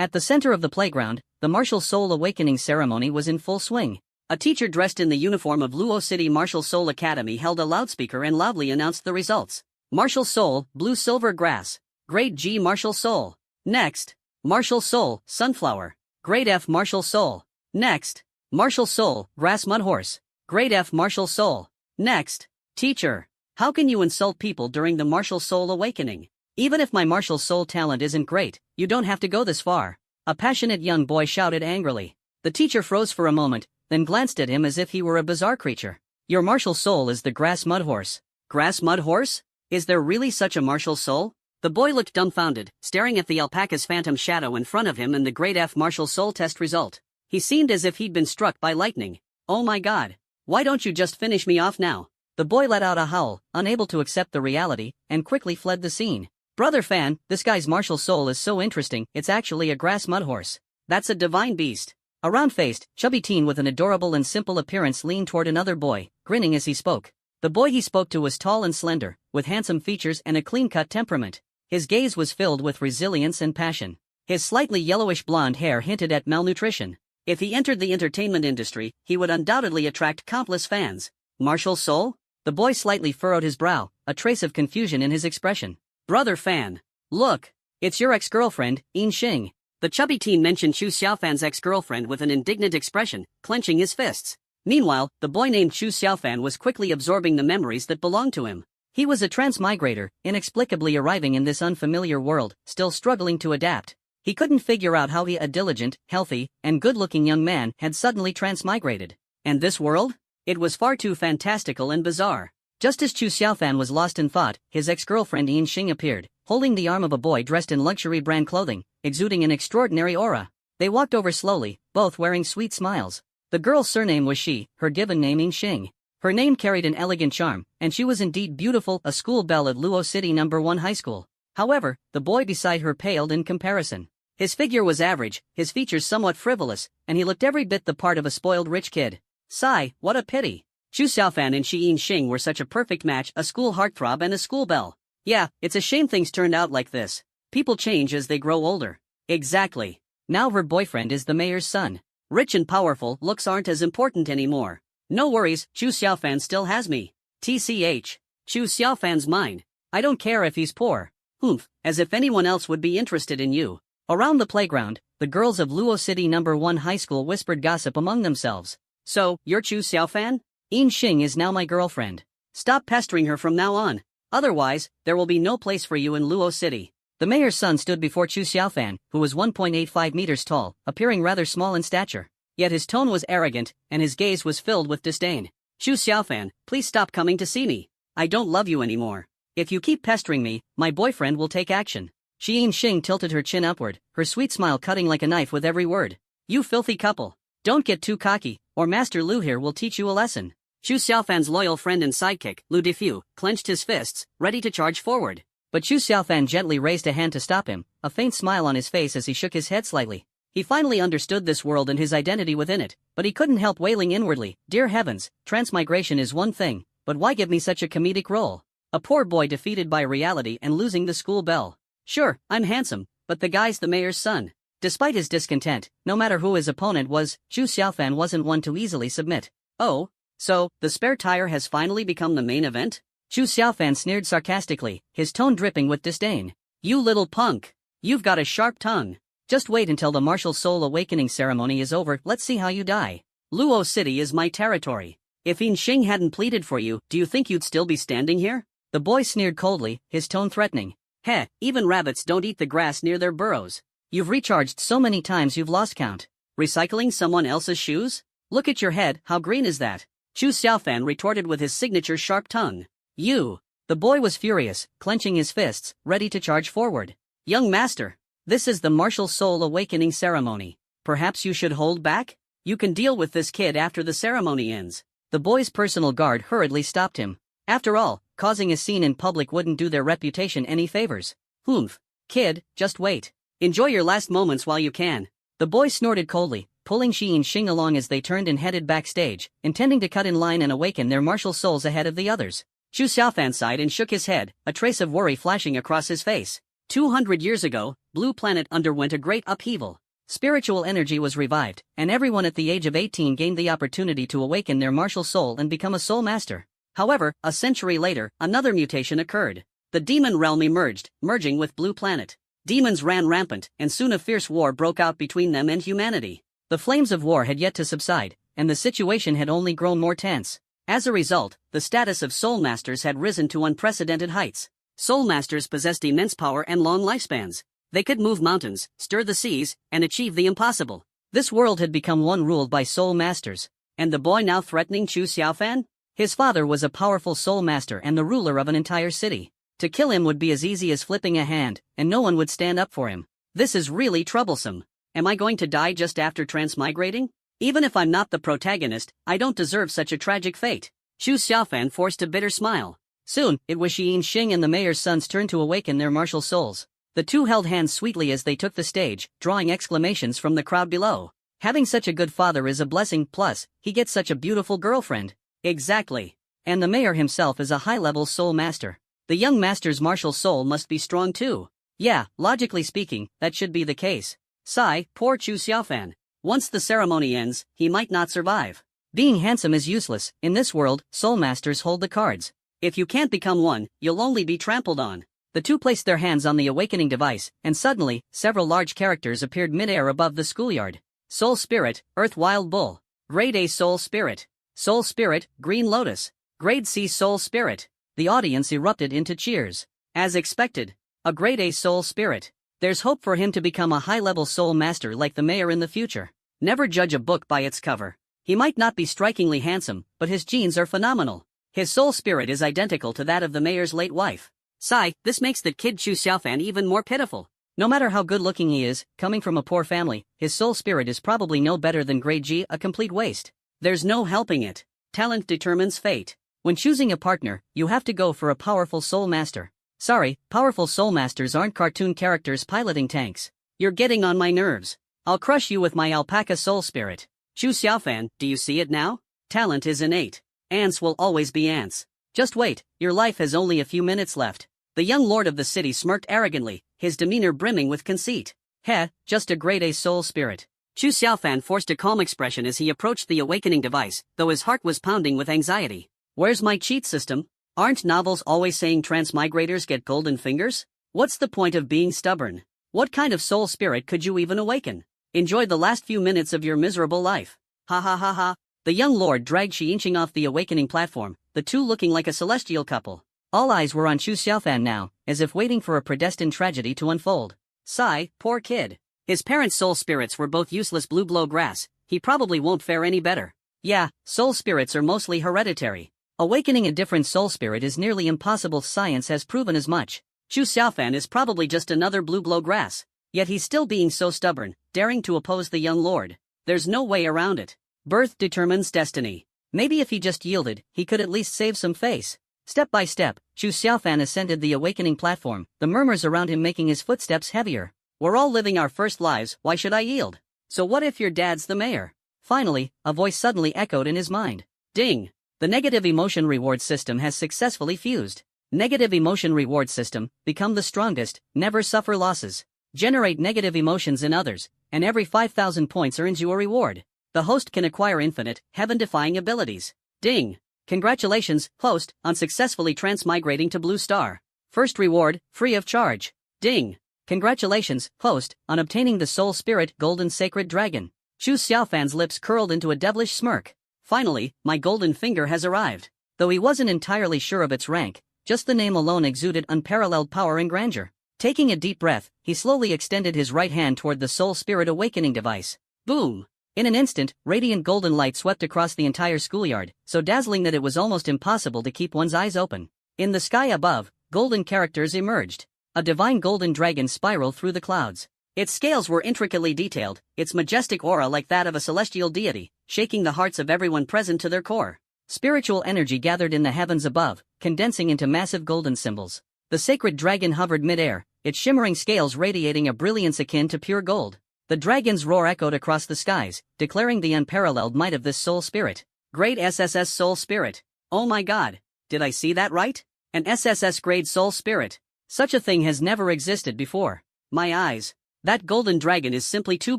At the center of the playground, the martial soul awakening ceremony was in full swing. A teacher dressed in the uniform of Luo City Martial Soul Academy held a loudspeaker and loudly announced the results. Martial Soul, Blue Silver Grass. Grade G Martial Soul. Next. Martial Soul, Sunflower. Grade F Martial Soul. Next. Martial Soul, Grass Mudhorse. Grade F Martial Soul. Next. Teacher. How can you insult people during the martial soul awakening? Even if my martial soul talent isn't great, you don't have to go this far. A passionate young boy shouted angrily. The teacher froze for a moment, then glanced at him as if he were a bizarre creature. Your martial soul is the Grass Mudhorse. Grass Mudhorse? Is there really such a martial soul? The boy looked dumbfounded, staring at the alpaca's phantom shadow in front of him and the grade F martial soul test result. He seemed as if he'd been struck by lightning. Oh my god. Why don't you just finish me off now? The boy let out a howl, unable to accept the reality, and quickly fled the scene. Brother Fan, this guy's martial soul is so interesting, it's actually a grass mudhorse. That's a divine beast. A round-faced, chubby teen with an adorable and simple appearance leaned toward another boy, grinning as he spoke. The boy he spoke to was tall and slender, with handsome features and a clean-cut temperament. His gaze was filled with resilience and passion. His slightly yellowish blonde hair hinted at malnutrition. If he entered the entertainment industry, he would undoubtedly attract countless fans. Martial soul? The boy slightly furrowed his brow, a trace of confusion in his expression. Brother Fan. Look. It's your ex-girlfriend, In Xing. The chubby teen mentioned Chu Xiaofan's ex-girlfriend with an indignant expression, clenching his fists. Meanwhile, the boy named Chu Xiaofan was quickly absorbing the memories that belonged to him. He was a transmigrator, inexplicably arriving in this unfamiliar world, still struggling to adapt. He couldn't figure out how a diligent, healthy, and good-looking young man had suddenly transmigrated. And this world? It was far too fantastical and bizarre. Just as Chu Xiaofan was lost in thought, his ex-girlfriend In Xing appeared, holding the arm of a boy dressed in luxury brand clothing, exuding an extraordinary aura. They walked over slowly, both wearing sweet smiles. The girl's surname was Shi, her given name In Xing. Her name carried an elegant charm, and she was indeed beautiful, a school belle at Luo City No. 1 High School. However, the boy beside her paled in comparison. His figure was average, his features somewhat frivolous, and he looked every bit the part of a spoiled rich kid. Sigh, what a pity. Chu Xiaofan and Shi Yinxing were such a perfect match, a school heartthrob and a school belle. Yeah, it's a shame things turned out like this. People change as they grow older. Exactly. Now her boyfriend is the mayor's son. Rich and powerful, looks aren't as important anymore. No worries, Chu Xiaofan still has me. TCH. Chu Xiaofan's mine. I don't care if he's poor. Humph, as if anyone else would be interested in you. Around the playground, the girls of Luo City No. 1 High School whispered gossip among themselves. So, you're Chu Xiaofan? In Xing is now my girlfriend. Stop pestering her from now on. Otherwise, there will be no place for you in Luo City. The mayor's son stood before Chu Xiaofan, who was 1.85 meters tall, appearing rather small in stature. Yet his tone was arrogant, and his gaze was filled with disdain. Chu Xiaofan, please stop coming to see me. I don't love you anymore. If you keep pestering me, my boyfriend will take action. Shi Yinxing tilted her chin upward, her sweet smile cutting like a knife with every word. You filthy couple. Don't get too cocky, or Master Lu here will teach you a lesson. Chu Xiaofan's loyal friend and sidekick, Lu Defu, clenched his fists, ready to charge forward. But Chu Xiaofan gently raised a hand to stop him, a faint smile on his face as he shook his head slightly. He finally understood this world and his identity within it, but he couldn't help wailing inwardly, dear heavens, transmigration is one thing, but why give me such a comedic role? A poor boy defeated by reality and losing the school belle. Sure, I'm handsome, but the guy's the mayor's son. Despite his discontent, no matter who his opponent was, Chu Xiaofan wasn't one to easily submit. Oh? So, the spare tire has finally become the main event? Chu Xiaofan sneered sarcastically, his tone dripping with disdain. You little punk. You've got a sharp tongue. Just wait until the martial soul awakening ceremony is over, let's see how you die. Luo City is my territory. If In Xing hadn't pleaded for you, do you think you'd still be standing here? The boy sneered coldly, his tone threatening. Heh, even rabbits don't eat the grass near their burrows. You've recharged so many times you've lost count. Recycling someone else's shoes? Look at your head, how green is that? Chu Xiaofan retorted with his signature sharp tongue. You. The boy was furious, clenching his fists, ready to charge forward. Young master, this is the martial soul awakening ceremony. Perhaps you should hold back? You can deal with this kid after the ceremony ends. The boy's personal guard hurriedly stopped him. After all, causing a scene in public wouldn't do their reputation any favors. Humph. Kid, just wait. Enjoy your last moments while you can. The boy snorted coldly, pulling Shi Yinxing along as they turned and headed backstage, intending to cut in line and awaken their martial souls ahead of the others. Chu Xiaofan sighed and shook his head, a trace of worry flashing across his face. 200 years ago, Blue Planet underwent a great upheaval. Spiritual energy was revived, and everyone at the age of 18 gained the opportunity to awaken their martial soul and become a soul master. However, a century later, another mutation occurred. The demon realm emerged, merging with Blue Planet. Demons ran rampant, and soon a fierce war broke out between them and humanity. The flames of war had yet to subside, and the situation had only grown more tense. As a result, the status of soul masters had risen to unprecedented heights. Soul masters possessed immense power and long lifespans. They could move mountains, stir the seas, and achieve the impossible. This world had become one ruled by soul masters. And the boy now threatening Chu Xiaofan? His father was a powerful soul master and the ruler of an entire city. To kill him would be as easy as flipping a hand, and no one would stand up for him. This is really troublesome. Am I going to die just after transmigrating? Even if I'm not the protagonist, I don't deserve such a tragic fate. Chu Xiaofan forced a bitter smile. Soon, it was Xiyin Xing and the mayor's son's turn to awaken their martial souls. The two held hands sweetly as they took the stage, drawing exclamations from the crowd below. Having such a good father is a blessing, plus, he gets such a beautiful girlfriend. Exactly. And the mayor himself is a high-level soul master. The young master's martial soul must be strong too. Yeah, logically speaking, that should be the case. Sigh, poor Chu Xiaofan. Once the ceremony ends, he might not survive. Being handsome is useless. In this world, soul masters hold the cards. If you can't become one, you'll only be trampled on. The two placed their hands on the awakening device, and suddenly, several large characters appeared mid-air above the schoolyard. Soul Spirit, Earth Wild Bull. Grade A Soul Spirit. Soul Spirit, Green Lotus. Grade C Soul Spirit. The audience erupted into cheers. As expected, a Grade A Soul Spirit. There's hope for him to become a high-level soul master like the mayor in the future. Never judge a book by its cover. He might not be strikingly handsome, but his genes are phenomenal. His soul spirit is identical to that of the mayor's late wife. Sigh, this makes the kid Chu Xiaofan even more pitiful. No matter how good-looking he is, coming from a poor family, his soul spirit is probably no better than Grade G, a complete waste. There's no helping it. Talent determines fate. When choosing a partner, you have to go for a powerful soul master. Sorry, powerful soul masters aren't cartoon characters piloting tanks. You're getting on my nerves. I'll crush you with my alpaca soul spirit. Chu Xiaofan, do you see it now? Talent is innate. Ants will always be ants. Just wait, your life has only a few minutes left. The young lord of the city smirked arrogantly, his demeanor brimming with conceit. Heh, just a Grade A soul spirit. Chu Xiaofan forced a calm expression as he approached the awakening device, though his heart was pounding with anxiety. Where's my cheat system? Aren't novels always saying transmigrators get golden fingers? What's the point of being stubborn? What kind of soul spirit could you even awaken? Enjoy the last few minutes of your miserable life. Ha ha ha ha. The young lord dragged Xiyin off the awakening platform, the two looking like a celestial couple. All eyes were on Chu Xiaofan now, as if waiting for a predestined tragedy to unfold. Sigh, poor kid. His parents' soul spirits were both useless blue-blow grass. He probably won't fare any better. Yeah, soul spirits are mostly hereditary. Awakening a different soul spirit is nearly impossible. Science has proven as much. Chu Xiaofan is probably just another blue-blow grass. Yet he's still being so stubborn, daring to oppose the young lord. There's no way around it. Birth determines destiny. Maybe if he just yielded, he could at least save some face. Step by step, Chu Xiaofan ascended the awakening platform, the murmurs around him making his footsteps heavier. We're all living our first lives, why should I yield? So what if your dad's the mayor? Finally, a voice suddenly echoed in his mind. Ding! The negative emotion reward system has successfully fused. Negative emotion reward system, become the strongest, never suffer losses. Generate negative emotions in others, and every 5,000 points earns you a reward. The host can acquire infinite, heaven-defying abilities. Ding! Congratulations, host, on successfully transmigrating to Blue Star. First reward, free of charge. Ding! Congratulations, host, on obtaining the Soul Spirit Golden Sacred Dragon. Chu Xiaofan's lips curled into a devilish smirk. Finally, my golden finger has arrived. Though he wasn't entirely sure of its rank, just the name alone exuded unparalleled power and grandeur. Taking a deep breath, he slowly extended his right hand toward the Soul Spirit awakening device. Boom! In an instant, radiant golden light swept across the entire schoolyard, so dazzling that it was almost impossible to keep one's eyes open. In the sky above, golden characters emerged. A divine golden dragon spiraled through the clouds. Its scales were intricately detailed, its majestic aura like that of a celestial deity, shaking the hearts of everyone present to their core. Spiritual energy gathered in the heavens above, condensing into massive golden symbols. The sacred dragon hovered mid-air, its shimmering scales radiating a brilliance akin to pure gold. The dragon's roar echoed across the skies, declaring the unparalleled might of this soul spirit. Great SSS Soul Spirit. Oh my god. Did I see that right? An SSS grade soul spirit. Such a thing has never existed before. My eyes. That golden dragon is simply too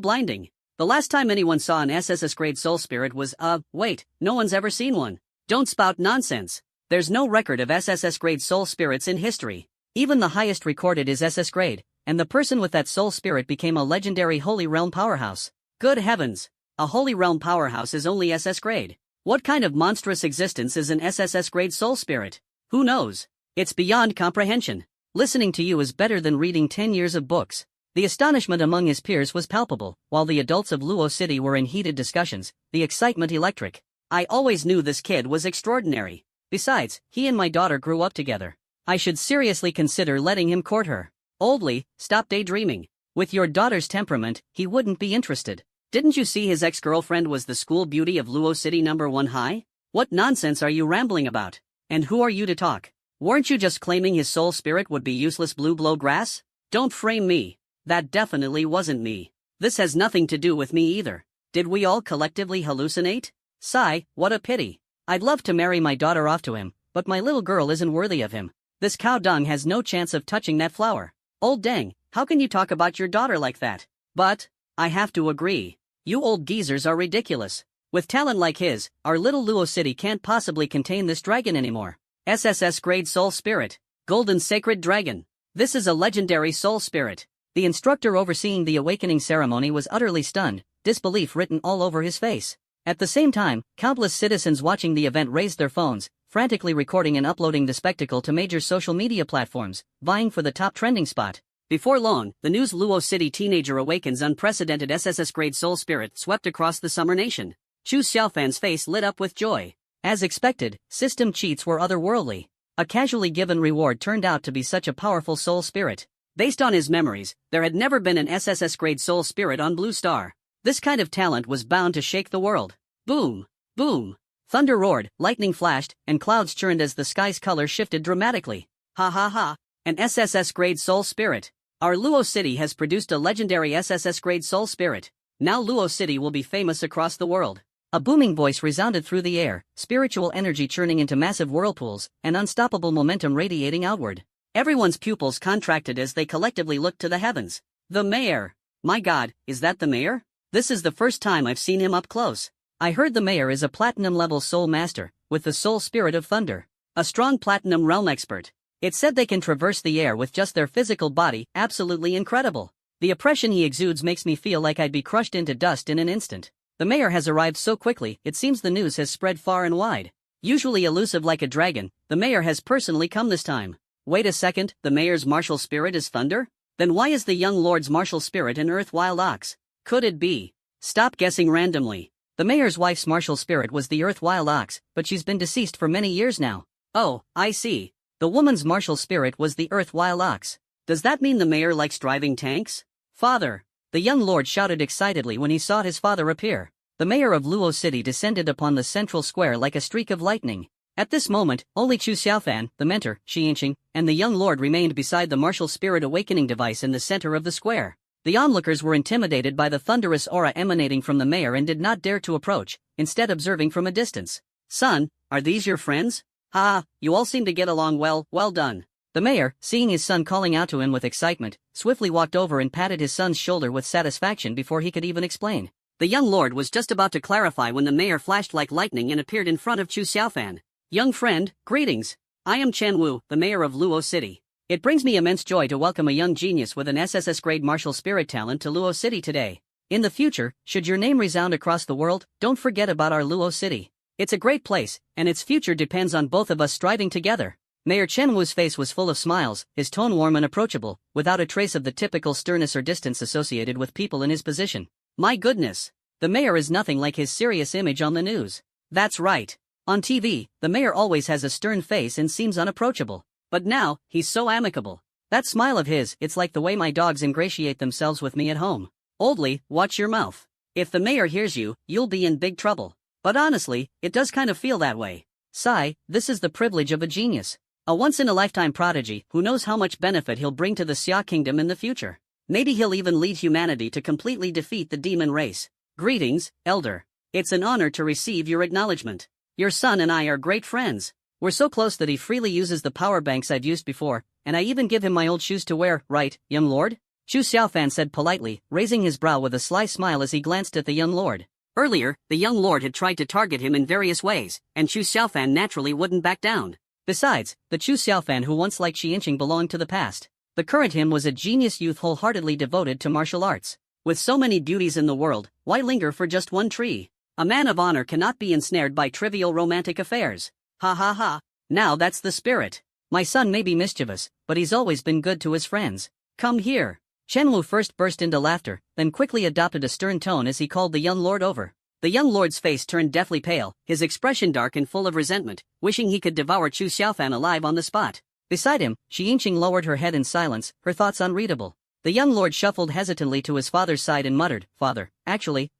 blinding. The last time anyone saw an SSS grade soul spirit was, wait, no one's ever seen one. Don't spout nonsense. There's no record of SSS grade soul spirits in history. Even the highest recorded is SS grade, and the person with that soul spirit became a legendary Holy Realm powerhouse. Good heavens! A Holy Realm powerhouse is only SS grade. What kind of monstrous existence is an SSS grade soul spirit? Who knows? It's beyond comprehension. Listening to you is better than reading 10 years of books. The astonishment among his peers was palpable, while the adults of Luo City were in heated discussions, the excitement electric. I always knew this kid was extraordinary. Besides, he and my daughter grew up together. I should seriously consider letting him court her. Oldly, stop daydreaming. With your daughter's temperament, he wouldn't be interested. Didn't you see his ex-girlfriend was the school beauty of Luo City #1 high? What nonsense are you rambling about? And who are you to talk? Weren't you just claiming his soul spirit would be useless blue blow grass? Don't frame me. That definitely wasn't me. This has nothing to do with me either. Did we all collectively hallucinate? Sigh, what a pity. I'd love to marry my daughter off to him, but my little girl isn't worthy of him. This cow dung has no chance of touching that flower. Old dang, how can you talk about your daughter like that? But, I have to agree. You old geezers are ridiculous. With talent like his, our little Luo City can't possibly contain this dragon anymore. SSS grade soul spirit. Golden sacred dragon. This is a legendary soul spirit. The instructor overseeing the awakening ceremony was utterly stunned, disbelief written all over his face. At the same time, countless citizens watching the event raised their phones, frantically recording and uploading the spectacle to major social media platforms, vying for the top trending spot. Before long, the news Luo City teenager awakens unprecedented SSS grade soul spirit swept across the summer nation. Chu Xiaofan's face lit up with joy. As expected, system cheats were otherworldly. A casually given reward turned out to be such a powerful soul spirit. Based on his memories, there had never been an SSS grade soul spirit on Blue Star. This kind of talent was bound to shake the world. Boom! Boom! Thunder roared, lightning flashed, and clouds churned as the sky's color shifted dramatically. Ha ha ha! An SSS grade soul spirit. Our Luo City has produced a legendary SSS grade soul spirit. Now Luo City will be famous across the world. A booming voice resounded through the air, spiritual energy churning into massive whirlpools, and unstoppable momentum radiating outward. Everyone's pupils contracted as they collectively looked to the heavens. The mayor! My God, is that the mayor? This is the first time I've seen him up close. I heard the mayor is a platinum-level soul master, with the soul spirit of thunder. A strong platinum realm expert. It said they can traverse the air with just their physical body, absolutely incredible. The oppression he exudes makes me feel like I'd be crushed into dust in an instant. The mayor has arrived so quickly, it seems the news has spread far and wide. Usually elusive like a dragon, the mayor has personally come this time. Wait a second, the mayor's martial spirit is thunder? Then why is the young lord's martial spirit an earth wild ox? Could it be? Stop guessing randomly. The mayor's wife's martial spirit was the earth wild ox, but she's been deceased for many years now. Oh, I see. The woman's martial spirit was the earth wild ox. Does that mean the mayor likes driving tanks? Father! The young lord shouted excitedly when he saw his father appear. The mayor of Luo City descended upon the central square like a streak of lightning. At this moment, only Chu Xiaofan, the mentor, Xianqing, and the young lord remained beside the martial spirit awakening device in the center of the square. The onlookers were intimidated by the thunderous aura emanating from the mayor and did not dare to approach, instead observing from a distance. Son, are these your friends? Ha, you all seem to get along well done. The mayor, seeing his son calling out to him with excitement, swiftly walked over and patted his son's shoulder with satisfaction before he could even explain. The young lord was just about to clarify when the mayor flashed like lightning and appeared in front of Chu Xiaofan. Young friend, greetings. I am Chen Wu, the mayor of Luo City. It brings me immense joy to welcome a young genius with an SSS grade martial spirit talent to Luo City today. In the future, should your name resound across the world, don't forget about our Luo City. It's a great place, and its future depends on both of us striving together. Mayor Chen Wu's face was full of smiles, his tone warm and approachable, without a trace of the typical sternness or distance associated with people in his position. My goodness! The mayor is nothing like his serious image on the news. That's right. On TV, the mayor always has a stern face and seems unapproachable. But now, he's so amicable. That smile of his, it's like the way my dogs ingratiate themselves with me at home. Oldly, watch your mouth. If the mayor hears you, you'll be in big trouble. But honestly, it does kind of feel that way. Sigh, this is the privilege of a genius. A once-in-a-lifetime prodigy who knows how much benefit he'll bring to the Xia Kingdom in the future. Maybe he'll even lead humanity to completely defeat the demon race. Greetings, Elder. It's an honor to receive your acknowledgement. Your son and I are great friends. We're so close that he freely uses the power banks I've used before, and I even give him my old shoes to wear, right, young lord? Chu Xiaofan said politely, raising his brow with a sly smile as he glanced at the young lord. Earlier, the young lord had tried to target him in various ways, and Chu Xiaofan naturally wouldn't back down. Besides, the Chu Xiaofan who once liked Xi belonged to the past. The current him was a genius youth wholeheartedly devoted to martial arts. With so many beauties in the world, why linger for just one tree? A man of honor cannot be ensnared by trivial romantic affairs. Ha ha ha. Now that's the spirit. My son may be mischievous, but he's always been good to his friends. Come here. Chen Wu first burst into laughter, then quickly adopted a stern tone as he called the young lord over. The young lord's face turned deathly pale, his expression dark and full of resentment, wishing he could devour Chu Xiaofan alive on the spot. Beside him, Xi Yingqing lowered her head in silence, her thoughts unreadable. The young lord shuffled hesitantly to his father's side and muttered, "Father, actually,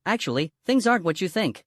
things aren't what you think."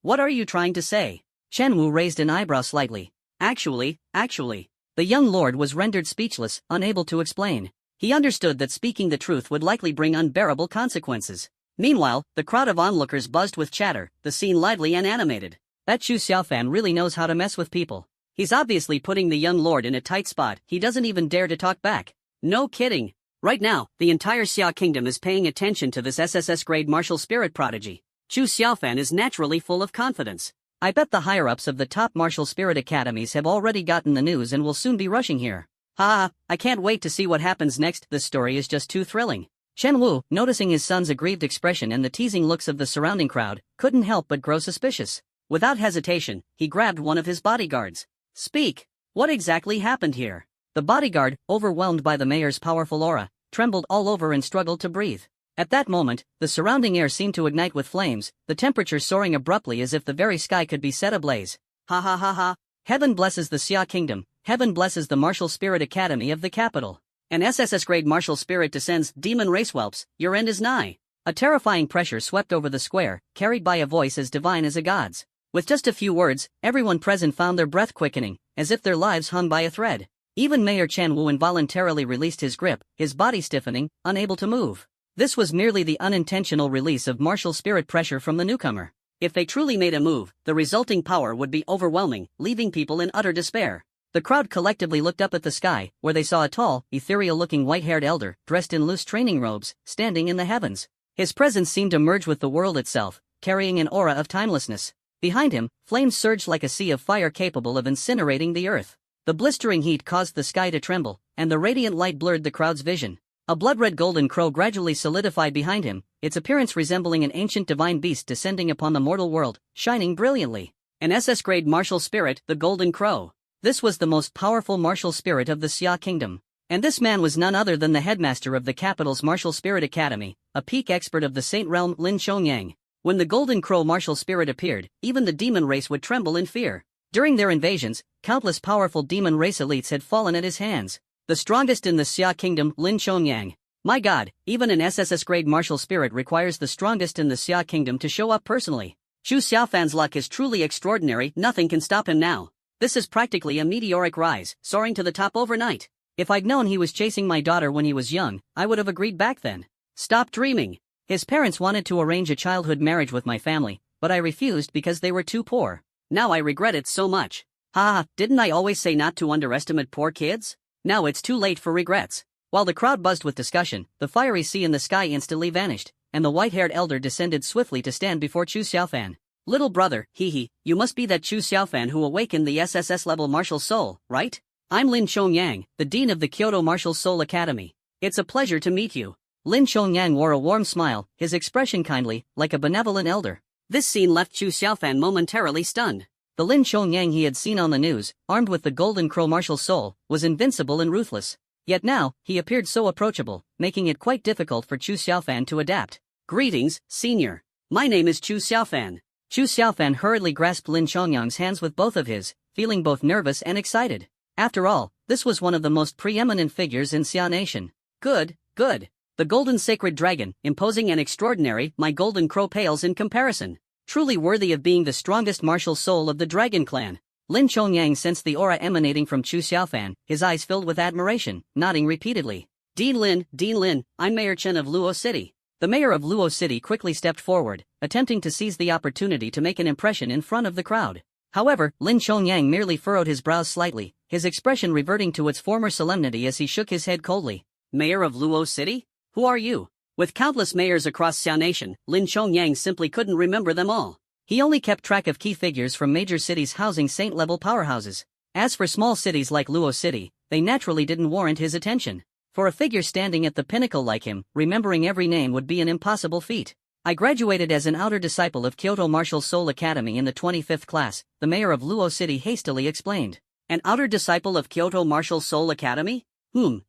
What are you trying to say? Chen Wu raised an eyebrow slightly. Actually. The young lord was rendered speechless, unable to explain. He understood that speaking the truth would likely bring unbearable consequences. Meanwhile, the crowd of onlookers buzzed with chatter, the scene lively and animated. That Chu Xiaofan really knows how to mess with people. He's obviously putting the young lord in a tight spot. He doesn't even dare to talk back. No kidding. Right now, the entire Xia kingdom is paying attention to this SSS grade martial spirit prodigy. Chu Xiaofan is naturally full of confidence. I bet the higher-ups of the top martial spirit academies have already gotten the news and will soon be rushing here. I can't wait to see what happens next. This story is just too thrilling. Chen Wu, noticing his son's aggrieved expression and the teasing looks of the surrounding crowd, couldn't help but grow suspicious. Without hesitation, he grabbed one of his bodyguards. Speak. What exactly happened here? The bodyguard, overwhelmed by the mayor's powerful aura, trembled all over and struggled to breathe. At that moment, the surrounding air seemed to ignite with flames, the temperature soaring abruptly as if the very sky could be set ablaze. Ha. Heaven blesses the Xia kingdom, heaven blesses the Martial Spirit Academy of the capital. An SSS-grade martial spirit descends, demon race whelps, your end is nigh. A terrifying pressure swept over the square, carried by a voice as divine as a god's. With just a few words, everyone present found their breath quickening, as if their lives hung by a thread. Even Mayor Chen Wu involuntarily released his grip, his body stiffening, unable to move. This was merely the unintentional release of martial spirit pressure from the newcomer. If they truly made a move, the resulting power would be overwhelming, leaving people in utter despair. The crowd collectively looked up at the sky, where they saw a tall, ethereal-looking white-haired elder, dressed in loose training robes, standing in the heavens. His presence seemed to merge with the world itself, carrying an aura of timelessness. Behind him, flames surged like a sea of fire capable of incinerating the earth. The blistering heat caused the sky to tremble, and the radiant light blurred the crowd's vision. A blood-red golden crow gradually solidified behind him, its appearance resembling an ancient divine beast descending upon the mortal world, shining brilliantly. An SS-grade martial spirit, the golden crow. This was the most powerful martial spirit of the Xia kingdom. And this man was none other than the headmaster of the capital's Martial Spirit Academy, a peak expert of the Saint Realm, Lin Chongyang. When the golden crow martial spirit appeared, even the demon race would tremble in fear. During their invasions, countless powerful demon race elites had fallen at his hands. The strongest in the Xia kingdom, Lin Chongyang. My god, even an SSS-grade martial spirit requires the strongest in the Xia kingdom to show up personally. Chu Xiaofan's luck is truly extraordinary, nothing can stop him now. This is practically a meteoric rise, soaring to the top overnight. If I'd known he was chasing my daughter when he was young, I would have agreed back then. Stop dreaming. His parents wanted to arrange a childhood marriage with my family, but I refused because they were too poor. Now I regret it so much. Didn't I always say not to underestimate poor kids? Now it's too late for regrets. While the crowd buzzed with discussion, the fiery sea in the sky instantly vanished, and the white-haired elder descended swiftly to stand before Chu Xiaofan. Little brother, you must be that Chu Xiaofan who awakened the SSS-level martial soul, right? I'm Lin Chongyang, the dean of the Kyoto Martial Soul Academy. It's a pleasure to meet you. Lin Chongyang wore a warm smile, his expression kindly, like a benevolent elder. This scene left Chu Xiaofan momentarily stunned. The Lin Chongyang he had seen on the news, armed with the Golden Crow martial soul, was invincible and ruthless. Yet now, he appeared so approachable, making it quite difficult for Chu Xiaofan to adapt. Greetings, senior. My name is Chu Xiaofan. Chu Xiaofan hurriedly grasped Lin Chongyang's hands with both of his, feeling both nervous and excited. After all, this was one of the most preeminent figures in Xia Nation. Good. The golden sacred dragon, imposing and extraordinary, my golden crow pales in comparison. Truly worthy of being the strongest martial soul of the dragon clan. Lin Chongyang sensed the aura emanating from Chu Xiaofan, his eyes filled with admiration, nodding repeatedly. Dean Lin, I'm Mayor Chen of Luo City. The mayor of Luo City quickly stepped forward, attempting to seize the opportunity to make an impression in front of the crowd. However, Lin Chongyang merely furrowed his brows slightly, his expression reverting to its former solemnity as he shook his head coldly. Mayor of Luo City? Who are you? With countless mayors across Xiao Nation, Lin Chongyang simply couldn't remember them all. He only kept track of key figures from major cities housing saint-level powerhouses. As for small cities like Luo City, they naturally didn't warrant his attention. For a figure standing at the pinnacle like him, remembering every name would be an impossible feat. I graduated as an outer disciple of Kyoto Martial Soul Academy in the 25th class, the mayor of Luo City hastily explained. An outer disciple of Kyoto Martial Soul Academy?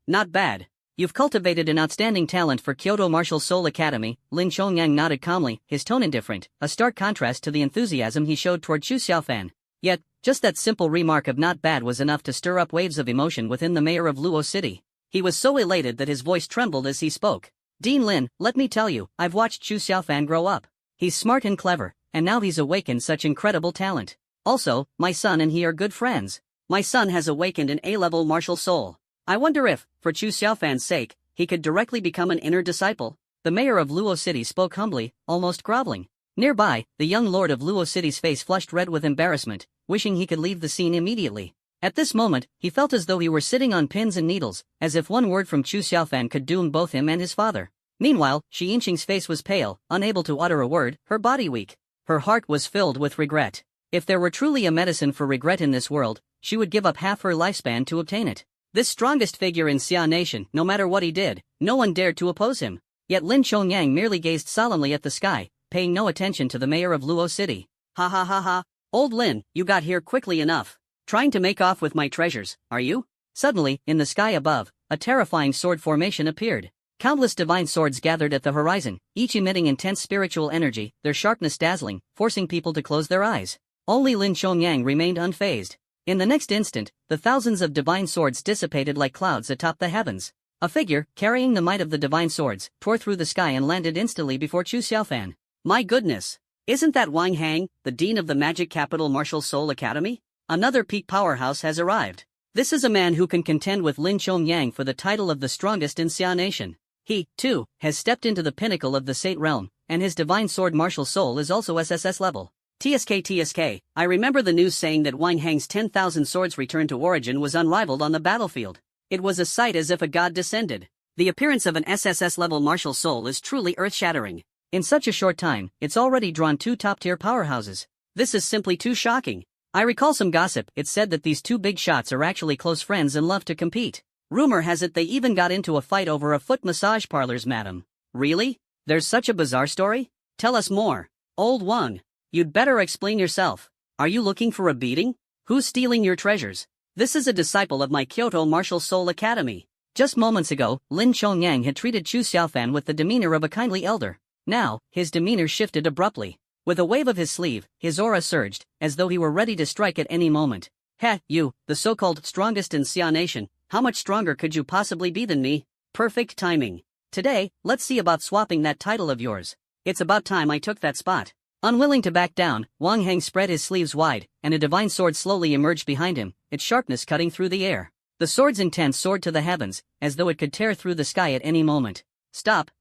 Not bad. You've cultivated an outstanding talent for Kyoto Martial Soul Academy. Lin Chongyang nodded calmly, his tone indifferent, a stark contrast to the enthusiasm he showed toward Chu Xiaofan. Yet, just that simple remark of not bad was enough to stir up waves of emotion within the mayor of Luo City. He was so elated that his voice trembled as he spoke. Dean Lin, let me tell you, I've watched Chu Xiaofan grow up. He's smart and clever, and now he's awakened such incredible talent. Also, my son and he are good friends. My son has awakened an A-level martial soul. I wonder if, for Chu Xiaofan's sake, he could directly become an inner disciple. The mayor of Luo City spoke humbly, almost groveling. Nearby, the young lord of Luo City's face flushed red with embarrassment, wishing he could leave the scene immediately. At this moment, he felt as though he were sitting on pins and needles, as if one word from Chu Xiaofan could doom both him and his father. Meanwhile, Shi Yinqing's face was pale, unable to utter a word, her body weak. Her heart was filled with regret. If there were truly a medicine for regret in this world, she would give up half her lifespan to obtain it. This strongest figure in Xia Nation, no matter what he did, no one dared to oppose him. Yet Lin Chongyang merely gazed solemnly at the sky, paying no attention to the mayor of Luo City. Ha ha ha ha. Old Lin, you got here quickly enough. Trying to make off with my treasures, are you? Suddenly, in the sky above, a terrifying sword formation appeared. Countless divine swords gathered at the horizon, each emitting intense spiritual energy, their sharpness dazzling, forcing people to close their eyes. Only Lin Chongyang remained unfazed. In the next instant, the thousands of divine swords dissipated like clouds atop the heavens. A figure, carrying the might of the divine swords, tore through the sky and landed instantly before Chu Xiaofan. My goodness! Isn't that Wang Hang, the dean of the Magic Capital Martial Soul Academy? Another peak powerhouse has arrived. This is a man who can contend with Lin Chongyang for the title of the strongest in Xia Nation. He, too, has stepped into the pinnacle of the Sate realm, and his divine sword martial soul is also SSS level. TSK, I remember the news saying that Wang Hang's 10,000 swords return to origin was unrivaled on the battlefield. It was a sight as if a god descended. The appearance of an SSS level martial soul is truly earth-shattering. In such a short time, it's already drawn two top-tier powerhouses. This is simply too shocking. I recall some gossip. It said that these two big shots are actually close friends and love to compete. Rumor has it they even got into a fight over a foot massage parlors, madam. Really? There's such a bizarre story? Tell us more. Old Wang. You'd better explain yourself. Are you looking for a beating? Who's stealing your treasures? This is a disciple of my Kyoto Martial Soul Academy. Just moments ago, Lin Chongyang had treated Chu Xiaofan with the demeanor of a kindly elder. Now, his demeanor shifted abruptly. With a wave of his sleeve, his aura surged, as though he were ready to strike at any moment. Heh, you, the so-called strongest in Xia Nation, how much stronger could you possibly be than me? Perfect timing. Today, let's see about swapping that title of yours. It's about time I took that spot. Unwilling to back down, Wang Hang spread his sleeves wide, and a divine sword slowly emerged behind him, its sharpness cutting through the air. The sword's intent soared to the heavens, as though it could tear through the sky at any moment. Stop.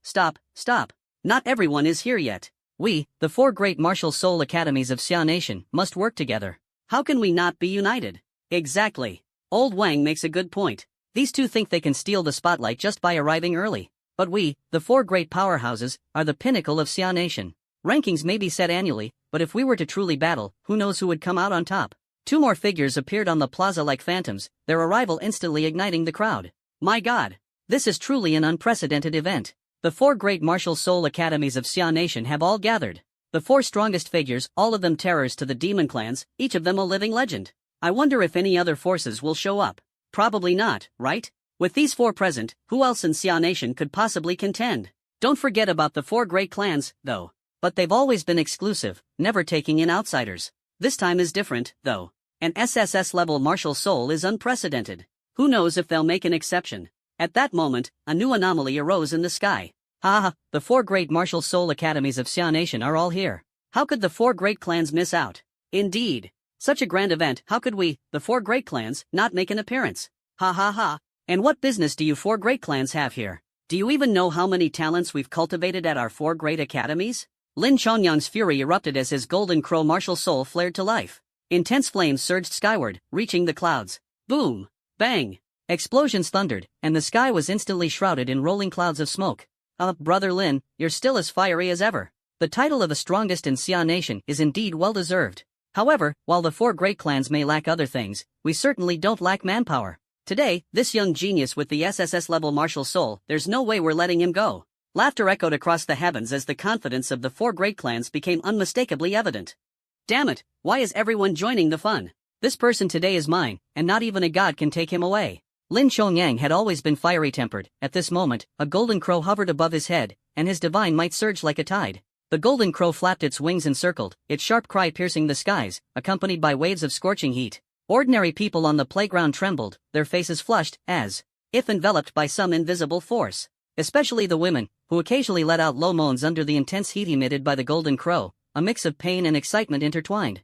Not everyone is here yet. We, the four great martial soul academies of Xia Nation, must work together. How can we not be united? Exactly. Old Wang makes a good point. These two think they can steal the spotlight just by arriving early. But we, the four great powerhouses, are the pinnacle of Xia Nation. Rankings may be set annually, but if we were to truly battle, who knows who would come out on top? Two more figures appeared on the plaza like phantoms, their arrival instantly igniting the crowd. My God! This is truly an unprecedented event. The four great martial soul academies of Xia Nation have all gathered. The four strongest figures, all of them terrors to the demon clans, each of them a living legend. I wonder if any other forces will show up. Probably not, right? With these four present, who else in Xia Nation could possibly contend? Don't forget about the four great clans, though. But they've always been exclusive, never taking in outsiders. This time is different, though. An SSS-level martial soul is unprecedented. Who knows if they'll make an exception? At that moment, a new anomaly arose in the sky. The four great martial soul academies of Xia Nation are all here. How could the four great clans miss out? Indeed. Such a grand event, how could we, the four great clans, not make an appearance? And what business do you four great clans have here? Do you even know how many talents we've cultivated at our four great academies? Lin Chongyang's fury erupted as his golden crow martial soul flared to life. Intense flames surged skyward, reaching the clouds. Boom! Bang! Explosions thundered, and the sky was instantly shrouded in rolling clouds of smoke. Brother Lin, you're still as fiery as ever. The title of the strongest in Xia Nation is indeed well-deserved. However, while the 4 great clans may lack other things, we certainly don't lack manpower. Today, this young genius with the SSS level martial soul, there's no way we're letting him go. Laughter echoed across the heavens as the confidence of the 4 great clans became unmistakably evident. Damn it, why is everyone joining the fun? This person today is mine, and not even a god can take him away. Lin Chongyang had always been fiery-tempered. At this moment, a golden crow hovered above his head, and his divine might surged like a tide. The golden crow flapped its wings and circled, its sharp cry piercing the skies, accompanied by waves of scorching heat. Ordinary people on the playground trembled, their faces flushed, as if enveloped by some invisible force. Especially the women, who occasionally let out low moans under the intense heat emitted by the golden crow, a mix of pain and excitement intertwined.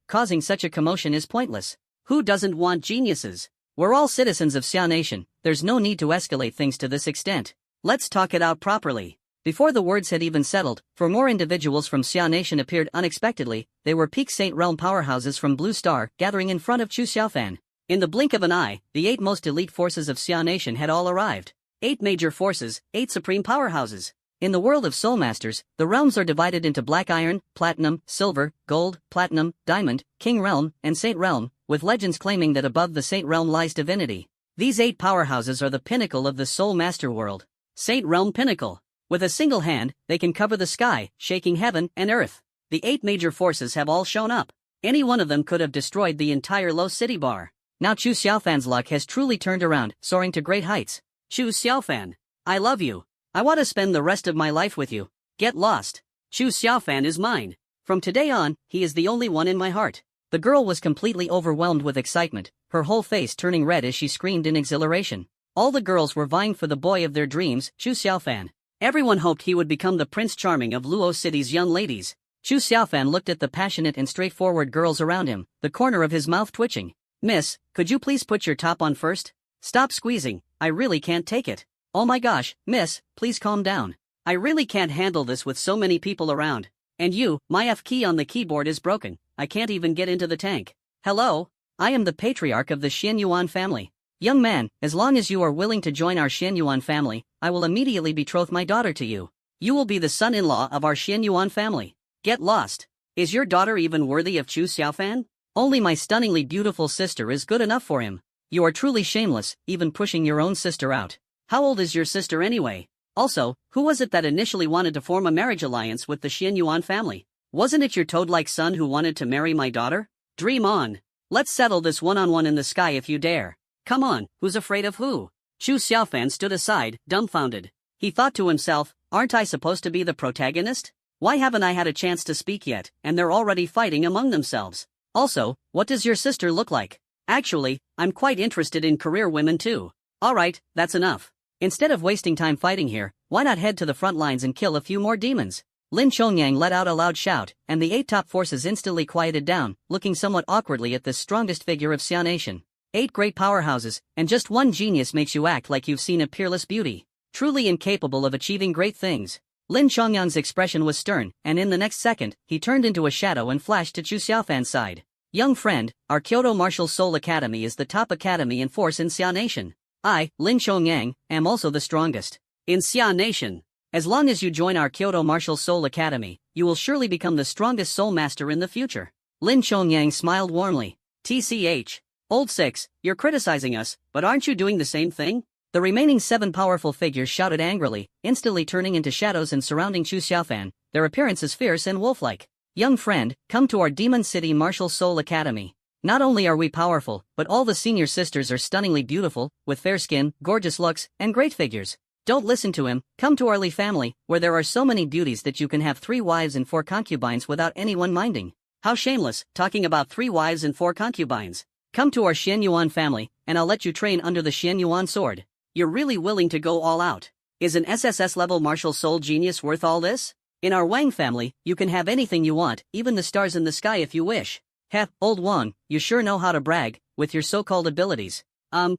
Causing such a commotion is pointless. Who doesn't want geniuses? We're all citizens of Xia Nation, there's no need to escalate things to this extent. Let's talk it out properly. Before the words had even settled, 4 more individuals from Xia Nation appeared unexpectedly. They were peak Saint Realm powerhouses from Blue Star, gathering in front of Chu Xiaofan. In the blink of an eye, the 8 most elite forces of Xia Nation had all arrived. 8 major forces, 8 supreme powerhouses. In the world of Soul Masters, the realms are divided into Black Iron, Platinum, Silver, Gold, Platinum, Diamond, King Realm, and Saint Realm, with legends claiming that above the Saint Realm lies divinity. These 8 powerhouses are the pinnacle of the Soul Master world. Saint Realm Pinnacle. With a single hand, they can cover the sky, shaking heaven and earth. The 8 major forces have all shown up. Any one of them could have destroyed the entire Low City bar. Now Chu Xiaofan's luck has truly turned around, soaring to great heights. Chu Xiaofan, I love you. I want to spend the rest of my life with you. Get lost. Chu Xiaofan is mine. From today on, he is the only one in my heart. The girl was completely overwhelmed with excitement, her whole face turning red as she screamed in exhilaration. All the girls were vying for the boy of their dreams, Chu Xiaofan. Everyone hoped he would become the Prince Charming of Luo City's young ladies. Chu Xiaofan looked at the passionate and straightforward girls around him, the corner of his mouth twitching. Miss, could you please put your top on first? Stop squeezing, I really can't take it. Oh my gosh, miss, please calm down. I really can't handle this with so many people around. And you, my F key on the keyboard is broken, I can't even get into the tank. Hello? I am the patriarch of the Xianyuan family. Young man, as long as you are willing to join our Xianyuan family, I will immediately betroth my daughter to you. You will be the son-in-law of our Xianyuan family. Get lost. Is your daughter even worthy of Chu Xiaofan? Only my stunningly beautiful sister is good enough for him. You are truly shameless, even pushing your own sister out. How old is your sister anyway? Also, who was it that initially wanted to form a marriage alliance with the Xianyuan family? Wasn't it your toad-like son who wanted to marry my daughter? Dream on. Let's settle this one-on-one in the sky if you dare. Come on, who's afraid of who? Chu Xiaofan stood aside, dumbfounded. He thought to himself, aren't I supposed to be the protagonist? Why haven't I had a chance to speak yet, and they're already fighting among themselves? Also, what does your sister look like? Actually, I'm quite interested in career women too. Alright, that's enough. Instead of wasting time fighting here, why not head to the front lines and kill a few more demons? Lin Chongyang let out a loud shout, and the 8 top forces instantly quieted down, looking somewhat awkwardly at this strongest figure of Xia Nation. 8 great powerhouses, and just one genius makes you act like you've seen a peerless beauty. Truly incapable of achieving great things. Lin Chongyang's expression was stern, and in the next second, he turned into a shadow and flashed to Chu Xiaofan's side. Young friend, our Kyoto Martial Soul Academy is the top academy in force in Xia Nation. I, Lin Chongyang, am also the strongest. In Xia Nation. As long as you join our Kyoto Martial Soul Academy, you will surely become the strongest soul master in the future. Lin Chongyang smiled warmly. TCH. Old Six, you're criticizing us, but aren't you doing the same thing? The remaining 7 powerful figures shouted angrily, instantly turning into shadows and surrounding Chu Xiaofan, their appearances fierce and wolf-like. Young friend, come to our Demon City Martial Soul Academy. Not only are we powerful, but all the senior sisters are stunningly beautiful, with fair skin, gorgeous looks, and great figures. Don't listen to him, come to our Li family, where there are so many beauties that you can have 3 wives and 4 concubines without anyone minding. How shameless, talking about 3 wives and 4 concubines. Come to our Xianyuan family, and I'll let you train under the Xianyuan sword. You're really willing to go all out. Is an SSS-level martial soul genius worth all this? In our Wang family, you can have anything you want, even the stars in the sky if you wish. Heh, old Wang, you sure know how to brag, with your so-called abilities.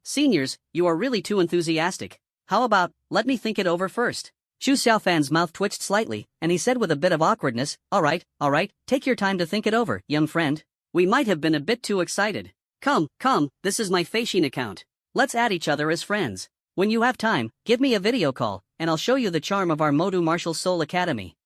Seniors, you are really too enthusiastic. How about, let me think it over first. Chu Xiaofan's mouth twitched slightly, and he said with a bit of awkwardness, alright, take your time to think it over, young friend. We might have been a bit too excited. Come, this is my Feishin account. Let's add each other as friends. When you have time, give me a video call, and I'll show you the charm of our Modu Martial Soul Academy.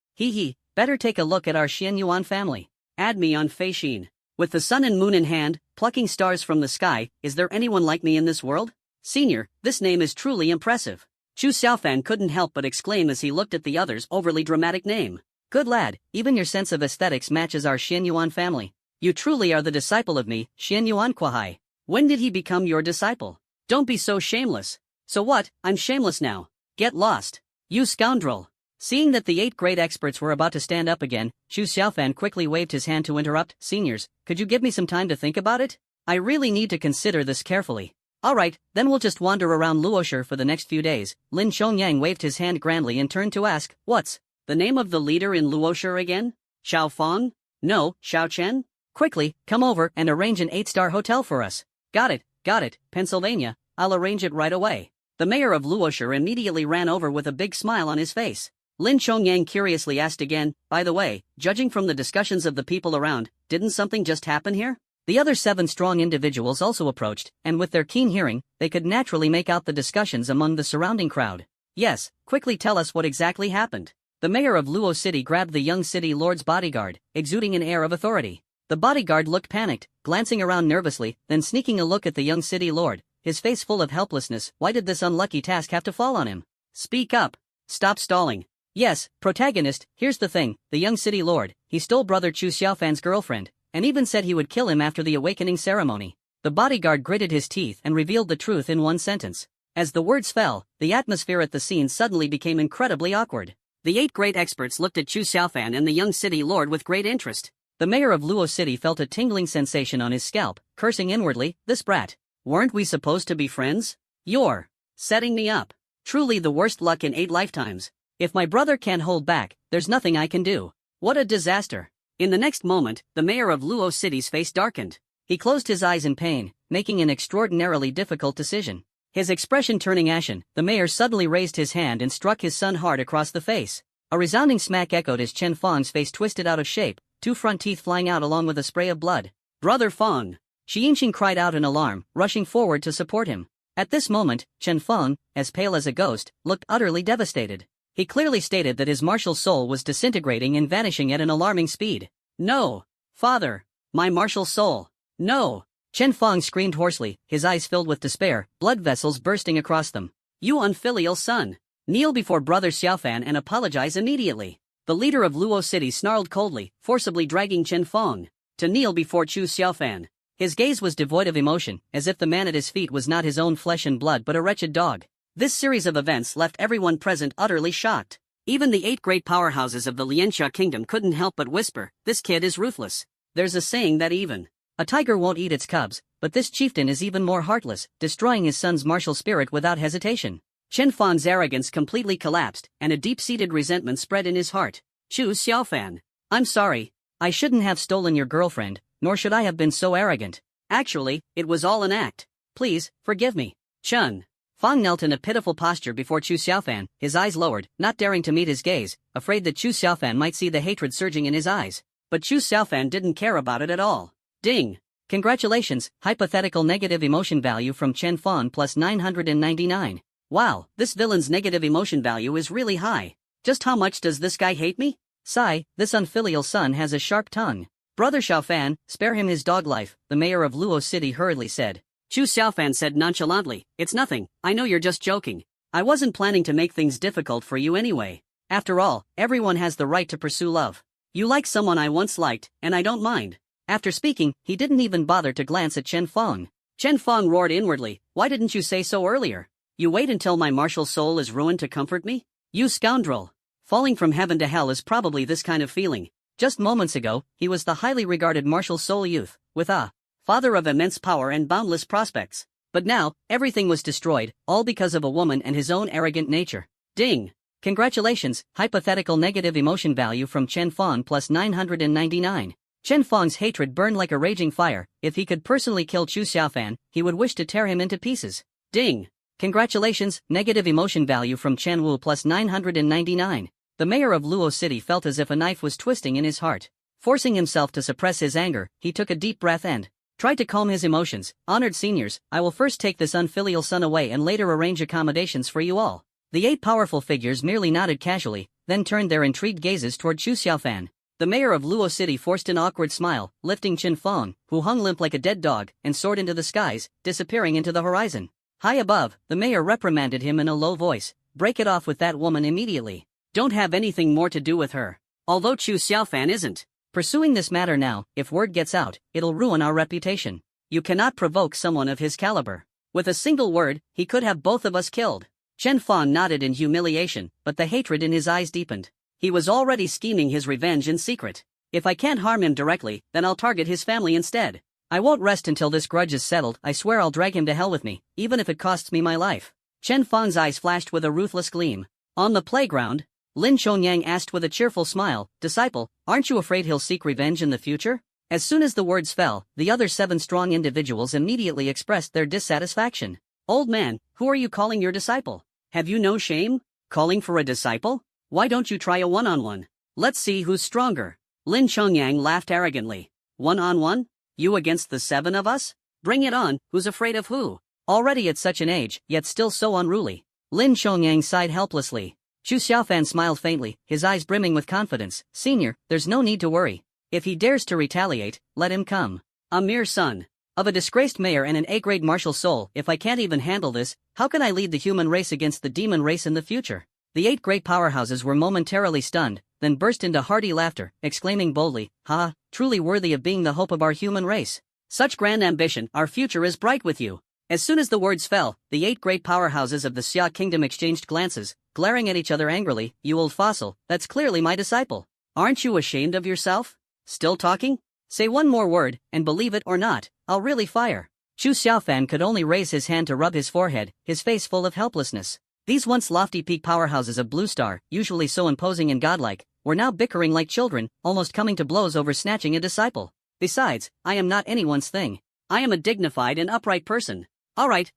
Better take a look at our Xian Yuan family. Add me on Feishin. With the sun and moon in hand, plucking stars from the sky, is there anyone like me in this world? Senior, this name is truly impressive. Chu Xiaofan couldn't help but exclaim as he looked at the other's overly dramatic name. Good lad, even your sense of aesthetics matches our Xian Yuan family. You truly are the disciple of me, Xian Yuan Kuai. When did he become your disciple? Don't be so shameless. So what, I'm shameless now. Get lost. You scoundrel. Seeing that the 8 great experts were about to stand up again, Chu Xiaofan quickly waved his hand to interrupt. Seniors, could you give me some time to think about it? I really need to consider this carefully. Alright, then we'll just wander around Luoshi for the next few days. Lin Chongyang waved his hand grandly and turned to ask, what's the name of the leader in Luoshi again? Xiao Feng? No, Xiao Chen? Quickly, come over and arrange an 8-star hotel for us. Got it, Pennsylvania, I'll arrange it right away. The mayor of Luoshi immediately ran over with a big smile on his face. Lin Chongyang curiously asked again, by the way, judging from the discussions of the people around, didn't something just happen here? The other 7 strong individuals also approached, and with their keen hearing, they could naturally make out the discussions among the surrounding crowd. Yes, quickly tell us what exactly happened. The mayor of Luo City grabbed the young city lord's bodyguard, exuding an air of authority. The bodyguard looked panicked, glancing around nervously, then sneaking a look at the young city lord, his face full of helplessness. Why did this unlucky task have to fall on him? Speak up. Stop stalling. Yes, protagonist, here's the thing, the young city lord, he stole brother Chu Xiaofan's girlfriend, and even said he would kill him after the awakening ceremony. The bodyguard gritted his teeth and revealed the truth in one sentence. As the words fell, the atmosphere at the scene suddenly became incredibly awkward. The 8 great experts looked at Chu Xiaofan and the young city lord with great interest. The mayor of Luo City felt a tingling sensation on his scalp, cursing inwardly, this brat. Weren't we supposed to be friends? You're setting me up. Truly the worst luck in 8 lifetimes. If my brother can't hold back, there's nothing I can do. What a disaster. In the next moment, the mayor of Luo City's face darkened. He closed his eyes in pain, making an extraordinarily difficult decision. His expression turning ashen, the mayor suddenly raised his hand and struck his son hard across the face. A resounding smack echoed as Chen Feng's face twisted out of shape, 2 front teeth flying out along with a spray of blood. Brother Feng! Xi Yingqing cried out in alarm, rushing forward to support him. At this moment, Chen Feng, as pale as a ghost, looked utterly devastated. He clearly stated that his martial soul was disintegrating and vanishing at an alarming speed. No! Father! My martial soul! No! Chen Feng screamed hoarsely, his eyes filled with despair, blood vessels bursting across them. You unfilial son! Kneel before brother Xiaofan and apologize immediately. The leader of Luo City snarled coldly, forcibly dragging Chen Feng to kneel before Chu Xiaofan. His gaze was devoid of emotion, as if the man at his feet was not his own flesh and blood but a wretched dog. This series of events left everyone present utterly shocked. Even the 8 great powerhouses of the Lianxia kingdom couldn't help but whisper, this kid is ruthless. There's a saying that even a tiger won't eat its cubs, but this chieftain is even more heartless, destroying his son's martial spirit without hesitation. Chen Feng's arrogance completely collapsed, and a deep-seated resentment spread in his heart. Chu Xiaofan. I'm sorry. I shouldn't have stolen your girlfriend, nor should I have been so arrogant. Actually, it was all an act. Please, forgive me. Chen Feng knelt in a pitiful posture before Chu Xiaofan, his eyes lowered, not daring to meet his gaze, afraid that Chu Xiaofan might see the hatred surging in his eyes. But Chu Xiaofan didn't care about it at all. Ding! Congratulations, hypothetical negative emotion value from Chen Feng plus 999. Wow, this villain's negative emotion value is really high. Just how much does this guy hate me? Sigh, this unfilial son has a sharp tongue. Brother Xiaofan, spare him his dog life, the mayor of Luo City hurriedly said. Chu Xiaofan said nonchalantly, it's nothing, I know you're just joking. I wasn't planning to make things difficult for you anyway. After all, everyone has the right to pursue love. You like someone I once liked, and I don't mind. After speaking, he didn't even bother to glance at Chen Feng. Chen Feng roared inwardly, why didn't you say so earlier? You wait until my martial soul is ruined to comfort me? You scoundrel! Falling from heaven to hell is probably this kind of feeling. Just moments ago, he was the highly regarded martial soul youth, with a father of immense power and boundless prospects. But now, everything was destroyed, all because of a woman and his own arrogant nature. Ding! Congratulations, hypothetical negative emotion value from Chen Feng plus 999. Chen Feng's hatred burned like a raging fire. If he could personally kill Chu Xiaofan, he would wish to tear him into pieces. Ding! Congratulations, negative emotion value from Chen Wu plus 999. The mayor of Luo City felt as if a knife was twisting in his heart. Forcing himself to suppress his anger, he took a deep breath and tried to calm his emotions. Honored seniors, I will first take this unfilial son away and later arrange accommodations for you all. The 8 powerful figures merely nodded casually, then turned their intrigued gazes toward Chu Xiaofan. The mayor of Luo City forced an awkward smile, lifting Qin Feng, who hung limp like a dead dog, and soared into the skies, disappearing into the horizon. High above, the mayor reprimanded him in a low voice. Break it off with that woman immediately. Don't have anything more to do with her. Although Chu Xiaofan isn't pursuing this matter now, if word gets out, it'll ruin our reputation. You cannot provoke someone of his caliber. With a single word, he could have both of us killed. Chen Feng nodded in humiliation, but the hatred in his eyes deepened. He was already scheming his revenge in secret. If I can't harm him directly, then I'll target his family instead. I won't rest until this grudge is settled. I swear I'll drag him to hell with me, even if it costs me my life. Chen Feng's eyes flashed with a ruthless gleam. On the playground, Lin Chongyang asked with a cheerful smile, Disciple, aren't you afraid he'll seek revenge in the future? As soon as the words fell, the other 7 strong individuals immediately expressed their dissatisfaction. Old man, who are you calling your disciple? Have you no shame? Calling for a disciple? Why don't you try a one-on-one? Let's see who's stronger. Lin Chongyang laughed arrogantly. One-on-one? You against the 7 of us? Bring it on, who's afraid of who? Already at such an age, yet still so unruly. Lin Chongyang sighed helplessly. Chu Xiaofan smiled faintly, his eyes brimming with confidence. Senior, there's no need to worry. If he dares to retaliate, let him come. A mere son of a disgraced mayor and an A-grade martial soul. If I can't even handle this, how can I lead the human race against the demon race in the future? The 8 great powerhouses were momentarily stunned, then burst into hearty laughter, exclaiming boldly, Ha, truly worthy of being the hope of our human race. Such grand ambition, our future is bright with you. As soon as the words fell, the 8 great powerhouses of the Xia kingdom exchanged glances, glaring at each other angrily. You old fossil, that's clearly my disciple. Aren't you ashamed of yourself? Still talking? Say one more word, and believe it or not, I'll really fire. Chu Xiaofan could only raise his hand to rub his forehead, his face full of helplessness. These once lofty peak powerhouses of Blue Star, usually so imposing and godlike, were now bickering like children, almost coming to blows over snatching a disciple. Besides, I am not anyone's thing. I am a dignified and upright person. Alright,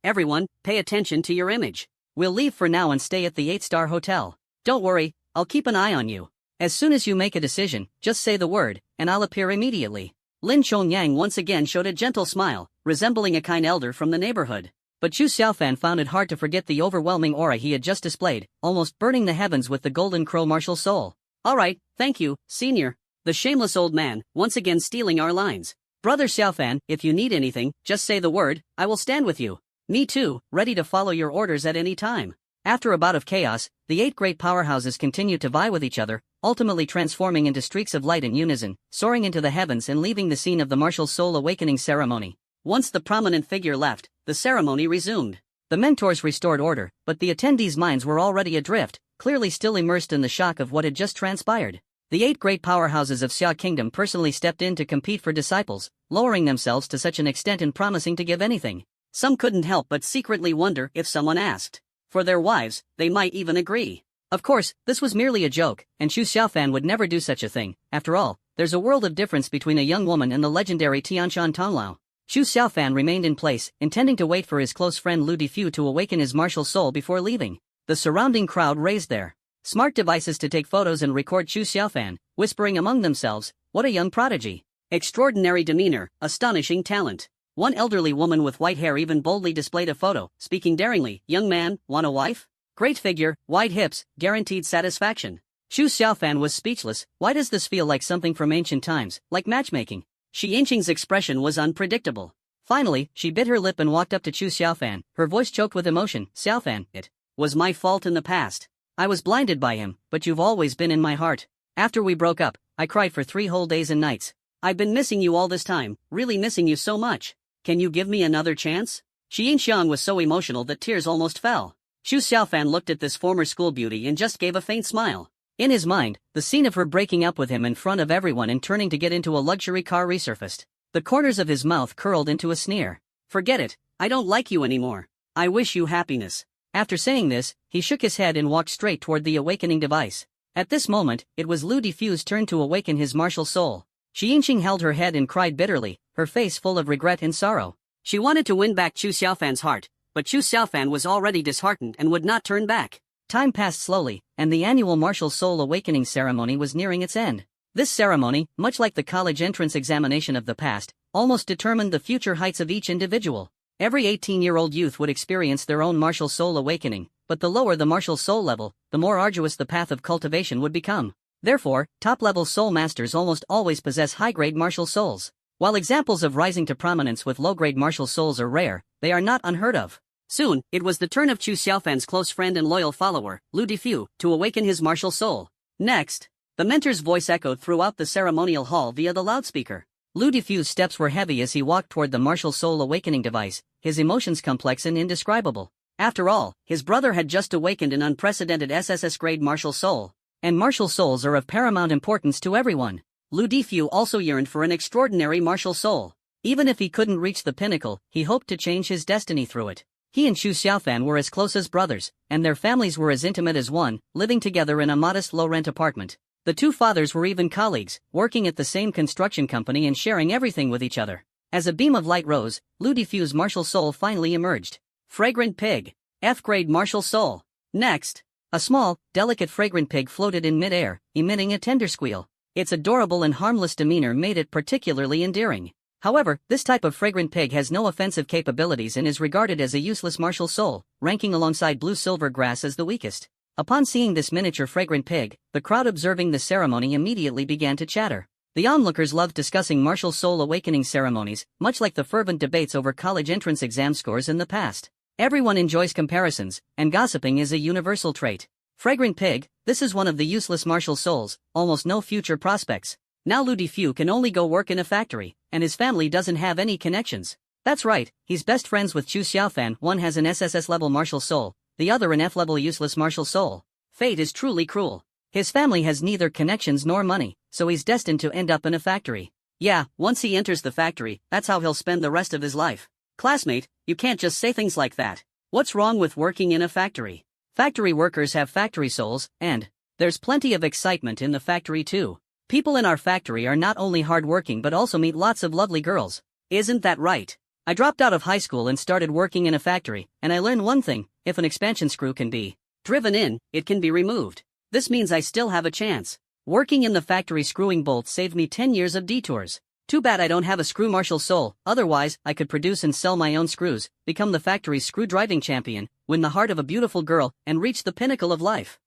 everyone, pay attention to your image. We'll leave for now and stay at the 8-star hotel. Don't worry, I'll keep an eye on you. As soon as you make a decision, just say the word, and I'll appear immediately. Lin Chongyang once again showed a gentle smile, resembling a kind elder from the neighborhood. But Chu Xiaofan found it hard to forget the overwhelming aura he had just displayed, almost burning the heavens with the golden crow martial soul. Alright, thank you, senior. The shameless old man, once again stealing our lines. Brother Xiaofan, if you need anything, just say the word, I will stand with you. Me too, ready to follow your orders at any time. After a bout of chaos, the 8 great powerhouses continued to vie with each other, ultimately transforming into streaks of light in unison, soaring into the heavens and leaving the scene of the martial soul awakening ceremony. Once the prominent figure left, the ceremony resumed. The mentors restored order, but the attendees' minds were already adrift, clearly still immersed in the shock of what had just transpired. The 8 great powerhouses of Xia Kingdom personally stepped in to compete for disciples, lowering themselves to such an extent in promising to give anything. Some couldn't help but secretly wonder if someone asked for their wives, they might even agree. Of course, this was merely a joke, and Chu Xiaofan would never do such a thing. After all, there's a world of difference between a young woman and the legendary Tianshan Tonglao. Chu Xiaofan remained in place, intending to wait for his close friend Lu Difu to awaken his martial soul before leaving. The surrounding crowd raised their smart devices to take photos and record Chu Xiaofan, whispering among themselves, what a young prodigy. Extraordinary demeanor, astonishing talent. One elderly woman with white hair even boldly displayed a photo, speaking daringly, young man, want a wife? Great figure, wide hips, guaranteed satisfaction. Chu Xiaofan was speechless. Why does this feel like something from ancient times, like matchmaking? Shi Yinqing's expression was unpredictable. Finally, she bit her lip and walked up to Chu Xiaofan, her voice choked with emotion. Xiaofan, it was my fault in the past. I was blinded by him, but you've always been in my heart. After we broke up, I cried for 3 whole days and nights. I've been missing you all this time, really missing you so much. Can you give me another chance? Shi Yinqiang was so emotional that tears almost fell. Chu Xiaofan looked at this former school beauty and just gave a faint smile. In his mind, the scene of her breaking up with him in front of everyone and turning to get into a luxury car resurfaced. The corners of his mouth curled into a sneer. Forget it, I don't like you anymore. I wish you happiness. After saying this, he shook his head and walked straight toward the awakening device. At this moment, it was Lu Difu's turn to awaken his martial soul. Shi Yinqing held her head and cried bitterly, her face full of regret and sorrow. She wanted to win back Chu Xiaofan's heart, but Chu Xiaofan was already disheartened and would not turn back. Time passed slowly, and the annual martial soul awakening ceremony was nearing its end. This ceremony, much like the college entrance examination of the past, almost determined the future heights of each individual. Every 18-year-old youth would experience their own martial soul awakening, but the lower the martial soul level, the more arduous the path of cultivation would become. Therefore, top-level soul masters almost always possess high-grade martial souls. While examples of rising to prominence with low-grade martial souls are rare, they are not unheard of. Soon, it was the turn of Chu Xiaofan's close friend and loyal follower, Lu Defu, to awaken his martial soul. Next, the mentor's voice echoed throughout the ceremonial hall via the loudspeaker. Lu Defu's steps were heavy as he walked toward the martial soul awakening device, his emotions complex and indescribable. After all, his brother had just awakened an unprecedented SSS-grade martial soul, and martial souls are of paramount importance to everyone. Lu Defu also yearned for an extraordinary martial soul. Even if he couldn't reach the pinnacle, he hoped to change his destiny through it. He and Chu Xiaofan were as close as brothers, and their families were as intimate as one, living together in a modest low-rent apartment. The two fathers were even colleagues, working at the same construction company and sharing everything with each other. As a beam of light rose, Lu Defu's martial soul finally emerged. Fragrant pig. F-grade martial soul. Next, a small, delicate fragrant pig floated in mid-air, emitting a tender squeal. Its adorable and harmless demeanor made it particularly endearing. However, this type of fragrant pig has no offensive capabilities and is regarded as a useless martial soul, ranking alongside blue silver grass as the weakest. Upon seeing this miniature fragrant pig, the crowd observing the ceremony immediately began to chatter. The onlookers loved discussing martial soul awakening ceremonies, much like the fervent debates over college entrance exam scores in the past. Everyone enjoys comparisons, and gossiping is a universal trait. Fragrant pig, this is one of the useless martial souls, almost no future prospects. Now Lu Defu can only go work in a factory, and his family doesn't have any connections. That's right, he's best friends with Chu Xiaofan. One has an SSS-level martial soul, the other an F-level useless martial soul. Fate is truly cruel. His family has neither connections nor money, so he's destined to end up in a factory. Yeah, once he enters the factory, that's how he'll spend the rest of his life. Classmate, you can't just say things like that. What's wrong with working in a factory? Factory workers have factory souls, and there's plenty of excitement in the factory too. People in our factory are not only hardworking but also meet lots of lovely girls. Isn't that right? I dropped out of high school and started working in a factory, and I learned one thing: if an expansion screw can be driven in, it can be removed. This means I still have a chance. Working in the factory screwing bolts saved me 10 years of detours. Too bad I don't have a screw martial soul, otherwise I could produce and sell my own screws, become the factory's screw driving champion, win the heart of a beautiful girl, and reach the pinnacle of life.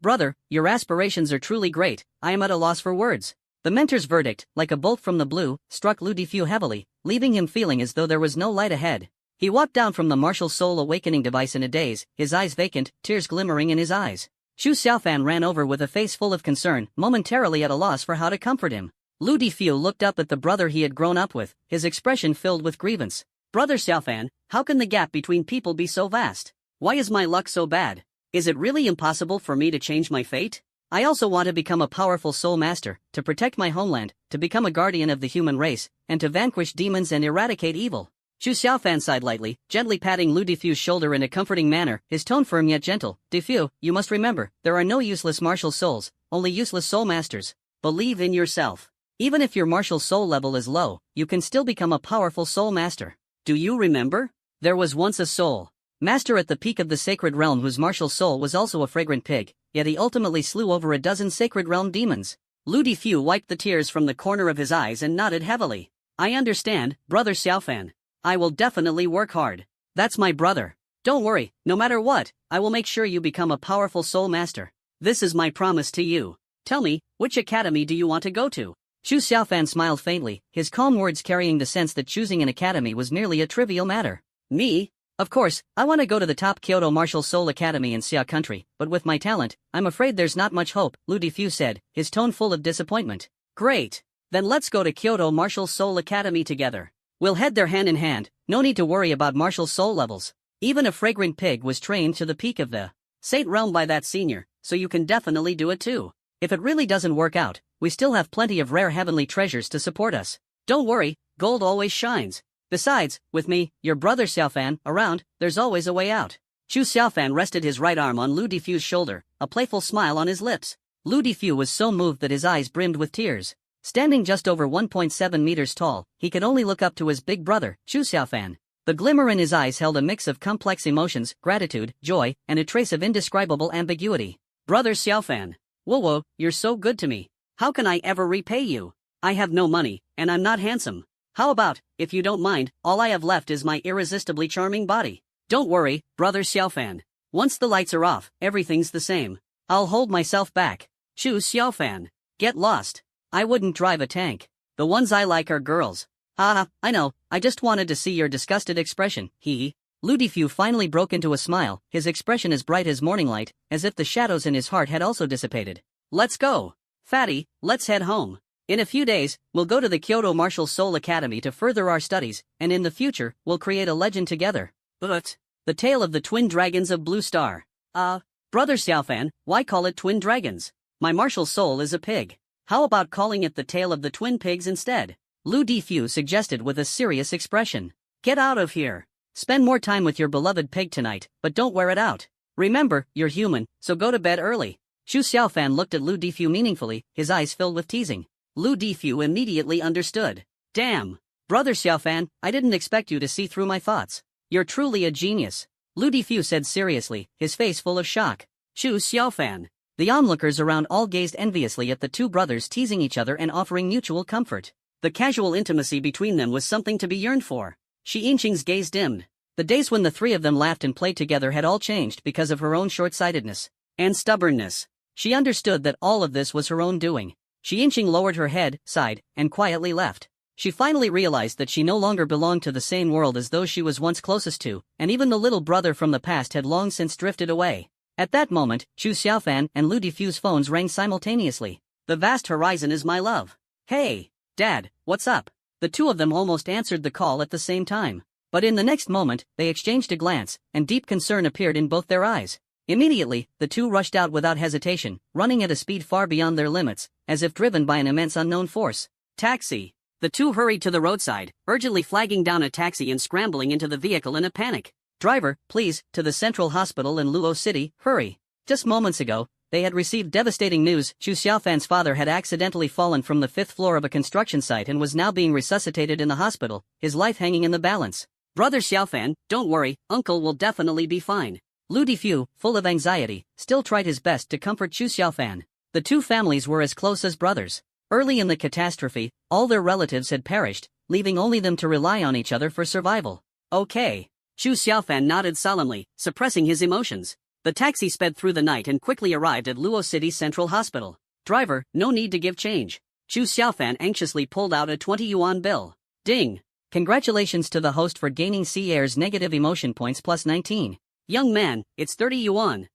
Brother, your aspirations are truly great. I am at a loss for words. The mentor's verdict, like a bolt from the blue, struck Lu Defu heavily, leaving him feeling as though there was no light ahead. He walked down from the martial soul awakening device in a daze, his eyes vacant, tears glimmering in his eyes. Chu Xiaofan ran over with a face full of concern, momentarily at a loss for how to comfort him. Lu Defu looked up at the brother he had grown up with, his expression filled with grievance. Brother Xiaofan, how can the gap between people be so vast? Why is my luck so bad? Is it really impossible for me to change my fate? I also want to become a powerful soul master, to protect my homeland, to become a guardian of the human race, and to vanquish demons and eradicate evil. Chu Xiaofan sighed lightly, gently patting Lu Defu's shoulder in a comforting manner, his tone firm yet gentle. Defu, you must remember, there are no useless martial souls, only useless soul masters. Believe in yourself. Even if your martial soul level is low, you can still become a powerful soul master. Do you remember? There was once a soul master at the peak of the sacred realm whose martial soul was also a fragrant pig, yet he ultimately slew over a dozen sacred realm demons. Lu Defu wiped the tears from the corner of his eyes and nodded heavily. I understand, Brother Xiaofan. I will definitely work hard. That's my brother. Don't worry, no matter what, I will make sure you become a powerful soul master. This is my promise to you. Tell me, which academy do you want to go to? Chu Xiaofan smiled faintly, his calm words carrying the sense that choosing an academy was merely a trivial matter. Me? Of course, I want to go to the top Kyoto Martial Soul Academy in Xia country, but with my talent, I'm afraid there's not much hope, Lu Defu said, his tone full of disappointment. Great. Then let's go to Kyoto Martial Soul Academy together. We'll head there hand in hand, no need to worry about martial soul levels. Even a fragrant pig was trained to the peak of the Saint realm by that senior, so you can definitely do it too. If it really doesn't work out, we still have plenty of rare heavenly treasures to support us. Don't worry, gold always shines. Besides, with me, your brother Xiaofan, around, there's always a way out. Chu Xiaofan rested his right arm on Lu Defu's shoulder, a playful smile on his lips. Lu Defu was so moved that his eyes brimmed with tears. Standing just over 1.7 meters tall, he could only look up to his big brother, Chu Xiaofan. The glimmer in his eyes held a mix of complex emotions, gratitude, joy, and a trace of indescribable ambiguity. Brother Xiaofan. Whoa, you're so good to me. How can I ever repay you? I have no money, and I'm not handsome. How about, if you don't mind, all I have left is my irresistibly charming body. Don't worry, brother Xiaofan. Once the lights are off, everything's the same. I'll hold myself back. Shu Xiaofan. Get lost. I wouldn't drive a tank. The ones I like are girls. Haha, I know, I just wanted to see your disgusted expression, hee. Lu Difu finally broke into a smile, his expression as bright as morning light, as if the shadows in his heart had also dissipated. Let's go. Fatty, let's head home. In a few days, we'll go to the Kyoto Martial Soul Academy to further our studies, and in the future, we'll create a legend together. But, the tale of the twin dragons of Blue Star. Brother Xiaofan, why call it twin dragons? My martial soul is a pig. How about calling it the tale of the twin pigs instead? Lu Difu suggested with a serious expression. Get out of here. Spend more time with your beloved pig tonight, but don't wear it out. Remember, you're human, so go to bed early. Shu Xiaofan looked at Lu Difu meaningfully, his eyes filled with teasing. Lu Difu immediately understood. Damn. Brother Xiaofan, I didn't expect you to see through my thoughts. You're truly a genius. Lu Difu said seriously, his face full of shock. Shu Xiaofan. The onlookers around all gazed enviously at the two brothers teasing each other and offering mutual comfort. The casual intimacy between them was something to be yearned for. Shi Yinqing's gaze dimmed. The days when the three of them laughed and played together had all changed because of her own short-sightedness and stubbornness. She understood that all of this was her own doing. Shi Yinqing lowered her head, sighed, and quietly left. She finally realized that she no longer belonged to the same world as those she was once closest to, and even the little brother from the past had long since drifted away. At that moment, Shu Xiaofan and Lu Difu's phones rang simultaneously. The vast horizon is my love. Hey, Dad, what's up? The two of them almost answered the call at the same time. But in the next moment, they exchanged a glance, and deep concern appeared in both their eyes. Immediately, the two rushed out without hesitation, running at a speed far beyond their limits, as if driven by an immense unknown force. Taxi! The two hurried to the roadside, urgently flagging down a taxi and scrambling into the vehicle in a panic. Driver, please, to the Central Hospital in Luo City, hurry. Just moments ago, they had received devastating news. Shu Xiaofan's father had accidentally fallen from the 5th floor of a construction site and was now being resuscitated in the hospital, his life hanging in the balance. Brother Xiaofan, don't worry, uncle will definitely be fine. Lu Difu, full of anxiety, still tried his best to comfort Shu Xiaofan. The two families were as close as brothers. Early in the catastrophe, all their relatives had perished, leaving only them to rely on each other for survival. Okay. Shu Xiaofan nodded solemnly, suppressing his emotions. The taxi sped through the night and quickly arrived at Luo City Central Hospital. Driver, no need to give change. Shu Xiaofan anxiously pulled out a 20 yuan bill. Ding. Congratulations to the host for gaining C-Air's negative emotion points plus 19. Young man, it's 30 yuan.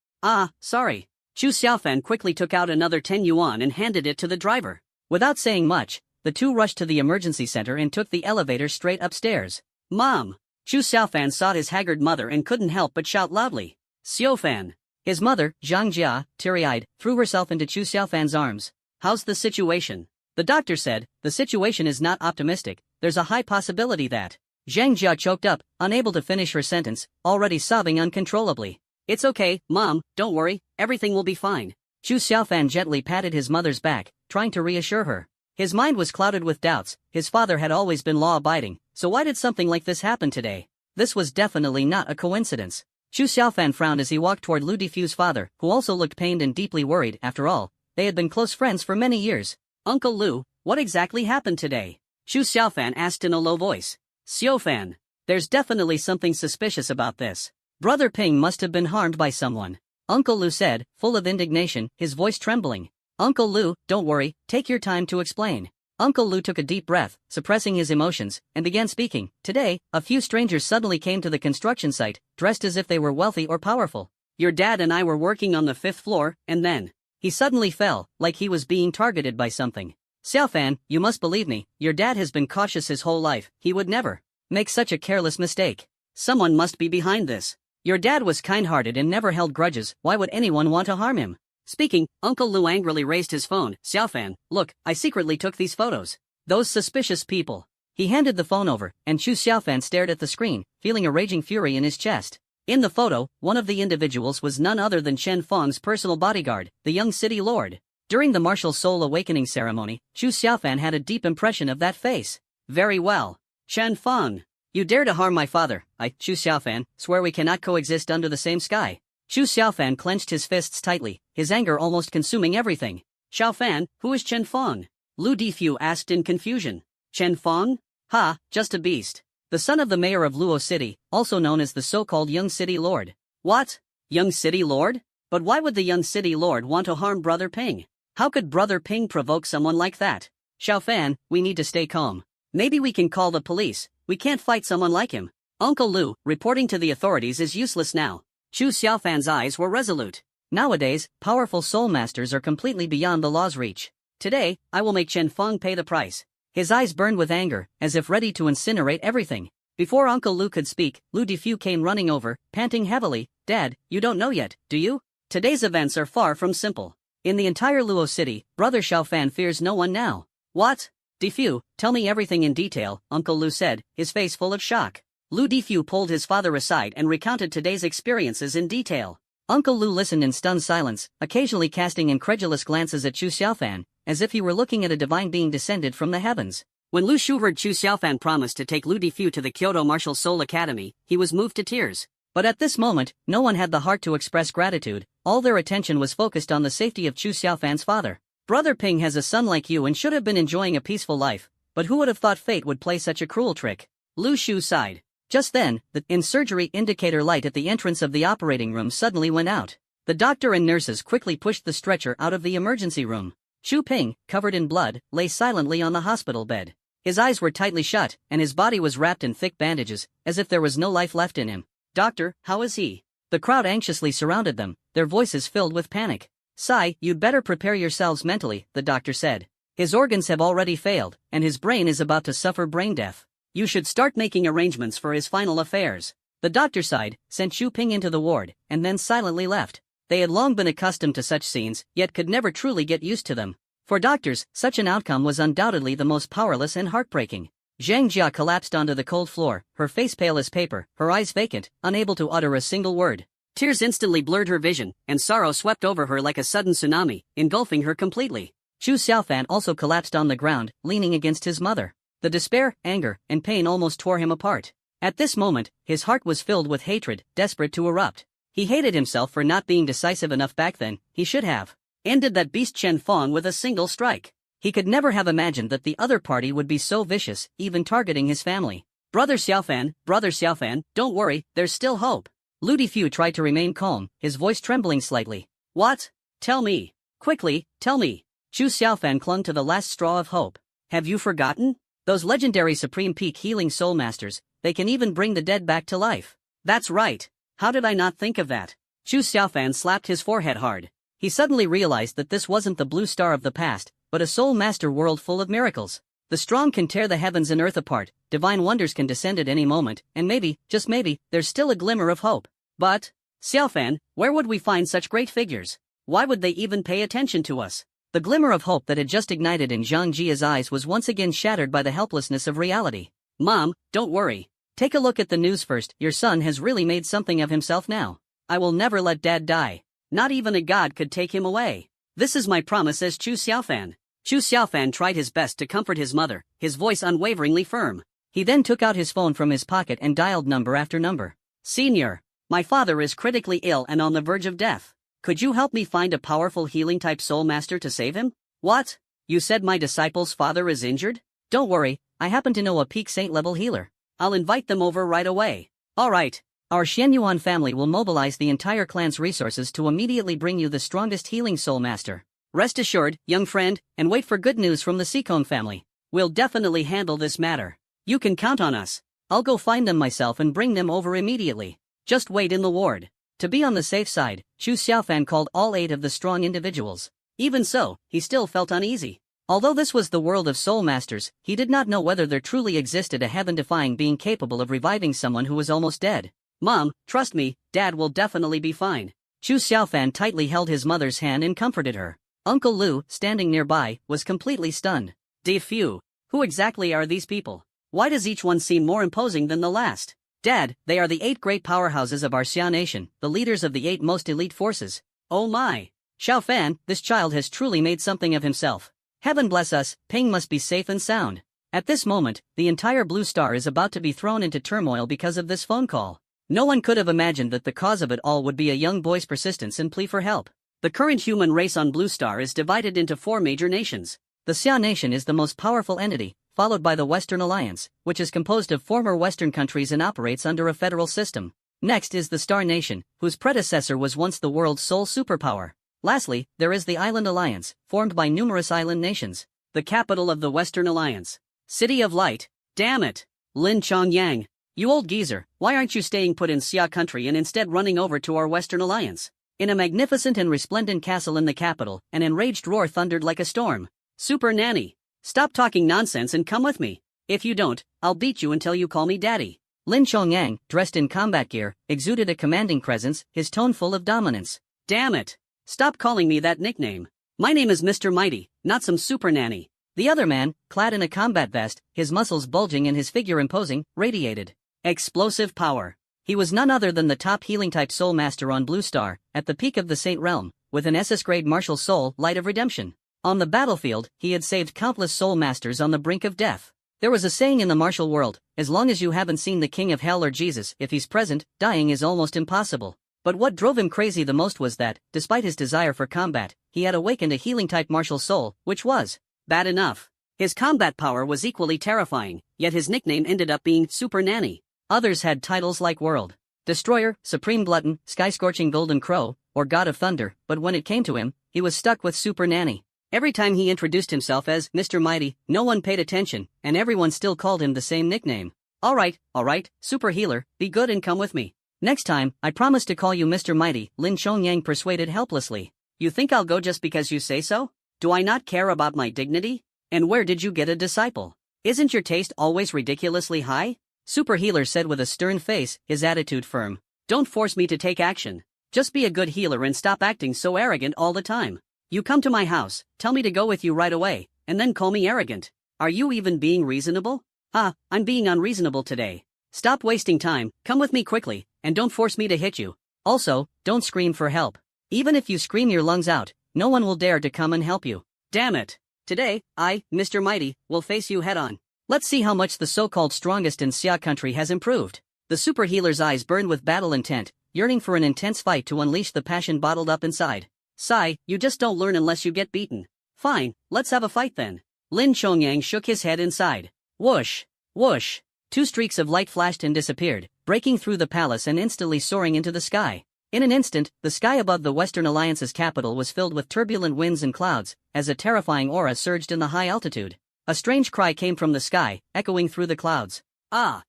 Sorry. Shu Xiaofan quickly took out another 10 yuan and handed it to the driver. Without saying much, the two rushed to the emergency center and took the elevator straight upstairs. Mom! Shu Xiaofan sought his haggard mother and couldn't help but shout loudly. Xiaofan. His mother, Zhang Jia, teary-eyed, threw herself into Shu Xiaofan's arms. How's the situation? The doctor said, the situation is not optimistic, there's a high possibility that. Zhang Jia choked up, unable to finish her sentence, already sobbing uncontrollably. It's okay, Mom, don't worry, everything will be fine. Shu Xiaofan gently patted his mother's back, trying to reassure her. His mind was clouded with doubts. His father had always been law-abiding, so why did something like this happen today? This was definitely not a coincidence. Shu Xiaofan frowned as he walked toward Lu Difu's father, who also looked pained and deeply worried. After all, they had been close friends for many years. Uncle Lu, what exactly happened today? Shu Xiaofan asked in a low voice. Xiaofan, there's definitely something suspicious about this. Brother Ping must have been harmed by someone. Uncle Lu said, full of indignation, his voice trembling. Uncle Lu, don't worry, take your time to explain. Uncle Lu took a deep breath, suppressing his emotions, and began speaking. Today, a few strangers suddenly came to the construction site, dressed as if they were wealthy or powerful. Your dad and I were working on the 5th floor, and then, he suddenly fell, like he was being targeted by something. Xiaofan, you must believe me, your dad has been cautious his whole life, he would never make such a careless mistake. Someone must be behind this. Your dad was kind-hearted and never held grudges, why would anyone want to harm him? Speaking, Uncle Lu angrily raised his phone. Xiaofan, look, I secretly took these photos. Those suspicious people. He handed the phone over, and Shu Xiaofan stared at the screen, feeling a raging fury in his chest. In the photo, one of the individuals was none other than Chen Feng's personal bodyguard, the young city lord. During the martial soul awakening ceremony, Shu Xiaofan had a deep impression of that face. Very well. Chen Feng. You dare to harm my father. I, Shu Xiaofan, swear we cannot coexist under the same sky. Shu Xiaofan clenched his fists tightly, his anger almost consuming everything. Xiao Fan, who is Chen Fong? Lu Difu asked in confusion. Chen Fong? Ha, just a beast. The son of the mayor of Luo City, also known as the so-called Young City Lord. What? Young City Lord? But why would the Young City Lord want to harm Brother Ping? How could Brother Ping provoke someone like that? Xiao Fan, we need to stay calm. Maybe we can call the police. We can't fight someone like him. Uncle Lu, reporting to the authorities is useless now. Chu Xiaofan's eyes were resolute. Nowadays, powerful soul masters are completely beyond the law's reach. Today, I will make Chen Feng pay the price. His eyes burned with anger, as if ready to incinerate everything. Before Uncle Lu could speak, Lu Difu came running over, panting heavily. Dad, you don't know yet, do you? Today's events are far from simple. In the entire Luo City, Brother Xiao Fan fears no one now. What? Difu, tell me everything in detail, Uncle Lu said, his face full of shock. Lu Difu pulled his father aside and recounted today's experiences in detail. Uncle Lu listened in stunned silence, occasionally casting incredulous glances at Chu Xiaofan, as if he were looking at a divine being descended from the heavens. When Lu Shu heard Chu Xiaofan promise to take Lu Difu to the Kyoto Martial Soul Academy, he was moved to tears. But at this moment, no one had the heart to express gratitude. All their attention was focused on the safety of Chu Xiaofan's father. Brother Ping has a son like you and should have been enjoying a peaceful life, but who would have thought fate would play such a cruel trick? Lu Shu sighed. Just then, the in-surgery indicator light at the entrance of the operating room suddenly went out. The doctor and nurses quickly pushed the stretcher out of the emergency room. Xu Ping, covered in blood, lay silently on the hospital bed. His eyes were tightly shut, and his body was wrapped in thick bandages, as if there was no life left in him. Doctor, how is he? The crowd anxiously surrounded them, their voices filled with panic. Sai, you'd better prepare yourselves mentally, the doctor said. His organs have already failed, and his brain is about to suffer brain death. You should start making arrangements for his final affairs. The doctor sighed, sent Xu Ping into the ward, and then silently left. They had long been accustomed to such scenes, yet could never truly get used to them. For doctors, such an outcome was undoubtedly the most powerless and heartbreaking. Zhang Jia collapsed onto the cold floor, her face pale as paper, her eyes vacant, unable to utter a single word. Tears instantly blurred her vision, and sorrow swept over her like a sudden tsunami, engulfing her completely. Chu Xiaofan also collapsed on the ground, leaning against his mother. The despair, anger, and pain almost tore him apart. At this moment, his heart was filled with hatred, desperate to erupt. He hated himself for not being decisive enough back then. He should have ended that beast Chen Fong with a single strike. He could never have imagined that the other party would be so vicious, even targeting his family. Brother Xiaofan, don't worry, there's still hope. Lu Difu tried to remain calm, his voice trembling slightly. What? Tell me. Quickly, tell me. Chu Xiaofan clung to the last straw of hope. Have you forgotten? Those legendary Supreme Peak Healing Soul Masters, they can even bring the dead back to life. That's right. How did I not think of that? Chu Xiaofan slapped his forehead hard. He suddenly realized that this wasn't the blue star of the past, but a soul master world full of miracles. The strong can tear the heavens and earth apart, divine wonders can descend at any moment, and maybe, just maybe, there's still a glimmer of hope. But, Xiaofan, where would we find such great figures? Why would they even pay attention to us? The glimmer of hope that had just ignited in Zhang Jia's eyes was once again shattered by the helplessness of reality. Mom, don't worry. Take a look at the news first. Your son has really made something of himself now. I will never let Dad die. Not even a god could take him away. This is my promise as Chu Xiaofan. Chu Xiaofan tried his best to comfort his mother, his voice unwaveringly firm. He then took out his phone from his pocket and dialed number after number. Senior, my father is critically ill and on the verge of death. Could you help me find a powerful healing-type soul master to save him? What? You said my disciple's father is injured? Don't worry, I happen to know a peak saint-level healer. I'll invite them over right away. Alright. Our Xianyuan family will mobilize the entire clan's resources to immediately bring you the strongest healing soul master. Rest assured, young friend, and wait for good news from the Seacombe family. We'll definitely handle this matter. You can count on us. I'll go find them myself and bring them over immediately. Just wait in the ward. To be on the safe side, Chu Xiaofan called all 8 of the strong individuals. Even so, he still felt uneasy. Although this was the world of soul masters, he did not know whether there truly existed a heaven-defying being capable of reviving someone who was almost dead. Mom, trust me, Dad will definitely be fine. Chu Xiaofan tightly held his mother's hand and comforted her. Uncle Lu, standing nearby, was completely stunned. Difu, who exactly are these people? Why does each one seem more imposing than the last? Dad, they are the 8 great powerhouses of our Xia nation, the leaders of the 8 most elite forces. Oh my! Xiaofan, this child has truly made something of himself. Heaven bless us, Ping must be safe and sound. At this moment, the entire Blue Star is about to be thrown into turmoil because of this phone call. No one could have imagined that the cause of it all would be a young boy's persistence and plea for help. The current human race on Blue Star is divided into 4 major nations. The Xia Nation is the most powerful entity, followed by the Western Alliance, which is composed of former Western countries and operates under a federal system. Next is the Star Nation, whose predecessor was once the world's sole superpower. Lastly, there is the Island Alliance, formed by numerous island nations. The capital of the Western Alliance. City of Light. Damn it! Lin Chongyang. You old geezer, why aren't you staying put in Xia country and instead running over to our Western Alliance? In a magnificent and resplendent castle in the capital, an enraged roar thundered like a storm. Super Nanny. Stop talking nonsense and come with me. If you don't, I'll beat you until you call me daddy. Lin Chongyang, dressed in combat gear, exuded a commanding presence, his tone full of dominance. Damn it! Stop calling me that nickname. My name is Mr. Mighty, not some super nanny. The other man, clad in a combat vest, his muscles bulging and his figure imposing, radiated explosive power. He was none other than the top healing-type soul master on Blue Star, at the peak of the Saint Realm, with an SS-grade martial soul, Light of Redemption. On the battlefield, he had saved countless soul masters on the brink of death. There was a saying in the martial world, as long as you haven't seen the King of Hell or Jesus, if he's present, dying is almost impossible. But what drove him crazy the most was that, despite his desire for combat, he had awakened a healing-type martial soul, which was bad enough. His combat power was equally terrifying, yet his nickname ended up being Super Nanny. Others had titles like World Destroyer, Supreme Glutton, Sky-Scorching Golden Crow, or God of Thunder, but when it came to him, he was stuck with Super Nanny. Every time he introduced himself as Mr. Mighty, no one paid attention, and everyone still called him the same nickname. Alright, Super Healer, be good and come with me. Next time, I promise to call you Mr. Mighty, Lin Chongyang persuaded helplessly. You think I'll go just because you say so? Do I not care about my dignity? And where did you get a disciple? Isn't your taste always ridiculously high? Super Healer said with a stern face, his attitude firm. Don't force me to take action. Just be a good healer and stop acting so arrogant all the time. You come to my house, tell me to go with you right away, and then call me arrogant. Are you even being reasonable? I'm being unreasonable today. Stop wasting time, come with me quickly, and don't force me to hit you. Also, don't scream for help. Even if you scream your lungs out, no one will dare to come and help you. Damn it. Today, I, Mr. Mighty, will face you head-on. Let's see how much the so-called strongest in Xia country has improved. The super healer's eyes burned with battle intent, yearning for an intense fight to unleash the passion bottled up inside. Sigh, you just don't learn unless you get beaten. Fine, let's have a fight then. Lin Chongyang shook his head inside. Whoosh! Whoosh! 2 streaks of light flashed and disappeared, breaking through the palace and instantly soaring into the sky. In an instant, the sky above the Western Alliance's capital was filled with turbulent winds and clouds, as a terrifying aura surged in the high altitude. A strange cry came from the sky, echoing through the clouds. I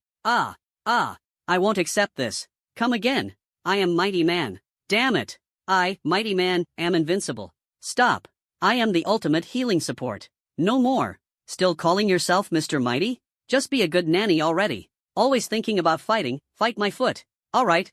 won't accept this. Come again. I am Mighty Man. Damn it. I, Mighty Man, am invincible. Stop. I am the ultimate healing support. No more. Still calling yourself Mr. Mighty? Just be a good nanny already. Always thinking about fighting, fight my foot. Alright.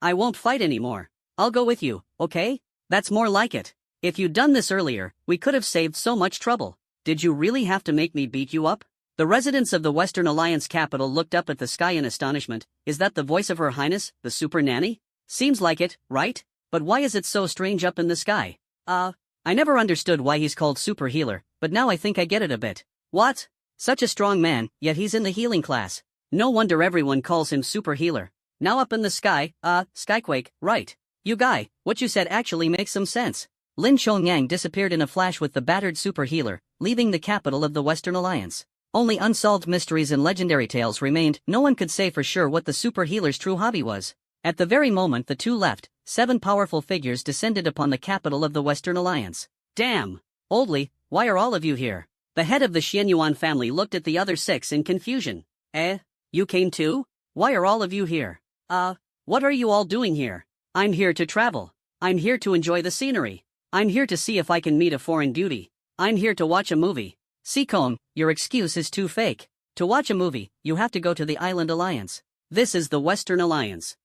I won't fight anymore. I'll go with you, okay? That's more like it. If you'd done this earlier, we could have saved so much trouble. Did you really have to make me beat you up? The residents of the Western Alliance capital looked up at the sky in astonishment. Is that the voice of Her Highness, the Super Nanny? Seems like it, right? But why is it so strange up in the sky? I never understood why he's called Super Healer, but now I think I get it a bit. What? Such a strong man, yet he's in the healing class. No wonder everyone calls him Super Healer. Now up in the sky, Skyquake, right. You guy, what you said actually makes some sense. Lin Chongyang disappeared in a flash with the battered Super Healer, leaving the capital of the Western Alliance. Only unsolved mysteries and legendary tales remained. No one could say for sure what the Super Healer's true hobby was. At the very moment the two left, 7 powerful figures descended upon the capital of the Western Alliance. Damn! Oldly, why are all of you here? The head of the Xianyuan family looked at the other 6 in confusion. You came too? Why are all of you here? What are you all doing here? I'm here to travel. I'm here to enjoy the scenery. I'm here to see if I can meet a foreign beauty. I'm here to watch a movie. Seekong, your excuse is too fake. To watch a movie, you have to go to the Island Alliance. This is the Western Alliance.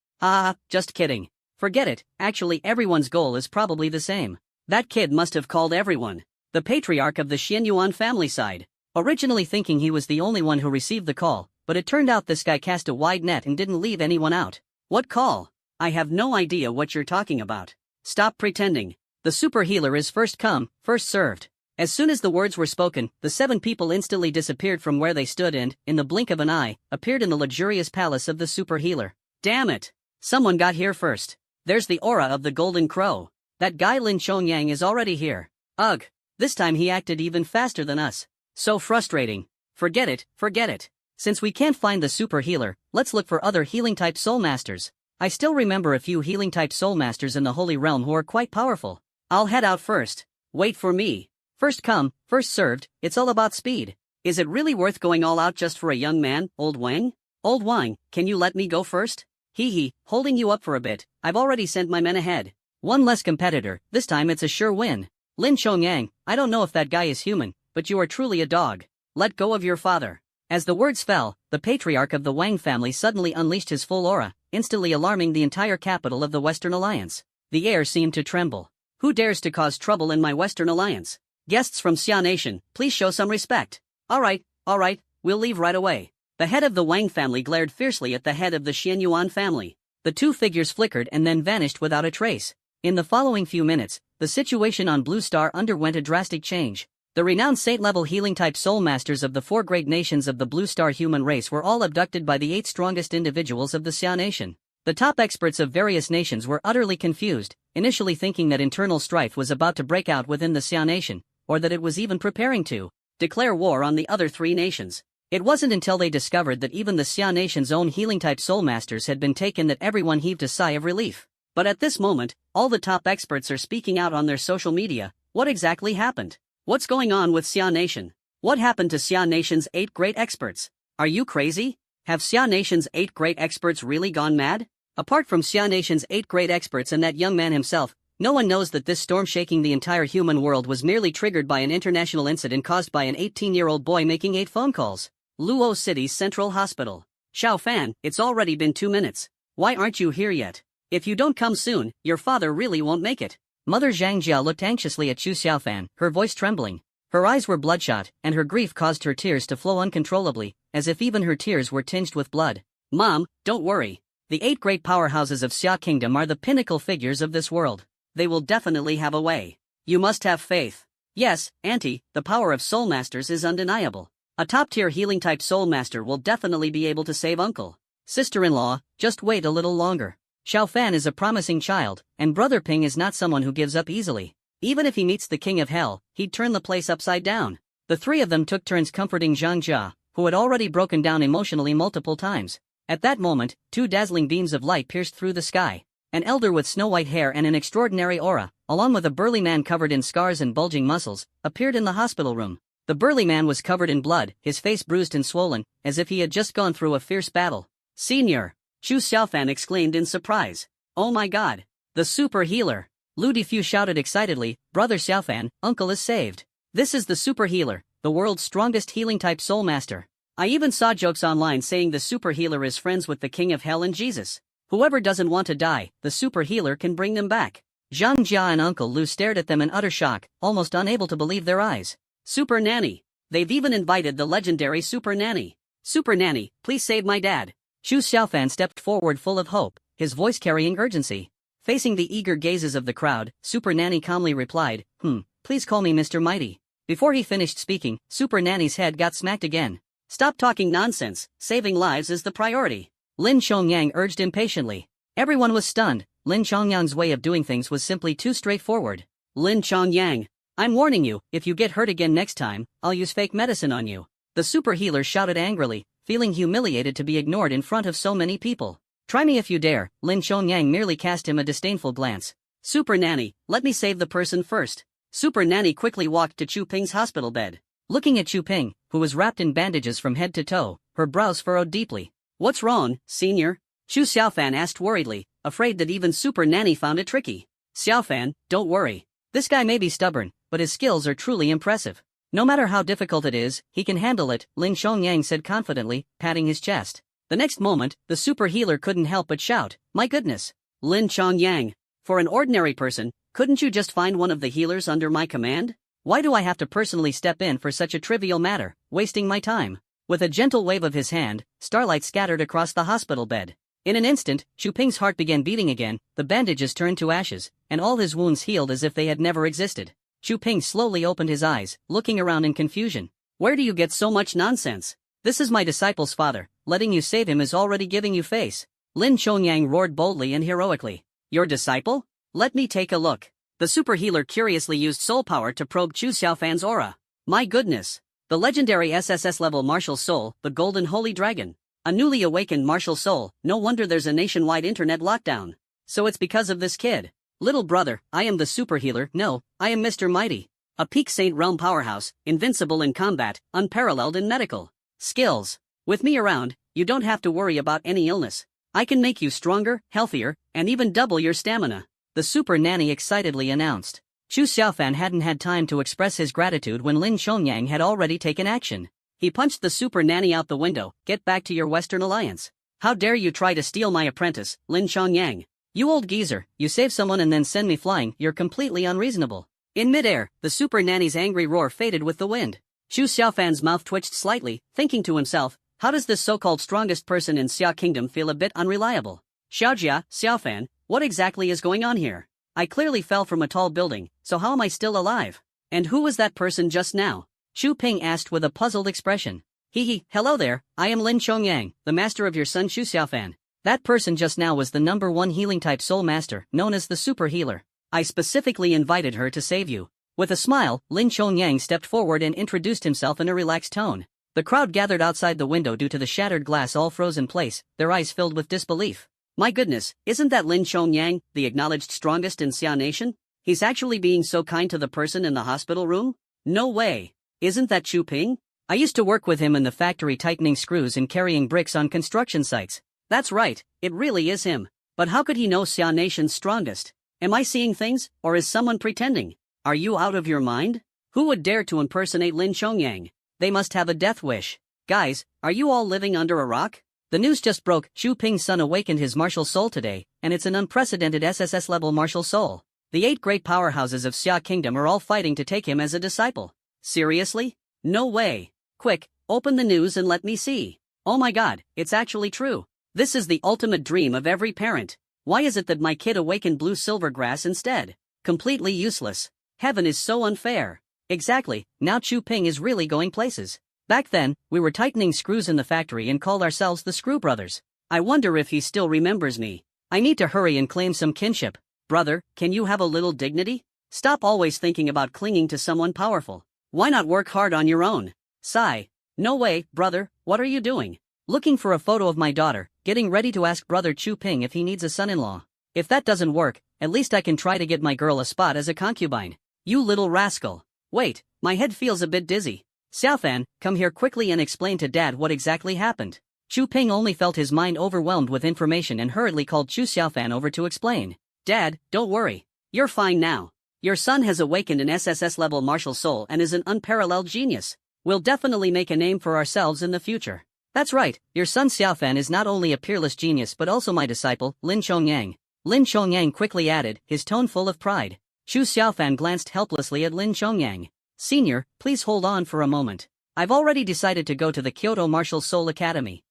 Just kidding. Forget it, actually everyone's goal is probably the same. That kid must have called everyone. The patriarch of the Xianyuan family side. Originally thinking he was the only one who received the call, but it turned out this guy cast a wide net and didn't leave anyone out. What call? I have no idea what you're talking about. Stop pretending. The super healer is first come, first served. As soon as the words were spoken, the 7 people instantly disappeared from where they stood and, in the blink of an eye, appeared in the luxurious palace of the super healer. Damn it! Someone got here first. There's the aura of the Golden Crow. That guy Lin Chongyang is already here. Ugh. This time he acted even faster than us. So frustrating. Forget it, forget it. Since we can't find the super healer, let's look for other healing-type soul masters. I still remember a few healing-type soul masters in the Holy Realm who are quite powerful. I'll head out first. Wait for me. First come, first served, it's all about speed. Is it really worth going all out just for a young man, Old Wang? Old Wang, can you let me go first? Hee hee, holding you up for a bit, I've already sent my men ahead. One less competitor, this time it's a sure win. Lin Chongyang, I don't know if that guy is human, but you are truly a dog. Let go of your father. As the words fell, the patriarch of the Wang family suddenly unleashed his full aura, instantly alarming the entire capital of the Western Alliance. The air seemed to tremble. Who dares to cause trouble in my Western Alliance? Guests from Xia Nation, please show some respect. Alright, we'll leave right away. The head of the Wang family glared fiercely at the head of the Xianyuan family. The two figures flickered and then vanished without a trace. In the following few minutes, the situation on Blue Star underwent a drastic change. The renowned saint-level healing-type soul masters of the 4 great nations of the Blue Star human race were all abducted by the 8 strongest individuals of the Xia Nation. The top experts of various nations were utterly confused, initially thinking that internal strife was about to break out within the Xia Nation, or that it was even preparing to declare war on the other 3 nations. It wasn't until they discovered that even the Xia Nation's own healing-type soul masters had been taken that everyone heaved a sigh of relief. But at this moment, all the top experts are speaking out on their social media. What exactly happened? What's going on with Xia Nation? What happened to Xia Nation's 8 great experts? Are you crazy? Have Xia Nation's 8 great experts really gone mad? Apart from Xia Nation's 8 great experts and that young man himself, no one knows that this storm shaking the entire human world was merely triggered by an international incident caused by an 18-year-old boy making 8 phone calls. Luo City's Central Hospital. Xiao Fan, it's already been 2 minutes. Why aren't you here yet? If you don't come soon, your father really won't make it. Mother Zhang Jia looked anxiously at Chu Xiaofan, her voice trembling. Her eyes were bloodshot, and her grief caused her tears to flow uncontrollably, as if even her tears were tinged with blood. Mom, don't worry. The 8 great powerhouses of Xia Kingdom are the pinnacle figures of this world. They will definitely have a way. You must have faith. Yes, Auntie, the power of Soul Masters is undeniable. A top-tier healing-type Soul Master will definitely be able to save Uncle. Sister-in-law, just wait a little longer. Xiao Fan is a promising child, and Brother Ping is not someone who gives up easily. Even if he meets the King of Hell, he'd turn the place upside down. The 3 of them took turns comforting Zhang Jia, who had already broken down emotionally multiple times. At that moment, 2 dazzling beams of light pierced through the sky. An elder with snow-white hair and an extraordinary aura, along with a burly man covered in scars and bulging muscles, appeared in the hospital room. The burly man was covered in blood, his face bruised and swollen, as if he had just gone through a fierce battle. Senior! Chu Xiaofan exclaimed in surprise. Oh my god! The super healer! Lu Defu shouted excitedly, Brother Xiaofan, Uncle is saved. This is the super healer, the world's strongest healing-type soul master. I even saw jokes online saying the super healer is friends with the King of Hell and Jesus. Whoever doesn't want to die, the super healer can bring them back. Zhang Jia and Uncle Lu stared at them in utter shock, almost unable to believe their eyes. Super Nanny! They've even invited the legendary Super Nanny. Super Nanny, please save my dad. Chu Xiaofan stepped forward full of hope, his voice carrying urgency. Facing the eager gazes of the crowd, Super Nanny calmly replied, please call me Mr. Mighty. Before he finished speaking, Super Nanny's head got smacked again. Stop talking nonsense, saving lives is the priority. Lin Chongyang urged impatiently. Everyone was stunned. Lin Chongyang's way of doing things was simply too straightforward. Lin Chongyang, I'm warning you, if you get hurt again next time, I'll use fake medicine on you. The super healer shouted angrily, feeling humiliated to be ignored in front of so many people. Try me if you dare, Lin Chongyang merely cast him a disdainful glance. Super Nanny, let me save the person first. Super Nanny quickly walked to Chu Ping's hospital bed. Looking at Chu Ping, who was wrapped in bandages from head to toe, her brows furrowed deeply. What's wrong, senior? Chu Xiaofan asked worriedly, afraid that even Super Nanny found it tricky. Xiaofan, don't worry. This guy may be stubborn, but his skills are truly impressive. No matter how difficult it is, he can handle it, Lin Chongyang said confidently, patting his chest. The next moment, the super healer couldn't help but shout, my goodness. Lin Chongyang, for an ordinary person, couldn't you just find one of the healers under my command? Why do I have to personally step in for such a trivial matter, wasting my time? With a gentle wave of his hand, starlight scattered across the hospital bed. In an instant, Chu Ping's heart began beating again, the bandages turned to ashes, and all his wounds healed as if they had never existed. Chu Ping slowly opened his eyes, looking around in confusion. Where do you get so much nonsense? This is my disciple's father, letting you save him is already giving you face. Lin Chongyang roared boldly and heroically. Your disciple? Let me take a look. The super healer curiously used soul power to probe Chu Xiaofan's aura. My goodness. The legendary SSS level martial soul, the golden holy dragon. A newly awakened martial soul, no wonder there's a nationwide internet lockdown. So it's because of this kid. Little brother, I am the super healer, no, I am Mr. Mighty. A peak Saint Realm powerhouse, invincible in combat, unparalleled in medical skills. With me around, you don't have to worry about any illness. I can make you stronger, healthier, and even double your stamina. The super nanny excitedly announced. Chu Xiaofan hadn't had time to express his gratitude when Lin Chongyang had already taken action. He punched the super nanny out the window. Get back to your Western alliance. How dare you try to steal my apprentice, Lin Chongyang? You old geezer, you save someone and then send me flying, you're completely unreasonable. In midair, the super nanny's angry roar faded with the wind. Chu Xiaofan's mouth twitched slightly, thinking to himself, how does this so-called strongest person in Xia Kingdom feel a bit unreliable? Xiaojia, Xiaofan, what exactly is going on here? I clearly fell from a tall building, so how am I still alive? And who was that person just now? Chu Ping asked with a puzzled expression. Hello there, I am Lin Chongyang, the master of your son Chu Xiaofan. That person just now was the #1 healing-type soul master, known as the super healer. I specifically invited her to save you. With a smile, Lin Chongyang stepped forward and introduced himself in a relaxed tone. The crowd gathered outside the window due to the shattered glass all froze in place, their eyes filled with disbelief. My goodness, isn't that Lin Chongyang, the acknowledged strongest in Xia Nation? He's actually being so kind to the person in the hospital room? No way. Isn't that Chu Ping? I used to work with him in the factory tightening screws and carrying bricks on construction sites. That's right, it really is him. But how could he know Xia Nation's strongest? Am I seeing things, or is someone pretending? Are you out of your mind? Who would dare to impersonate Lin Chongyang? They must have a death wish. Guys, are you all living under a rock? The news just broke. Chu Ping's son awakened his martial soul today, and it's an unprecedented SSS level martial soul. The 8 great powerhouses of Xia Kingdom are all fighting to take him as a disciple. Seriously? No way. Quick, open the news and let me see. Oh my god, it's actually true. This is the ultimate dream of every parent. Why is it that my kid awakened blue silver grass instead? Completely useless. Heaven is so unfair. Exactly, now Chu Ping is really going places. Back then, we were tightening screws in the factory and called ourselves the Screw Brothers. I wonder if he still remembers me. I need to hurry and claim some kinship. Brother, can you have a little dignity? Stop always thinking about clinging to someone powerful. Why not work hard on your own? Sigh. No way, brother, what are you doing? Looking for a photo of my daughter, getting ready to ask brother Chu Ping if he needs a son-in-law. If that doesn't work, at least I can try to get my girl a spot as a concubine. You little rascal. Wait, my head feels a bit dizzy. Xiaofan, come here quickly and explain to Dad what exactly happened. Chu Ping only felt his mind overwhelmed with information and hurriedly called Chu Xiaofan over to explain. Dad, don't worry. You're fine now. Your son has awakened an SSS level martial soul and is an unparalleled genius. We'll definitely make a name for ourselves in the future. That's right, your son Xiaofan is not only a peerless genius but also my disciple, Lin Chongyang. Lin Chongyang quickly added, his tone full of pride. Chu Xiaofan glanced helplessly at Lin Chongyang. Senior, please hold on for a moment. I've already decided to go to the Kyoto Martial Soul Academy.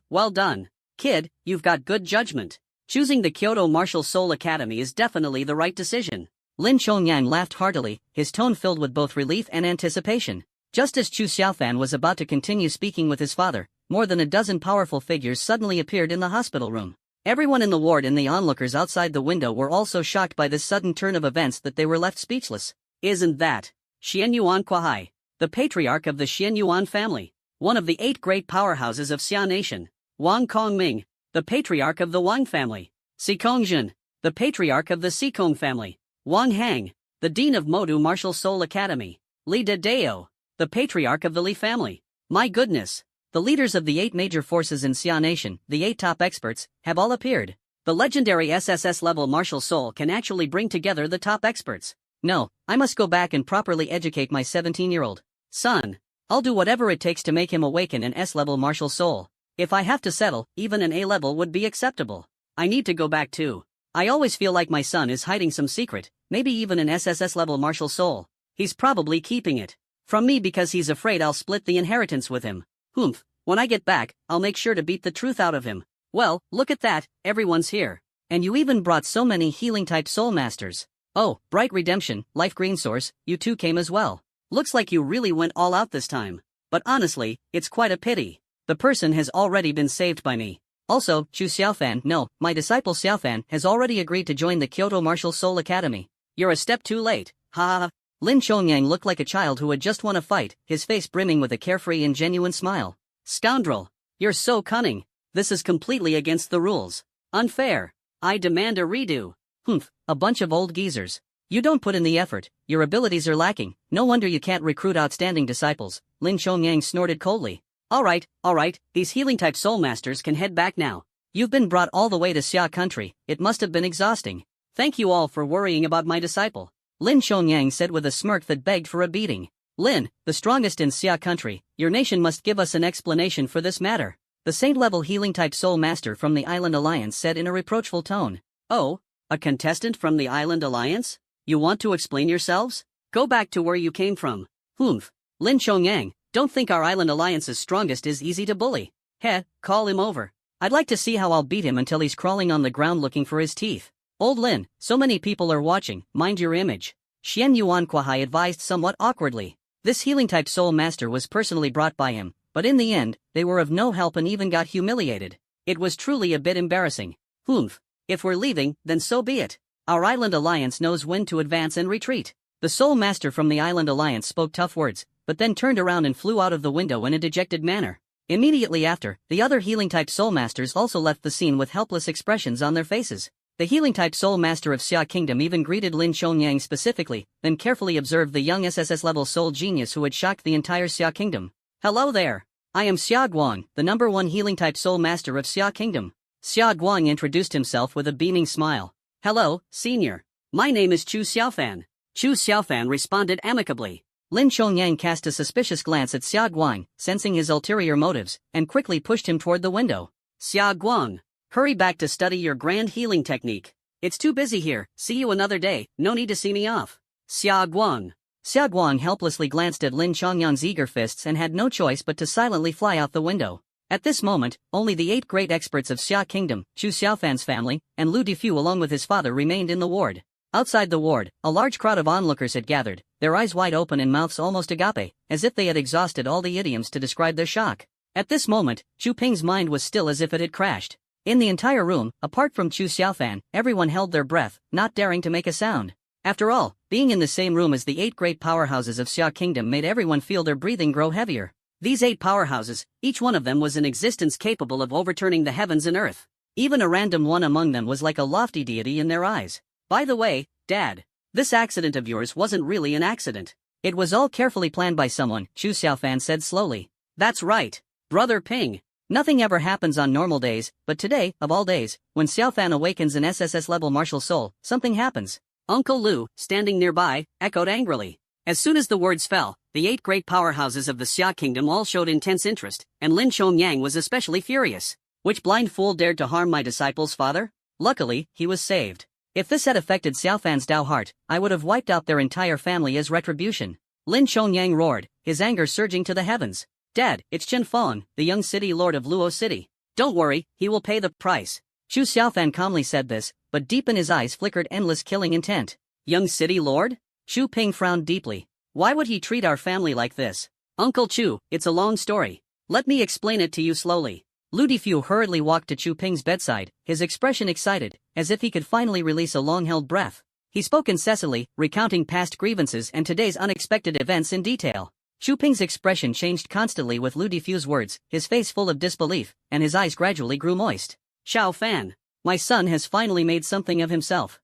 Well done. Kid, you've got good judgment. Choosing the Kyoto Martial Soul Academy is definitely the right decision. Lin Chongyang laughed heartily, his tone filled with both relief and anticipation. Just as Chu Xiaofan was about to continue speaking with his father, more than a dozen powerful figures suddenly appeared in the hospital room. Everyone in the ward and the onlookers outside the window were all so shocked by this sudden turn of events that they were left speechless. Isn't that Xian Yuan Kuai, the patriarch of the Xian Yuan family, one of the 8 great powerhouses of Xia Nation? Wang Kongming, the patriarch of the Wang family. Si Kongjun, the patriarch of the Sikong family. Wang Hang, the dean of Modu Martial Soul Academy. Li Dedeo, the patriarch of the Li family. My goodness. The leaders of the 8 major forces in Xia Nation, the 8 top experts, have all appeared. The legendary SSS level martial soul can actually bring together the top experts. No, I must go back and properly educate my 17-year-old son. I'll do whatever it takes to make him awaken an S-level martial soul. If I have to settle, even an A-level would be acceptable. I need to go back too. I always feel like my son is hiding some secret, maybe even an SSS level martial soul. He's probably keeping it from me because he's afraid I'll split the inheritance with him. Humph, when I get back, I'll make sure to beat the truth out of him. Well, look at that, everyone's here. And you even brought so many healing-type soul masters. Oh, Bright Redemption, Life Green Source, you too came as well. Looks like you really went all out this time. But honestly, it's quite a pity. The person has already been saved by me. Also, Chu Xiaofan, no, my disciple Xiaofan has already agreed to join the Kyoto Martial Soul Academy. You're a step too late, ha ha ha. Lin Chongyang looked like a child who had just won a fight, his face brimming with a carefree and genuine smile. Scoundrel! You're so cunning. This is completely against the rules. Unfair. I demand a redo. Humph, a bunch of old geezers. You don't put in the effort, your abilities are lacking, no wonder you can't recruit outstanding disciples, Lin Chongyang snorted coldly. Alright, these healing-type soul masters can head back now. You've been brought all the way to Xia country, it must have been exhausting. Thank you all for worrying about my disciple, Lin Chongyang said with a smirk that begged for a beating. Lin, the strongest in Xia country, your nation must give us an explanation for this matter. The saint-level healing-type soul master from the Island Alliance said in a reproachful tone. Oh, a contestant from the Island Alliance? You want to explain yourselves? Go back to where you came from. Humph. Lin Chongyang, don't think our Island Alliance's strongest is easy to bully. Heh, call him over. I'd like to see how I'll beat him until he's crawling on the ground looking for his teeth. Old Lin, so many people are watching, mind your image. Xian Yuan Kuahai advised somewhat awkwardly. This healing-type soul master was personally brought by him, but in the end, they were of no help and even got humiliated. It was truly a bit embarrassing. Humph. If we're leaving, then so be it. Our Island Alliance knows when to advance and retreat. The soul master from the Island Alliance spoke tough words, but then turned around and flew out of the window in a dejected manner. Immediately after, the other healing-type soul masters also left the scene with helpless expressions on their faces. The healing-type soul master of Xia Kingdom even greeted Lin Chongyang specifically, then carefully observed the young SSS-level soul genius who had shocked the entire Xia Kingdom. Hello there. I am Xia Guang, the #1 healing-type soul master of Xia Kingdom. Xia Guang introduced himself with a beaming smile. Hello, senior. My name is Chu Xiaofan. Chu Xiaofan responded amicably. Lin Chongyang cast a suspicious glance at Xia Guang, sensing his ulterior motives, and quickly pushed him toward the window. Xia Guang. Hurry back to study your grand healing technique. It's too busy here, see you another day, no need to see me off. Xia Guang. Xia Guang helplessly glanced at Lin Chongyang's eager fists and had no choice but to silently fly out the window. At this moment, only the 8 great experts of Xia Kingdom, Chu Xiaofan's family, and Lu Difu along with his father remained in the ward. Outside the ward, a large crowd of onlookers had gathered, their eyes wide open and mouths almost agape, as if they had exhausted all the idioms to describe their shock. At this moment, Chu Ping's mind was still as if it had crashed. In the entire room, apart from Chu Xiaofan, everyone held their breath, not daring to make a sound. After all, being in the same room as the 8 great powerhouses of Xia Kingdom made everyone feel their breathing grow heavier. These 8 powerhouses, each one of them was an existence capable of overturning the heavens and earth. Even a random one among them was like a lofty deity in their eyes. By the way, Dad, this accident of yours wasn't really an accident. It was all carefully planned by someone, Chu Xiaofan said slowly. That's right, Brother Ping. Nothing ever happens on normal days, but today, of all days, when Xiaofan awakens an SSS-level martial soul, something happens. Uncle Lu, standing nearby, echoed angrily. As soon as the words fell, the 8 great powerhouses of the Xia Kingdom all showed intense interest, and Lin Chongyang was especially furious. Which blind fool dared to harm my disciple's father? Luckily, he was saved. If this had affected Xiaofan's Dao heart, I would have wiped out their entire family as retribution. Lin Chongyang roared, his anger surging to the heavens. Dad, it's Chen Feng, the young city lord of Luo City. Don't worry, he will pay the price. Chu Xiaofan calmly said this, but deep in his eyes flickered endless killing intent. Young city lord? Chu Ping frowned deeply. Why would he treat our family like this? Uncle Chu, it's a long story. Let me explain it to you slowly. Lu Difu hurriedly walked to Chu Ping's bedside, his expression excited, as if he could finally release a long-held breath. He spoke incessantly, recounting past grievances and today's unexpected events in detail. Chu Ping's expression changed constantly with Lu Difu's words, his face full of disbelief, and his eyes gradually grew moist. Xiao Fan, my son has finally made something of himself.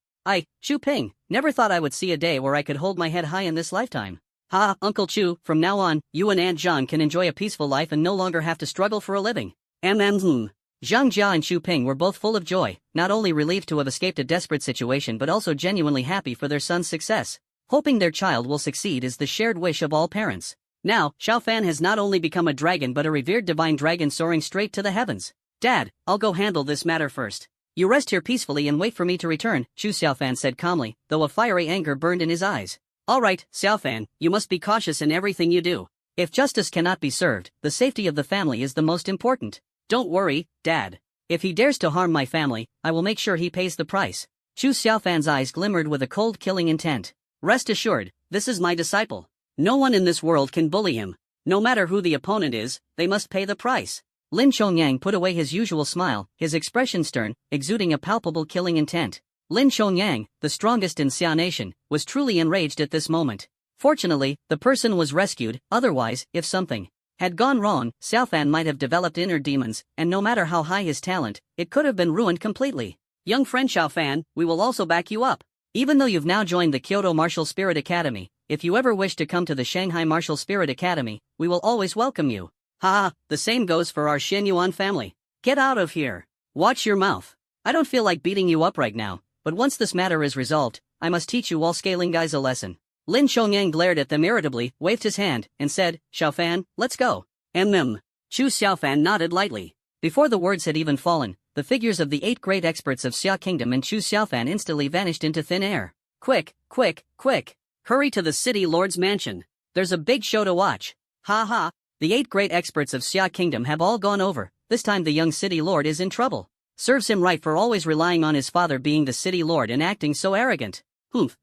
Chu Ping, never thought I would see a day where I could hold my head high in this lifetime. Ha, Uncle Chu, from now on, you and Aunt Zhang can enjoy a peaceful life and no longer have to struggle for a living. Zhang Jia and Chu Ping were both full of joy, not only relieved to have escaped a desperate situation but also genuinely happy for their son's success. Hoping their child will succeed is the shared wish of all parents. Now, Xiao Fan has not only become a dragon but a revered divine dragon soaring straight to the heavens. Dad, I'll go handle this matter first. You rest here peacefully and wait for me to return, Chu Xiaofan said calmly, though a fiery anger burned in his eyes. Alright, Xiaofan, you must be cautious in everything you do. If justice cannot be served, the safety of the family is the most important. Don't worry, Dad. If he dares to harm my family, I will make sure he pays the price. Chu Xiaofan's eyes glimmered with a cold killing intent. Rest assured, this is my disciple. No one in this world can bully him. No matter who the opponent is, they must pay the price. Lin Chongyang put away his usual smile, his expression stern, exuding a palpable killing intent. Lin Chongyang, the strongest in Xia Nation, was truly enraged at this moment. Fortunately, the person was rescued, otherwise, if something had gone wrong, Xiaofan might have developed inner demons, and no matter how high his talent, it could have been ruined completely. Young friend Xiaofan, we will also back you up. Even though you've now joined the Kyoto Martial Spirit Academy, if you ever wish to come to the Shanghai Martial Spirit Academy, we will always welcome you. Haha, the same goes for our Xin Yuan family. Get out of here. Watch your mouth. I don't feel like beating you up right now, but once this matter is resolved, I must teach you all scaling guys a lesson. Lin Chongyang glared at them irritably, waved his hand, and said, Xiaofan, let's go. Chu Xiaofan nodded lightly. Before the words had even fallen, the figures of the 8 great experts of Xia Kingdom and Chu Xiaofan instantly vanished into thin air. Quick, quick, quick. Hurry to the city lord's mansion. There's a big show to watch. Ha ha. The 8 great experts of Xia Kingdom have all gone over. This time the young city lord is in trouble. Serves him right for always relying on his father being the city lord and acting so arrogant.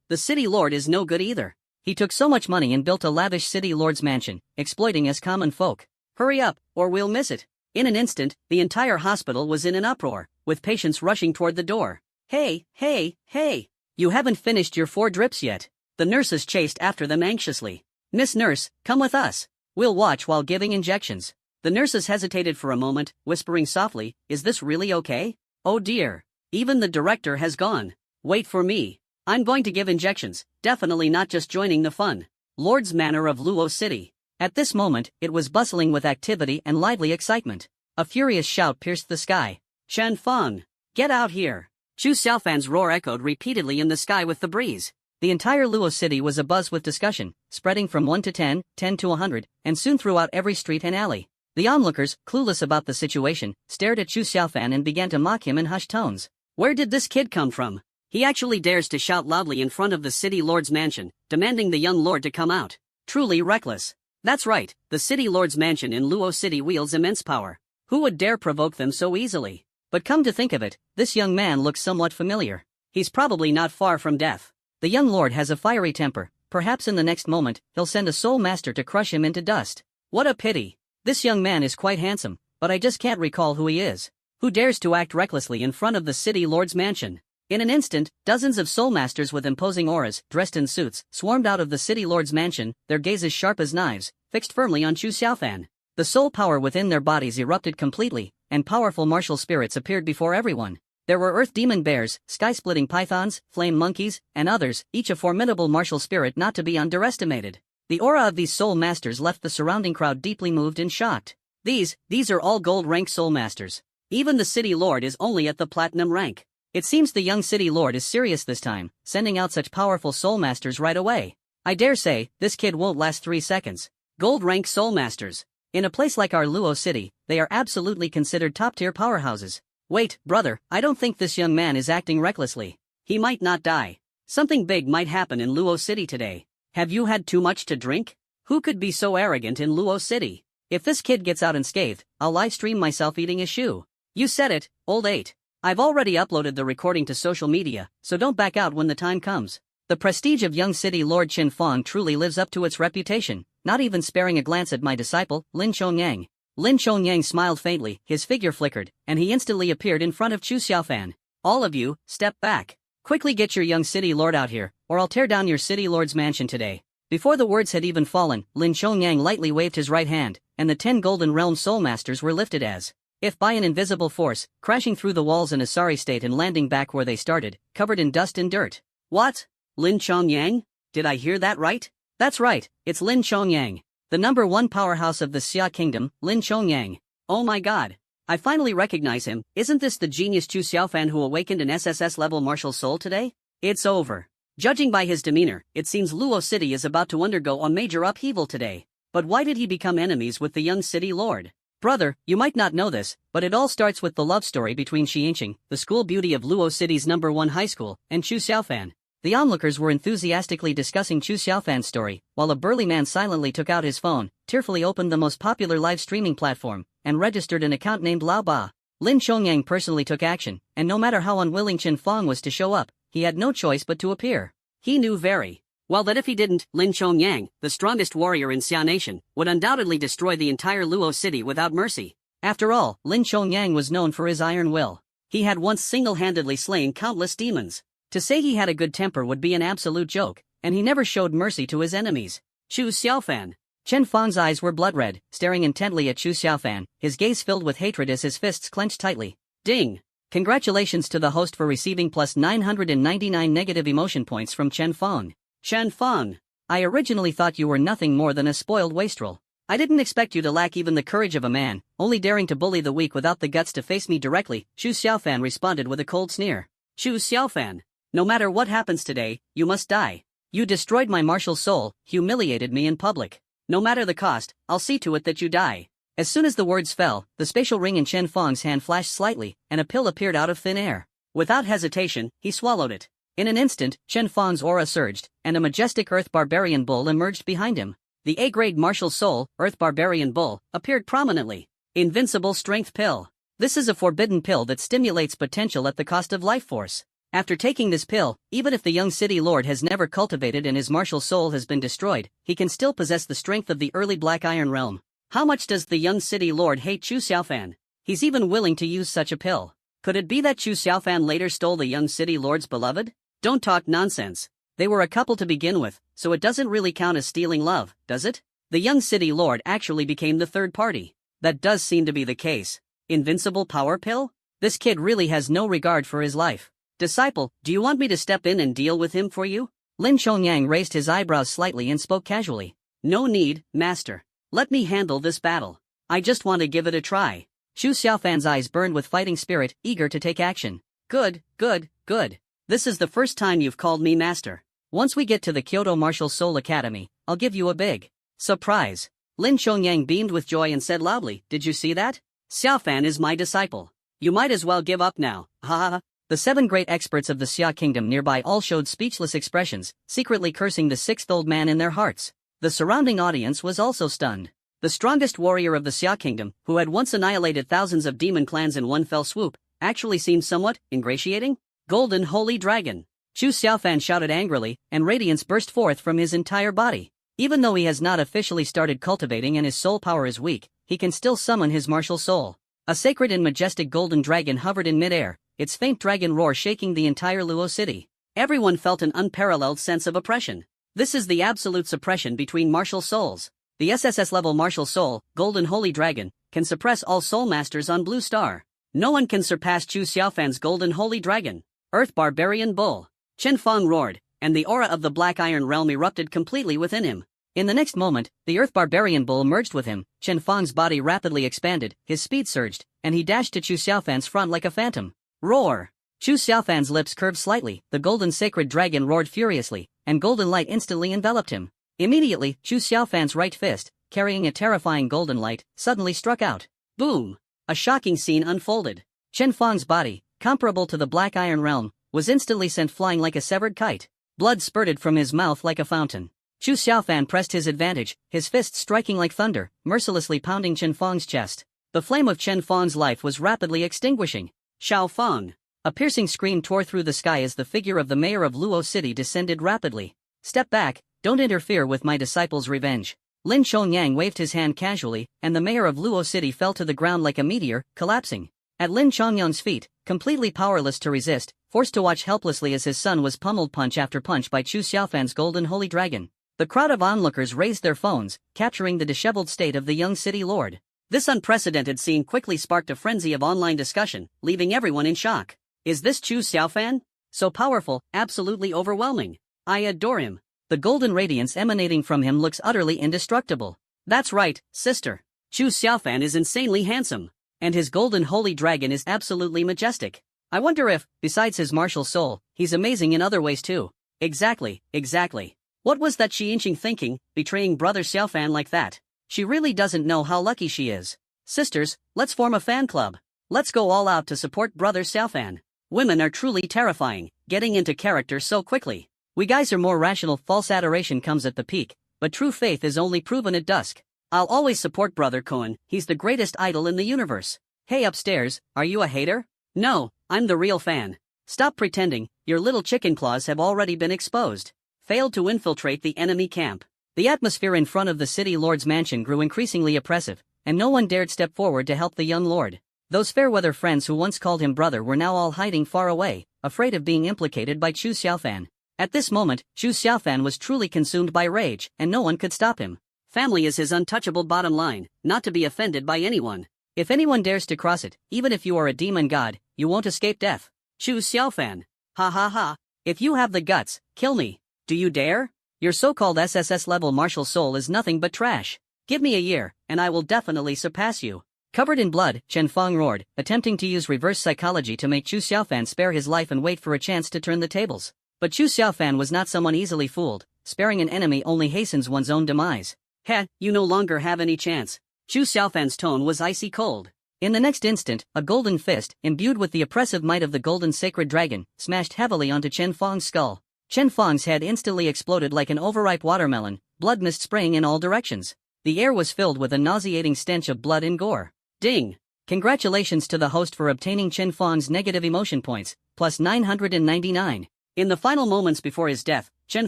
The city lord is no good either. He took so much money and built a lavish city lord's mansion, exploiting us common folk. Hurry up, or we'll miss it. In an instant, the entire hospital was in an uproar, with patients rushing toward the door. Hey, hey, hey! You haven't finished your 4 drips yet. The nurses chased after them anxiously. Miss Nurse, come with us. We'll watch while giving injections. The nurses hesitated for a moment, whispering softly, is this really okay? Oh dear. Even the director has gone. Wait for me. I'm going to give injections, definitely not just joining the fun. Lord's Manor of Luo City. At this moment, it was bustling with activity and lively excitement. A furious shout pierced the sky. Chen Feng! Get out here! Chu Xiaofan's roar echoed repeatedly in the sky with the breeze. The entire Luo City was abuzz with discussion, spreading from 1 to 10, 10 to 100, and soon throughout every street and alley. The onlookers, clueless about the situation, stared at Chu Xiaofan and began to mock him in hushed tones. Where did this kid come from? He actually dares to shout loudly in front of the city lord's mansion, demanding the young lord to come out. Truly reckless. That's right, the city lord's mansion in Luo City wields immense power. Who would dare provoke them so easily? But come to think of it, this young man looks somewhat familiar. He's probably not far from death. The young lord has a fiery temper, perhaps in the next moment, he'll send a soul master to crush him into dust. What a pity. This young man is quite handsome, but I just can't recall who he is. Who dares to act recklessly in front of the city lord's mansion? In an instant, dozens of soul masters with imposing auras, dressed in suits, swarmed out of the city lord's mansion, their gazes sharp as knives, fixed firmly on Chu Xiaofan. The soul power within their bodies erupted completely, and powerful martial spirits appeared before everyone. There were earth demon bears, sky-splitting pythons, flame monkeys, and others, each a formidable martial spirit not to be underestimated. The aura of these soul masters left the surrounding crowd deeply moved and shocked. These are all gold-rank soul masters. Even the city lord is only at the platinum rank. It seems the young city lord is serious this time, sending out such powerful soul masters right away. I dare say, this kid won't last 3 seconds. Gold-rank soul masters. In a place like our Luo City, they are absolutely considered top-tier powerhouses. Wait, brother, I don't think this young man is acting recklessly. He might not die. Something big might happen in Luo City today. Have you had too much to drink? Who could be so arrogant in Luo City? If this kid gets out unscathed, I'll live stream myself eating a shoe. You said it, old 8. I've already uploaded the recording to social media, so don't back out when the time comes. The prestige of young city lord Chen Feng truly lives up to its reputation, not even sparing a glance at my disciple, Lin Chongyang. Lin Chongyang smiled faintly, his figure flickered, and he instantly appeared in front of Chu Xiaofan. All of you, step back. Quickly get your young city lord out here, or I'll tear down your city lord's mansion today. Before the words had even fallen, Lin Chongyang lightly waved his right hand, and the 10 Golden Realm Soul Masters were lifted as if by an invisible force, crashing through the walls in a sorry state and landing back where they started, covered in dust and dirt. What? Lin Chongyang? Did I hear that right? That's right, it's Lin Chongyang. The number 1 powerhouse of the Xia Kingdom, Lin Chongyang. Oh my god. I finally recognize him. Isn't this the genius Chu Xiaofan who awakened an SSS level martial soul today? It's over. Judging by his demeanor, it seems Luo City is about to undergo a major upheaval today. But why did he become enemies with the young city lord? Brother, you might not know this, but it all starts with the love story between Xianqing, the school beauty of Luo City's number 1 high school, and Chu Xiaofan. The onlookers were enthusiastically discussing Chu Xiaofan's story, while a burly man silently took out his phone, tearfully opened the most popular live streaming platform, and registered an account named Lao Ba. Lin Chongyang personally took action, and no matter how unwilling Chen Feng was to show up, he had no choice but to appear. He knew very well that if he didn't, Lin Chongyang, the strongest warrior in Xia Nation, would undoubtedly destroy the entire Luo City without mercy. After all, Lin Chongyang was known for his iron will. He had once single-handedly slain countless demons. To say he had a good temper would be an absolute joke, and he never showed mercy to his enemies. Chu Xiaofan. Chen Fang's eyes were blood red, staring intently at Chu Xiaofan, his gaze filled with hatred as his fists clenched tightly. Ding! Congratulations to the host for receiving plus 999 negative emotion points from Chen Fang. Chen Fang. I originally thought you were nothing more than a spoiled wastrel. I didn't expect you to lack even the courage of a man, only daring to bully the weak without the guts to face me directly, Chu Xiaofan responded with a cold sneer. Chu Xiaofan. No matter what happens today, you must die. You destroyed my martial soul, humiliated me in public. No matter the cost, I'll see to it that you die. As soon as the words fell, the spatial ring in Chen Fang's hand flashed slightly, and a pill appeared out of thin air. Without hesitation, he swallowed it. In an instant, Chen Fang's aura surged, and a majestic Earth Barbarian Bull emerged behind him. The A-grade martial soul, Earth Barbarian Bull, appeared prominently. Invincible Strength Pill. This is a forbidden pill that stimulates potential at the cost of life force. After taking this pill, even if the young city lord has never cultivated and his martial soul has been destroyed, he can still possess the strength of the early Black Iron realm. How much does the young city lord hate Chu Xiaofan? He's even willing to use such a pill. Could it be that Chu Xiaofan later stole the young city lord's beloved? Don't talk nonsense. They were a couple to begin with, so it doesn't really count as stealing love, does it? The young city lord actually became the third party. That does seem to be the case. Invincible power pill? This kid really has no regard for his life. Disciple, do you want me to step in and deal with him for you? Lin Chongyang raised his eyebrows slightly and spoke casually. No need, master. Let me handle this battle. I just want to give it a try. Chu Xiaofan's eyes burned with fighting spirit, eager to take action. Good, good, good. This is the first time you've called me master. Once we get to the Kyoto Martial Soul Academy, I'll give you a big surprise. Lin Chongyang beamed with joy and said loudly, did you see that? Xiaofan is my disciple. You might as well give up now, ha ha ha. The 7 great experts of the Xia kingdom nearby all showed speechless expressions, secretly cursing the 6th old man in their hearts. The surrounding audience was also stunned. The strongest warrior of the Xia kingdom, who had once annihilated thousands of demon clans in one fell swoop, actually seemed somewhat ingratiating. Golden Holy Dragon. Chu Xiaofan shouted angrily, and radiance burst forth from his entire body. Even though he has not officially started cultivating and his soul power is weak, he can still summon his martial soul. A sacred and majestic golden dragon hovered in midair, its faint dragon roar shaking the entire Luo city. Everyone felt an unparalleled sense of oppression. This is the absolute suppression between martial souls. The SSS level martial soul, Golden Holy Dragon, can suppress all soul masters on Blue Star. No one can surpass Chu Xiaofan's Golden Holy Dragon. Earth Barbarian Bull. Chen Fang roared, and the aura of the Black Iron realm erupted completely within him. In the next moment, the Earth Barbarian Bull merged with him. Chen Fang's body rapidly expanded, his speed surged, and he dashed to Chu Xiaofan's front like a phantom. Roar! Chu Xiaofan's lips curved slightly, the golden sacred dragon roared furiously, and golden light instantly enveloped him. Immediately, Chu Xiaofan's right fist, carrying a terrifying golden light, suddenly struck out. Boom! A shocking scene unfolded. Chen Fang's body, comparable to the Black Iron realm, was instantly sent flying like a severed kite. Blood spurted from his mouth like a fountain. Chu Xiaofan pressed his advantage, his fists striking like thunder, mercilessly pounding Chen Fang's chest. The flame of Chen Fang's life was rapidly extinguishing. Xiao Fang. A piercing scream tore through the sky as the figure of the mayor of Luo City descended rapidly. Step back, don't interfere with my disciple's revenge. Lin Chongyang waved his hand casually, and the mayor of Luo City fell to the ground like a meteor, collapsing. At Lin Chongyang's feet, completely powerless to resist, forced to watch helplessly as his son was pummeled punch after punch by Chu Xiaofan's Golden Holy Dragon. The crowd of onlookers raised their phones, capturing the disheveled state of the young city lord. This unprecedented scene quickly sparked a frenzy of online discussion, leaving everyone in shock. Is this Chu Xiaofan? So powerful, absolutely overwhelming. I adore him. The golden radiance emanating from him looks utterly indestructible. That's right, sister. Chu Xiaofan is insanely handsome. And his golden holy dragon is absolutely majestic. I wonder if, besides his martial soul, he's amazing in other ways too. Exactly, exactly. What was that Xi Yinqing thinking, betraying brother Xiaofan like that? She really doesn't know how lucky she is. Sisters, let's form a fan club. Let's go all out to support brother Xiaofan. Women are truly terrifying, getting into character so quickly. We guys are more rational. False adoration comes at the peak, but true faith is only proven at dusk. I'll always support brother Cohen, he's the greatest idol in the universe. Hey upstairs, are you a hater? No, I'm the real fan. Stop pretending, your little chicken claws have already been exposed. Failed to infiltrate the enemy camp. The atmosphere in front of the city lord's mansion grew increasingly oppressive, and no one dared step forward to help the young lord. Those fair-weather friends who once called him brother were now all hiding far away, afraid of being implicated by Chu Xiaofan. At this moment, Chu Xiaofan was truly consumed by rage, and no one could stop him. Family is his untouchable bottom line, not to be offended by anyone. If anyone dares to cross it, even if you are a demon god, you won't escape death. Chu Xiaofan. Ha ha ha. If you have the guts, kill me. Do you dare? Your so-called SSS level martial soul is nothing but trash. Give me a year, and I will definitely surpass you. Covered in blood, Chen Fong roared, attempting to use reverse psychology to make Chu Xiaofan spare his life and wait for a chance to turn the tables. But Chu Xiaofan was not someone easily fooled. Sparing an enemy only hastens one's own demise. Heh, you no longer have any chance. Chu Xiaofan's tone was icy cold. In the next instant, a golden fist, imbued with the oppressive might of the golden sacred dragon, smashed heavily onto Chen Fong's skull. Chen Fong's head instantly exploded like an overripe watermelon, blood mist spraying in all directions. The air was filled with a nauseating stench of blood and gore. Ding! Congratulations to the host for obtaining Chen Fong's negative emotion points, plus 999. In the final moments before his death, Chen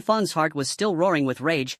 Fong's heart was still roaring with rage.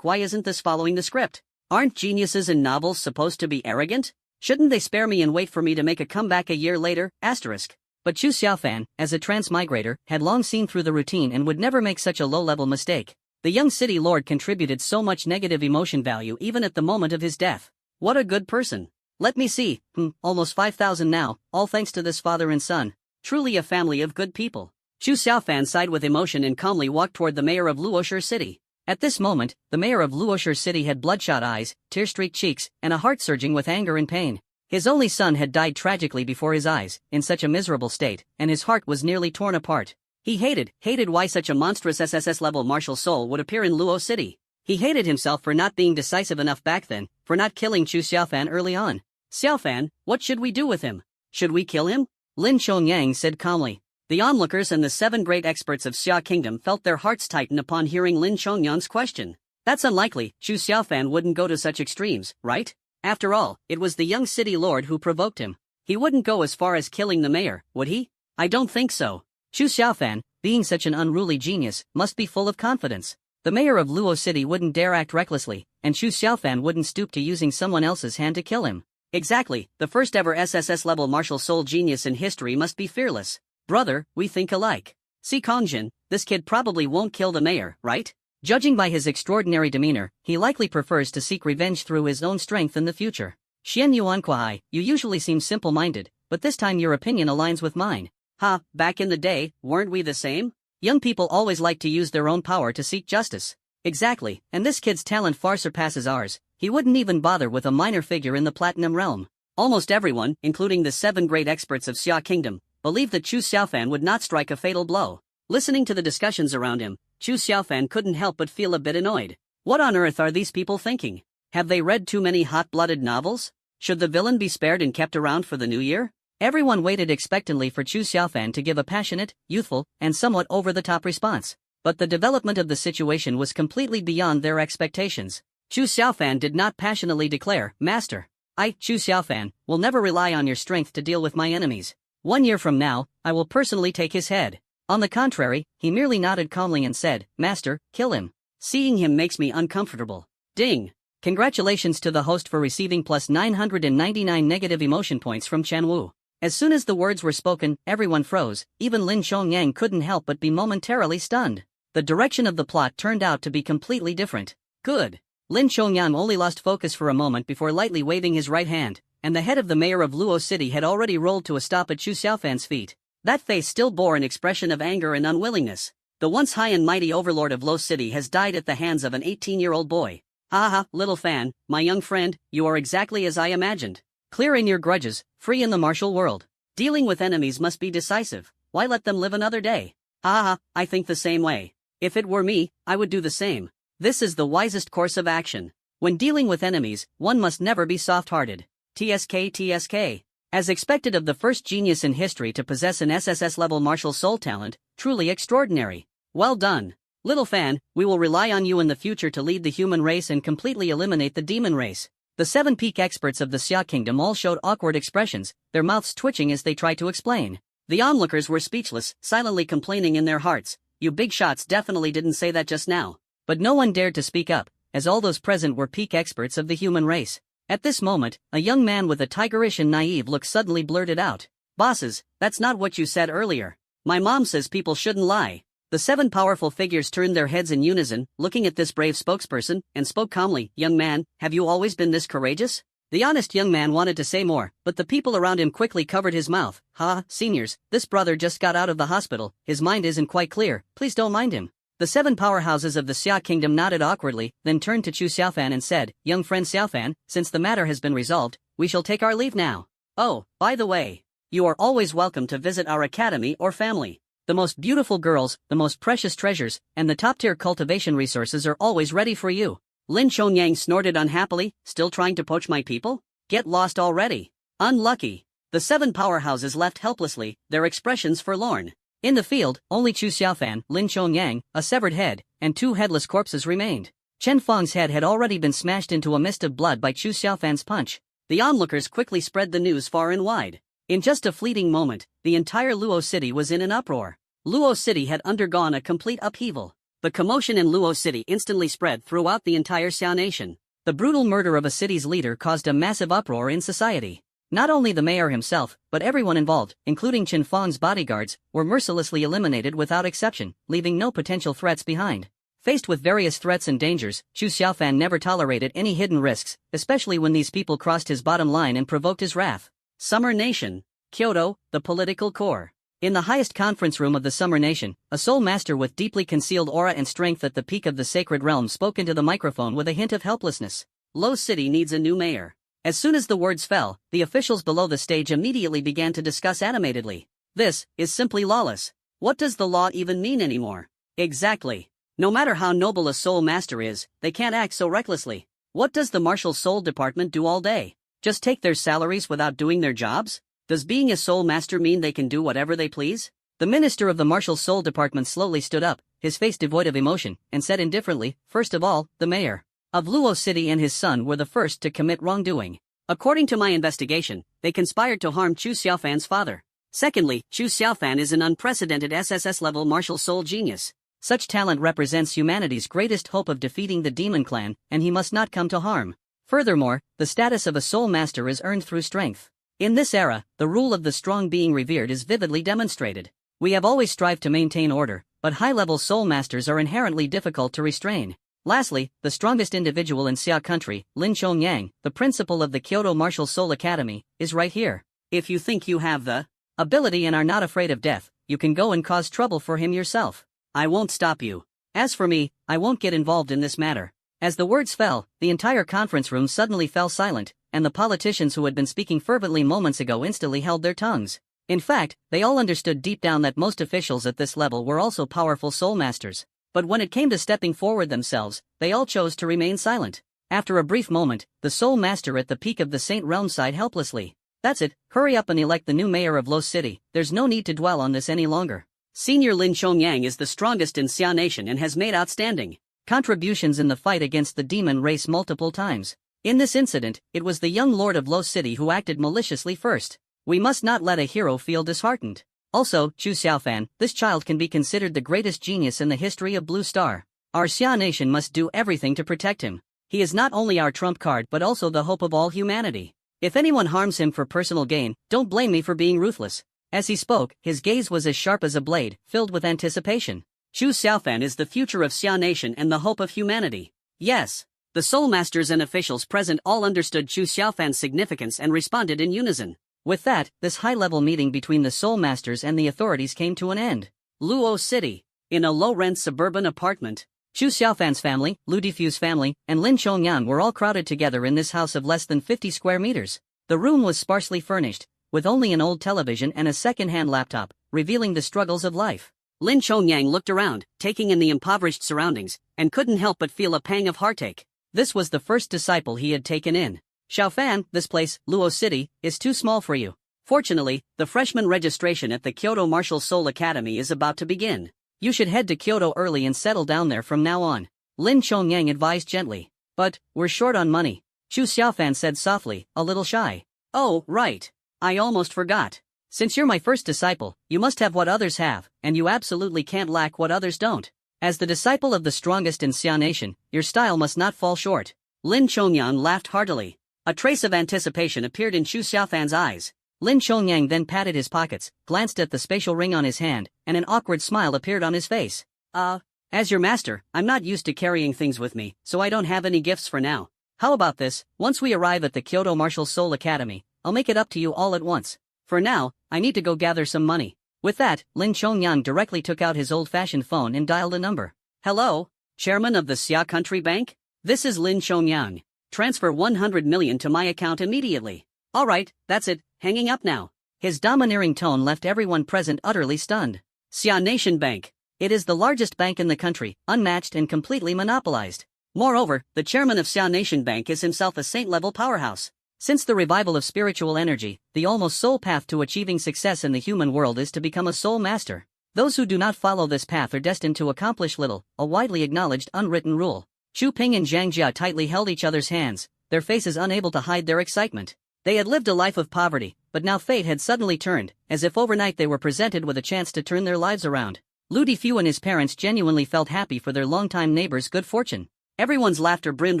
Why isn't this following the script? Aren't geniuses in novels supposed to be arrogant? Shouldn't they spare me and wait for me to make a comeback a year later? But Chu Xiaofan, as a transmigrator, had long seen through the routine and would never make such a low-level mistake. The young city lord contributed so much negative emotion value even at the moment of his death. What a good person. Let me see, almost 5,000 now, all thanks to this father and son. Truly a family of good people. Chu Xiaofan sighed with emotion and calmly walked toward the mayor of Luoshi City. At this moment, the mayor of Luoshi City had bloodshot eyes, tear-streaked cheeks, and a heart surging with anger and pain. His only son had died tragically before his eyes, in such a miserable state, and his heart was nearly torn apart. He hated why such a monstrous SSS-level martial soul would appear in Luo City. He hated himself for not being decisive enough back then, for not killing Chu Xiaofan early on. Xiaofan, what should we do with him? Should we kill him? Lin Chongyang said calmly. The onlookers and the 7 great experts of Xia Kingdom felt their hearts tighten upon hearing Lin Chongyang's question. That's unlikely. Chu Xiaofan wouldn't go to such extremes, right? After all, it was the young city lord who provoked him. He wouldn't go as far as killing the mayor, would he? I don't think so. Chu Xiaofan, being such an unruly genius, must be full of confidence. The mayor of Luo City wouldn't dare act recklessly, and Chu Xiaofan wouldn't stoop to using someone else's hand to kill him. Exactly, the first ever SSS-level martial soul genius in history must be fearless. Brother, we think alike. See Kongjin, this kid probably won't kill the mayor, right? Judging by his extraordinary demeanor, he likely prefers to seek revenge through his own strength in the future. Xian Yuankuai, you usually seem simple-minded, but this time your opinion aligns with mine. Ha, back in the day, weren't we the same? Young people always like to use their own power to seek justice. Exactly, and this kid's talent far surpasses ours. He wouldn't even bother with a minor figure in the Platinum Realm. Almost everyone, including the 7 great experts of Xia Kingdom, believed that Chu Xiaofan would not strike a fatal blow. Listening to the discussions around him, Chu Xiaofan couldn't help but feel a bit annoyed. What on earth are these people thinking? Have they read too many hot-blooded novels? Should the villain be spared and kept around for the new year? Everyone waited expectantly for Chu Xiaofan to give a passionate, youthful, and somewhat over-the-top response. But the development of the situation was completely beyond their expectations. Chu Xiaofan did not passionately declare, Master, I, Chu Xiaofan, will never rely on your strength to deal with my enemies. 1 year from now, I will personally take his head. On the contrary, he merely nodded calmly and said, Master, kill him. Seeing him makes me uncomfortable. Ding! Congratulations to the host for receiving plus 999 negative emotion points from Chen Wu. As soon as the words were spoken, everyone froze, even Lin Chongyang couldn't help but be momentarily stunned. The direction of the plot turned out to be completely different. Good. Lin Chongyang only lost focus for a moment before lightly waving his right hand, and the head of the mayor of Luo City had already rolled to a stop at Chu Xiaofan's feet. That face still bore an expression of anger and unwillingness. The once high and mighty overlord of Luo City has died at the hands of an 18-year-old boy. Haha, little fan, my young friend, you are exactly as I imagined. Clear in your grudges, free in the martial world. Dealing with enemies must be decisive. Why let them live another day? Haha, I think the same way. If it were me, I would do the same. This is the wisest course of action. When dealing with enemies, one must never be soft-hearted. TSK. As expected of the first genius in history to possess an SSS-level martial soul talent, truly extraordinary. Well done. Little fan, we will rely on you in the future to lead the human race and completely eliminate the demon race. The 7 peak experts of the Xia Kingdom all showed awkward expressions, their mouths twitching as they tried to explain. The onlookers were speechless, silently complaining in their hearts, you big shots definitely didn't say that just now. But no one dared to speak up, as all those present were peak experts of the human race. At this moment, a young man with a tigerish and naive look suddenly blurted out. Bosses, that's not what you said earlier. My mom says people shouldn't lie. The 7 powerful figures turned their heads in unison, looking at this brave spokesperson, and spoke calmly. Young man, have you always been this courageous? The honest young man wanted to say more, but the people around him quickly covered his mouth. Seniors, this brother just got out of the hospital, his mind isn't quite clear, please don't mind him. The 7 powerhouses of the Xia kingdom nodded awkwardly, then turned to Chu Xiaofan and said, young friend Xiaofan, since the matter has been resolved, we shall take our leave now. Oh, by the way, you are always welcome to visit our academy or family. The most beautiful girls, the most precious treasures, and the top-tier cultivation resources are always ready for you. Lin Chongyang snorted unhappily, still trying to poach my people? Get lost already. Unlucky. The 7 powerhouses left helplessly, their expressions forlorn. In the field, only Chu Xiaofan, Lin Chongyang, a severed head, and 2 headless corpses remained. Chen Feng's head had already been smashed into a mist of blood by Chu Xiaofan's punch. The onlookers quickly spread the news far and wide. In just a fleeting moment, the entire Luo city was in an uproar. Luo city had undergone a complete upheaval. The commotion in Luo city instantly spread throughout the entire Xia nation. The brutal murder of a city's leader caused a massive uproar in society. Not only the mayor himself, but everyone involved, including Chen Feng's bodyguards, were mercilessly eliminated without exception, leaving no potential threats behind. Faced with various threats and dangers, Chu Xiaofan never tolerated any hidden risks, especially when these people crossed his bottom line and provoked his wrath. Summer Nation. Kyoto, the political core. In the highest conference room of the Summer Nation, a soul master with deeply concealed aura and strength at the peak of the sacred realm spoke into the microphone with a hint of helplessness. Luo City needs a new mayor. As soon as the words fell, the officials below the stage immediately began to discuss animatedly. This is simply lawless. What does the law even mean anymore? Exactly. No matter how noble a soul master is, they can't act so recklessly. What does the martial soul department do all day? Just take their salaries without doing their jobs? Does being a soul master mean they can do whatever they please? The minister of the martial soul department slowly stood up, his face devoid of emotion, and said indifferently, first of all, the mayor of Luo City and his son were the first to commit wrongdoing. According to my investigation, they conspired to harm Chu Xiaofan's father. Secondly, Chu Xiaofan is an unprecedented SSS-level martial soul genius. Such talent represents humanity's greatest hope of defeating the demon clan, and he must not come to harm. Furthermore, the status of a soul master is earned through strength. In this era, the rule of the strong being revered is vividly demonstrated. We have always strived to maintain order, but high-level soul masters are inherently difficult to restrain. Lastly, the strongest individual in Xia country, Lin Chongyang, the principal of the Kyoto Martial Soul Academy, is right here. If you think you have the ability and are not afraid of death, you can go and cause trouble for him yourself. I won't stop you. As for me, I won't get involved in this matter. As the words fell, the entire conference room suddenly fell silent, and the politicians who had been speaking fervently moments ago instantly held their tongues. In fact, they all understood deep down that most officials at this level were also powerful soul masters. But when it came to stepping forward themselves, they all chose to remain silent. After a brief moment, the soul master at the peak of the Saint Realm sighed helplessly. That's it, hurry up and elect the new mayor of Luo City, there's no need to dwell on this any longer. Senior Lin Chongyang is the strongest in Xia Nation and has made outstanding contributions in the fight against the demon race multiple times. In this incident, it was the young lord of Luo City who acted maliciously first. We must not let a hero feel disheartened. Also, Chu Xiaofan, this child can be considered the greatest genius in the history of Blue Star. Our Xia Nation must do everything to protect him. He is not only our trump card but also the hope of all humanity. If anyone harms him for personal gain, don't blame me for being ruthless. As he spoke, his gaze was as sharp as a blade, filled with anticipation. Chu Xiaofan is the future of Xia Nation and the hope of humanity. Yes. The soul masters and officials present all understood Chu Xiaofan's significance and responded in unison. With that, this high-level meeting between the soul masters and the authorities came to an end. Luo City. In a low-rent suburban apartment, Chu Xiaofan's family, Lu Difu's family, and Lin Chongyang were all crowded together in this house of less than 50 square meters. The room was sparsely furnished, with only an old television and a second-hand laptop, revealing the struggles of life. Lin Chongyang looked around, taking in the impoverished surroundings, and couldn't help but feel a pang of heartache. This was the first disciple he had taken in. Xiaofan, this place, Luo City, is too small for you. Fortunately, the freshman registration at the Kyoto Martial Soul Academy is about to begin. You should head to Kyoto early and settle down there from now on. Lin Chongyang advised gently. But, we're short on money. Chu Xiaofan said softly, a little shy. Oh, right. I almost forgot. Since you're my first disciple, you must have what others have, and you absolutely can't lack what others don't. As the disciple of the strongest in Xia Nation, your style must not fall short. Lin Chongyang laughed heartily. A trace of anticipation appeared in Chu Xiaofan's eyes. Lin Chongyang then patted his pockets, glanced at the spatial ring on his hand, and an awkward smile appeared on his face. As your master, I'm not used to carrying things with me, so I don't have any gifts for now. How about this? Once we arrive at the Kyoto Martial Soul Academy, I'll make it up to you all at once. For now, I need to go gather some money. With that, Lin Chongyang directly took out his old-fashioned phone and dialed a number. Hello? Chairman of the Xia Country Bank? This is Lin Chongyang. Transfer 100 million to my account immediately. Alright, that's it, hanging up now. His domineering tone left everyone present utterly stunned. Xia Nation Bank. It is the largest bank in the country, unmatched and completely monopolized. Moreover, the chairman of Xia Nation Bank is himself a saint-level powerhouse. Since the revival of spiritual energy, the almost sole path to achieving success in the human world is to become a soul master. Those who do not follow this path are destined to accomplish little, a widely acknowledged unwritten rule. Xu Ping and Zhang Jia tightly held each other's hands, their faces unable to hide their excitement. They had lived a life of poverty, but now fate had suddenly turned, as if overnight they were presented with a chance to turn their lives around. Lu Difu and his parents genuinely felt happy for their longtime neighbor's good fortune. Everyone's laughter brimmed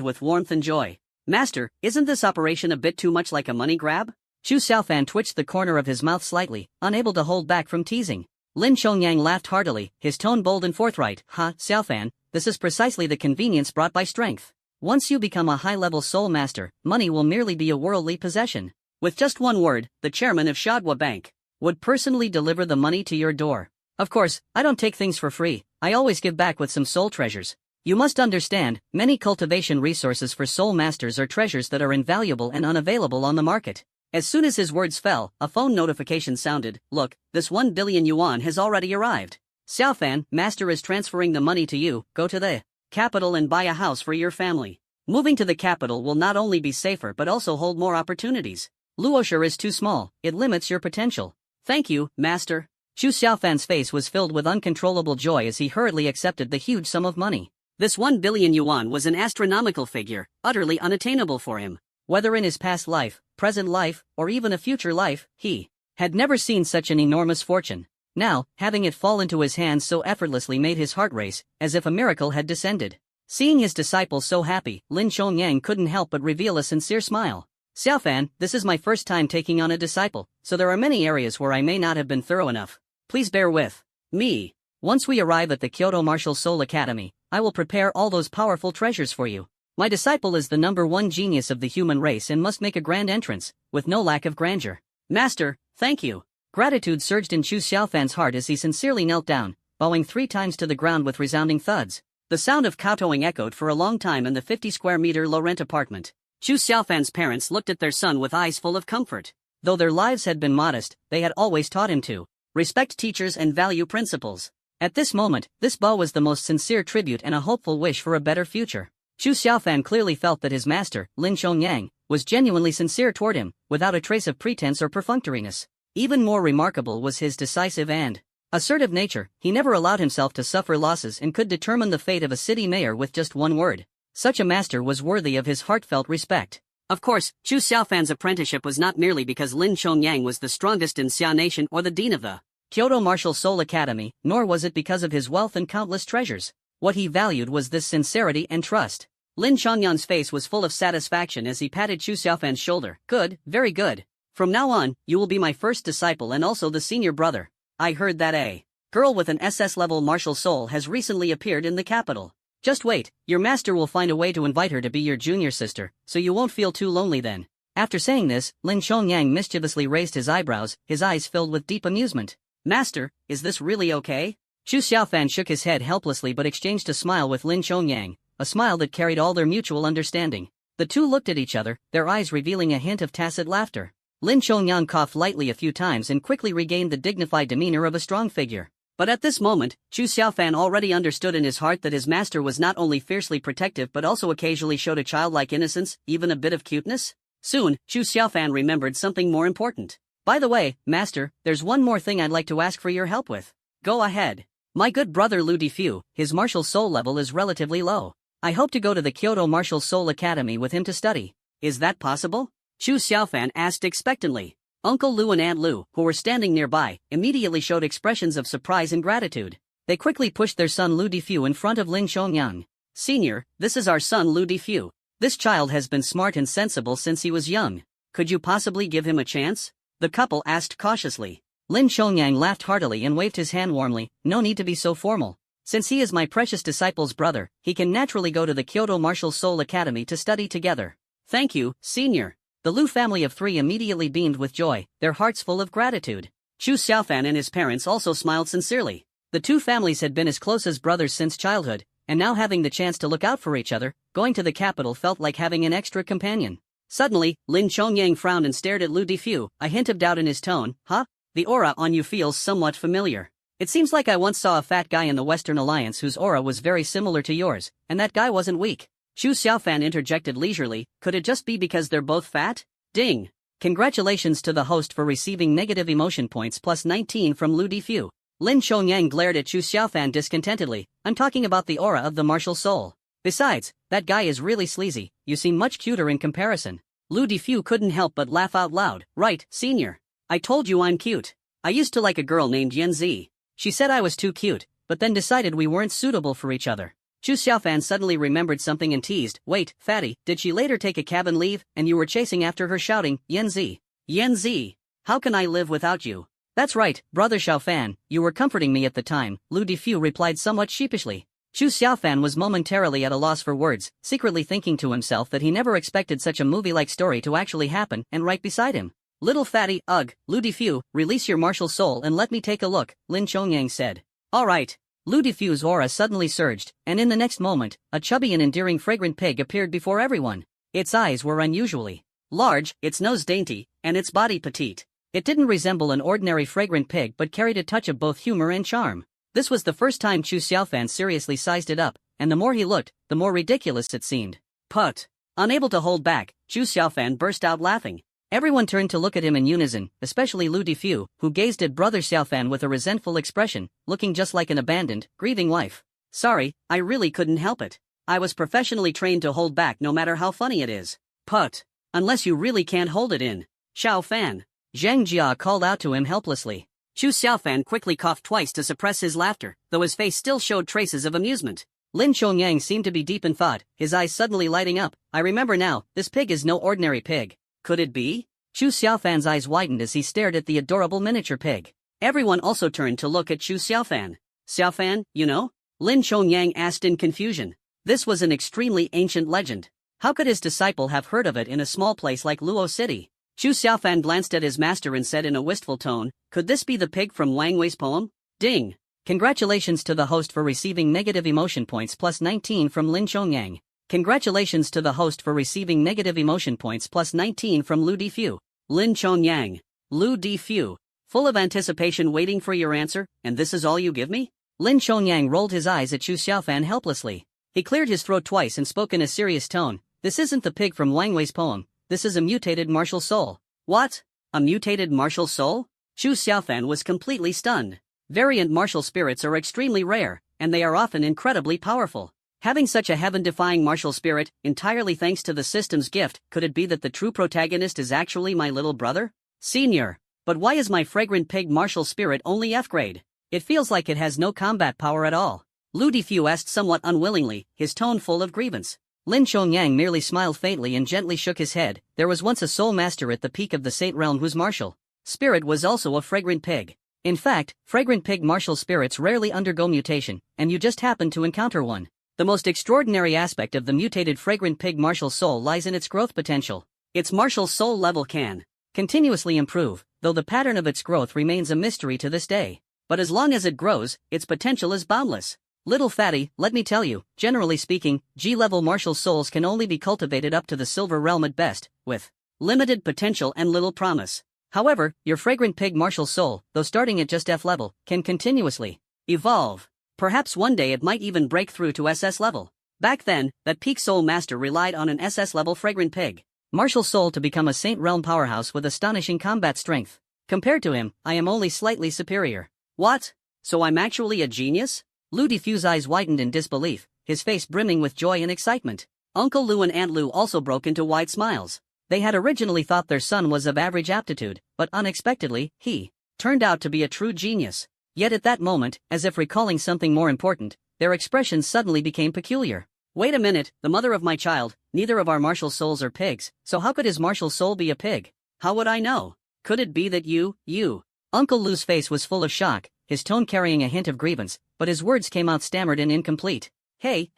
with warmth and joy. Master, isn't this operation a bit too much like a money grab? Chu Xiaofan twitched the corner of his mouth slightly, unable to hold back from teasing. Lin Chongyang laughed heartily, his tone bold and forthright. Xiaofan, this is precisely the convenience brought by strength. Once you become a high-level soul master, money will merely be a worldly possession. With just one word, the chairman of Shadwa Bank would personally deliver the money to your door. Of course, I don't take things for free, I always give back with some soul treasures. You must understand, many cultivation resources for soul masters are treasures that are invaluable and unavailable on the market. As soon as his words fell, a phone notification sounded. Look, this 1 billion yuan has already arrived. Xiaofan, master is transferring the money to you, go to the capital and buy a house for your family. Moving to the capital will not only be safer but also hold more opportunities. Luoshire is too small, it limits your potential. Thank you, master. Chu Xiaofan's face was filled with uncontrollable joy as he hurriedly accepted the huge sum of money. This 1 billion yuan was an astronomical figure, utterly unattainable for him. Whether in his past life, present life, or even a future life, he had never seen such an enormous fortune. Now, having it fall into his hands so effortlessly made his heart race, as if a miracle had descended. Seeing his disciple so happy, Lin Chongyang couldn't help but reveal a sincere smile. Xiaofan, this is my first time taking on a disciple, so there are many areas where I may not have been thorough enough. Please bear with me. Once we arrive at the Kyoto Martial Soul Academy, I will prepare all those powerful treasures for you. My disciple is the #1 genius of the human race and must make a grand entrance, with no lack of grandeur. Master, thank you. Gratitude surged in Chu Xiaofan's heart as he sincerely knelt down, bowing 3 times to the ground with resounding thuds. The sound of kowtowing echoed for a long time in the 50-square-meter low-rent apartment. Chu Xiaofan's parents looked at their son with eyes full of comfort. Though their lives had been modest, they had always taught him to respect teachers and value principles. At this moment, this bow was the most sincere tribute and a hopeful wish for a better future. Chu Xiaofan clearly felt that his master, Lin Chongyang, was genuinely sincere toward him, without a trace of pretense or perfunctoriness. Even more remarkable was his decisive and assertive nature. He never allowed himself to suffer losses and could determine the fate of a city mayor with just one word. Such a master was worthy of his heartfelt respect. Of course, Chu Xiaofan's apprenticeship was not merely because Lin Chongyang was the strongest in Xia Nation or the dean of the Kyoto Martial Soul Academy, nor was it because of his wealth and countless treasures. What he valued was this sincerity and trust. Lin Chongyang's face was full of satisfaction as he patted Chu Xiaofan's shoulder. Good, very good. From now on, you will be my first disciple and also the senior brother. I heard that a girl with an SS-level martial soul has recently appeared in the capital. Just wait, your master will find a way to invite her to be your junior sister, so you won't feel too lonely then. After saying this, Lin Chongyang mischievously raised his eyebrows, his eyes filled with deep amusement. Master, is this really okay? Chu Xiaofan shook his head helplessly but exchanged a smile with Lin Chongyang, a smile that carried all their mutual understanding. The two looked at each other, their eyes revealing a hint of tacit laughter. Lin Chongyang coughed lightly a few times and quickly regained the dignified demeanor of a strong figure. But at this moment, Chu Xiaofan already understood in his heart that his master was not only fiercely protective but also occasionally showed a childlike innocence, even a bit of cuteness. Soon, Chu Xiaofan remembered something more important. By the way, master, there's one more thing I'd like to ask for your help with. Go ahead. My good brother Lu Difu, his martial soul level is relatively low. I hope to go to the Kyoto Martial Soul Academy with him to study. Is that possible? Chu Xiaofan asked expectantly. Uncle Lu and Aunt Lu, who were standing nearby, immediately showed expressions of surprise and gratitude. They quickly pushed their son Lu Difu in front of Lin Chongyang. Senior, this is our son Lu Difu. This child has been smart and sensible since he was young. Could you possibly give him a chance? The couple asked cautiously. Lin Chongyang laughed heartily and waved his hand warmly. No need to be so formal. Since he is my precious disciple's brother, he can naturally go to the Kyoto Martial Soul Academy to study together. Thank you, senior. The Lu family of three immediately beamed with joy, their hearts full of gratitude. Chu Xiaofan and his parents also smiled sincerely. The two families had been as close as brothers since childhood, and now having the chance to look out for each other, going to the capital felt like having an extra companion. Suddenly, Lin Chongyang frowned and stared at Lu Difu, a hint of doubt in his tone. Huh? The aura on you feels somewhat familiar. It seems like I once saw a fat guy in the Western Alliance whose aura was very similar to yours, and that guy wasn't weak. Chu Xiaofan interjected leisurely, could it just be because they're both fat? Ding! Congratulations to the host for receiving negative emotion points plus 19 from Lu Difu. Lin Chongyang glared at Chu Xiaofan discontentedly. I'm talking about the aura of the martial soul. Besides, that guy is really sleazy, you seem much cuter in comparison. Lu Difu couldn't help but laugh out loud. Right, senior. I told you I'm cute. I used to like a girl named Yan Zi. She said I was too cute, but then decided we weren't suitable for each other. Chu Xiaofan suddenly remembered something and teased, wait, fatty, did she later take a cabin leave, and you were chasing after her shouting, Yan Zi? Yan Zi? How can I live without you? That's right, brother Xiaofan, you were comforting me at the time, Lu Difu replied somewhat sheepishly. Chu Xiaofan was momentarily at a loss for words, secretly thinking to himself that he never expected such a movie-like story to actually happen, and right beside him. Little fatty, ugh, Lu Difu, release your martial soul and let me take a look, Lin Chongyang said. Alright. Lu Difu's aura suddenly surged, and in the next moment, a chubby and endearing fragrant pig appeared before everyone. Its eyes were unusually large, its nose dainty, and its body petite. It didn't resemble an ordinary fragrant pig but carried a touch of both humor and charm. This was the first time Chu Xiaofan seriously sized it up, and the more he looked, the more ridiculous it seemed. Put! Unable to hold back, Chu Xiaofan burst out laughing. Everyone turned to look at him in unison, especially Lu Difu, who gazed at brother Xiaofan with a resentful expression, looking just like an abandoned, grieving wife. Sorry, I really couldn't help it. I was professionally trained to hold back no matter how funny it is. Put! Unless you really can't hold it in. Xiaofan! Zhang Jia called out to him helplessly. Chu Xiaofan quickly coughed twice to suppress his laughter, though his face still showed traces of amusement. Lin Chongyang seemed to be deep in thought, his eyes suddenly lighting up. I remember now, this pig is no ordinary pig. Could it be? Chu Xiaofan's eyes widened as he stared at the adorable miniature pig. Everyone also turned to look at Chu Xiaofan. Xiaofan, you know? Lin Chongyang asked in confusion. This was an extremely ancient legend. How could his disciple have heard of it in a small place like Luo City? Chu Xiaofan glanced at his master and said in a wistful tone, could this be the pig from Wang Wei's poem? Ding! Congratulations to the host for receiving negative emotion points plus 19 from Lin Chongyang. Congratulations to the host for receiving negative emotion points plus 19 from Lu Difu. Lin Chongyang. Lu Difu. Full of anticipation waiting for your answer, and this is all you give me? Lin Chongyang rolled his eyes at Chu Xiaofan helplessly. He cleared his throat twice and spoke in a serious tone. This isn't the pig from Wang Wei's poem. This is a mutated martial soul. What? A mutated martial soul? Chu Xiaofan was completely stunned. Variant martial spirits are extremely rare, and they are often incredibly powerful. Having such a heaven-defying martial spirit, entirely thanks to the system's gift, could it be that the true protagonist is actually my little brother? Senior. But why is my fragrant pig martial spirit only F grade? It feels like it has no combat power at all. Lu Difu asked somewhat unwillingly, his tone full of grievance. Lin Chongyang merely smiled faintly and gently shook his head. There was once a soul master at the peak of the Saint Realm whose martial spirit was also a fragrant pig. In fact, fragrant pig martial spirits rarely undergo mutation, and you just happened to encounter one. The most extraordinary aspect of the mutated fragrant pig martial soul lies in its growth potential. Its martial soul level can continuously improve, though the pattern of its growth remains a mystery to this day. But as long as it grows, its potential is boundless. Little fatty, let me tell you, generally speaking, G-level martial souls can only be cultivated up to the silver realm at best, with limited potential and little promise. However, your fragrant pig martial soul, though starting at just F level, can continuously evolve. Perhaps one day it might even break through to SS level. Back then, that peak soul master relied on an SS level fragrant pig martial soul to become a Saint Realm powerhouse with astonishing combat strength. Compared to him, I am only slightly superior. What? So I'm actually a genius? Lu Difu's eyes widened in disbelief, his face brimming with joy and excitement. Uncle Lu and Aunt Lu also broke into wide smiles. They had originally thought their son was of average aptitude, but unexpectedly, he turned out to be a true genius. Yet at that moment, as if recalling something more important, their expressions suddenly became peculiar. Wait a minute, the mother of my child, neither of our martial souls are pigs, so how could his martial soul be a pig? How would I know? Could it be that you? Uncle Lu's face was full of shock, his tone carrying a hint of grievance, but his words came out stammered and incomplete. Hey,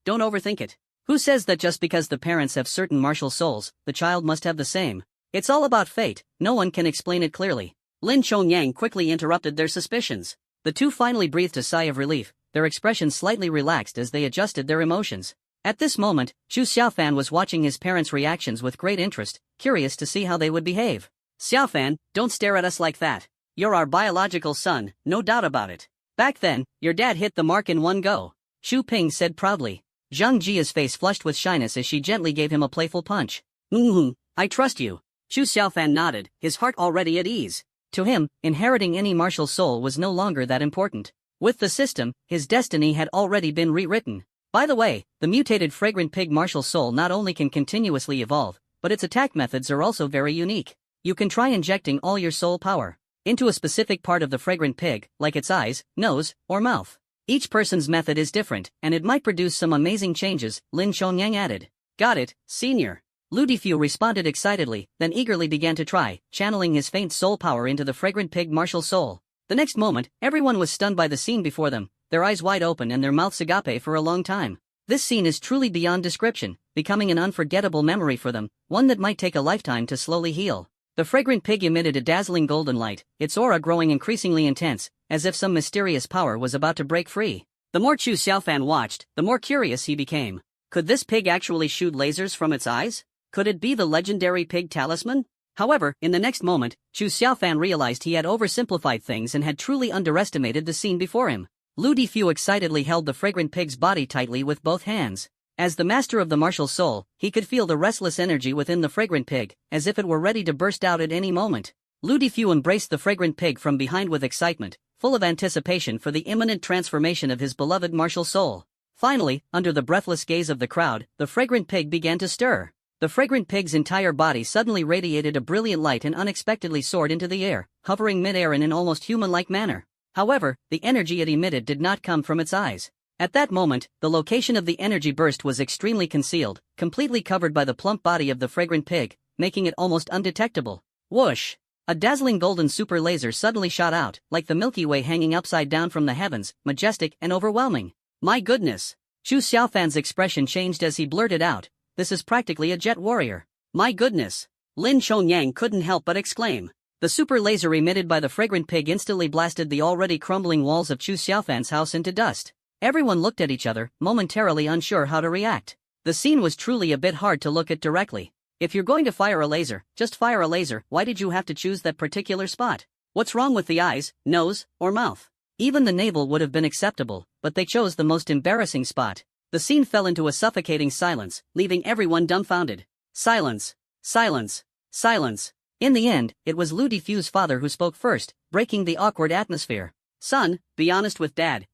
don't overthink it. Who says that just because the parents have certain martial souls, the child must have the same? It's all about fate, no one can explain it clearly. Lin Chongyang quickly interrupted their suspicions. The two finally breathed a sigh of relief, their expressions slightly relaxed as they adjusted their emotions. At this moment, Chu Xiaofan was watching his parents' reactions with great interest, curious to see how they would behave. Xiaofan, don't stare at us like that. You're our biological son, no doubt about it. Back then, your dad hit the mark in one go. Xu Ping said proudly. Zhang Jia's face flushed with shyness as she gently gave him a playful punch. I trust you. Chu Xiaofan nodded, his heart already at ease. To him, inheriting any martial soul was no longer that important. With the system, his destiny had already been rewritten. By the way, the mutated fragrant pig martial soul not only can continuously evolve, but its attack methods are also very unique. You can try injecting all your soul power into a specific part of the fragrant pig, like its eyes, nose, or mouth. Each person's method is different, and it might produce some amazing changes, Lin Chongyang added. Got it, senior. Lu Difu responded excitedly, then eagerly began to try, channeling his faint soul power into the fragrant pig martial soul. The next moment, everyone was stunned by the scene before them, their eyes wide open and their mouths agape for a long time. This scene is truly beyond description, becoming an unforgettable memory for them, one that might take a lifetime to slowly heal. The fragrant pig emitted a dazzling golden light, its aura growing increasingly intense, as if some mysterious power was about to break free. The more Chu Xiaofan watched, the more curious he became. Could this pig actually shoot lasers from its eyes? Could it be the legendary pig talisman? However, in the next moment, Chu Xiaofan realized he had oversimplified things and had truly underestimated the scene before him. Lu Difu excitedly held the fragrant pig's body tightly with both hands. As the master of the martial soul, he could feel the restless energy within the fragrant pig, as if it were ready to burst out at any moment. Lu Difu embraced the fragrant pig from behind with excitement, full of anticipation for the imminent transformation of his beloved martial soul. Finally, under the breathless gaze of the crowd, the fragrant pig began to stir. The fragrant pig's entire body suddenly radiated a brilliant light and unexpectedly soared into the air, hovering mid-air in an almost human-like manner. However, the energy it emitted did not come from its eyes. At that moment, the location of the energy burst was extremely concealed, completely covered by the plump body of the fragrant pig, making it almost undetectable. Whoosh! A dazzling golden super laser suddenly shot out, like the Milky Way hanging upside down from the heavens, majestic and overwhelming. My goodness! Chu Xiaofan's expression changed as he blurted out, "This is practically a jet warrior." My goodness! Lin Chongyang couldn't help but exclaim. The super laser emitted by the fragrant pig instantly blasted the already crumbling walls of Chu Xiaofan's house into dust. Everyone looked at each other, momentarily unsure how to react. The scene was truly a bit hard to look at directly. If you're going to fire a laser, just fire a laser. Why did you have to choose that particular spot? What's wrong with the eyes, nose, or mouth? Even the navel would have been acceptable, but they chose the most embarrassing spot. The scene fell into a suffocating silence, leaving everyone dumbfounded. Silence. Silence. Silence. In the end, it was Lu Difu's father who spoke first, breaking the awkward atmosphere. Son, be honest with Dad.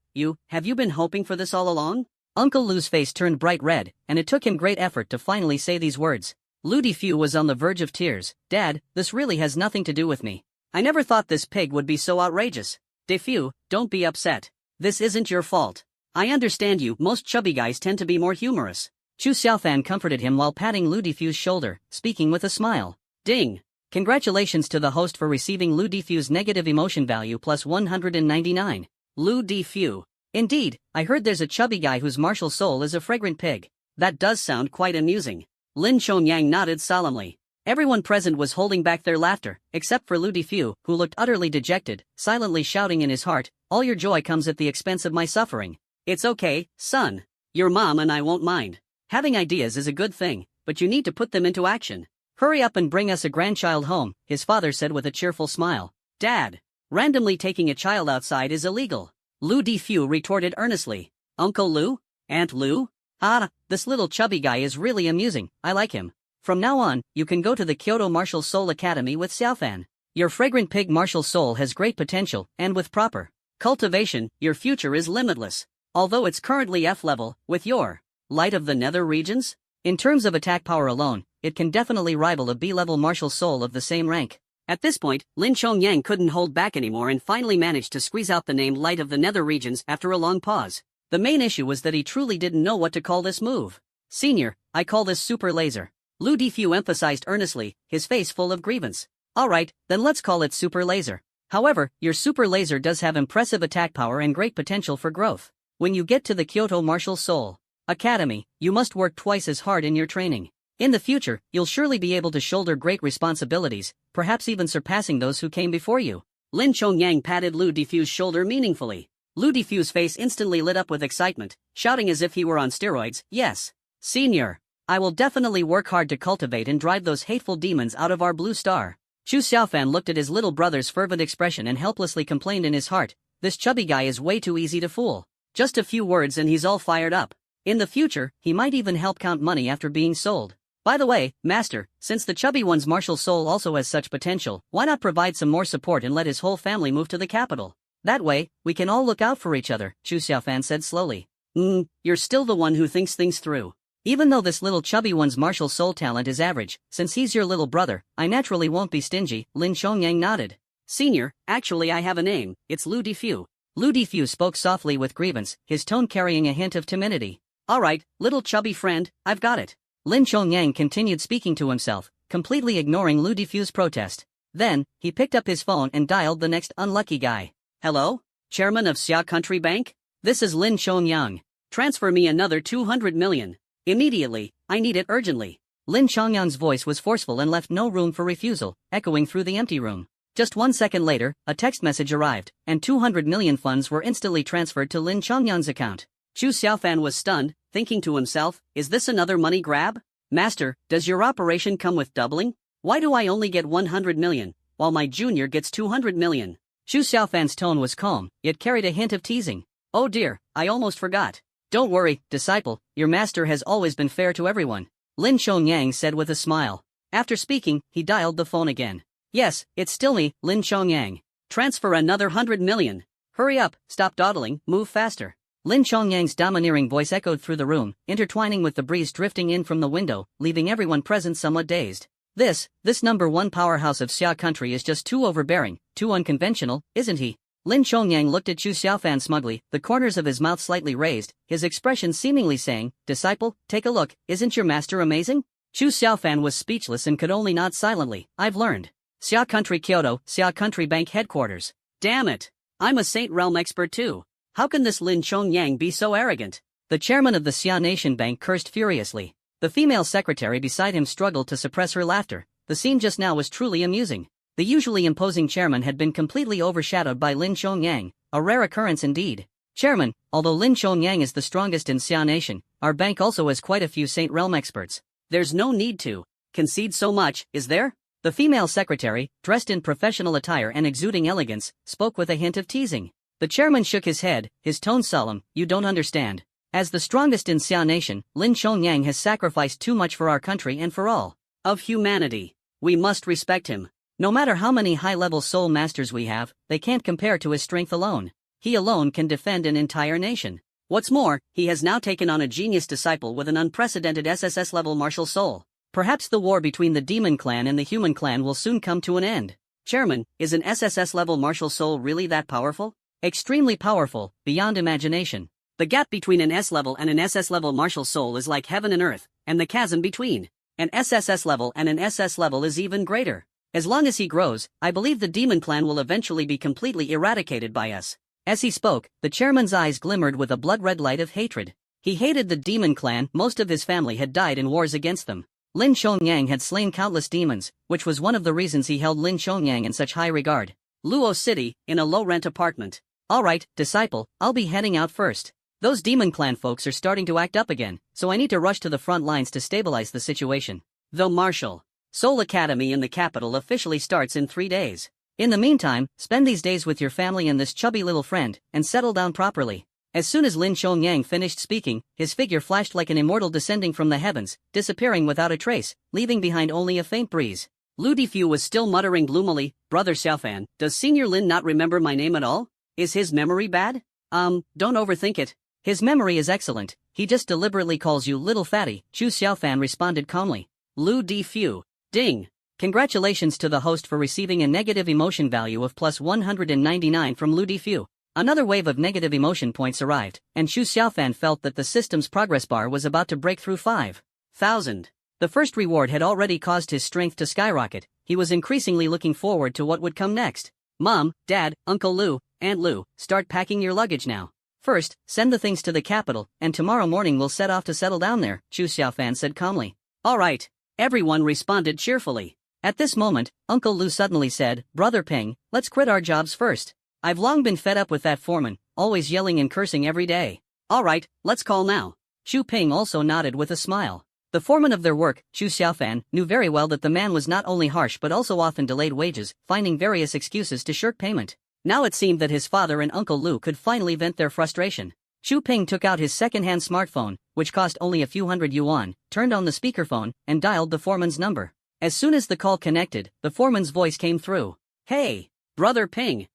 Have you been hoping for this all along? Uncle Lu's face turned bright red, and it took him great effort to finally say these words. Lu Difu was on the verge of tears. Dad, this really has nothing to do with me. I never thought this pig would be so outrageous. Difu, don't be upset. This isn't your fault. I understand you, most chubby guys tend to be more humorous. Chu Xiaofan comforted him while patting Lu Difu's shoulder, speaking with a smile. Ding! Congratulations to the host for receiving Lu Difu's negative emotion value plus 199. Lu Difu. Indeed, I heard there's a chubby guy whose martial soul is a fragrant pig. That does sound quite amusing. Lin Chongyang nodded solemnly. Everyone present was holding back their laughter, except for Lu Difu, who looked utterly dejected, silently shouting in his heart, "All your joy comes at the expense of my suffering." It's okay, son. Your mom and I won't mind. Having ideas is a good thing, but you need to put them into action. Hurry up and bring us a grandchild home, his father said with a cheerful smile. Dad, randomly taking a child outside is illegal. Lu Difu retorted earnestly. Uncle Lu? Aunt Lu? Ah, this little chubby guy is really amusing, I like him. From now on, you can go to the Kyoto Martial Soul Academy with Xiaofan. Your fragrant pig martial soul has great potential, and with proper cultivation, your future is limitless. Although it's currently F level, with your Light of the Nether regions? In terms of attack power alone, it can definitely rival a B-level martial soul of the same rank. At this point, Lin Chongyang couldn't hold back anymore and finally managed to squeeze out the name Light of the Nether regions after a long pause. The main issue was that he truly didn't know what to call this move. Senior, I call this super laser. Lu Difu emphasized earnestly, his face full of grievance. Alright, then let's call it Super Laser. However, your Super Laser does have impressive attack power and great potential for growth. When you get to the Kyoto Martial Soul Academy, you must work twice as hard in your training. In the future, you'll surely be able to shoulder great responsibilities, perhaps even surpassing those who came before you. Lin Chongyang patted Lu Defu's shoulder meaningfully. Lu Defu's face instantly lit up with excitement, shouting as if he were on steroids, "Yes, senior. I will definitely work hard to cultivate and drive those hateful demons out of our blue star." Chu Xiaofan looked at his little brother's fervent expression and helplessly complained in his heart, "This chubby guy is way too easy to fool. Just a few words and he's all fired up. In the future, he might even help count money after being sold. By the way, Master, since the chubby one's martial soul also has such potential, why not provide some more support and let his whole family move to the capital? That way, we can all look out for each other," Chu Xiaofan said slowly. You're still the one who thinks things through. Even though this little chubby one's martial soul talent is average, since he's your little brother, I naturally won't be stingy, Lin Chongyang nodded. "Senior, actually I have a name, it's Lu Defu." Lu Defu spoke softly with grievance, his tone carrying a hint of timidity. "Alright, little chubby friend, I've got it." Lin Chongyang continued speaking to himself, completely ignoring Lu Defu's protest. Then, he picked up his phone and dialed the next unlucky guy. "Hello? Chairman of Xia Country Bank? This is Lin Chongyang. Transfer me another 200 million. Immediately, I need it urgently." Lin Chongyang's voice was forceful and left no room for refusal, echoing through the empty room. Just 1 second later, a text message arrived, and 200 million funds were instantly transferred to Lin Chongyang's account. Chu Xiaofan was stunned, thinking to himself, "Is this another money grab? Master, does your operation come with doubling? Why do I only get 100 million, while my junior gets 200 million? Chu Xiaofan's tone was calm, yet carried a hint of teasing. "Oh dear, I almost forgot. Don't worry, disciple, your master has always been fair to everyone," Lin Chongyang said with a smile. After speaking, he dialed the phone again. "Yes, it's still me, Lin Chongyang. Transfer another 100 million. Hurry up, stop dawdling, move faster." Lin Chongyang's domineering voice echoed through the room, intertwining with the breeze drifting in from the window, leaving everyone present somewhat dazed. This number one powerhouse of Xia country is just too overbearing, too unconventional, isn't he? Lin Chongyang looked at Chu Xiaofan smugly, the corners of his mouth slightly raised, his expression seemingly saying, "Disciple, take a look, isn't your master amazing?" Chu Xiaofan was speechless and could only nod silently. "I've learned. Xia Country Kyoto, Xia Country Bank headquarters. Damn it! I'm a Saint Realm expert too. How can this Lin Chongyang be so arrogant?" The chairman of the Xia Nation Bank cursed furiously. The female secretary beside him struggled to suppress her laughter. The scene just now was truly amusing. The usually imposing chairman had been completely overshadowed by Lin Chongyang, a rare occurrence indeed. "Chairman, although Lin Chongyang is the strongest in Xia Nation, our bank also has quite a few Saint Realm experts. There's no need to concede so much, is there?" The female secretary, dressed in professional attire and exuding elegance, spoke with a hint of teasing. The chairman shook his head, his tone solemn. "You don't understand. As the strongest in Xia Nation, Lin Chongyang has sacrificed too much for our country and for all of humanity. We must respect him. No matter how many high-level soul masters we have, they can't compare to his strength alone. He alone can defend an entire nation. What's more, he has now taken on a genius disciple with an unprecedented SSS-level martial soul. Perhaps the war between the demon clan and the human clan will soon come to an end. Chairman, is an SSS-level martial soul really that powerful?" "Extremely powerful, beyond imagination. The gap between an S-level and an SS-level martial soul is like heaven and earth, and the chasm between an SSS level and an SS level is even greater. As long as he grows, I believe the demon clan will eventually be completely eradicated by us." As he spoke, the chairman's eyes glimmered with a blood-red light of hatred. He hated the demon clan. Most of his family had died in wars against them. Lin Chongyang had slain countless demons, which was one of the reasons he held Lin Chongyang in such high regard. Luo City, in a low-rent apartment. "Alright, disciple, I'll be heading out first. Those demon clan folks are starting to act up again, so I need to rush to the front lines to stabilize the situation." The Martial Soul Academy in the capital officially starts in 3 days. In the meantime, spend these days with your family and this chubby little friend, and settle down properly. As soon as Lin Chongyang finished speaking, his figure flashed like an immortal descending from the heavens, disappearing without a trace, leaving behind only a faint breeze. Lu Defu was still muttering gloomily, "Brother Xiaofan, does Senior Lin not remember my name at all? Is his memory bad?" Don't overthink it. His memory is excellent, he just deliberately calls you little fatty," Chu Xiaofan responded calmly. Lu Defu. Ding. Congratulations to the host for receiving a negative emotion value of plus 199 from Lu Defu. Another wave of negative emotion points arrived, and Chu Xiaofan felt that the system's progress bar was about to break through 5,000. The first reward had already caused his strength to skyrocket, he was increasingly looking forward to what would come next. Mom, Dad, Uncle Lu, Aunt Lu, start packing your luggage now. First, send the things to the capital, and tomorrow morning we'll set off to settle down there, Chu Xiaofan said calmly. All right. Everyone responded cheerfully. At this moment, Uncle Lu suddenly said, Brother Ping, let's quit our jobs first. I've long been fed up with that foreman, always yelling and cursing every day. All right, let's call now. Chu Ping also nodded with a smile. The foreman of their work, Chu Xiaofan, knew very well that the man was not only harsh but also often delayed wages, finding various excuses to shirk payment. Now it seemed that his father and Uncle Lu could finally vent their frustration. Chu Ping took out his second-hand smartphone, which cost only a few hundred yuan, turned on the speakerphone, and dialed the foreman's number. As soon as the call connected, the foreman's voice came through. Hey, Brother Ping,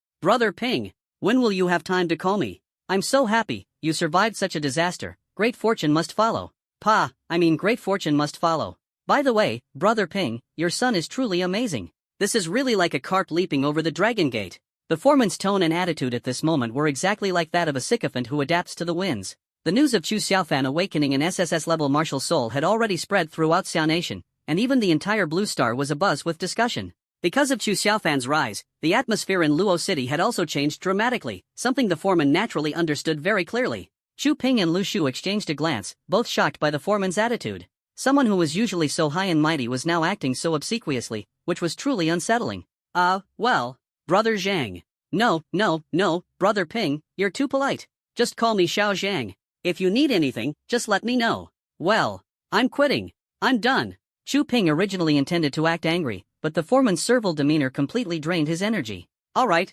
when will you have time to call me? I'm so happy, you survived such a disaster, great fortune must follow. Great fortune must follow. By the way, Brother Ping, your son is truly amazing. This is really like a carp leaping over the dragon gate. The foreman's tone and attitude at this moment were exactly like that of a sycophant who adapts to the winds. The news of Chu Xiaofan awakening an SSS-level martial soul had already spread throughout Xiao Nation, and even the entire Blue Star was abuzz with discussion. Because of Chu Xiaofan's rise, the atmosphere in Luo City had also changed dramatically, something the foreman naturally understood very clearly. Chu Ping and Lu Shu exchanged a glance, both shocked by the foreman's attitude. Someone who was usually so high and mighty was now acting so obsequiously, which was truly unsettling. Brother Zhang. No, Brother Ping, you're too polite. Just call me Xiao Zhang. If you need anything, just let me know. Well, I'm quitting. I'm done. Chu Ping originally intended to act angry, but the foreman's servile demeanor completely drained his energy. All right.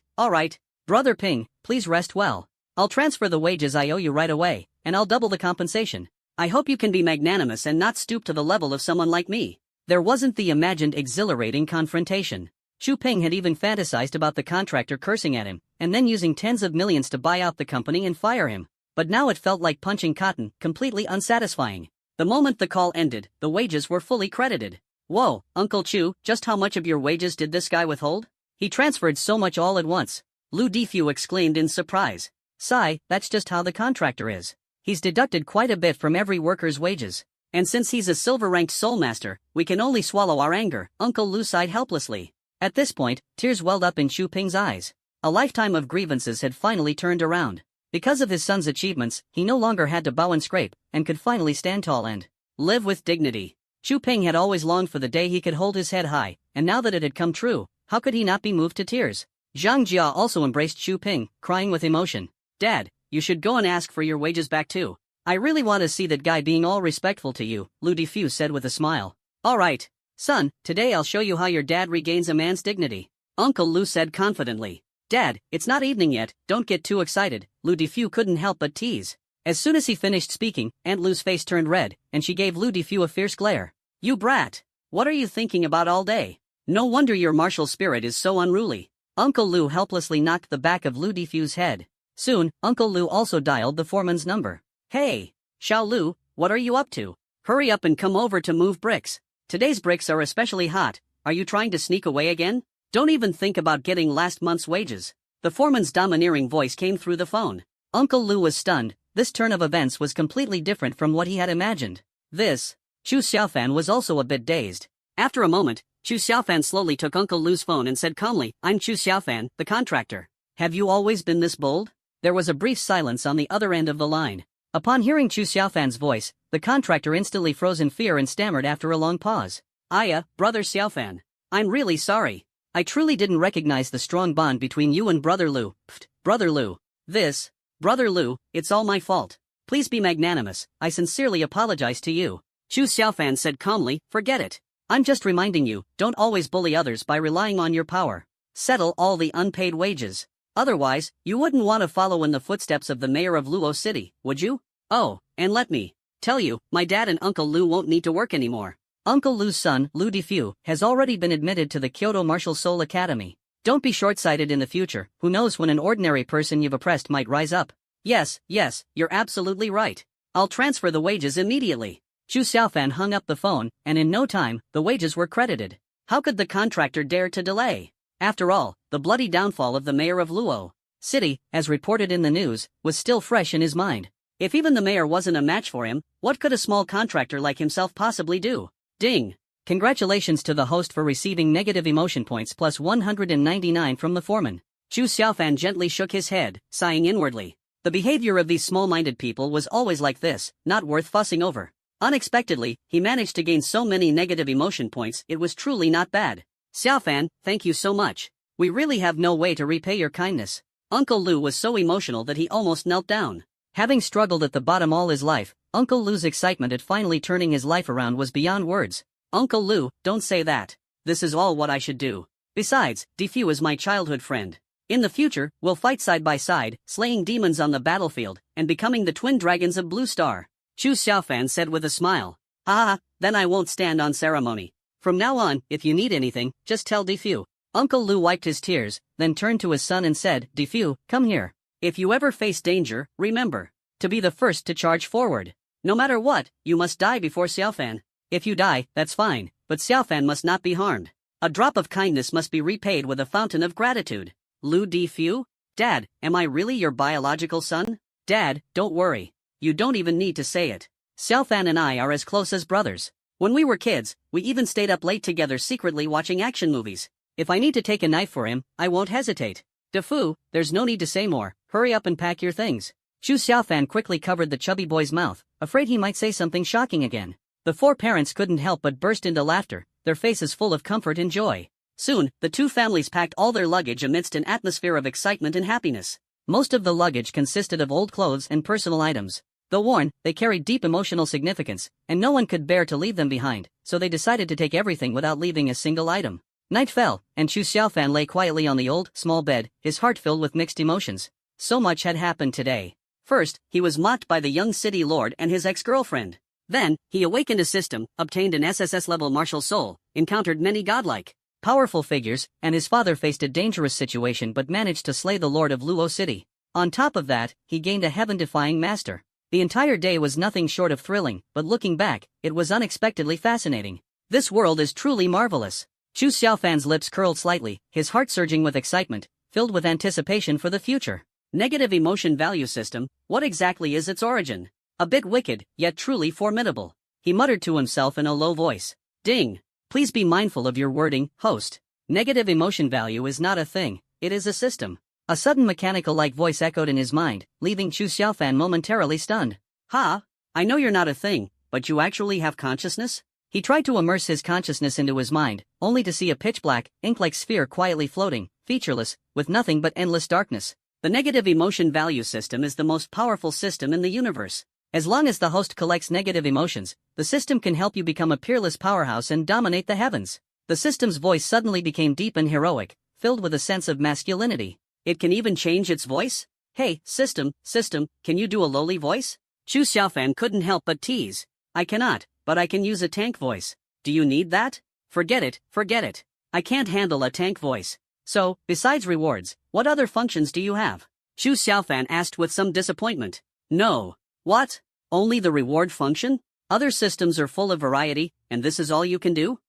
Brother Ping, please rest well. I'll transfer the wages I owe you right away, and I'll double the compensation. I hope you can be magnanimous and not stoop to the level of someone like me. There wasn't the imagined exhilarating confrontation. Chu Ping had even fantasized about the contractor cursing at him, and then using tens of millions to buy out the company and fire him. But now it felt like punching cotton, completely unsatisfying. The moment the call ended, the wages were fully credited. Whoa, Uncle Chu, just how much of your wages did this guy withhold? He transferred so much all at once. Lu Difu exclaimed in surprise. Sigh, that's just how the contractor is. He's deducted quite a bit from every worker's wages. And since he's a silver-ranked soul master, we can only swallow our anger, Uncle Lu sighed helplessly. At this point, tears welled up in Chu Ping's eyes. A lifetime of grievances had finally turned around. Because of his son's achievements, he no longer had to bow and scrape, and could finally stand tall and live with dignity. Chu Ping had always longed for the day he could hold his head high, and now that it had come true, how could he not be moved to tears? Zhang Jia also embraced Chu Ping, crying with emotion. Dad, you should go and ask for your wages back too. I really want to see that guy being all respectful to you, Lu Difu said with a smile. All right. Son, today I'll show you how your dad regains a man's dignity. Uncle Lu said confidently. Dad, it's not evening yet, don't get too excited, Lu Difu couldn't help but tease. As soon as he finished speaking, Aunt Lu's face turned red, and she gave Lu Difu a fierce glare. You brat! What are you thinking about all day? No wonder your martial spirit is so unruly. Uncle Lu helplessly knocked the back of Lu Difu's head. Soon, Uncle Lu also dialed the foreman's number. Hey, Xiao Lu, what are you up to? Hurry up and come over to move bricks. Today's bricks are especially hot. Are you trying to sneak away again? Don't even think about getting last month's wages. The foreman's domineering voice came through the phone. Uncle Lu was stunned. This turn of events was completely different from what he had imagined. Chu Xiaofan was also a bit dazed. After a moment, Chu Xiaofan slowly took Uncle Lu's phone and said calmly, I'm Chu Xiaofan, the contractor. Have you always been this bold? There was a brief silence on the other end of the line. Upon hearing Chu Xiaofan's voice, the contractor instantly froze in fear and stammered after a long pause. Brother Xiaofan. I'm really sorry. I truly didn't recognize the strong bond between you and Brother Lu. Brother Lu. Brother Lu, it's all my fault. Please be magnanimous, I sincerely apologize to you. Chu Xiaofan said calmly, forget it. I'm just reminding you, don't always bully others by relying on your power. Settle all the unpaid wages. Otherwise, you wouldn't want to follow in the footsteps of the mayor of Luo City, would you? Oh, and let me tell you, my dad and Uncle Lu won't need to work anymore. Uncle Lu's son, Lu Difu, has already been admitted to the Kyoto Martial Soul Academy. Don't be short-sighted in the future, who knows when an ordinary person you've oppressed might rise up. Yes, you're absolutely right. I'll transfer the wages immediately. Chu Xiaofan hung up the phone, and in no time, the wages were credited. How could the contractor dare to delay? After all, the bloody downfall of the mayor of Luo City, as reported in the news, was still fresh in his mind. If even the mayor wasn't a match for him, what could a small contractor like himself possibly do? Ding! Congratulations to the host for receiving negative emotion points plus 199 from the foreman. Chu Xiaofan gently shook his head, sighing inwardly. The behavior of these small-minded people was always like this, not worth fussing over. Unexpectedly, he managed to gain so many negative emotion points, it was truly not bad. Xiaofan, thank you so much. We really have no way to repay your kindness. Uncle Lu was so emotional that he almost knelt down. Having struggled at the bottom all his life, Uncle Lu's excitement at finally turning his life around was beyond words. Uncle Lu, don't say that. This is all what I should do. Besides, Defu is my childhood friend. In the future, we'll fight side by side, slaying demons on the battlefield, and becoming the twin dragons of Blue Star. Chu Xiaofan said with a smile. Ah, then I won't stand on ceremony. From now on, if you need anything, just tell Defu. Uncle Lu wiped his tears, then turned to his son and said, Defu, come here. If you ever face danger, remember to be the first to charge forward. No matter what, you must die before Xiaofan. If you die, that's fine, but Xiaofan must not be harmed. A drop of kindness must be repaid with a fountain of gratitude. Lu Defu? Dad, am I really your biological son? Dad, don't worry. You don't even need to say it. Xiaofan and I are as close as brothers. When we were kids, we even stayed up late together secretly watching action movies. If I need to take a knife for him, I won't hesitate. Defu, there's no need to say more. Hurry up and pack your things. Chu Xiaofan quickly covered the chubby boy's mouth, afraid he might say something shocking again. The four parents couldn't help but burst into laughter, their faces full of comfort and joy. Soon, the two families packed all their luggage amidst an atmosphere of excitement and happiness. Most of the luggage consisted of old clothes and personal items. Though worn, they carried deep emotional significance, and no one could bear to leave them behind, so they decided to take everything without leaving a single item. Night fell, and Chu Xiaofan lay quietly on the old, small bed, his heart filled with mixed emotions. So much had happened today. First, he was mocked by the young city lord and his ex-girlfriend. Then, he awakened a system, obtained an SSS-level martial soul, encountered many godlike, powerful figures, and his father faced a dangerous situation but managed to slay the lord of Luo City. On top of that, he gained a heaven-defying master. The entire day was nothing short of thrilling, but looking back, it was unexpectedly fascinating. This world is truly marvelous. Chu Xiaofan's lips curled slightly, his heart surging with excitement, filled with anticipation for the future. Negative emotion value system, what exactly is its origin? A bit wicked, yet truly formidable. He muttered to himself in a low voice. Ding! Please be mindful of your wording, host. Negative emotion value is not a thing, it is a system. A sudden mechanical-like voice echoed in his mind, leaving Chu Xiaofan momentarily stunned. Ha! I know you're not a thing, but you actually have consciousness? He tried to immerse his consciousness into his mind, only to see a pitch-black, ink-like sphere quietly floating, featureless, with nothing but endless darkness. The negative emotion value system is the most powerful system in the universe. As long as the host collects negative emotions, the system can help you become a peerless powerhouse and dominate the heavens. The system's voice suddenly became deep and heroic, filled with a sense of masculinity. It can even change its voice? Hey, system, can you do a lowly voice? Chu Xiaofan couldn't help but tease. I cannot, but I can use a tank voice. Do you need that? Forget it. I can't handle a tank voice. So, besides rewards, what other functions do you have? Chu Xiaofan asked with some disappointment. No. What? Only the reward function? Other systems are full of variety, and this is all you can do?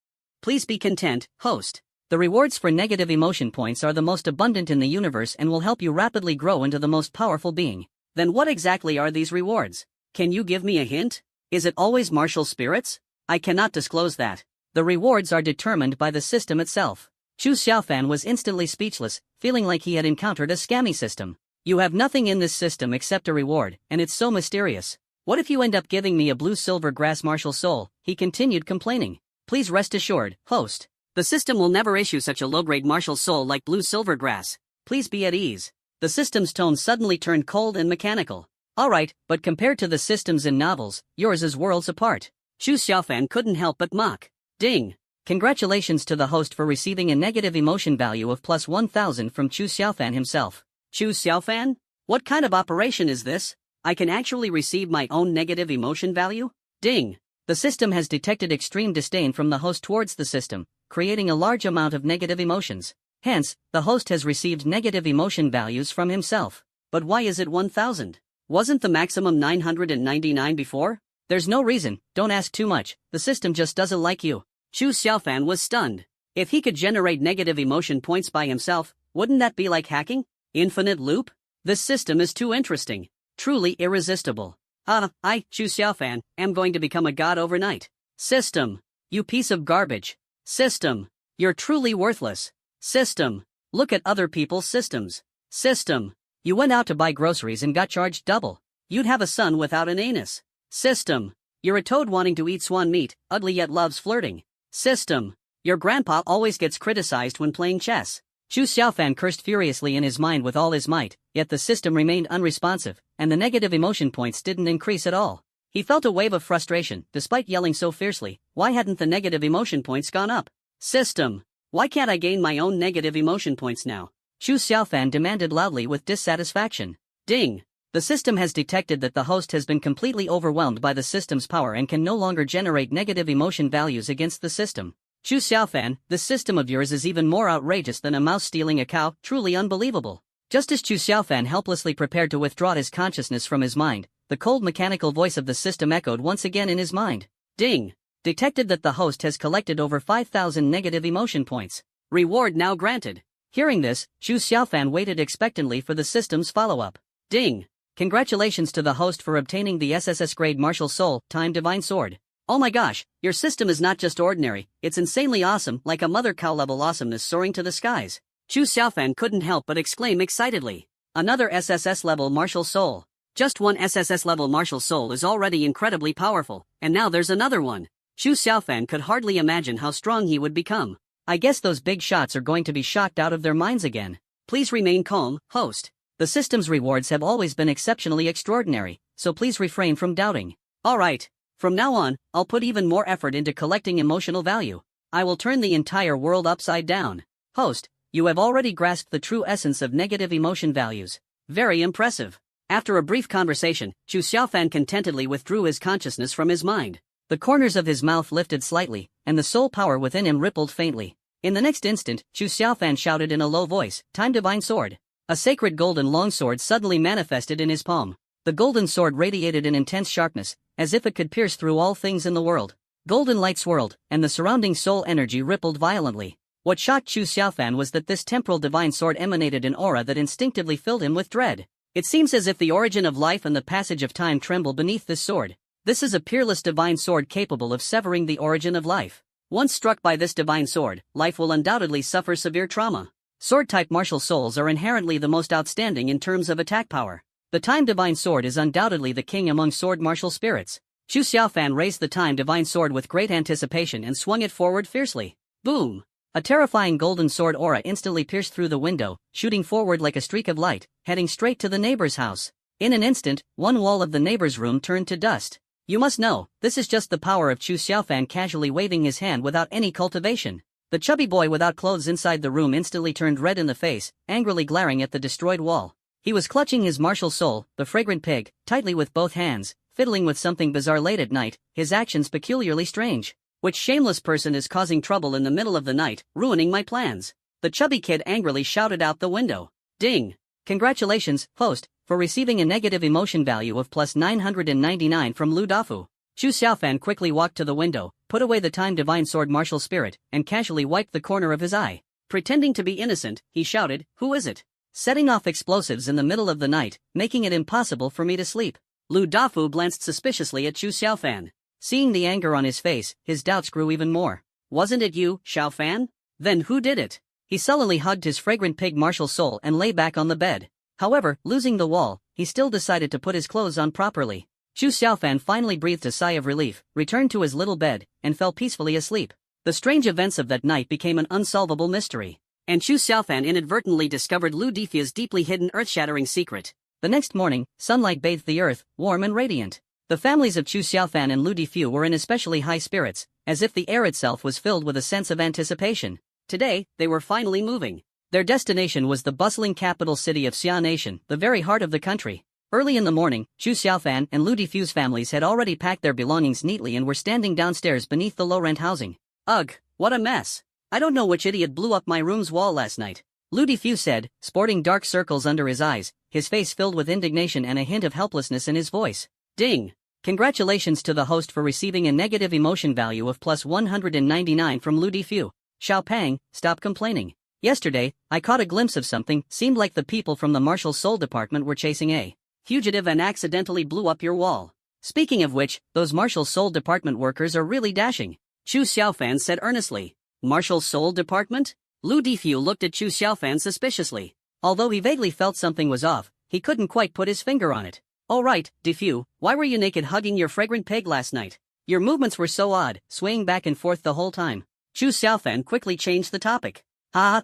Please be content, host. The rewards for negative emotion points are the most abundant in the universe and will help you rapidly grow into the most powerful being. Then what exactly are these rewards? Can you give me a hint? Is it always martial spirits? I cannot disclose that. The rewards are determined by the system itself. Chu Xiaofan was instantly speechless, feeling like he had encountered a scammy system. You have nothing in this system except a reward, and it's so mysterious. What if you end up giving me a blue-silver grass martial soul? He continued complaining. Please rest assured, host. The system will never issue such a low-grade martial soul like blue-silver grass. Please be at ease. The system's tone suddenly turned cold and mechanical. Alright, but compared to the systems in novels, yours is worlds apart. Chu Xiaofan couldn't help but mock. Ding! Congratulations to the host for receiving a negative emotion value of plus 1000 from Chu Xiaofan himself. Chu Xiaofan? What kind of operation is this? I can actually receive my own negative emotion value? Ding! The system has detected extreme disdain from the host towards the system, creating a large amount of negative emotions. Hence, the host has received negative emotion values from himself. But why is it 1000? Wasn't the maximum 999 before? There's no reason, don't ask too much, the system just doesn't like you. Chu Xiaofan was stunned. If he could generate negative emotion points by himself, wouldn't that be like hacking? Infinite loop? This system is too interesting. Truly irresistible. I, Chu Xiaofan, am going to become a god overnight. System. You piece of garbage. System. You're truly worthless. System. Look at other people's systems. System. You went out to buy groceries and got charged double. You'd have a son without an anus. System. You're a toad wanting to eat swan meat, ugly yet loves flirting. System. Your grandpa always gets criticized when playing chess. Chu Xiaofan cursed furiously in his mind with all his might, yet the system remained unresponsive, and the negative emotion points didn't increase at all. He felt a wave of frustration. Despite yelling so fiercely, why hadn't the negative emotion points gone up? System. Why can't I gain my own negative emotion points now? Chu Xiaofan demanded loudly with dissatisfaction. Ding! The system has detected that the host has been completely overwhelmed by the system's power and can no longer generate negative emotion values against the system. Chu Xiaofan, this system of yours is even more outrageous than a mouse stealing a cow, truly unbelievable. Just as Chu Xiaofan helplessly prepared to withdraw his consciousness from his mind, the cold mechanical voice of the system echoed once again in his mind. Ding! Detected that the host has collected over 5,000 negative emotion points. Reward now granted. Hearing this, Chu Xiaofan waited expectantly for the system's follow-up. Ding! Congratulations to the host for obtaining the SSS grade Martial Soul, Time Divine Sword. Oh my gosh, your system is not just ordinary, it's insanely awesome, like a mother cow level awesomeness soaring to the skies. Chu Xiaofan couldn't help but exclaim excitedly. Another SSS level Martial Soul. Just one SSS level Martial Soul is already incredibly powerful, and now there's another one. Chu Xiaofan could hardly imagine how strong he would become. I guess those big shots are going to be shocked out of their minds again. Please remain calm, host. The system's rewards have always been exceptionally extraordinary, so please refrain from doubting. Alright. From now on, I'll put even more effort into collecting emotional value. I will turn the entire world upside down. Host, you have already grasped the true essence of negative emotion values. Very impressive. After a brief conversation, Chu Xiaofan contentedly withdrew his consciousness from his mind. The corners of his mouth lifted slightly, and the soul power within him rippled faintly. In the next instant, Chu Xiaofan shouted in a low voice, Time Divine Sword. A sacred golden longsword suddenly manifested in his palm. The golden sword radiated an intense sharpness, as if it could pierce through all things in the world. Golden light swirled, and the surrounding soul energy rippled violently. What shocked Chu Xiaofan was that this temporal divine sword emanated an aura that instinctively filled him with dread. It seems as if the origin of life and the passage of time tremble beneath this sword. This is a peerless divine sword capable of severing the origin of life. Once struck by this divine sword, life will undoubtedly suffer severe trauma. Sword-type martial souls are inherently the most outstanding in terms of attack power. The Time Divine Sword is undoubtedly the king among sword martial spirits. Chu Xiaofan raised the Time Divine Sword with great anticipation and swung it forward fiercely. Boom! A terrifying golden sword aura instantly pierced through the window, shooting forward like a streak of light, heading straight to the neighbor's house. In an instant, one wall of the neighbor's room turned to dust. You must know, this is just the power of Chu Xiaofan casually waving his hand without any cultivation. The chubby boy without clothes inside the room instantly turned red in the face, angrily glaring at the destroyed wall. He was clutching his martial soul, the fragrant pig, tightly with both hands, fiddling with something bizarre late at night, his actions peculiarly strange. Which shameless person is causing trouble in the middle of the night, ruining my plans? The chubby kid angrily shouted out the window. Ding! Congratulations, host, for receiving a negative emotion value of plus 999 from Lu Dafu. Chu Xiaofan quickly walked to the window, put away the Time Divine Sword Martial Spirit, and casually wiped the corner of his eye. Pretending to be innocent, he shouted, Who is it? Setting off explosives in the middle of the night, making it impossible for me to sleep. Lu Dafu glanced suspiciously at Chu Xiaofan. Seeing the anger on his face, his doubts grew even more. Wasn't it you, Xiaofan? Then who did it? He sullenly hugged his fragrant pig martial soul and lay back on the bed. However, losing the wall, he still decided to put his clothes on properly. Chu Xiaofan finally breathed a sigh of relief, returned to his little bed, and fell peacefully asleep. The strange events of that night became an unsolvable mystery. And Chu Xiaofan inadvertently discovered Lu Difu's deeply hidden earth-shattering secret. The next morning, sunlight bathed the earth, warm and radiant. The families of Chu Xiaofan and Lu Difu were in especially high spirits, as if the air itself was filled with a sense of anticipation. Today, they were finally moving. Their destination was the bustling capital city of Xia Nation, the very heart of the country. Early in the morning, Chu Xiaofan and Lu Difu's families had already packed their belongings neatly and were standing downstairs beneath the low-rent housing. Ugh, what a mess. I don't know which idiot blew up my room's wall last night. Lu Difu said, sporting dark circles under his eyes, his face filled with indignation and a hint of helplessness in his voice. Ding! Congratulations to the host for receiving a negative emotion value of plus 199 from Lu Difu. Xiao Pang, stop complaining. Yesterday, I caught a glimpse of something, seemed like the people from the Martial Soul Department were chasing a fugitive and accidentally blew up your wall. Speaking of which, those Martial Soul Department workers are really dashing. Chu Xiaofan said earnestly. Martial Soul Department? Lu Difu looked at Chu Xiaofan suspiciously. Although he vaguely felt something was off, he couldn't quite put his finger on it. "All right, Difu, why were you naked hugging your fragrant pig last night? Your movements were so odd, swaying back and forth the whole time." Chu Xiaofan quickly changed the topic.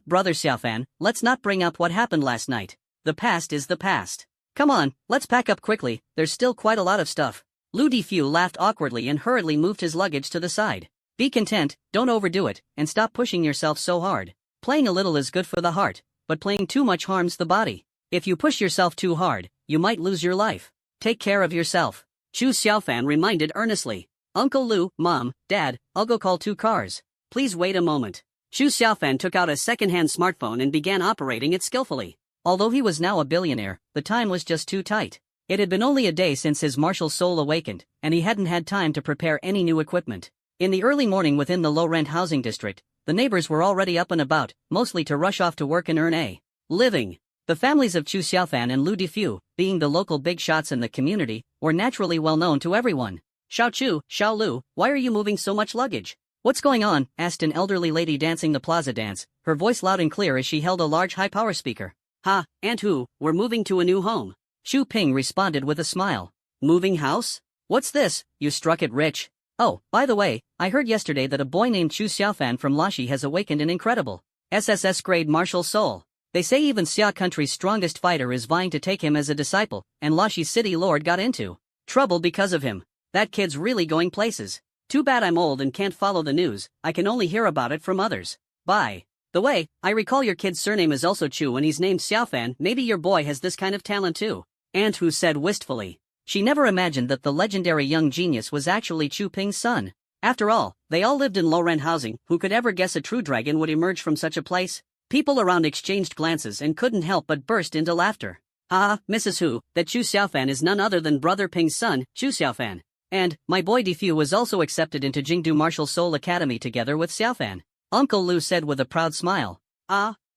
Brother Xiaofan, let's not bring up what happened last night. The past is the past. Come on, let's pack up quickly, there's still quite a lot of stuff. Lu Difu laughed awkwardly and hurriedly moved his luggage to the side. Be content, don't overdo it, and stop pushing yourself so hard. Playing a little is good for the heart, but playing too much harms the body. If you push yourself too hard, you might lose your life. Take care of yourself. Chu Xiaofan reminded earnestly. Uncle Lu, Mom, Dad, I'll go call 2 cars. Please wait a moment. Chu Xiaofan took out a second-hand smartphone and began operating it skillfully. Although he was now a billionaire, the time was just too tight. It had been only a day since his martial soul awakened, and he hadn't had time to prepare any new equipment. In the early morning within the low-rent housing district, the neighbors were already up and about, mostly to rush off to work and earn a living. The families of Chu Xiaofan and Lu Difu, being the local big shots in the community, were naturally well known to everyone. "Xiao Chu, Xiao Lu, why are you moving so much luggage?" "What's going on?" asked an elderly lady dancing the plaza dance, her voice loud and clear as she held a large high-power speaker. Aunt Hu, we're moving to a new home." Xu Ping responded with a smile. "Moving house? What's this? You struck it rich." "Oh, by the way, I heard yesterday that a boy named Chu Xiaofan from Lashi has awakened an incredible SSS grade martial soul. They say even Xia country's strongest fighter is vying to take him as a disciple, and Lashi's city lord got into trouble because of him. That kid's really going places. Too bad I'm old and can't follow the news, I can only hear about it from others. By the way, I recall your kid's surname is also Chu and he's named Xiaofan. Maybe your boy has this kind of talent too." Aunt Hu said wistfully. She never imagined that the legendary young genius was actually Chu Ping's son. After all, they all lived in low-rent housing. Who could ever guess a true dragon would emerge from such a place? People around exchanged glances and couldn't help but burst into laughter. Mrs. Hu, that Chu Xiaofan is none other than Brother Ping's son, Chu Xiaofan. And, my boy Difu was also accepted into Jingdu Martial Soul Academy together with Xiaofan. Uncle Lu said with a proud smile.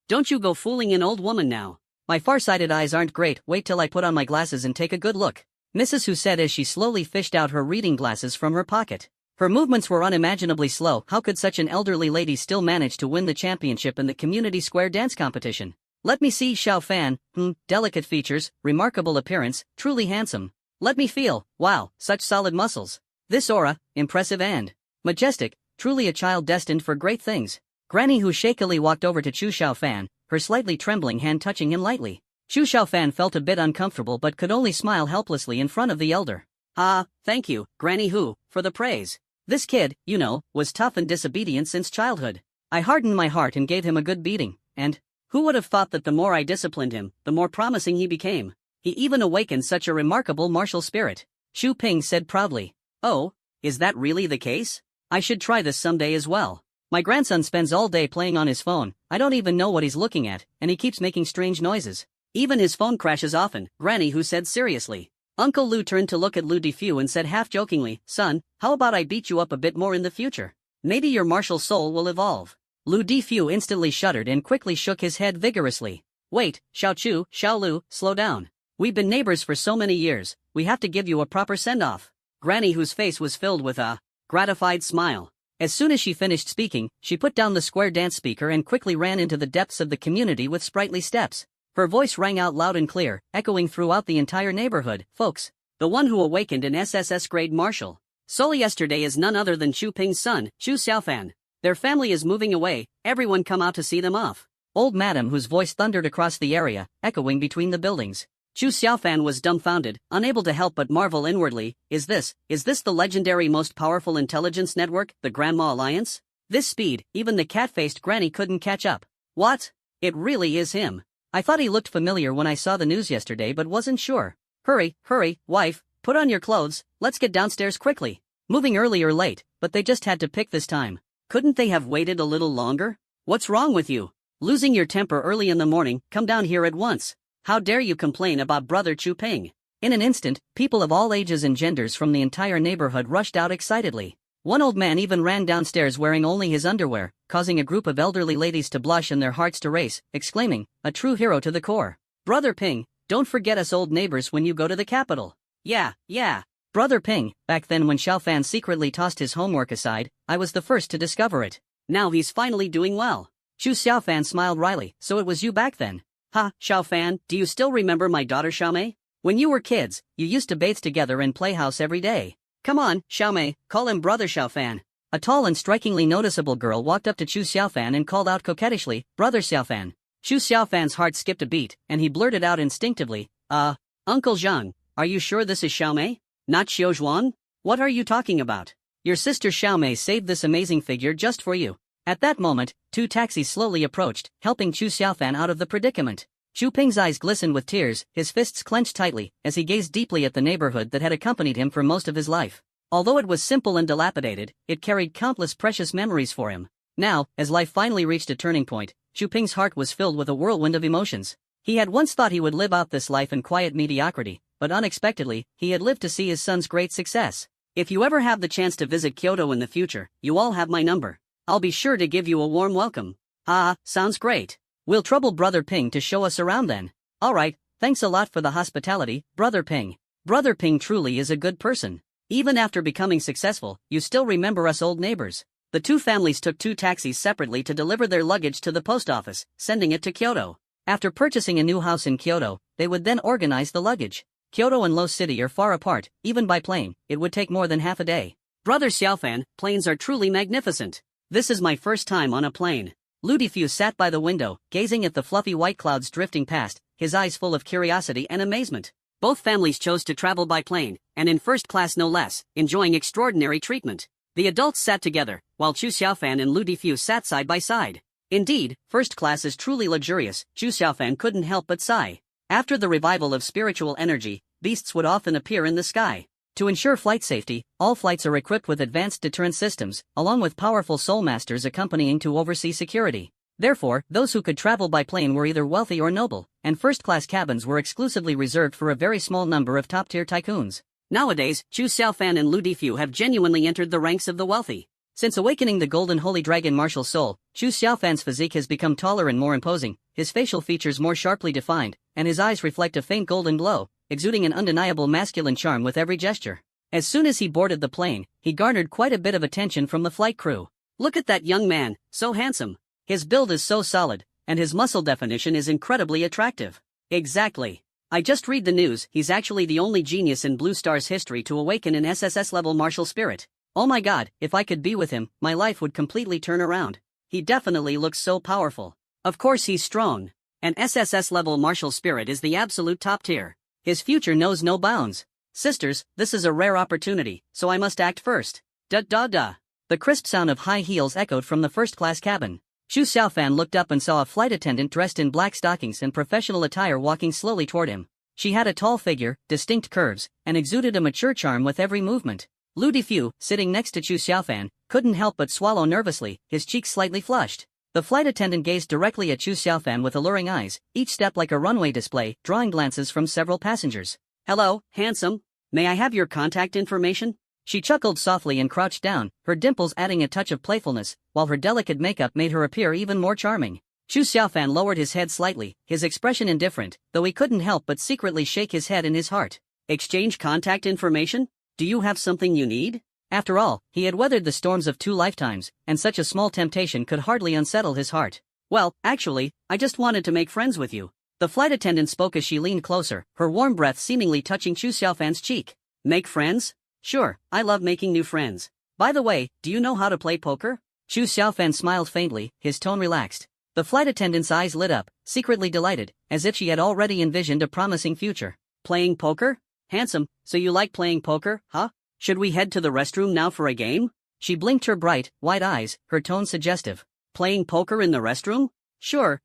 Don't you go fooling an old woman now. My far-sighted eyes aren't great, wait till I put on my glasses and take a good look. Mrs. Hu said as she slowly fished out her reading glasses from her pocket. Her movements were unimaginably slow. How could such an elderly lady still manage to win the championship in the community square dance competition? Let me see. Xiaofan, delicate features, remarkable appearance, truly handsome. Let me feel. Wow, such solid muscles. This aura, impressive and majestic, truly a child destined for great things. Granny Hu shakily walked over to Chu Xiaofan, her slightly trembling hand touching him lightly. Chu Xiaofan felt a bit uncomfortable but could only smile helplessly in front of the elder. Thank you, Granny Hu, for the praise. This kid, you know, was tough and disobedient since childhood. I hardened my heart and gave him a good beating, and who would have thought that the more I disciplined him, the more promising he became. He even awakened such a remarkable martial spirit. Xu Ping said proudly. Oh, is that really the case? I should try this someday as well. My grandson spends all day playing on his phone, I don't even know what he's looking at, and he keeps making strange noises. Even his phone crashes often, Granny Hu said seriously. Uncle Lu turned to look at Lu Difu and said half-jokingly, Son, how about I beat you up a bit more in the future? Maybe your martial soul will evolve. Lu Difu instantly shuddered and quickly shook his head vigorously. Wait, Xiao Chu, Xiao Lu, slow down. We've been neighbors for so many years, we have to give you a proper send-off. Granny Hu's face was filled with a gratified smile. As soon as she finished speaking, she put down the square dance speaker and quickly ran into the depths of the community with sprightly steps. Her voice rang out loud and clear, echoing throughout the entire neighborhood. Folks, the one who awakened an SSS grade martial soul yesterday is none other than Chu Ping's son, Chu Xiaofan. Their family is moving away, everyone come out to see them off. Old Madam whose voice thundered across the area, echoing between the buildings. Chu Xiaofan was dumbfounded, unable to help but marvel inwardly. Is this the legendary most powerful intelligence network, the Grandma Alliance? This speed, even the cat-faced granny couldn't catch up. What? It really is him. I thought he looked familiar when I saw the news yesterday but wasn't sure. Hurry, wife, put on your clothes, let's get downstairs quickly. Moving early or late, but they just had to pick this time. Couldn't they have waited a little longer? What's wrong with you? Losing your temper early in the morning, come down here at once. How dare you complain about Brother Chu Ping? In an instant, people of all ages and genders from the entire neighborhood rushed out excitedly. One old man even ran downstairs wearing only his underwear, causing a group of elderly ladies to blush and their hearts to race, exclaiming, a true hero to the core. Brother Ping, don't forget us old neighbors when you go to the capital. Yeah. Brother Ping, back then when Xiaofan secretly tossed his homework aside, I was the first to discover it. Now he's finally doing well. Chu Xiaofan smiled wryly. So it was you back then. Ha, Xiaofan, do you still remember my daughter Xiaomei? When you were kids, you used to bathe together in playhouse every day. Come on, Xiaomei, call him Brother Xiaofan. A tall and strikingly noticeable girl walked up to Chu Xiaofan and called out coquettishly, Brother Xiaofan. Chu Xiaofan's heart skipped a beat, and he blurted out instinctively, Uncle Zhang, are you sure this is Xiaomei? Not Xiaozhuan? What are you talking about? Your sister Xiaomei saved this amazing figure just for you. At that moment, 2 taxis slowly approached, helping Chu Xiaofan out of the predicament. Chu Ping's eyes glistened with tears, his fists clenched tightly, as he gazed deeply at the neighborhood that had accompanied him for most of his life. Although it was simple and dilapidated, it carried countless precious memories for him. Now, as life finally reached a turning point, Chu Ping's heart was filled with a whirlwind of emotions. He had once thought he would live out this life in quiet mediocrity, but unexpectedly, he had lived to see his son's great success. If you ever have the chance to visit Kyoto in the future, you all have my number. I'll be sure to give you a warm welcome. Sounds great. We'll trouble Brother Ping to show us around then. Alright, thanks a lot for the hospitality, Brother Ping. Brother Ping truly is a good person. Even after becoming successful, you still remember us old neighbors. The 2 families took 2 taxis separately to deliver their luggage to the post office, sending it to Kyoto. After purchasing a new house in Kyoto, they would then organize the luggage. Kyoto and Lo City are far apart, even by plane, it would take more than half a day. Brother Xiaofan, planes are truly magnificent. This is my first time on a plane. Lu Difu sat by the window, gazing at the fluffy white clouds drifting past, his eyes full of curiosity and amazement. Both families chose to travel by plane, and in first class no less, enjoying extraordinary treatment. The adults sat together, while Chu Xiaofan and Lu Difu sat side by side. Indeed, first class is truly luxurious, Chu Xiaofan couldn't help but sigh. After the revival of spiritual energy, beasts would often appear in the sky. To ensure flight safety, all flights are equipped with advanced deterrent systems, along with powerful soul masters accompanying to oversee security. Therefore, those who could travel by plane were either wealthy or noble, and first-class cabins were exclusively reserved for a very small number of top-tier tycoons. Nowadays, Chu Xiaofan and Lu Difu have genuinely entered the ranks of the wealthy. Since awakening the Golden Holy Dragon martial soul, Chu Xiaofan's physique has become taller and more imposing, his facial features more sharply defined, and his eyes reflect a faint golden glow, exuding an undeniable masculine charm with every gesture. As soon as he boarded the plane, he garnered quite a bit of attention from the flight crew. Look at that young man, so handsome. His build is so solid, and his muscle definition is incredibly attractive. Exactly. I just read the news, he's actually the only genius in Blue Star's history to awaken an SSS-level martial spirit. Oh my god, if I could be with him, my life would completely turn around. He definitely looks so powerful. Of course he's strong. An SSS-level martial spirit is the absolute top tier. His future knows no bounds. Sisters, this is a rare opportunity, so I must act first. Da-da-da. The crisp sound of high heels echoed from the first-class cabin. Chu Xiaofan looked up and saw a flight attendant dressed in black stockings and professional attire walking slowly toward him. She had a tall figure, distinct curves, and exuded a mature charm with every movement. Lu Difu, sitting next to Chu Xiaofan, couldn't help but swallow nervously, his cheeks slightly flushed. The flight attendant gazed directly at Chu Xiaofan with alluring eyes, each step like a runway display, drawing glances from several passengers. Hello, handsome. May I have your contact information? She chuckled softly and crouched down, her dimples adding a touch of playfulness, while her delicate makeup made her appear even more charming. Chu Xiaofan lowered his head slightly, his expression indifferent, though he couldn't help but secretly shake his head in his heart. Exchange contact information? Do you have something you need? After all, he had weathered the storms of 2 lifetimes, and such a small temptation could hardly unsettle his heart. Well, actually, I just wanted to make friends with you. The flight attendant spoke as she leaned closer, her warm breath seemingly touching Chu Xiaofan's cheek. Make friends? Sure, I love making new friends. By the way, do you know how to play poker? Chu Xiaofan smiled faintly, his tone relaxed. The flight attendant's eyes lit up, secretly delighted, as if she had already envisioned a promising future. Playing poker? Handsome, so you like playing poker, huh? Should we head to the restroom now for a game? She blinked her bright, wide eyes, her tone suggestive. Playing poker in the restroom? Sure.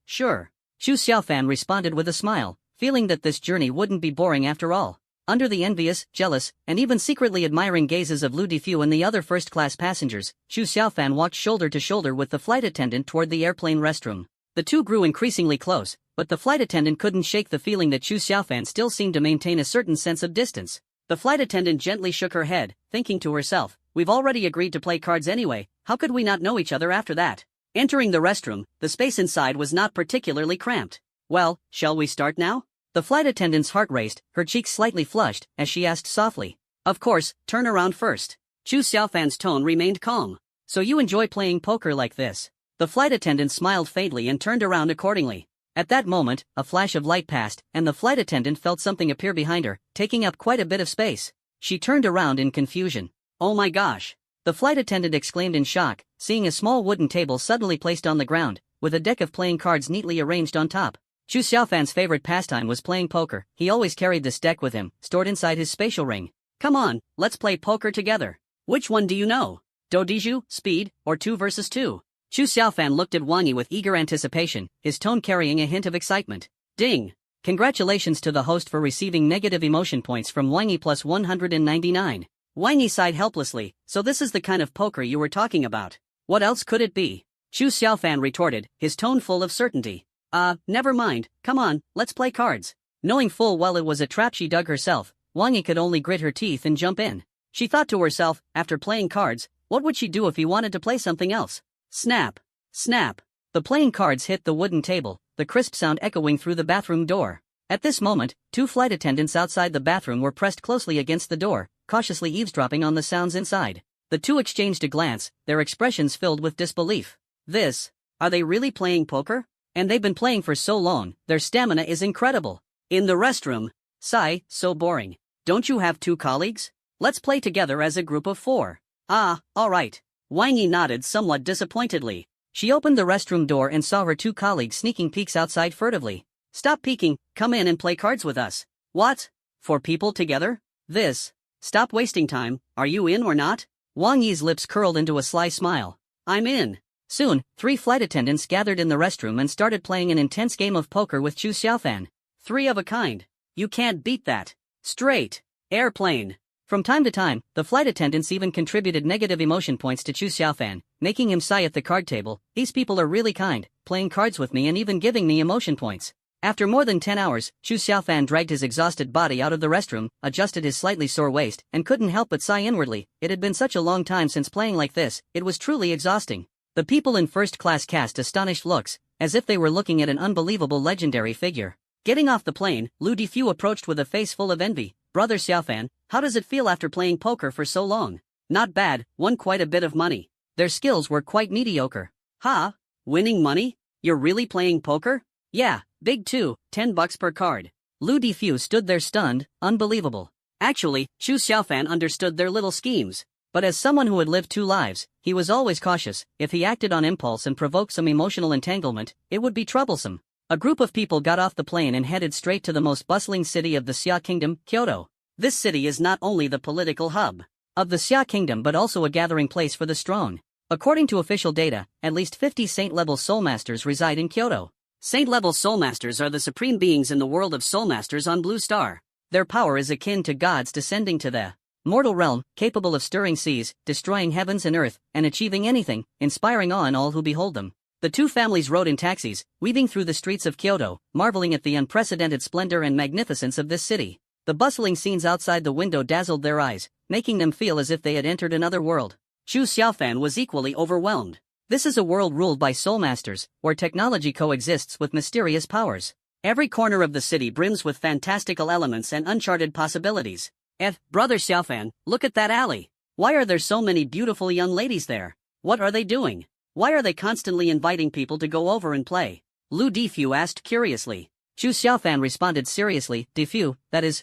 Chu Xiaofan responded with a smile, feeling that this journey wouldn't be boring after all. Under the envious, jealous, and even secretly admiring gazes of Lu Difu and the other first-class passengers, Chu Xiaofan walked shoulder to shoulder with the flight attendant toward the airplane restroom. The two grew increasingly close, but the flight attendant couldn't shake the feeling that Chu Xiaofan still seemed to maintain a certain sense of distance. The flight attendant gently shook her head, thinking to herself, we've already agreed to play cards anyway, how could we not know each other after that? Entering the restroom, the space inside was not particularly cramped. Well, shall we start now? The flight attendant's heart raced, her cheeks slightly flushed, as she asked softly. Of course, turn around first. Chu Xiaofan's tone remained calm. So you enjoy playing poker like this? The flight attendant smiled faintly and turned around accordingly. At that moment, a flash of light passed, and the flight attendant felt something appear behind her, taking up quite a bit of space. She turned around in confusion. Oh my gosh! The flight attendant exclaimed in shock, seeing a small wooden table suddenly placed on the ground, with a deck of playing cards neatly arranged on top. Chu Xiaofan's favorite pastime was playing poker. He always carried this deck with him, stored inside his spatial ring. Come on, let's play poker together. Which one do you know? Dodiju, speed, or 2 versus 2? Chu Xiaofan looked at Wang Yi with eager anticipation, his tone carrying a hint of excitement. Ding! Congratulations to the host for receiving negative emotion points from Wang Yi plus 199. Wang Yi sighed helplessly. So this is the kind of poker you were talking about. What else could it be? Chu Xiaofan retorted, his tone full of certainty. Never mind, come on, let's play cards. Knowing full well it was a trap she dug herself, Wang Yi could only grit her teeth and jump in. She thought to herself, after playing cards, what would she do if he wanted to play something else? Snap! Snap! The playing cards hit the wooden table, the crisp sound echoing through the bathroom door. At this moment, 2 flight attendants outside the bathroom were pressed closely against the door, cautiously eavesdropping on the sounds inside. The two exchanged a glance, their expressions filled with disbelief. Are they really playing poker? And they've been playing for so long, their stamina is incredible. In the restroom. Sigh, so boring. Don't you have 2 colleagues? Let's play together as a group of 4. Alright. Wang Yi nodded somewhat disappointedly. She opened the restroom door and saw her 2 colleagues sneaking peeks outside furtively. Stop peeking, come in and play cards with us. What? 4 people together? Stop wasting time, are you in or not? Wang Yi's lips curled into a sly smile. I'm in. Soon, 3 flight attendants gathered in the restroom and started playing an intense game of poker with Chu Xiaofan. 3 of a kind. You can't beat that. Straight. Airplane. From time to time, the flight attendants even contributed negative emotion points to Chu Xiaofan, making him sigh at the card table. These people are really kind, playing cards with me and even giving me emotion points. After more than 10 hours, Chu Xiaofan dragged his exhausted body out of the restroom, adjusted his slightly sore waist, and couldn't help but sigh inwardly. It had been such a long time since playing like this, it was truly exhausting. The people in first class cast astonished looks, as if they were looking at an unbelievable legendary figure. Getting off the plane, Lu Defu approached with a face full of envy. Brother Xiaofan, how does it feel after playing poker for so long? Not bad, won quite a bit of money. Their skills were quite mediocre. Ha? Winning money? You're really playing poker? Yeah, big too, $10 per card. Lu Defu stood there stunned, unbelievable. Actually, Chu Xiaofan understood their little schemes. But as someone who had lived 2 lives, he was always cautious. If he acted on impulse and provoked some emotional entanglement, it would be troublesome. A group of people got off the plane and headed straight to the most bustling city of the Xia Kingdom, Kyoto. This city is not only the political hub of the Xia Kingdom but also a gathering place for the strong. According to official data, at least 50 saint-level soul masters reside in Kyoto. Saint-level soul masters are the supreme beings in the world of soul masters on Blue Star. Their power is akin to gods descending to the mortal realm, capable of stirring seas, destroying heavens and earth, and achieving anything, inspiring awe in all who behold them. The 2 families rode in taxis, weaving through the streets of Kyoto, marveling at the unprecedented splendor and magnificence of this city. The bustling scenes outside the window dazzled their eyes, making them feel as if they had entered another world. Chu Xiaofan was equally overwhelmed. This is a world ruled by soul masters, where technology coexists with mysterious powers. Every corner of the city brims with fantastical elements and uncharted possibilities. Brother Xiaofan, look at that alley. Why are there so many beautiful young ladies there? What are they doing? Why are they constantly inviting people to go over and play? Lu Defu asked curiously. Chu Xiaofan responded seriously, Defu, that is,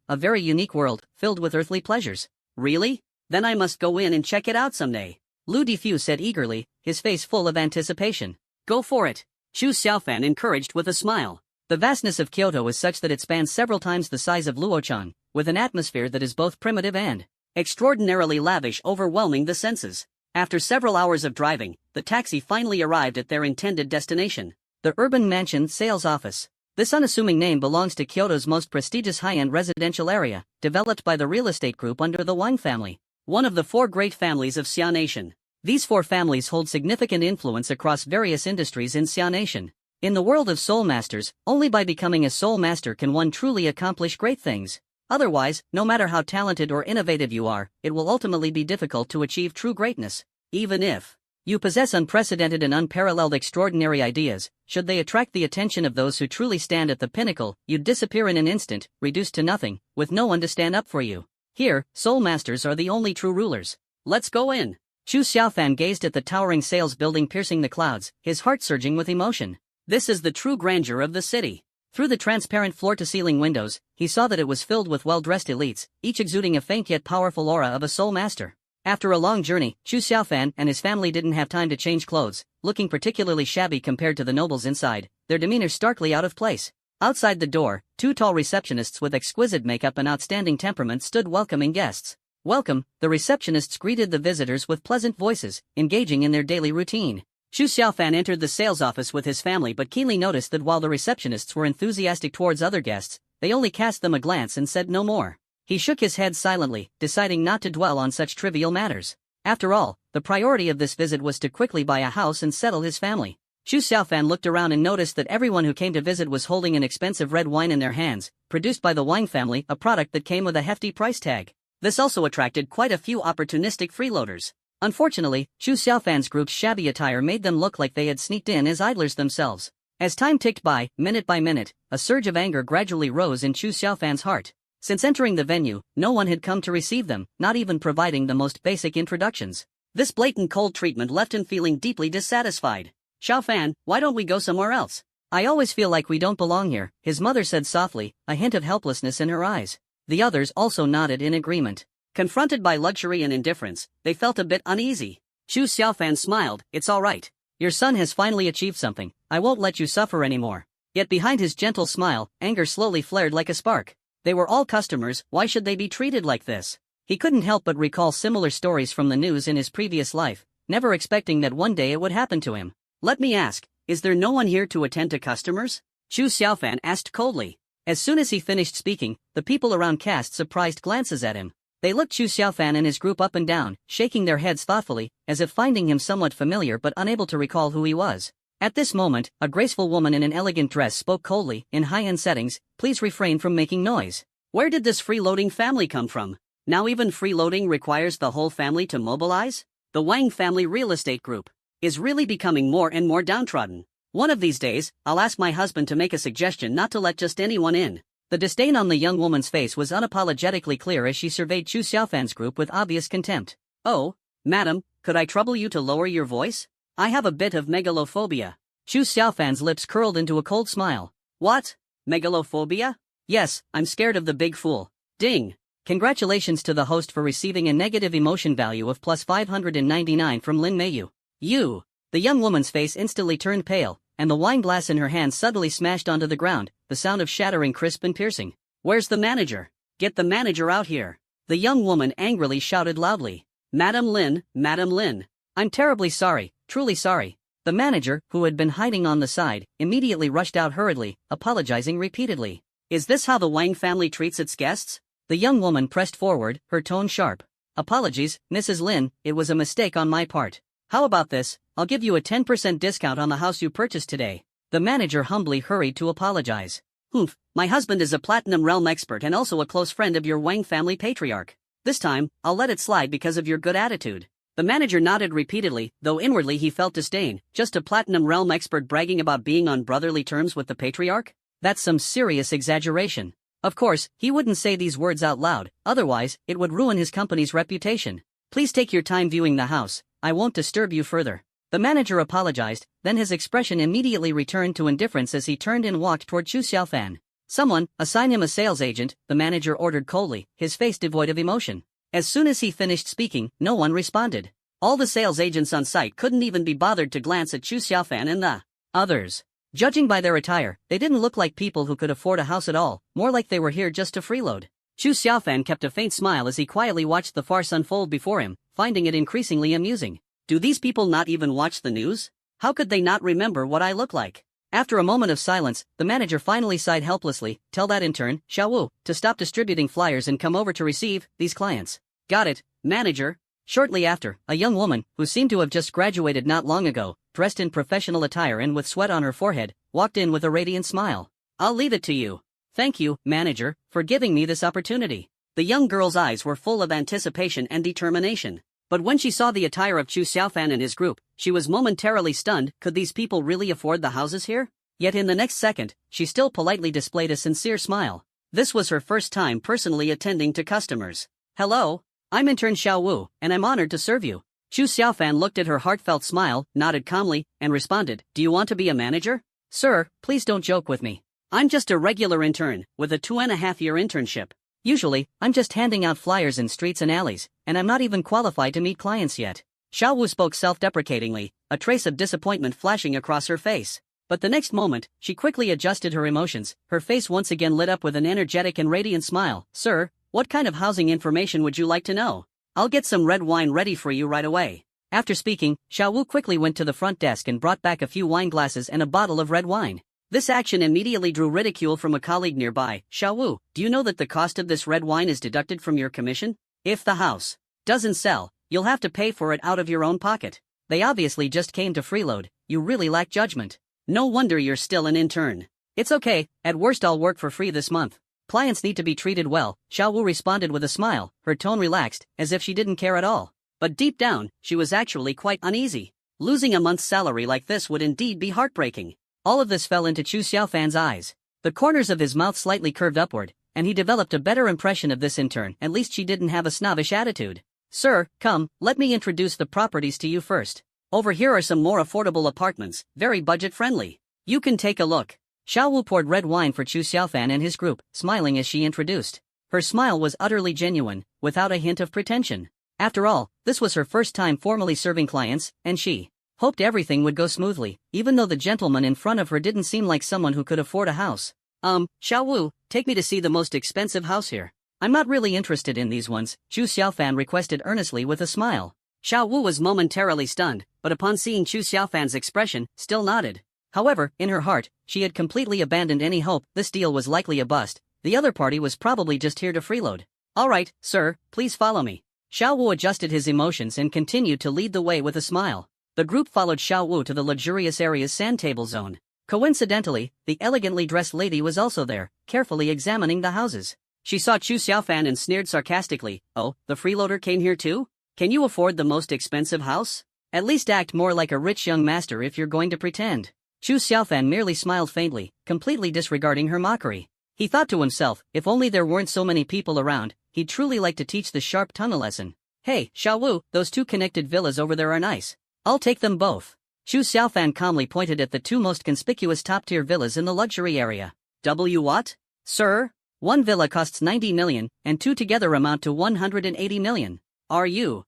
a very unique world, filled with earthly pleasures. Really? Then I must go in and check it out someday. Lu Defu said eagerly, his face full of anticipation. Go for it. Chu Xiaofan encouraged with a smile. The vastness of Kyoto is such that it spans several times the size of Luochang, with an atmosphere that is both primitive and extraordinarily lavish, overwhelming the senses. After several hours of driving, the taxi finally arrived at their intended destination, the Urban Mansion Sales Office. This unassuming name belongs to Kyoto's most prestigious high-end residential area, developed by the real estate group under the Wang family, one of the 4 great families of Xia Nation. These 4 families hold significant influence across various industries in Xia Nation. In the world of soul masters, only by becoming a soul master can one truly accomplish great things. Otherwise, no matter how talented or innovative you are, it will ultimately be difficult to achieve true greatness. Even if you possess unprecedented and unparalleled extraordinary ideas, should they attract the attention of those who truly stand at the pinnacle, you'd disappear in an instant, reduced to nothing, with no one to stand up for you. Here, soul masters are the only true rulers. Let's go in. Chu Xiaofan gazed at the towering sales building piercing the clouds, his heart surging with emotion. This is the true grandeur of the city. Through the transparent floor-to-ceiling windows, he saw that it was filled with well-dressed elites, each exuding a faint yet powerful aura of a soul master. After a long journey, Chu Xiaofan and his family didn't have time to change clothes, looking particularly shabby compared to the nobles inside, their demeanor starkly out of place. Outside the door, two tall receptionists with exquisite makeup and outstanding temperament stood welcoming guests. Welcome, the receptionists greeted the visitors with pleasant voices, engaging in their daily routine. Chu Xiaofan entered the sales office with his family but keenly noticed that while the receptionists were enthusiastic towards other guests, they only cast them a glance and said no more. He shook his head silently, deciding not to dwell on such trivial matters. After all, the priority of this visit was to quickly buy a house and settle his family. Chu Xiaofan looked around and noticed that everyone who came to visit was holding an expensive red wine in their hands, produced by the wine family, a product that came with a hefty price tag. This also attracted quite a few opportunistic freeloaders. Unfortunately, Chu Xiaofan's group's shabby attire made them look like they had sneaked in as idlers themselves. As time ticked by, minute by minute, a surge of anger gradually rose in Chu Xiaofan's heart. Since entering the venue, no one had come to receive them, not even providing the most basic introductions. This blatant cold treatment left him feeling deeply dissatisfied. Xiaofan, why don't we go somewhere else? I always feel like we don't belong here, his mother said softly, a hint of helplessness in her eyes. The others also nodded in agreement. Confronted by luxury and indifference, they felt a bit uneasy. Chu Xiaofan smiled, it's all right. Your son has finally achieved something, I won't let you suffer anymore. Yet behind his gentle smile, anger slowly flared like a spark. They were all customers, why should they be treated like this? He couldn't help but recall similar stories from the news in his previous life, never expecting that one day it would happen to him. Let me ask, is there no one here to attend to customers? Chu Xiaofan asked coldly. As soon as he finished speaking, the people around cast surprised glances at him. They looked Chu Xiaofan and his group up and down, shaking their heads thoughtfully, as if finding him somewhat familiar but unable to recall who he was. At this moment, a graceful woman in an elegant dress spoke coldly, in high-end settings, please refrain from making noise. Where did this freeloading family come from? Now even freeloading requires the whole family to mobilize? The Wang family real estate group is really becoming more and more downtrodden. One of these days, I'll ask my husband to make a suggestion not to let just anyone in. The disdain on the young woman's face was unapologetically clear as she surveyed Chu Xiaofan's group with obvious contempt. Oh, madam, could I trouble you to lower your voice? I have a bit of megalophobia. Chu Xiaofan's lips curled into a cold smile. What? Megalophobia? Yes, I'm scared of the big fool. Ding. Congratulations to the host for receiving a negative emotion value of plus 599 from Lin Meiyu. You. The young woman's face instantly turned pale, and the wine glass in her hand suddenly smashed onto the ground, the sound of shattering crisp and piercing. Where's the manager? Get the manager out here. The young woman angrily shouted loudly. Madam Lin, I'm terribly sorry, truly sorry. The manager, who had been hiding on the side, immediately rushed out hurriedly, apologizing repeatedly. Is this how the Wang family treats its guests? The young woman pressed forward, her tone sharp. Apologies, Mrs. Lin, it was a mistake on my part. How about this, I'll give you a 10% discount on the house you purchased today. The manager humbly hurried to apologize. Humph, my husband is a platinum realm expert and also a close friend of your Wang family patriarch. This time, I'll let it slide because of your good attitude. The manager nodded repeatedly, though inwardly he felt disdain. Just a platinum realm expert bragging about being on brotherly terms with the patriarch? That's some serious exaggeration. Of course, he wouldn't say these words out loud, otherwise, it would ruin his company's reputation. Please take your time viewing the house, I won't disturb you further. The manager apologized, then his expression immediately returned to indifference as he turned and walked toward Chu Xiaofan. Someone, assign him a sales agent, the manager ordered coldly, his face devoid of emotion. As soon as he finished speaking, no one responded. All the sales agents on site couldn't even be bothered to glance at Chu Xiaofan and the others. Judging by their attire, they didn't look like people who could afford a house at all, more like they were here just to freeload. Chu Xiaofan kept a faint smile as he quietly watched the farce unfold before him, finding it increasingly amusing. Do these people not even watch the news? How could they not remember what I look like? After a moment of silence, the manager finally sighed helplessly, tell that intern, Xiao Wu, to stop distributing flyers and come over to receive these clients. Got it, manager. Shortly after, a young woman, who seemed to have just graduated not long ago, dressed in professional attire and with sweat on her forehead, walked in with a radiant smile. I'll leave it to you. Thank you, manager, for giving me this opportunity. The young girl's eyes were full of anticipation and determination. But when she saw the attire of Chu Xiaofan and his group, she was momentarily stunned. Could these people really afford the houses here? Yet in the next second, she still politely displayed a sincere smile. This was her first time personally attending to customers. Hello, I'm intern Xiao Wu, and I'm honored to serve you. Chu Xiaofan looked at her heartfelt smile, nodded calmly, and responded, do you want to be a manager? Sir, please don't joke with me. I'm just a regular intern, with a 2.5-year internship. Usually, I'm just handing out flyers in streets and alleys, and I'm not even qualified to meet clients yet. Xiao Wu spoke self-deprecatingly, a trace of disappointment flashing across her face. But the next moment, she quickly adjusted her emotions, her face once again lit up with an energetic and radiant smile. Sir, what kind of housing information would you like to know? I'll get some red wine ready for you right away. After speaking, Xiao Wu quickly went to the front desk and brought back a few wine glasses and a bottle of red wine. This action immediately drew ridicule from a colleague nearby. Xiao Wu, do you know that the cost of this red wine is deducted from your commission? If the house doesn't sell, you'll have to pay for it out of your own pocket. They obviously just came to freeload. You really lack judgment. No wonder you're still an intern. It's okay, at worst I'll work for free this month. Clients need to be treated well, Xiao Wu responded with a smile, her tone relaxed, as if she didn't care at all. But deep down, she was actually quite uneasy. Losing a month's salary like this would indeed be heartbreaking. All of this fell into Chu Xiaofan's eyes. The corners of his mouth slightly curved upward, and he developed a better impression of this intern. At least she didn't have a snobbish attitude. Sir, come, let me introduce the properties to you first. Over here are some more affordable apartments, very budget-friendly. You can take a look. Xiao Wu poured red wine for Chu Xiaofan and his group, smiling as she introduced. Her smile was utterly genuine, without a hint of pretension. After all, this was her first time formally serving clients, and she hoped everything would go smoothly, even though the gentleman in front of her didn't seem like someone who could afford a house. Xiao Wu, take me to see the most expensive house here. I'm not really interested in these ones, Chu Xiaofan requested earnestly with a smile. Xiao Wu was momentarily stunned, but upon seeing Chu Xiaofan's expression, still nodded. However, in her heart, she had completely abandoned any hope. This deal was likely a bust. The other party was probably just here to freeload. All right, sir, please follow me. Xiao Wu adjusted his emotions and continued to lead the way with a smile. The group followed Xiao Wu to the luxurious area's sand table zone. Coincidentally, the elegantly dressed lady was also there, carefully examining the houses. She saw Chu Xiaofan and sneered sarcastically, oh, the freeloader came here too? Can you afford the most expensive house? At least act more like a rich young master if you're going to pretend. Chu Xiaofan merely smiled faintly, completely disregarding her mockery. He thought to himself, if only there weren't so many people around, he'd truly like to teach the sharp tongue a lesson. Hey, Xiao Wu, those two connected villas over there are nice. I'll take them both. Chu Xiaofan calmly pointed at the two most conspicuous top-tier villas in the luxury area. What? Sir? One villa costs 90 million, and two together amount to 180 million. Are you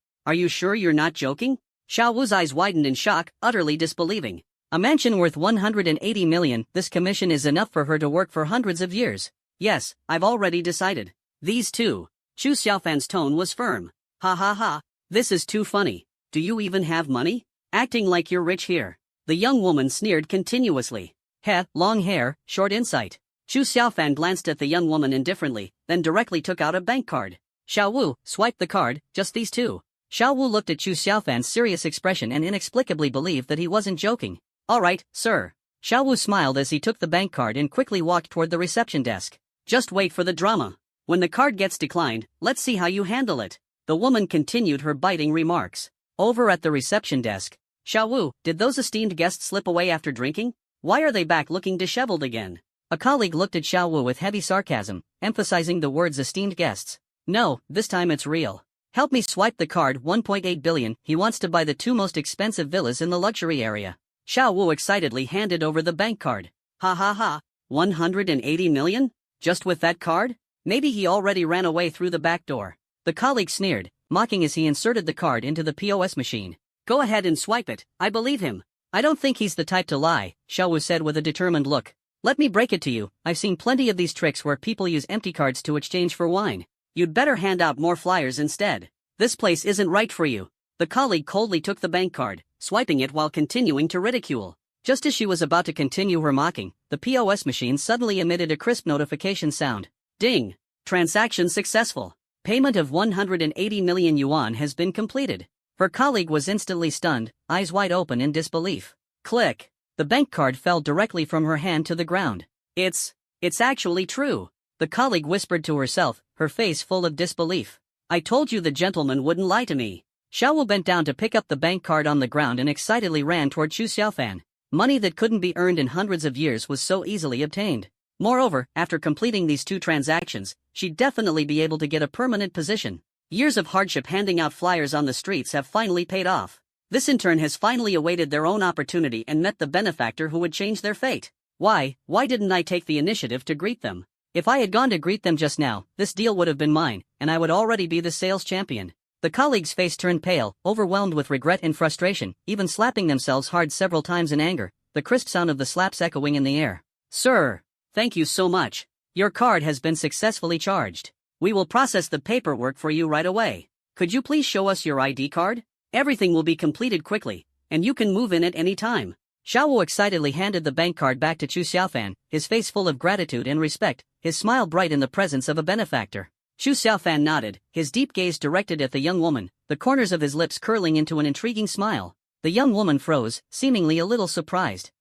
sure you're not joking? Xiao Wu's eyes widened in shock, utterly disbelieving. A mansion worth 180 million, this commission is enough for her to work for hundreds of years. Yes, I've already decided. These two. Chu Xiaofan's tone was firm. Ha ha ha, this is too funny. Do you even have money? Acting like you're rich here. The young woman sneered continuously. Heh, long hair, short insight. Chu Xiaofan glanced at the young woman indifferently, then directly took out a bank card. Xiao Wu swiped the card, just these two. Xiao Wu looked at Chu Xiaofan's serious expression and inexplicably believed that he wasn't joking. All right, sir. Xiao Wu smiled as he took the bank card and quickly walked toward the reception desk. Just wait for the drama. When the card gets declined, let's see how you handle it. The woman continued her biting remarks. Over at the reception desk. Xiao Wu, did those esteemed guests slip away after drinking? Why are they back looking disheveled again? A colleague looked at Xiao Wu with heavy sarcasm, emphasizing the words esteemed guests. No, this time it's real. Help me swipe the card. 1.8 billion, he wants to buy the two most expensive villas in the luxury area. Xiao Wu excitedly handed over the bank card. Ha ha ha, 180 million? Just with that card? Maybe he already ran away through the back door. The colleague sneered, mocking as he inserted the card into the POS machine. Go ahead and swipe it, I believe him. I don't think he's the type to lie, Xiao Wu said with a determined look. Let me break it to you, I've seen plenty of these tricks where people use empty cards to exchange for wine. You'd better hand out more flyers instead. This place isn't right for you. The colleague coldly took the bank card, swiping it while continuing to ridicule. Just as she was about to continue her mocking, the POS machine suddenly emitted a crisp notification sound. Ding! Transaction successful. Payment of 180 million yuan has been completed. Her colleague was instantly stunned, eyes wide open in disbelief. Click! The bank card fell directly from her hand to the ground. It's actually true. The colleague whispered to herself, her face full of disbelief. I told you the gentleman wouldn't lie to me. Xiao Wu bent down to pick up the bank card on the ground and excitedly ran toward Chu Xiaofan. Money that couldn't be earned in hundreds of years was so easily obtained. Moreover, after completing these two transactions, she'd definitely be able to get a permanent position. Years of hardship handing out flyers on the streets have finally paid off. This intern has finally awaited their own opportunity and met the benefactor who would change their fate. Why didn't I take the initiative to greet them? If I had gone to greet them just now, this deal would have been mine, and I would already be the sales champion. The colleague's face turned pale, overwhelmed with regret and frustration, even slapping themselves hard several times in anger, the crisp sound of the slaps echoing in the air. Sir, thank you so much. Your card has been successfully charged. We will process the paperwork for you right away. Could you please show us your ID card? Everything will be completed quickly, and you can move in at any time. Xiaowu excitedly handed the bank card back to Chu Xiaofan, his face full of gratitude and respect, his smile bright in the presence of a benefactor. Chu Xiaofan nodded, his deep gaze directed at the young woman, the corners of his lips curling into an intriguing smile. The young woman froze, seemingly a little surprised.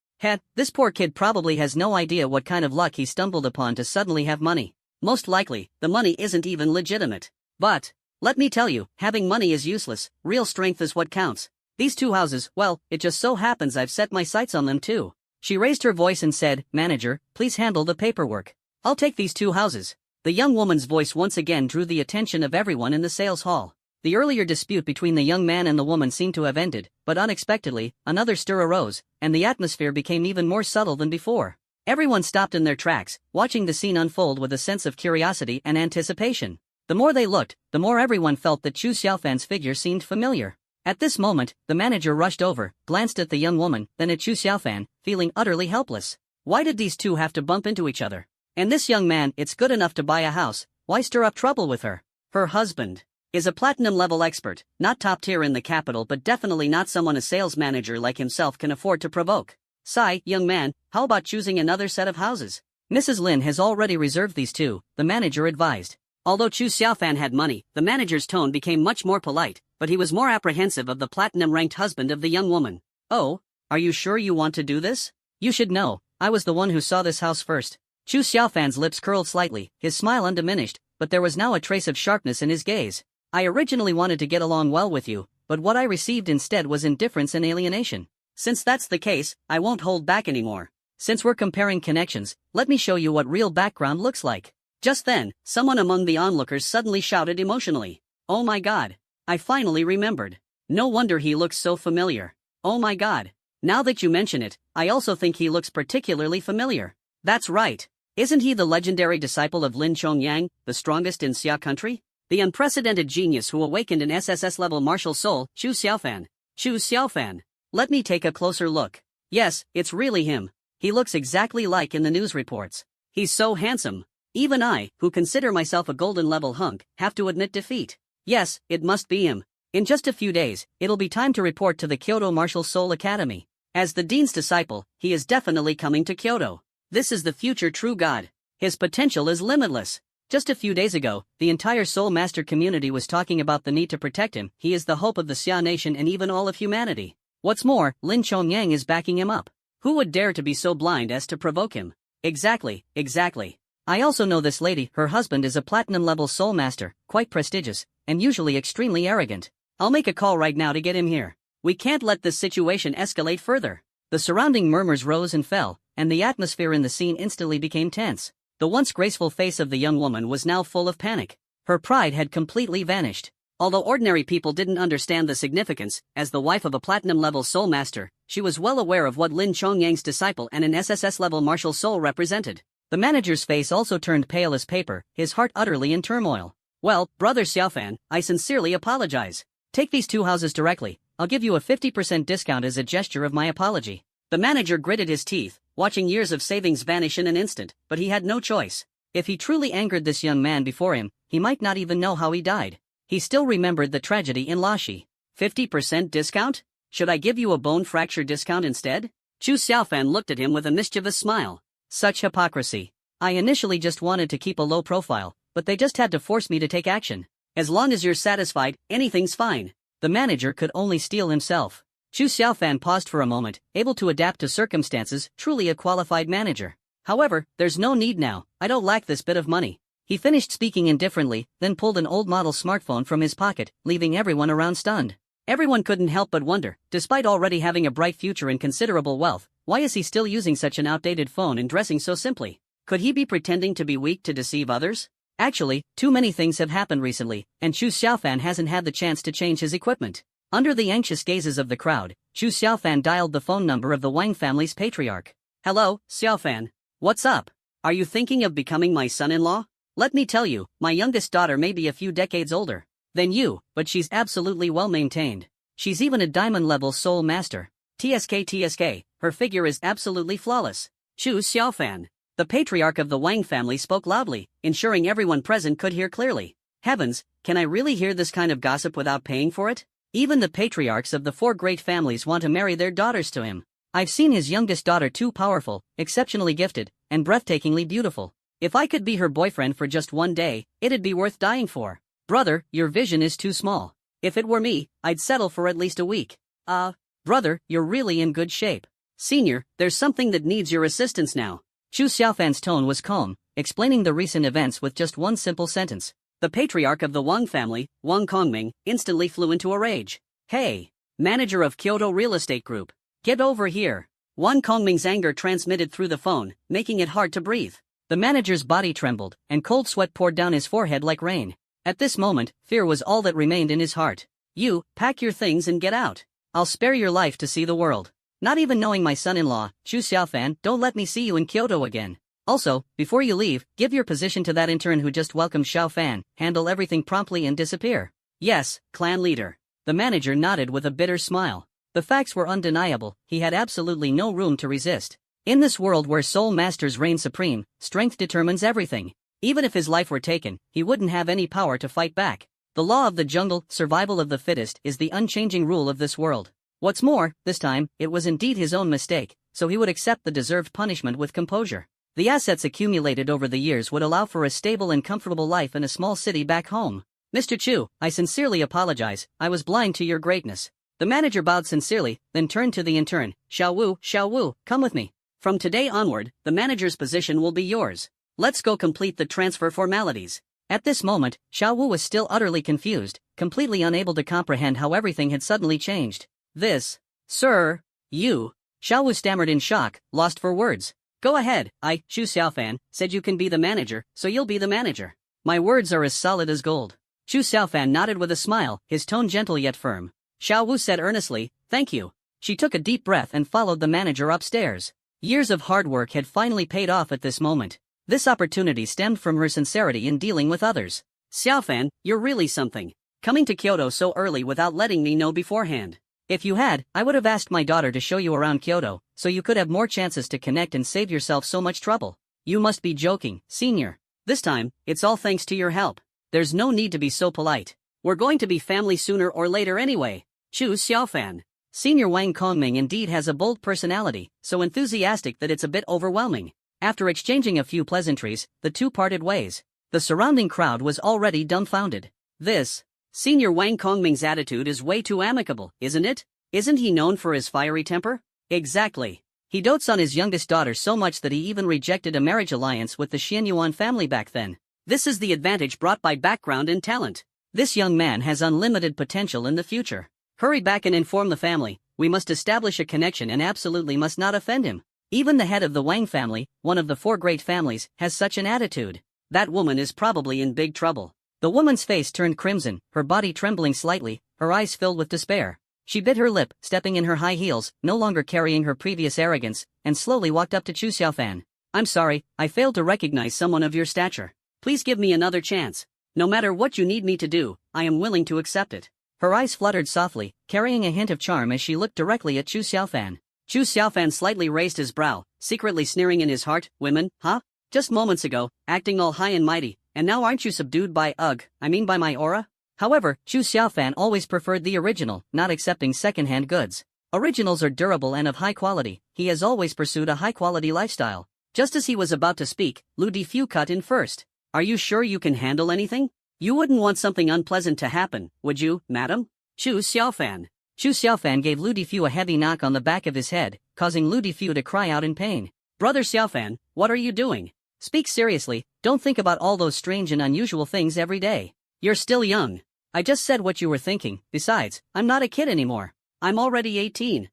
This poor kid probably has no idea what kind of luck he stumbled upon to suddenly have money. Most likely, the money isn't even legitimate. But, let me tell you, having money is useless, real strength is what counts. These two houses, well, it just so happens I've set my sights on them too. She raised her voice and said, Manager, please handle the paperwork. I'll take these two houses. The young woman's voice once again drew the attention of everyone in the sales hall. The earlier dispute between the young man and the woman seemed to have ended, but unexpectedly, another stir arose, and the atmosphere became even more subtle than before. Everyone stopped in their tracks, watching the scene unfold with a sense of curiosity and anticipation. The more they looked, the more everyone felt that Chu Xiaofan's figure seemed familiar. At this moment, the manager rushed over, glanced at the young woman, then at Chu Xiaofan, feeling utterly helpless. Why did these two have to bump into each other? And this young man, it's good enough to buy a house, why stir up trouble with her? Her husband is a platinum-level expert, not top tier in the capital but definitely not someone a sales manager like himself can afford to provoke. Sigh, young man, how about choosing another set of houses? Mrs. Lin has already reserved these two, the manager advised. Although Chu Xiaofan had money, the manager's tone became much more polite, but he was more apprehensive of the platinum-ranked husband of the young woman. Oh, are you sure you want to do this? You should know, I was the one who saw this house first. Chu Xiaofan's lips curled slightly, his smile undiminished, but there was now a trace of sharpness in his gaze. I originally wanted to get along well with you, but what I received instead was indifference and alienation. Since that's the case, I won't hold back anymore. Since we're comparing connections, let me show you what real background looks like. Just then, someone among the onlookers suddenly shouted emotionally. Oh my god. I finally remembered. No wonder he looks so familiar. Oh my god. Now that you mention it, I also think he looks particularly familiar. That's right. Isn't he the legendary disciple of Lin Chongyang, the strongest in Xia country? The unprecedented genius who awakened an SSS-level martial soul, Chu Xiaofan. Chu Xiaofan. Let me take a closer look. Yes, it's really him. He looks exactly like in the news reports. He's so handsome. Even I, who consider myself a golden-level hunk, have to admit defeat. Yes, it must be him. In just a few days, it'll be time to report to the Kyoto Martial Soul Academy. As the dean's disciple, he is definitely coming to Kyoto. This is the future true god. His potential is limitless. Just a few days ago, the entire Soul Master community was talking about the need to protect him. He is the hope of the Xia nation and even all of humanity. What's more, Lin Chongyang is backing him up. Who would dare to be so blind as to provoke him? Exactly. I also know this lady, her husband is a platinum-level soul master, quite prestigious, and usually extremely arrogant. I'll make a call right now to get him here. We can't let this situation escalate further. The surrounding murmurs rose and fell, and the atmosphere in the scene instantly became tense. The once graceful face of the young woman was now full of panic. Her pride had completely vanished. Although ordinary people didn't understand the significance, as the wife of a platinum-level soul master, she was well aware of what Lin Chongyang's disciple and an SSS-level martial soul represented. The manager's face also turned pale as paper, his heart utterly in turmoil. Well, Brother Xiaofan, I sincerely apologize. Take these two houses directly, I'll give you a 50% discount as a gesture of my apology. The manager gritted his teeth, watching years of savings vanish in an instant, but he had no choice. If he truly angered this young man before him, he might not even know how he died. He still remembered the tragedy in Lashi. 50% discount? Should I give you a bone fracture discount instead? Chu Xiaofan looked at him with a mischievous smile. Such hypocrisy. I initially just wanted to keep a low profile, but they just had to force me to take action. As long as you're satisfied, anything's fine. The manager could only steel himself. Chu Xiaofan paused for a moment, able to adapt to circumstances, truly a qualified manager. However, there's no need now, I don't lack this bit of money. He finished speaking indifferently, then pulled an old model smartphone from his pocket, leaving everyone around stunned. Everyone couldn't help but wonder, despite already having a bright future and considerable wealth, why is he still using such an outdated phone and dressing so simply? Could he be pretending to be weak to deceive others? Actually, too many things have happened recently, and Chu Xiaofan hasn't had the chance to change his equipment. Under the anxious gazes of the crowd, Chu Xiaofan dialed the phone number of the Wang family's patriarch. Hello, Xiaofan. What's up? Are you thinking of becoming my son-in-law? Let me tell you, my youngest daughter may be a few decades older than you, but she's absolutely well-maintained. She's even a diamond-level soul master. TSK, her figure is absolutely flawless. Chu Xiaofan. The patriarch of the Wang family spoke loudly, ensuring everyone present could hear clearly. Heavens, can I really hear this kind of gossip without paying for it? Even the patriarchs of the 4 great families want to marry their daughters to him. I've seen his youngest daughter too powerful, exceptionally gifted, and breathtakingly beautiful. If I could be her boyfriend for just one day, it'd be worth dying for. Brother, your vision is too small. If it were me, I'd settle for at least a week. Brother, you're really in good shape. Senior, there's something that needs your assistance now. Chu Xiaofan's tone was calm, explaining the recent events with just one simple sentence. The patriarch of the Wang family, Wang Kongming, instantly flew into a rage. Hey, manager of Kyoto Real Estate Group, get over here. Wang Kongming's anger transmitted through the phone, making it hard to breathe. The manager's body trembled, and cold sweat poured down his forehead like rain. At this moment, fear was all that remained in his heart. You, pack your things and get out. I'll spare your life to see the world. Not even knowing my son-in-law, Chu Xiaofan, don't let me see you in Kyoto again. Also, before you leave, give your position to that intern who just welcomed Xiaofan, handle everything promptly and disappear. Yes, clan leader. The manager nodded with a bitter smile. The facts were undeniable, he had absolutely no room to resist. In this world where soul masters reign supreme, strength determines everything. Even if his life were taken, he wouldn't have any power to fight back. The law of the jungle, survival of the fittest, is the unchanging rule of this world. What's more, this time, it was indeed his own mistake, so he would accept the deserved punishment with composure. The assets accumulated over the years would allow for a stable and comfortable life in a small city back home. Mr. Chu, I sincerely apologize, I was blind to your greatness. The manager bowed sincerely, then turned to the intern. Xiao Wu, come with me. From today onward, the manager's position will be yours. Let's go complete the transfer formalities. At this moment, Xiao Wu was still utterly confused, completely unable to comprehend how everything had suddenly changed. This, sir, you, Xiao Wu stammered in shock, lost for words. Go ahead, Chu Xiaofan, said you can be the manager, so you'll be the manager. My words are as solid as gold. Chu Xiaofan nodded with a smile, his tone gentle yet firm. Xiao Wu said earnestly, thank you. She took a deep breath and followed the manager upstairs. Years of hard work had finally paid off at this moment. This opportunity stemmed from her sincerity in dealing with others. Xiaofan, you're really something. Coming to Kyoto so early without letting me know beforehand. If you had, I would have asked my daughter to show you around Kyoto, so you could have more chances to connect and save yourself so much trouble. You must be joking, senior. This time, it's all thanks to your help. There's no need to be so polite. We're going to be family sooner or later anyway. Chu Xiaofan. Senior Wang Kongming indeed has a bold personality, so enthusiastic that it's a bit overwhelming. After exchanging a few pleasantries, the two parted ways. The surrounding crowd was already dumbfounded. This, Senior Wang Kongming's attitude is way too amicable, isn't it? Isn't he known for his fiery temper? Exactly. He dotes on his youngest daughter so much that he even rejected a marriage alliance with the Xianyuan family back then. This is the advantage brought by background and talent. This young man has unlimited potential in the future. Hurry back and inform the family. We must establish a connection and absolutely must not offend him. Even the head of the Wang family, one of the 4 great families, has such an attitude. That woman is probably in big trouble. The woman's face turned crimson, her body trembling slightly, her eyes filled with despair. She bit her lip, stepping in her high heels, no longer carrying her previous arrogance, and slowly walked up to Chu Xiaofan. I'm sorry, I failed to recognize someone of your stature. Please give me another chance. No matter what you need me to do, I am willing to accept it. Her eyes fluttered softly, carrying a hint of charm as she looked directly at Chu Xiaofan. Chu Xiaofan slightly raised his brow, secretly sneering in his heart. Women, huh? Just moments ago, acting all high and mighty, and now aren't you subdued by by my aura? However, Chu Xiaofan always preferred the original, not accepting second-hand goods. Originals are durable and of high quality. He has always pursued a high-quality lifestyle. Just as he was about to speak, Lu Difu cut in first. Are you sure you can handle anything? You wouldn't want something unpleasant to happen, would you, madam? Chu Xiaofan. Chu Xiaofan gave Lu Difu a heavy knock on the back of his head, causing Lu Difu to cry out in pain. Brother Xiaofan, what are you doing? Speak seriously, don't think about all those strange and unusual things every day. You're still young. I just said what you were thinking. Besides, I'm not a kid anymore. I'm already 18.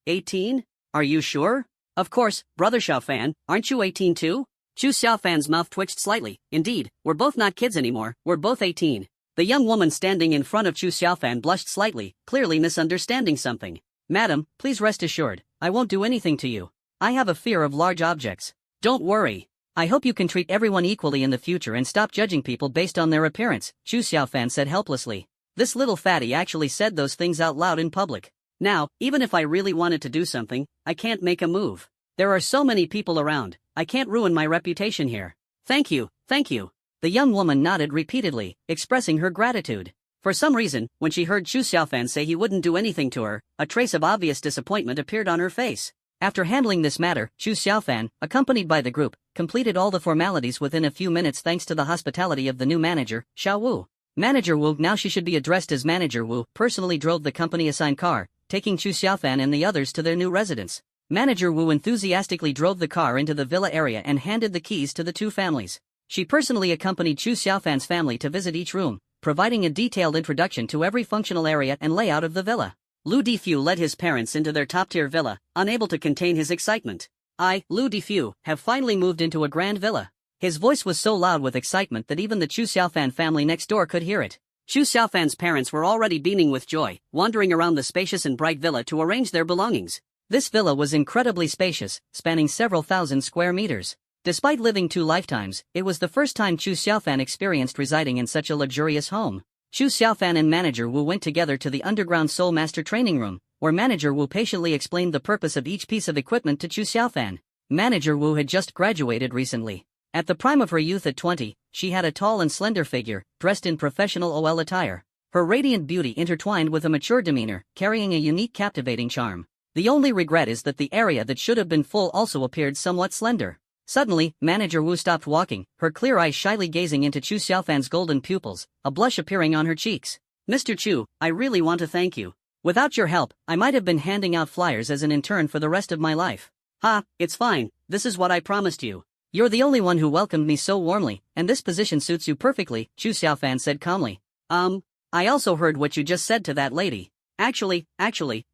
18? Are you sure? Of course, Brother Xiaofan, aren't you 18 too? Chu Xiaofan's mouth twitched slightly. Indeed, we're both not kids anymore, we're both 18. The young woman standing in front of Chu Xiaofan blushed slightly, clearly misunderstanding something. Madam, please rest assured, I won't do anything to you. I have a fear of large objects. Don't worry. I hope you can treat everyone equally in the future and stop judging people based on their appearance, Chu Xiaofan said helplessly. This little fatty actually said those things out loud in public. Now, even if I really wanted to do something, I can't make a move. There are so many people around, I can't ruin my reputation here. Thank you, thank you. The young woman nodded repeatedly, expressing her gratitude. For some reason, when she heard Chu Xiaofan say he wouldn't do anything to her, a trace of obvious disappointment appeared on her face. After handling this matter, Chu Xiaofan, accompanied by the group, completed all the formalities within a few minutes thanks to the hospitality of the new manager, Xiao Wu. Manager Wu, now she should be addressed as Manager Wu, personally drove the company-assigned car, taking Chu Xiaofan and the others to their new residence. Manager Wu enthusiastically drove the car into the villa area and handed the keys to the two families. She personally accompanied Chu Xiaofan's family to visit each room, providing a detailed introduction to every functional area and layout of the villa. Lu Difu led his parents into their top-tier villa, unable to contain his excitement. I, Lu Difu, have finally moved into a grand villa. His voice was so loud with excitement that even the Chu Xiaofan family next door could hear it. Chu Xiaofan's parents were already beaming with joy, wandering around the spacious and bright villa to arrange their belongings. This villa was incredibly spacious, spanning several thousand square meters. Despite living 2 lifetimes, it was the first time Chu Xiaofan experienced residing in such a luxurious home. Chu Xiaofan and Manager Wu went together to the underground Soul Master training room, where Manager Wu patiently explained the purpose of each piece of equipment to Chu Xiaofan. Manager Wu had just graduated recently. At the prime of her youth at 20, she had a tall and slender figure, dressed in professional OL attire. Her radiant beauty intertwined with a mature demeanor, carrying a unique captivating charm. The only regret is that the area that should have been full also appeared somewhat slender. Suddenly, Manager Wu stopped walking, her clear eyes shyly gazing into Chu Xiaofan's golden pupils, a blush appearing on her cheeks. Mr. Chu, I really want to thank you. Without your help, I might have been handing out flyers as an intern for the rest of my life. Ha, it's fine, this is what I promised you. You're the only one who welcomed me so warmly, and this position suits you perfectly, Chu Xiaofan said calmly. I also heard what you just said to that lady. Actually,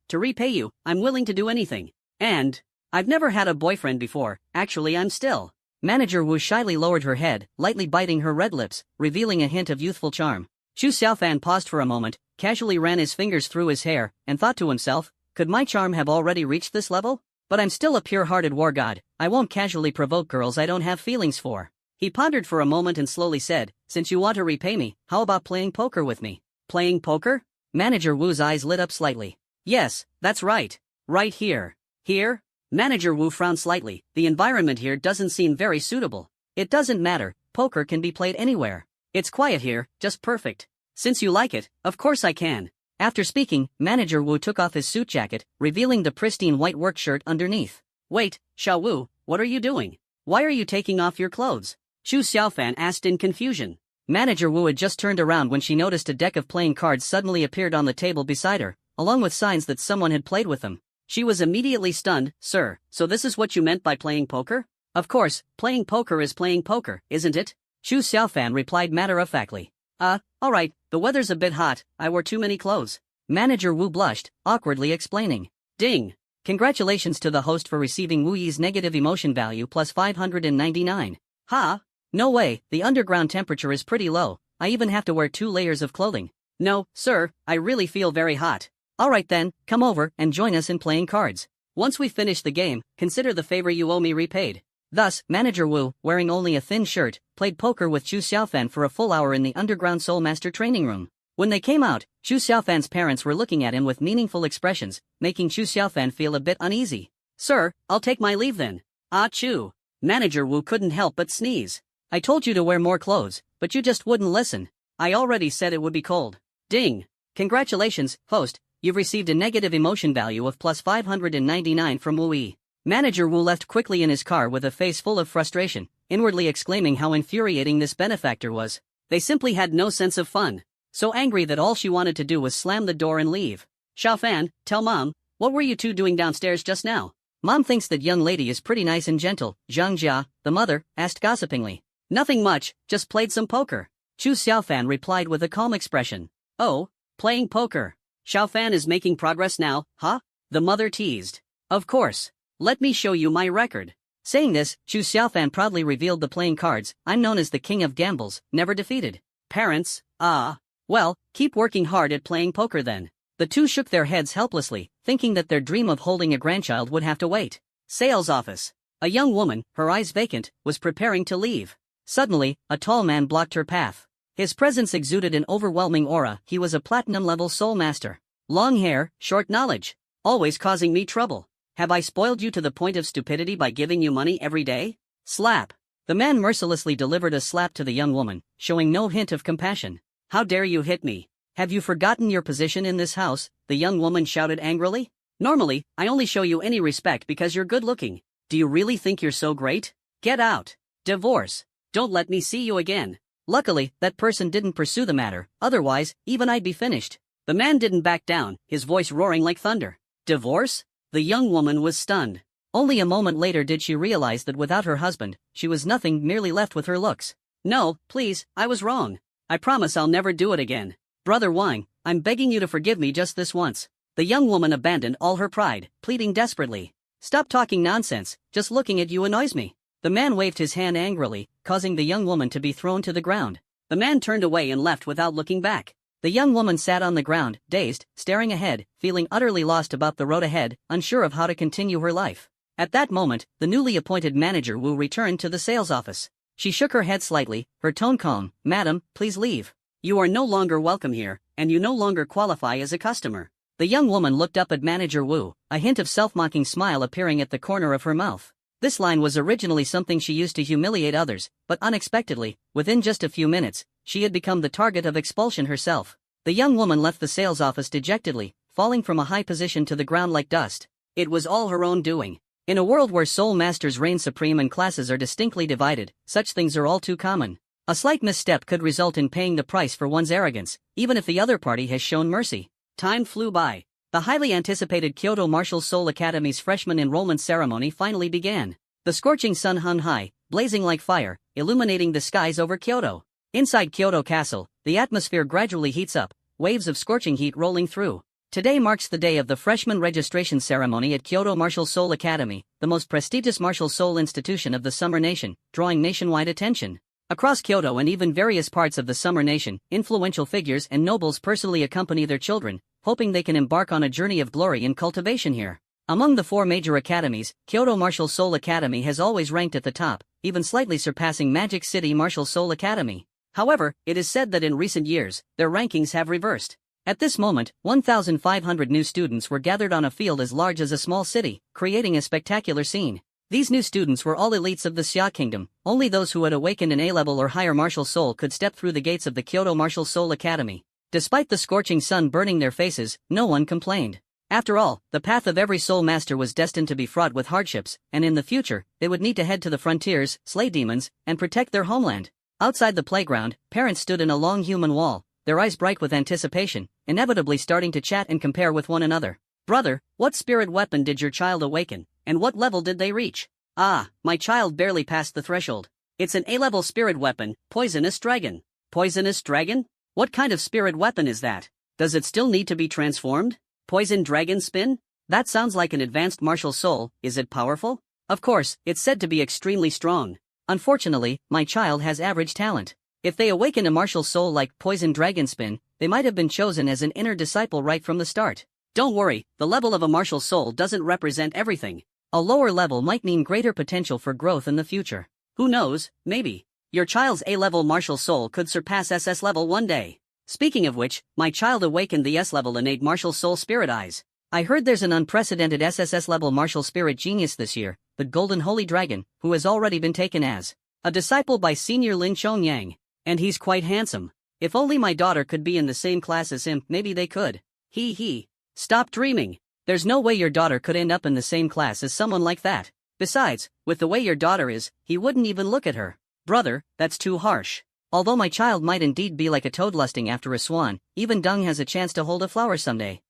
to repay you, I'm willing to do anything. And I've never had a boyfriend before, actually I'm still. Manager Wu shyly lowered her head, lightly biting her red lips, revealing a hint of youthful charm. Chu Xiaofan paused for a moment, casually ran his fingers through his hair, and thought to himself, could my charm have already reached this level? But I'm still a pure-hearted war god, I won't casually provoke girls I don't have feelings for. He pondered for a moment and slowly said, since you want to repay me, how about playing poker with me? Playing poker? Manager Wu's eyes lit up slightly. Yes, that's right. Right here. Here? Manager Wu frowned slightly, the environment here doesn't seem very suitable. It doesn't matter, poker can be played anywhere. It's quiet here, just perfect. Since you like it, of course I can. After speaking, Manager Wu took off his suit jacket, revealing the pristine white work shirt underneath. Wait, Xiao Wu, what are you doing? Why are you taking off your clothes? Chu Xiaofan asked in confusion. Manager Wu had just turned around when she noticed a deck of playing cards suddenly appeared on the table beside her, along with signs that someone had played with them. She was immediately stunned. Sir, so this is what you meant by playing poker? Of course, playing poker is playing poker, isn't it? Chu Xiaofan replied matter-of-factly. Alright, the weather's a bit hot, I wore too many clothes. Manager Wu blushed, awkwardly explaining. Ding! Congratulations to the host for receiving Wu Yi's negative emotion value plus 599. Ha! No way, the underground temperature is pretty low, I even have to wear 2 layers of clothing. No, sir, I really feel very hot. Alright then, come over and join us in playing cards. Once we finish the game, consider the favor you owe me repaid. Thus, Manager Wu, wearing only a thin shirt, played poker with Chu Xiaofan for a full hour in the underground Soul Master training room. When they came out, Chu Xiaofan's parents were looking at him with meaningful expressions, making Chu Xiaofan feel a bit uneasy. Sir, I'll take my leave then. Ah Chu. Manager Wu couldn't help but sneeze. I told you to wear more clothes, but you just wouldn't listen. I already said it would be cold. Ding. Congratulations, host, you've received a negative emotion value of plus 599 from Wu Yi. Manager Wu left quickly in his car with a face full of frustration, inwardly exclaiming how infuriating this benefactor was. They simply had no sense of fun. So angry that all she wanted to do was slam the door and leave. Xiaofan, tell Mom, what were you two doing downstairs just now? Mom thinks that young lady is pretty nice and gentle, Zhang Jia, the mother, asked gossipingly. Nothing much, just played some poker. Chu Xiaofan replied with a calm expression. Oh, playing poker. Xiaofan is making progress now, huh? The mother teased. Of course. Let me show you my record. Saying this, Chu Xiaofan proudly revealed the playing cards. I'm known as the king of gambles, never defeated. Parents, well, keep working hard at playing poker then. The two shook their heads helplessly, thinking that their dream of holding a grandchild would have to wait. Sales office. A young woman, her eyes vacant, was preparing to leave. Suddenly, a tall man blocked her path. His presence exuded an overwhelming aura. He was a platinum-level soul master. Long hair, short knowledge. Always causing me trouble. Have I spoiled you to the point of stupidity by giving you money every day? Slap. The man mercilessly delivered a slap to the young woman, showing no hint of compassion. How dare you hit me? Have you forgotten your position in this house? The young woman shouted angrily. Normally, I only show you any respect because you're good-looking. Do you really think you're so great? Get out. Divorce. Don't let me see you again. Luckily, that person didn't pursue the matter, otherwise, even I'd be finished. The man didn't back down, his voice roaring like thunder. Divorce? The young woman was stunned. Only a moment later did she realize that without her husband, she was nothing, merely left with her looks. No, please, I was wrong. I promise I'll never do it again. Brother Wang, I'm begging you to forgive me just this once. The young woman abandoned all her pride, pleading desperately. Stop talking nonsense, just looking at you annoys me. The man waved his hand angrily, causing the young woman to be thrown to the ground. The man turned away and left without looking back. The young woman sat on the ground, dazed, staring ahead, feeling utterly lost about the road ahead, unsure of how to continue her life. At that moment, the newly appointed manager Wu returned to the sales office. She shook her head slightly, her tone calm. Madam, please leave. You are no longer welcome here, and you no longer qualify as a customer. The young woman looked up at Manager Wu, a hint of self-mocking smile appearing at the corner of her mouth. This line was originally something she used to humiliate others, but unexpectedly, within just a few minutes, she had become the target of expulsion herself. The young woman left the sales office dejectedly, falling from a high position to the ground like dust. It was all her own doing. In a world where soul masters reign supreme and classes are distinctly divided, such things are all too common. A slight misstep could result in paying the price for one's arrogance, even if the other party has shown mercy. Time flew by. The highly anticipated Kyoto Martial Soul Academy's freshman enrollment ceremony finally began. The scorching sun hung high, blazing like fire, illuminating the skies over Kyoto. Inside Kyoto Castle, the atmosphere gradually heats up, waves of scorching heat rolling through. Today marks the day of the freshman registration ceremony at Kyoto Martial Soul Academy, the most prestigious martial soul institution of the Summer Nation, drawing nationwide attention. Across Kyoto and even various parts of the Summer Nation, influential figures and nobles personally accompany their children, hoping they can embark on a journey of glory in cultivation here. Among the four major academies, Kyoto Martial Soul Academy has always ranked at the top, even slightly surpassing Magic City Martial Soul Academy. However, it is said that in recent years, their rankings have reversed. At this moment, 1,500 new students were gathered on a field as large as a small city, creating a spectacular scene. These new students were all elites of the Xia Kingdom. Only those who had awakened an A-level or higher martial soul could step through the gates of the Kyoto Martial Soul Academy. Despite the scorching sun burning their faces, no one complained. After all, the path of every soul master was destined to be fraught with hardships, and in the future, they would need to head to the frontiers, slay demons, and protect their homeland. Outside the playground, parents stood in a long human wall, their eyes bright with anticipation, inevitably starting to chat and compare with one another. Brother, what spirit weapon did your child awaken, and what level did they reach? Ah, my child barely passed the threshold. It's an A-level spirit weapon, Poisonous Dragon. Poisonous Dragon? What kind of spirit weapon is that? Does it still need to be transformed? Poison Dragon Spin? That sounds like an advanced martial soul. Is it powerful? Of course, it's said to be extremely strong. Unfortunately, my child has average talent. If they awaken a martial soul like Poison Dragon Spin, they might have been chosen as an inner disciple right from the start. Don't worry, the level of a martial soul doesn't represent everything. A lower level might mean greater potential for growth in the future. Who knows, maybe. Your child's A-level martial soul could surpass SS level one day. Speaking of which, my child awakened the S-level innate martial soul spirit eyes. I heard there's an unprecedented SSS level martial spirit genius this year, the Golden Holy Dragon, who has already been taken as a disciple by Senior Lin Chongyang. And he's quite handsome. If only my daughter could be in the same class as him, maybe they could. Hee. Stop dreaming. There's no way your daughter could end up in the same class as someone like that. Besides, with the way your daughter is, he wouldn't even look at her. Brother, that's too harsh. Although my child might indeed be like a toad lusting after a swan, even dung has a chance to hold a flower someday.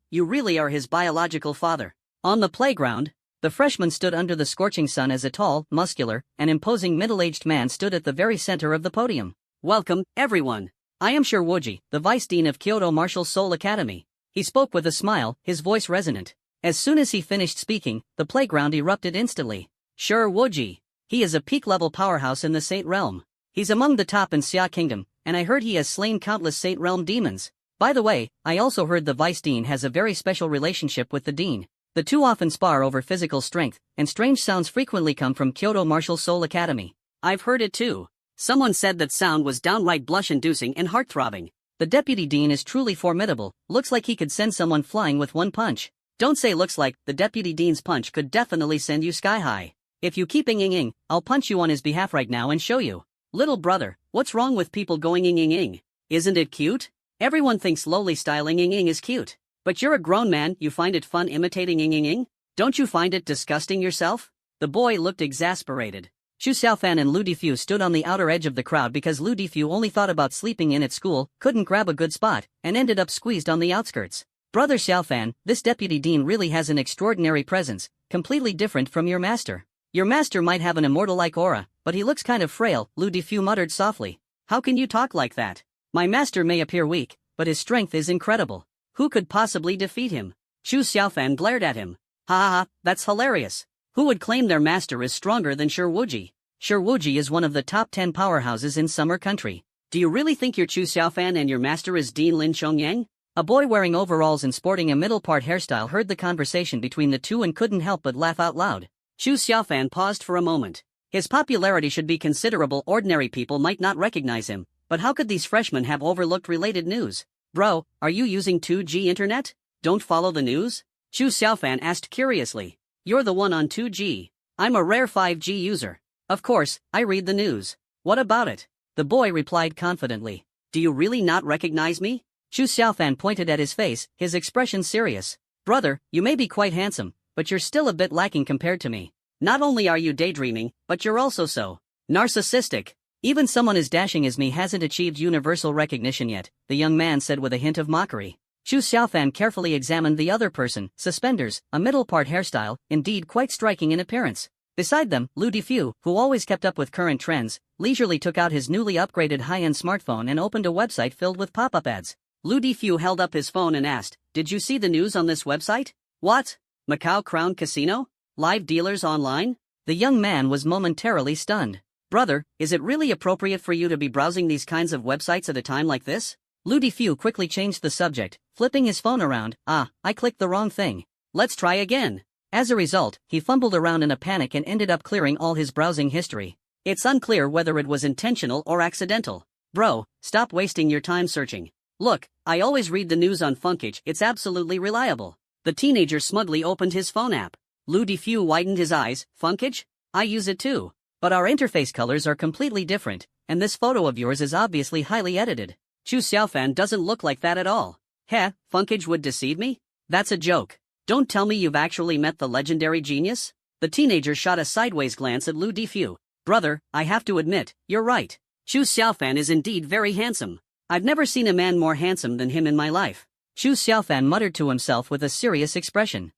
You really are his biological father. On the playground, the freshman stood under the scorching sun as a tall, muscular, and imposing middle-aged man stood at the very center of the podium. Welcome, everyone. I am Shirwoji, the Vice Dean of Kyoto Martial Soul Academy. He spoke with a smile, his voice resonant. As soon as he finished speaking, the playground erupted instantly. Sure Wuji. He is a peak-level powerhouse in the Saint Realm. He's among the top in Xia Kingdom, and I heard he has slain countless Saint Realm demons. By the way, I also heard the Vice Dean has a very special relationship with the Dean. The two often spar over physical strength, and strange sounds frequently come from Kyoto Martial Soul Academy. I've heard it too. Someone said that sound was downright blush-inducing and heart-throbbing. The Deputy Dean is truly formidable, looks like he could send someone flying with one punch. Don't say looks like, the Deputy Dean's punch could definitely send you sky-high. If you keep ing-ing-ing, I'll punch you on his behalf right now and show you. Little brother, what's wrong with people going ing-ing-ing? Isn't it cute? Everyone thinks lowly style ing-ing-ing is cute. But you're a grown man, you find it fun imitating ing-ing-ing? Don't you find it disgusting yourself? The boy looked exasperated. Xu Xiaofan and Lu Difu stood on the outer edge of the crowd because Lu Difu only thought about sleeping in at school, couldn't grab a good spot, and ended up squeezed on the outskirts. Brother Xiaofan, this Deputy Dean really has an extraordinary presence, completely different from your master. Your master might have an immortal-like aura, but he looks kind of frail, Lu Difu muttered softly. How can you talk like that? My master may appear weak, but his strength is incredible. Who could possibly defeat him? Xu Xiaofan glared at him. Ha ha ha, that's hilarious. Who would claim their master is stronger than Sure Wuji? Sure Wuji is one of the top 10 powerhouses in Summer Country. Do you really think you're Xu Xiaofan and your master is Dean Lin Chongyang? A boy wearing overalls and sporting a middle-part hairstyle heard the conversation between the two and couldn't help but laugh out loud. Xu Xiaofan paused for a moment. His popularity should be considerable. Ordinary people might not recognize him, but how could these freshmen have overlooked related news? Bro, are you using 2G internet? Don't follow the news? Xu Xiaofan asked curiously. You're the one on 2G. I'm a rare 5G user. Of course, I read the news. What about it? The boy replied confidently. Do you really not recognize me? Xu Xiaofan pointed at his face, his expression serious. Brother, you may be quite handsome, but you're still a bit lacking compared to me. Not only are you daydreaming, but you're also so narcissistic. Even someone as dashing as me hasn't achieved universal recognition yet, the young man said with a hint of mockery. Xu Xiaofan carefully examined the other person, suspenders, a middle-part hairstyle, indeed quite striking in appearance. Beside them, Lu Difu, who always kept up with current trends, leisurely took out his newly upgraded high-end smartphone and opened a website filled with pop-up ads. Lu Difu held up his phone and asked, Did you see the news on this website? What? Macau Crown Casino? Live dealers online? The young man was momentarily stunned. Brother, is it really appropriate for you to be browsing these kinds of websites at a time like this? Lu Difu quickly changed the subject, flipping his phone around. I clicked the wrong thing. Let's try again. As a result, he fumbled around in a panic and ended up clearing all his browsing history. It's unclear whether it was intentional or accidental. Bro, stop wasting your time searching. Look, I always read the news on Funkage, it's absolutely reliable. The teenager smugly opened his phone app. Lu Difu widened his eyes. Funkage? I use it too. But our interface colors are completely different, and this photo of yours is obviously highly edited. Xu Xiaofan doesn't look like that at all. Heh, Funkage would deceive me? That's a joke. Don't tell me you've actually met the legendary genius? The teenager shot a sideways glance at Lu Difu. Brother, I have to admit, you're right. Xu Xiaofan is indeed very handsome. I've never seen a man more handsome than him in my life. Xu Xiaofan muttered to himself with a serious expression.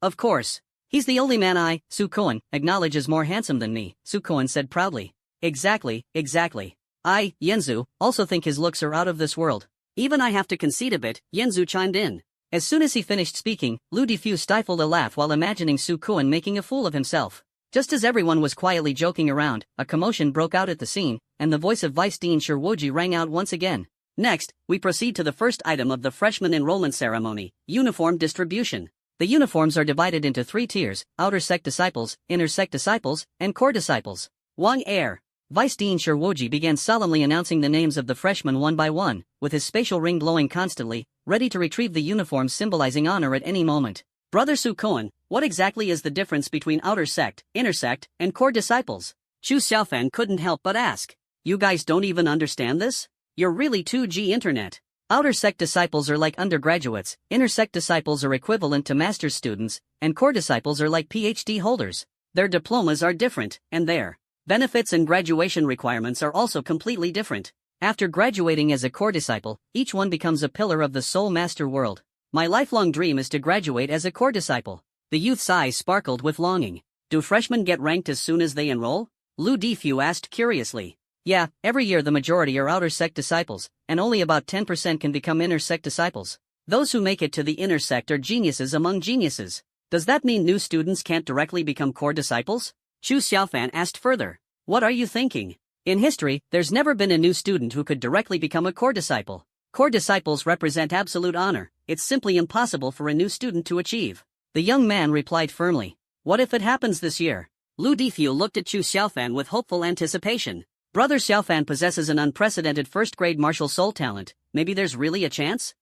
Of course. He's the only man Su Koan, acknowledges more handsome than me, Su Koan said proudly. Exactly. I, Yanzu, also think his looks are out of this world. Even I have to concede a bit, Yanzu chimed in. As soon as he finished speaking, Lu Difu stifled a laugh while imagining Su Koan making a fool of himself. Just as everyone was quietly joking around, a commotion broke out at the scene, and the voice of Vice Dean Sure Wuji rang out once again. Next, we proceed to the first item of the freshman enrollment ceremony, uniform distribution. The uniforms are divided into 3 tiers, outer sect disciples, inner sect disciples, and core disciples. Wang Air. Vice Dean Sure Wuji began solemnly announcing the names of the freshmen one by one, with his spatial ring glowing constantly, ready to retrieve the uniforms symbolizing honor at any moment. Brother Su Koan, what exactly is the difference between outer sect, inner sect, and core disciples? Xu Xiaofan couldn't help but ask. You guys don't even understand this? You're really 2G internet. Outer sect disciples are like undergraduates, inner sect disciples are equivalent to master's students, and core disciples are like PhD holders. Their diplomas are different, and their benefits and graduation requirements are also completely different. After graduating as a core disciple, each one becomes a pillar of the Soul Master world. My lifelong dream is to graduate as a core disciple. The youth's eyes sparkled with longing. Do freshmen get ranked as soon as they enroll? Lu Difu asked curiously. Yeah, every year the majority are outer sect disciples, and only about 10% can become inner sect disciples. Those who make it to the inner sect are geniuses among geniuses. Does that mean new students can't directly become core disciples? Chu Xiaofan asked further. What are you thinking? In history, there's never been a new student who could directly become a core disciple. Core disciples represent absolute honor. It's simply impossible for a new student to achieve. The young man replied firmly. What if it happens this year? Lu Difu looked at Chu Xiaofan with hopeful anticipation. Brother Xiaofan possesses an unprecedented first-grade martial soul talent. Maybe there's really a chance?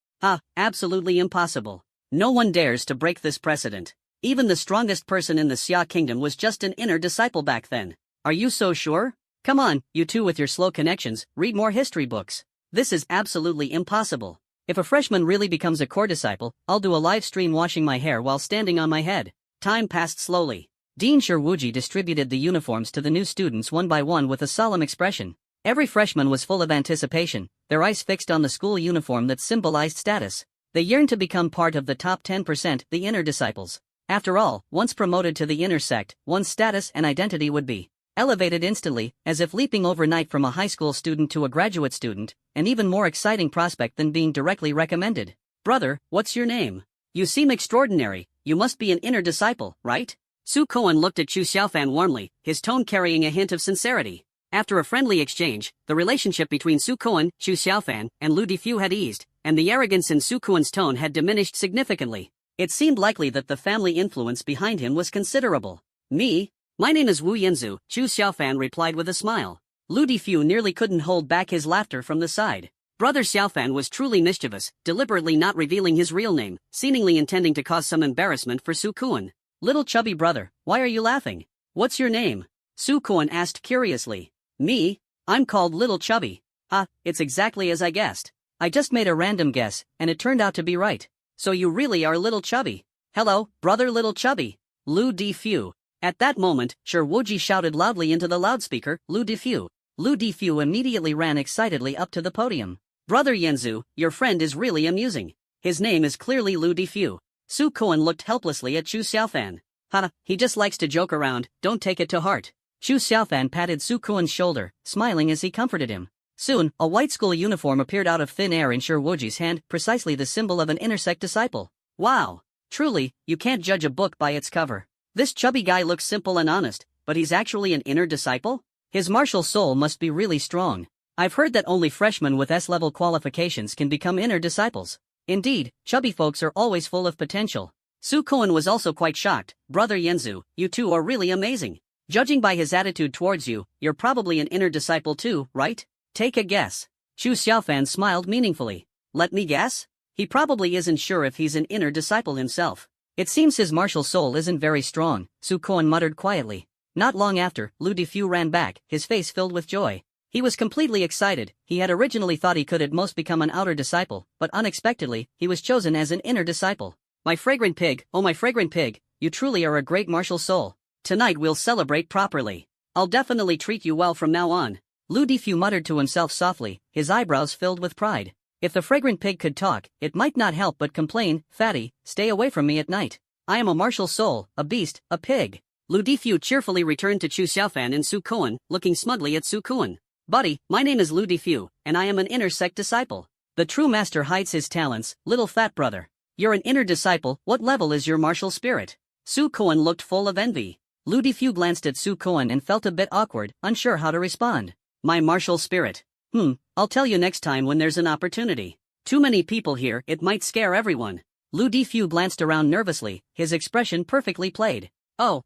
Absolutely impossible. No one dares to break this precedent. Even the strongest person in the Xia kingdom was just an inner disciple back then. Are you so sure? Come on, you two with your slow connections, read more history books. This is absolutely impossible. If a freshman really becomes a core disciple, I'll do a live stream washing my hair while standing on my head. Time passed slowly. Dean Shiwuji distributed the uniforms to the new students one by one with a solemn expression. Every freshman was full of anticipation, their eyes fixed on the school uniform that symbolized status. They yearned to become part of the top 10%, the inner disciples. After all, once promoted to the inner sect, one's status and identity would be elevated instantly, as if leaping overnight from a high school student to a graduate student, an even more exciting prospect than being directly recommended. Brother, what's your name? You seem extraordinary, you must be an inner disciple, right? Su Koan looked at Chu Xiaofan warmly, his tone carrying a hint of sincerity. After a friendly exchange, the relationship between Su Koan, Chu Xiaofan, and Lu Difu had eased, and the arrogance in Su Koan's tone had diminished significantly. It seemed likely that the family influence behind him was considerable. Me? My name is Wu Yanzu, Chu Xiaofan replied with a smile. Lu Difu nearly couldn't hold back his laughter from the side. Brother Xiaofan was truly mischievous, deliberately not revealing his real name, seemingly intending to cause some embarrassment for Su Koan. Little chubby brother, why are you laughing? What's your name? Su Koan asked curiously. Me? I'm called Little Chubby. It's exactly as I guessed. I just made a random guess, and it turned out to be right. So you really are Little Chubby. Hello, brother Little Chubby. Lu Difu. At that moment, Shiwuji shouted loudly into the loudspeaker, Lu Difu. Lu Difu immediately ran excitedly up to the podium. Brother Yanzu, your friend is really amusing. His name is clearly Lu Difu. Su Koan looked helplessly at Chu Xiaofan. He just likes to joke around, don't take it to heart. Chu Xiaofan patted Su Koan's shoulder, smiling as he comforted him. Soon, a white school uniform appeared out of thin air in Shiwuji's hand, precisely the symbol of an inner sect disciple. Wow! Truly, you can't judge a book by its cover. This chubby guy looks simple and honest, but he's actually an inner disciple? His martial soul must be really strong. I've heard that only freshmen with S-level qualifications can become inner disciples. Indeed, chubby folks are always full of potential. Su Koan was also quite shocked. Brother Yanzu, you two are really amazing. Judging by his attitude towards you, you're probably an inner disciple too, right? Take a guess. Chu Xiaofan smiled meaningfully. Let me guess? He probably isn't sure if he's an inner disciple himself. It seems his martial soul isn't very strong, Su Koan muttered quietly. Not long after, Lu Difu ran back, his face filled with joy. He was completely excited. He had originally thought he could at most become an outer disciple, but unexpectedly, he was chosen as an inner disciple. My fragrant pig, oh my fragrant pig, you truly are a great martial soul. Tonight we'll celebrate properly. I'll definitely treat you well from now on. Lu Difu muttered to himself softly, his eyebrows filled with pride. If the fragrant pig could talk, it might not help but complain, fatty, stay away from me at night. I am a martial soul, a beast, a pig. Lu Difu cheerfully returned to Chu Xiaofan and Su Koan, looking smugly at Su Koan. Buddy, my name is Lu Difu, and I am an inner sect disciple. The true master hides his talents, little fat brother. You're an inner disciple, what level is your martial spirit? Su Koan looked full of envy. Lu Difu glanced at Su Koan and felt a bit awkward, unsure how to respond. My martial spirit. I'll tell you next time when there's an opportunity. Too many people here, it might scare everyone. Lu Difu glanced around nervously, his expression perfectly played. Oh,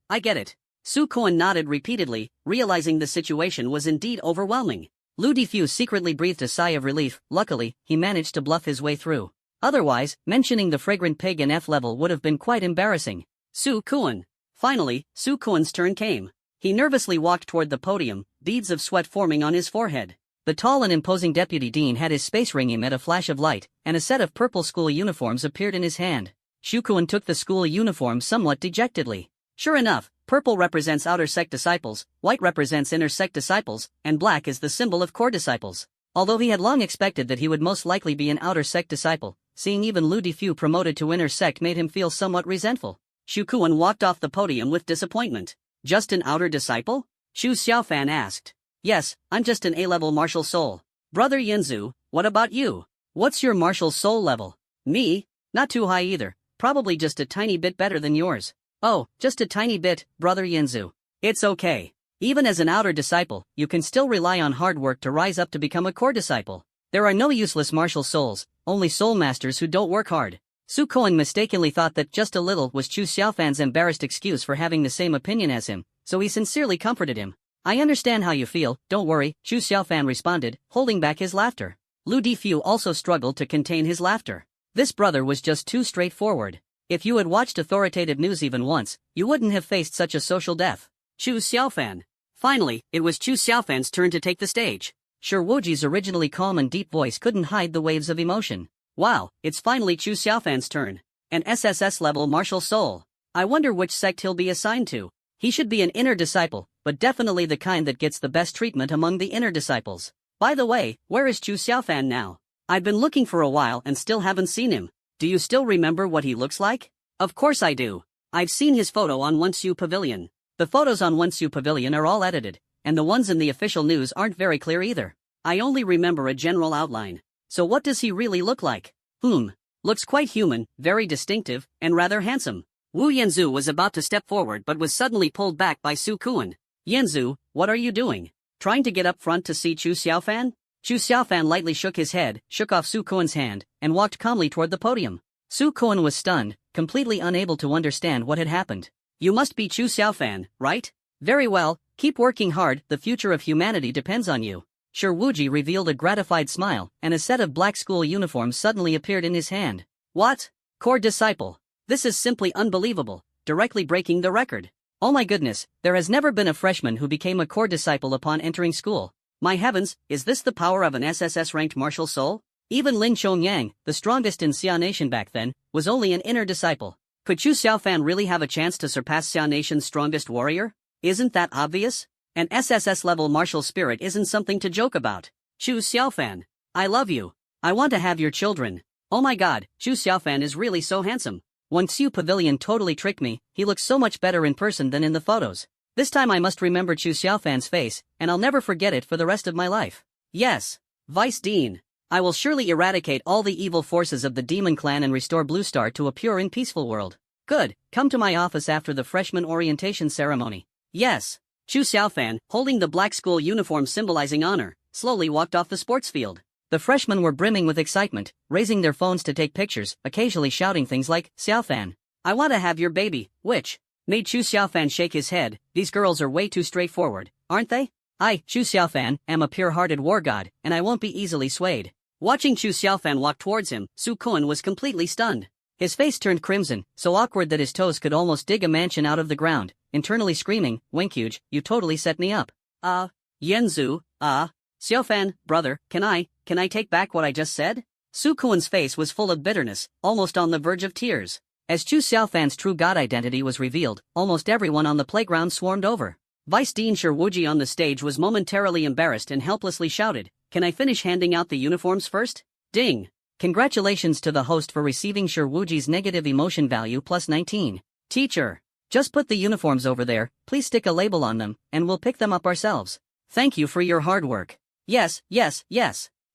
I get it. Su Koan nodded repeatedly, realizing the situation was indeed overwhelming. Lu Difu secretly breathed a sigh of relief. Luckily, he managed to bluff his way through. Otherwise, mentioning the fragrant pig in F level would have been quite embarrassing. Su Koan. Finally, Su Koan's turn came. He nervously walked toward the podium, beads of sweat forming on his forehead. The tall and imposing deputy dean had his space ring him at a flash of light, and a set of purple school uniforms appeared in his hand. Su Koan took the school uniform somewhat dejectedly. Sure enough, purple represents outer sect disciples, white represents inner sect disciples, and black is the symbol of core disciples. Although he had long expected that he would most likely be an outer sect disciple, seeing even Lu Difu promoted to inner sect made him feel somewhat resentful. Su Koan walked off the podium with disappointment. Just an outer disciple? Chu Xiaofan asked. Yes, I'm just an A-level martial soul. Brother Yanzu, what about you? What's your martial soul level? Me? Not too high either, probably just a tiny bit better than yours. Oh, just a tiny bit, Brother Yanzu. It's okay. Even as an outer disciple, you can still rely on hard work to rise up to become a core disciple. There are no useless martial souls, only soul masters who don't work hard. Su Koen mistakenly thought that just a little was Chu Xiaofan's embarrassed excuse for having the same opinion as him, so he sincerely comforted him. I understand how you feel, don't worry, Chu Xiaofan responded, holding back his laughter. Lu Difu also struggled to contain his laughter. This brother was just too straightforward. If you had watched authoritative news even once, you wouldn't have faced such a social death. Chu Xiaofan. Finally, it was Chu Xiaofan's turn to take the stage. Shiruoji's originally calm and deep voice couldn't hide the waves of emotion. Wow, it's finally Chu Xiaofan's turn. An SSS-level martial soul. I wonder which sect he'll be assigned to. He should be an inner disciple, but definitely the kind that gets the best treatment among the inner disciples. By the way, where is Chu Xiaofan now? I've been looking for a while and still haven't seen him. Do you still remember what he looks like? Of course I do. I've seen his photo on Wonsu Pavilion. The photos on Wonsu Pavilion are all edited, and the ones in the official news aren't very clear either. I only remember a general outline. So what does he really look like? Looks quite human, very distinctive, and rather handsome. Wu Yanzu was about to step forward but was suddenly pulled back by Su Kuan. Yanzu, what are you doing? Trying to get up front to see Chu Xiaofan? Chu Xiaofan lightly shook his head, shook off Su Kuan's hand, and walked calmly toward the podium. Su Kuan was stunned, completely unable to understand what had happened. You must be Chu Xiaofan, right? Very well, keep working hard, the future of humanity depends on you. Shiruoji revealed a gratified smile, and a set of black school uniforms suddenly appeared in his hand. What? Core disciple. This is simply unbelievable, directly breaking the record. Oh my goodness, there has never been a freshman who became a core disciple upon entering school. My heavens, is this the power of an SSS-ranked martial soul? Even Lin Chongyang, the strongest in Xia Nation back then, was only an inner disciple. Could Chu Xiaofan really have a chance to surpass Xia Nation's strongest warrior? Isn't that obvious? An SSS-level martial spirit isn't something to joke about. Chu Xiaofan, I love you. I want to have your children. Oh my god, Chu Xiaofan is really so handsome. Wonsu Pavilion totally tricked me, he looks so much better in person than in the photos. This time I must remember Chu Xiaofan's face, and I'll never forget it for the rest of my life. Yes. Vice Dean. I will surely eradicate all the evil forces of the Demon Clan and restore Blue Star to a pure and peaceful world. Good, come to my office after the freshman orientation ceremony. Yes. Chu Xiaofan, holding the black school uniform symbolizing honor, slowly walked off the sports field. The freshmen were brimming with excitement, raising their phones to take pictures, occasionally shouting things like, Xiaofan, I want to have your baby, which made Chu Xiaofan shake his head. These girls are way too straightforward, aren't they? I, Chu Xiaofan, am a pure-hearted war god, and I won't be easily swayed. Watching Chu Xiaofan walk towards him, Su Kuan was completely stunned. His face turned crimson, so awkward that his toes could almost dig a mansion out of the ground, internally screaming, Wenkyuj, you totally set me up. Yanzu, Xiaofan, brother, can I take back what I just said? Su Kuan's face was full of bitterness, almost on the verge of tears. As Chu Xiaofan's true god identity was revealed, almost everyone on the playground swarmed over. Vice Dean Shiruoji on the stage was momentarily embarrassed and helplessly shouted, Can I finish handing out the uniforms first? Ding! Congratulations to the host for receiving Shiruoji's negative emotion value plus 19. Teacher, just put the uniforms over there, please stick a label on them, and we'll pick them up ourselves. Thank you for your hard work. Yes.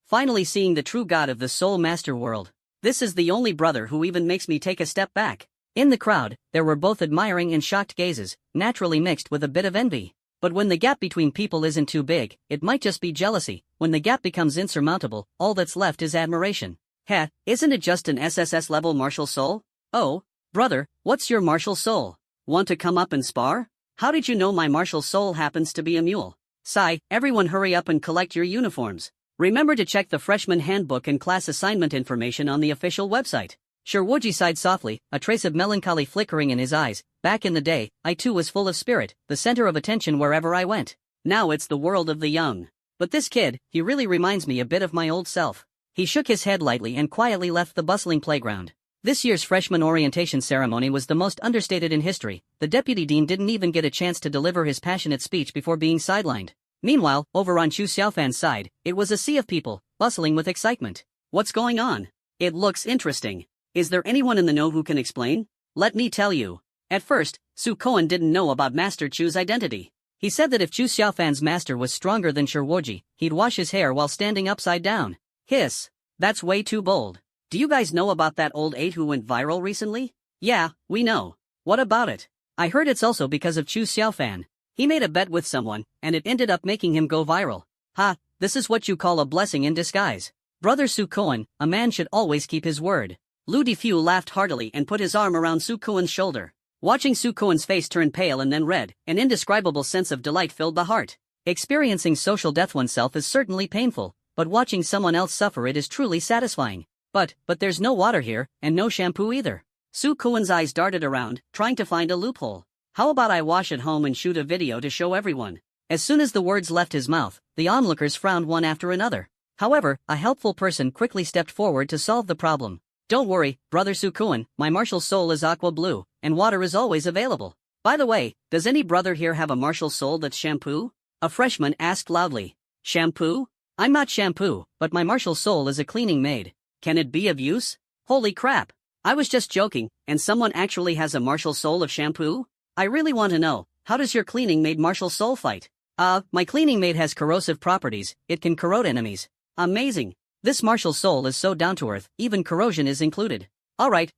Finally seeing the true god of the Soul Master world. This is the only brother who even makes me take a step back. In the crowd, there were both admiring and shocked gazes, naturally mixed with a bit of envy. But when the gap between people isn't too big, it might just be jealousy. When the gap becomes insurmountable, all that's left is admiration. Heh, isn't it just an SSS-level martial soul? Oh, brother, what's your martial soul? Want to come up and spar? How did you know my martial soul happens to be a mule? Sigh, everyone hurry up and collect your uniforms. Remember to check the freshman handbook and class assignment information on the official website. Shiruoji sighed softly, a trace of melancholy flickering in his eyes. Back in the day, I too was full of spirit, the center of attention wherever I went. Now it's the world of the young. But this kid, he really reminds me a bit of my old self. He shook his head lightly and quietly left the bustling playground. This year's freshman orientation ceremony was the most understated in history. The deputy dean didn't even get a chance to deliver his passionate speech before being sidelined. Meanwhile, over on Chu Xiaofan's side, it was a sea of people, bustling with excitement. What's going on? It looks interesting. Is there anyone in the know who can explain? Let me tell you. At first, Su Koen didn't know about Master Chu's identity. He said that if Chu Xiaofan's master was stronger than Shiruoji, he'd wash his hair while standing upside down. Hiss. That's way too bold. Do you guys know about that old 8 who went viral recently? Yeah, we know. What about it? I heard it's also because of Chu Xiaofan. He made a bet with someone, and it ended up making him go viral. Ha, this is what you call a blessing in disguise. Brother Su Koen, a man should always keep his word. Lu Defu laughed heartily and put his arm around Su Koen's shoulder. Watching Su Koen's face turn pale and then red, an indescribable sense of delight filled the heart. Experiencing social death oneself is certainly painful, but watching someone else suffer it is truly satisfying. But there's no water here, and no shampoo either. Su Koen's eyes darted around, trying to find a loophole. How about I wash at home and shoot a video to show everyone? As soon as the words left his mouth, the onlookers frowned one after another. However, a helpful person quickly stepped forward to solve the problem. Don't worry, Brother Su Koen, my martial soul is aqua blue, and water is always available. By the way, does any brother here have a martial soul that's shampoo? A freshman asked loudly. Shampoo? I'm not shampoo, but my martial soul is a cleaning maid. Can it be of use? Holy crap. I was just joking, and someone actually has a martial soul of shampoo? I really want to know, how does your cleaning maid martial soul fight? My cleaning maid has corrosive properties, it can corrode enemies. Amazing. This martial soul is so down to earth, even corrosion is included. Alright,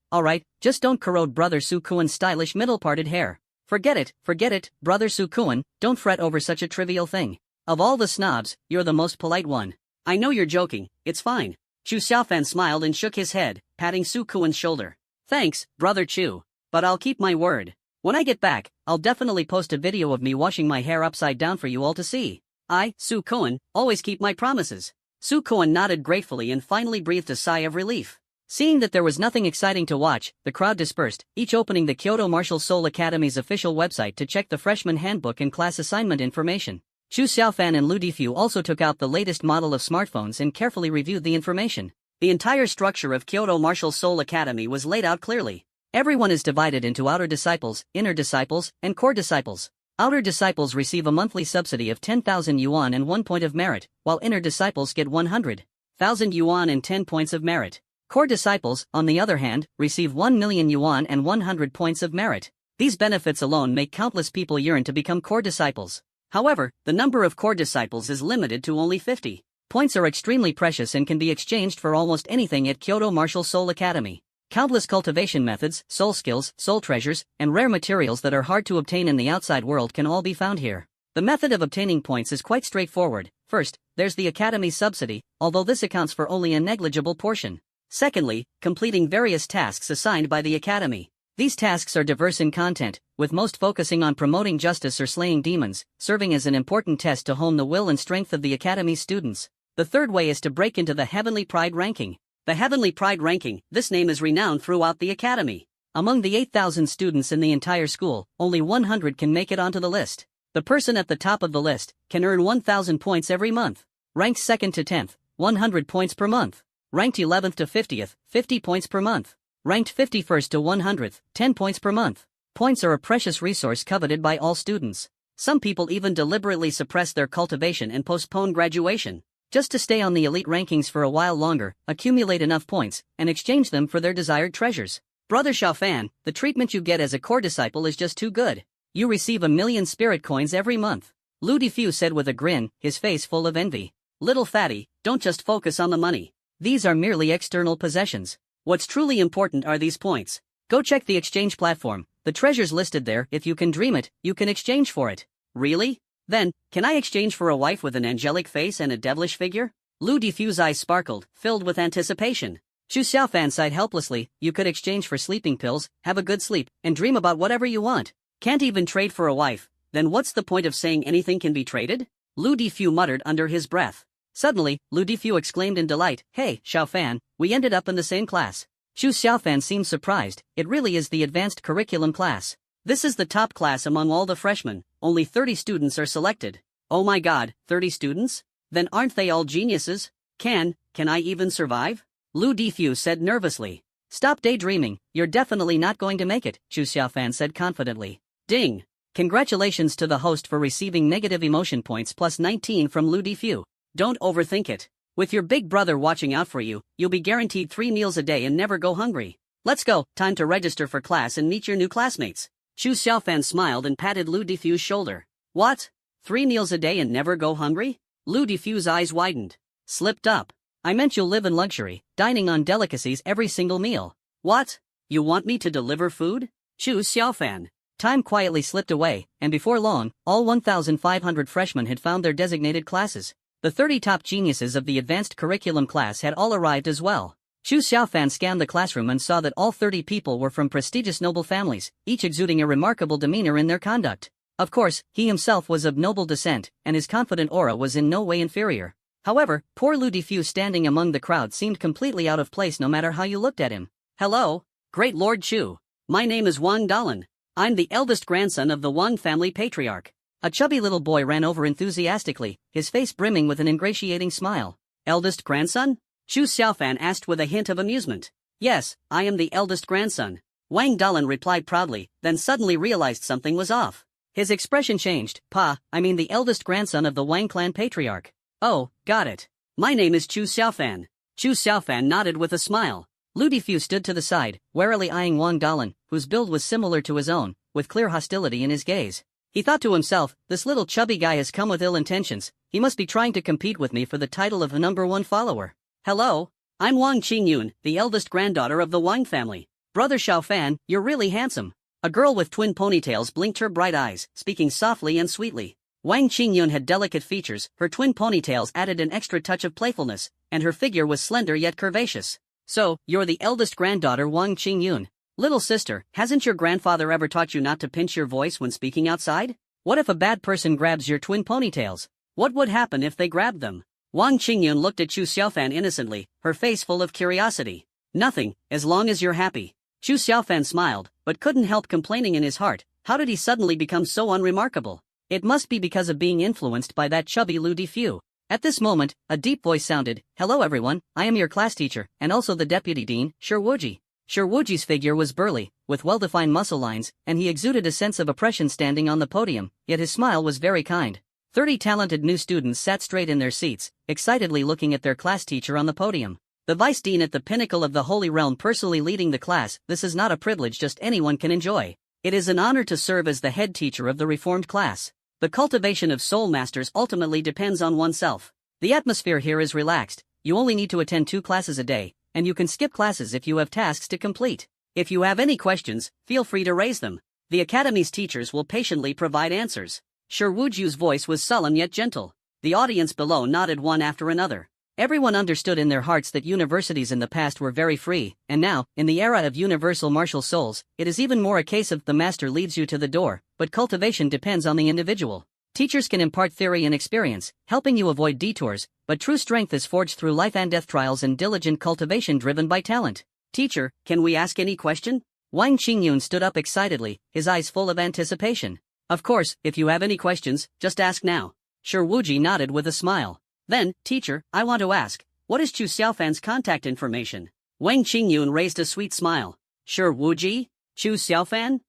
just don't corrode Brother Su Koen's stylish middle-parted hair. Forget it, Brother Su Koen, don't fret over such a trivial thing. Of all the snobs, you're the most polite one. I know you're joking, it's fine. Chu Xiaofan smiled and shook his head, patting Su Koen's shoulder. Thanks, Brother Chu. But I'll keep my word. When I get back, I'll definitely post a video of me washing my hair upside down for you all to see. I, Su Koen, always keep my promises. Su Koen nodded gratefully and finally breathed a sigh of relief. Seeing that there was nothing exciting to watch, the crowd dispersed, each opening the Kyoto Martial Soul Academy's official website to check the freshman handbook and class assignment information. Chu Xiaofan and Lu Defu also took out the latest model of smartphones and carefully reviewed the information. The entire structure of Kyoto Martial Soul Academy was laid out clearly. Everyone is divided into outer disciples, inner disciples, and core disciples. Outer disciples receive a monthly subsidy of 10,000 yuan and 1 point of merit, while inner disciples get 100,000 yuan and 10 points of merit. Core disciples, on the other hand, receive 1 million yuan and 100 points of merit. These benefits alone make countless people yearn to become core disciples. However, the number of core disciples is limited to only 50. Points are extremely precious and can be exchanged for almost anything at Kyoto Martial Soul Academy. Countless cultivation methods, soul skills, soul treasures, and rare materials that are hard to obtain in the outside world can all be found here. The method of obtaining points is quite straightforward. First, there's the Academy's subsidy, although this accounts for only a negligible portion. Secondly, completing various tasks assigned by the Academy. These tasks are diverse in content, with most focusing on promoting justice or slaying demons, serving as an important test to hone the will and strength of the Academy's students. The third way is to break into the Heavenly Pride ranking. The Heavenly Pride ranking, this name is renowned throughout the Academy. Among the 8,000 students in the entire school, only 100 can make it onto the list. The person at the top of the list can earn 1,000 points every month. Ranked 2nd to 10th, 100 points per month. Ranked 11th to 50th, 50 points per month. Ranked 51st to 100th, 10 points per month. Points are a precious resource coveted by all students. Some people even deliberately suppress their cultivation and postpone graduation, just to stay on the elite rankings for a while longer, accumulate enough points, and exchange them for their desired treasures. Brother Xiaofan, the treatment you get as a core disciple is just too good. You receive 1 million spirit coins every month. Lu Defu said with a grin, his face full of envy. Little fatty, don't just focus on the money. These are merely external possessions. What's truly important are these points. Go check the exchange platform. The treasure's listed there. If you can dream it, you can exchange for it. Really? Then, can I exchange for a wife with an angelic face and a devilish figure? Lu Defu's eyes sparkled, filled with anticipation. Chu Xiaofan sighed helplessly. You could exchange for sleeping pills, have a good sleep, and dream about whatever you want. Can't even trade for a wife. Then what's the point of saying anything can be traded? Lu Defu muttered under his breath. Suddenly, Lu Defu exclaimed in delight, Hey, Xiaofan, we ended up in the same class. Chu Xiaofan seemed surprised. It really is the advanced curriculum class. This is the top class among all the freshmen. Only 30 students are selected. Oh my god, 30 students? Then aren't they all geniuses? Can I even survive? Lu Defu said nervously. Stop daydreaming, you're definitely not going to make it, Chu Xiaofan said confidently. Ding! Congratulations to the host for receiving negative emotion points plus 19 from Lu Defu. Don't overthink it. With your big brother watching out for you, you'll be guaranteed 3 meals a day and never go hungry. Let's go, time to register for class and meet your new classmates. Chu Xiaofan smiled and patted Lu Defu's shoulder. What? 3 meals a day and never go hungry? Lu Defu's eyes widened. Slipped up. I meant you'll live in luxury, dining on delicacies every single meal. What? You want me to deliver food? Chu Xiaofan. Time quietly slipped away, and before long, all 1,500 freshmen had found their designated classes. The 30 top geniuses of the advanced curriculum class had all arrived as well. Chu Xiaofan scanned the classroom and saw that all 30 people were from prestigious noble families, each exuding a remarkable demeanor in their conduct. Of course, he himself was of noble descent, and his confident aura was in no way inferior. However, poor Lu Difu standing among the crowd seemed completely out of place no matter how you looked at him. Hello, great Lord Chu. My name is Wang Dalan. I'm the eldest grandson of the Wang family patriarch. A chubby little boy ran over enthusiastically, his face brimming with an ingratiating smile. Eldest grandson? Chu Xiaofan asked with a hint of amusement. Yes, I am the eldest grandson. Wang Dalan replied proudly, then suddenly realized something was off. His expression changed. I mean the eldest grandson of the Wang clan patriarch. Oh, got it. My name is Chu Xiaofan. Chu Xiaofan nodded with a smile. Lu Difu stood to the side, warily eyeing Wang Dalan, whose build was similar to his own, with clear hostility in his gaze. He thought to himself, this little chubby guy has come with ill intentions, he must be trying to compete with me for the title of the #1 follower. Hello, I'm Wang Qingyun, the eldest granddaughter of the Wang family. Brother Xiaofan, you're really handsome. A girl with twin ponytails blinked her bright eyes, speaking softly and sweetly. Wang Qingyun had delicate features, her twin ponytails added an extra touch of playfulness, and her figure was slender yet curvaceous. So, you're the eldest granddaughter Wang Qingyun. Little sister, hasn't your grandfather ever taught you not to pinch your voice when speaking outside? What if a bad person grabs your twin ponytails? What would happen if they grabbed them? Wang Qingyun looked at Chu Xiaofan innocently, her face full of curiosity. Nothing, as long as you're happy. Chu Xiaofan smiled, but couldn't help complaining in his heart, how did he suddenly become so unremarkable? It must be because of being influenced by that chubby Lu Difu. At this moment, a deep voice sounded, "Hello everyone, I am your class teacher, and also the deputy dean, Shi Wuji." Shi Wuji's figure was burly, with well-defined muscle lines, and he exuded a sense of oppression standing on the podium, yet his smile was very kind. 30 talented new students sat straight in their seats, excitedly looking at their class teacher on the podium. The vice dean at the pinnacle of the Holy Realm personally leading the class, this is not a privilege just anyone can enjoy. It is an honor to serve as the head teacher of the reformed class. The cultivation of soul masters ultimately depends on oneself. The atmosphere here is relaxed, you only need to attend 2 classes a day, and you can skip classes if you have tasks to complete. If you have any questions, feel free to raise them. The academy's teachers will patiently provide answers. Shi Wuju's voice was sullen yet gentle. The audience below nodded one after another. Everyone understood in their hearts that universities in the past were very free, and now, in the era of universal martial souls, it is even more a case of the master leads you to the door, but cultivation depends on the individual. Teachers can impart theory and experience, helping you avoid detours, but true strength is forged through life and death trials and diligent cultivation driven by talent. Teacher, can we ask any question? Wang Qingyun stood up excitedly, his eyes full of anticipation. Of course, if you have any questions, just ask now. Shi Wuji nodded with a smile. Then, teacher, I want to ask, what is Chu Xiaofan's contact information? Wang Qingyun raised a sweet smile. Shi Wuji? Chu Xiaofan?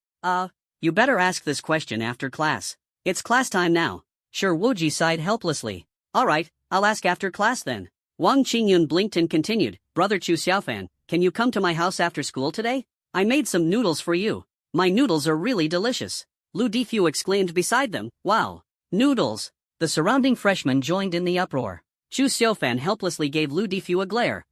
You better ask this question after class. It's class time now. Shi Wuji sighed helplessly. Alright, I'll ask after class then. Wang Qingyun blinked and continued, Brother Chu Xiaofan, can you come to my house after school today? I made some noodles for you. My noodles are really delicious. Lu Difu exclaimed beside them, wow, noodles. The surrounding freshmen joined in the uproar. Chu Xiaofan helplessly gave Lu Difu a glare.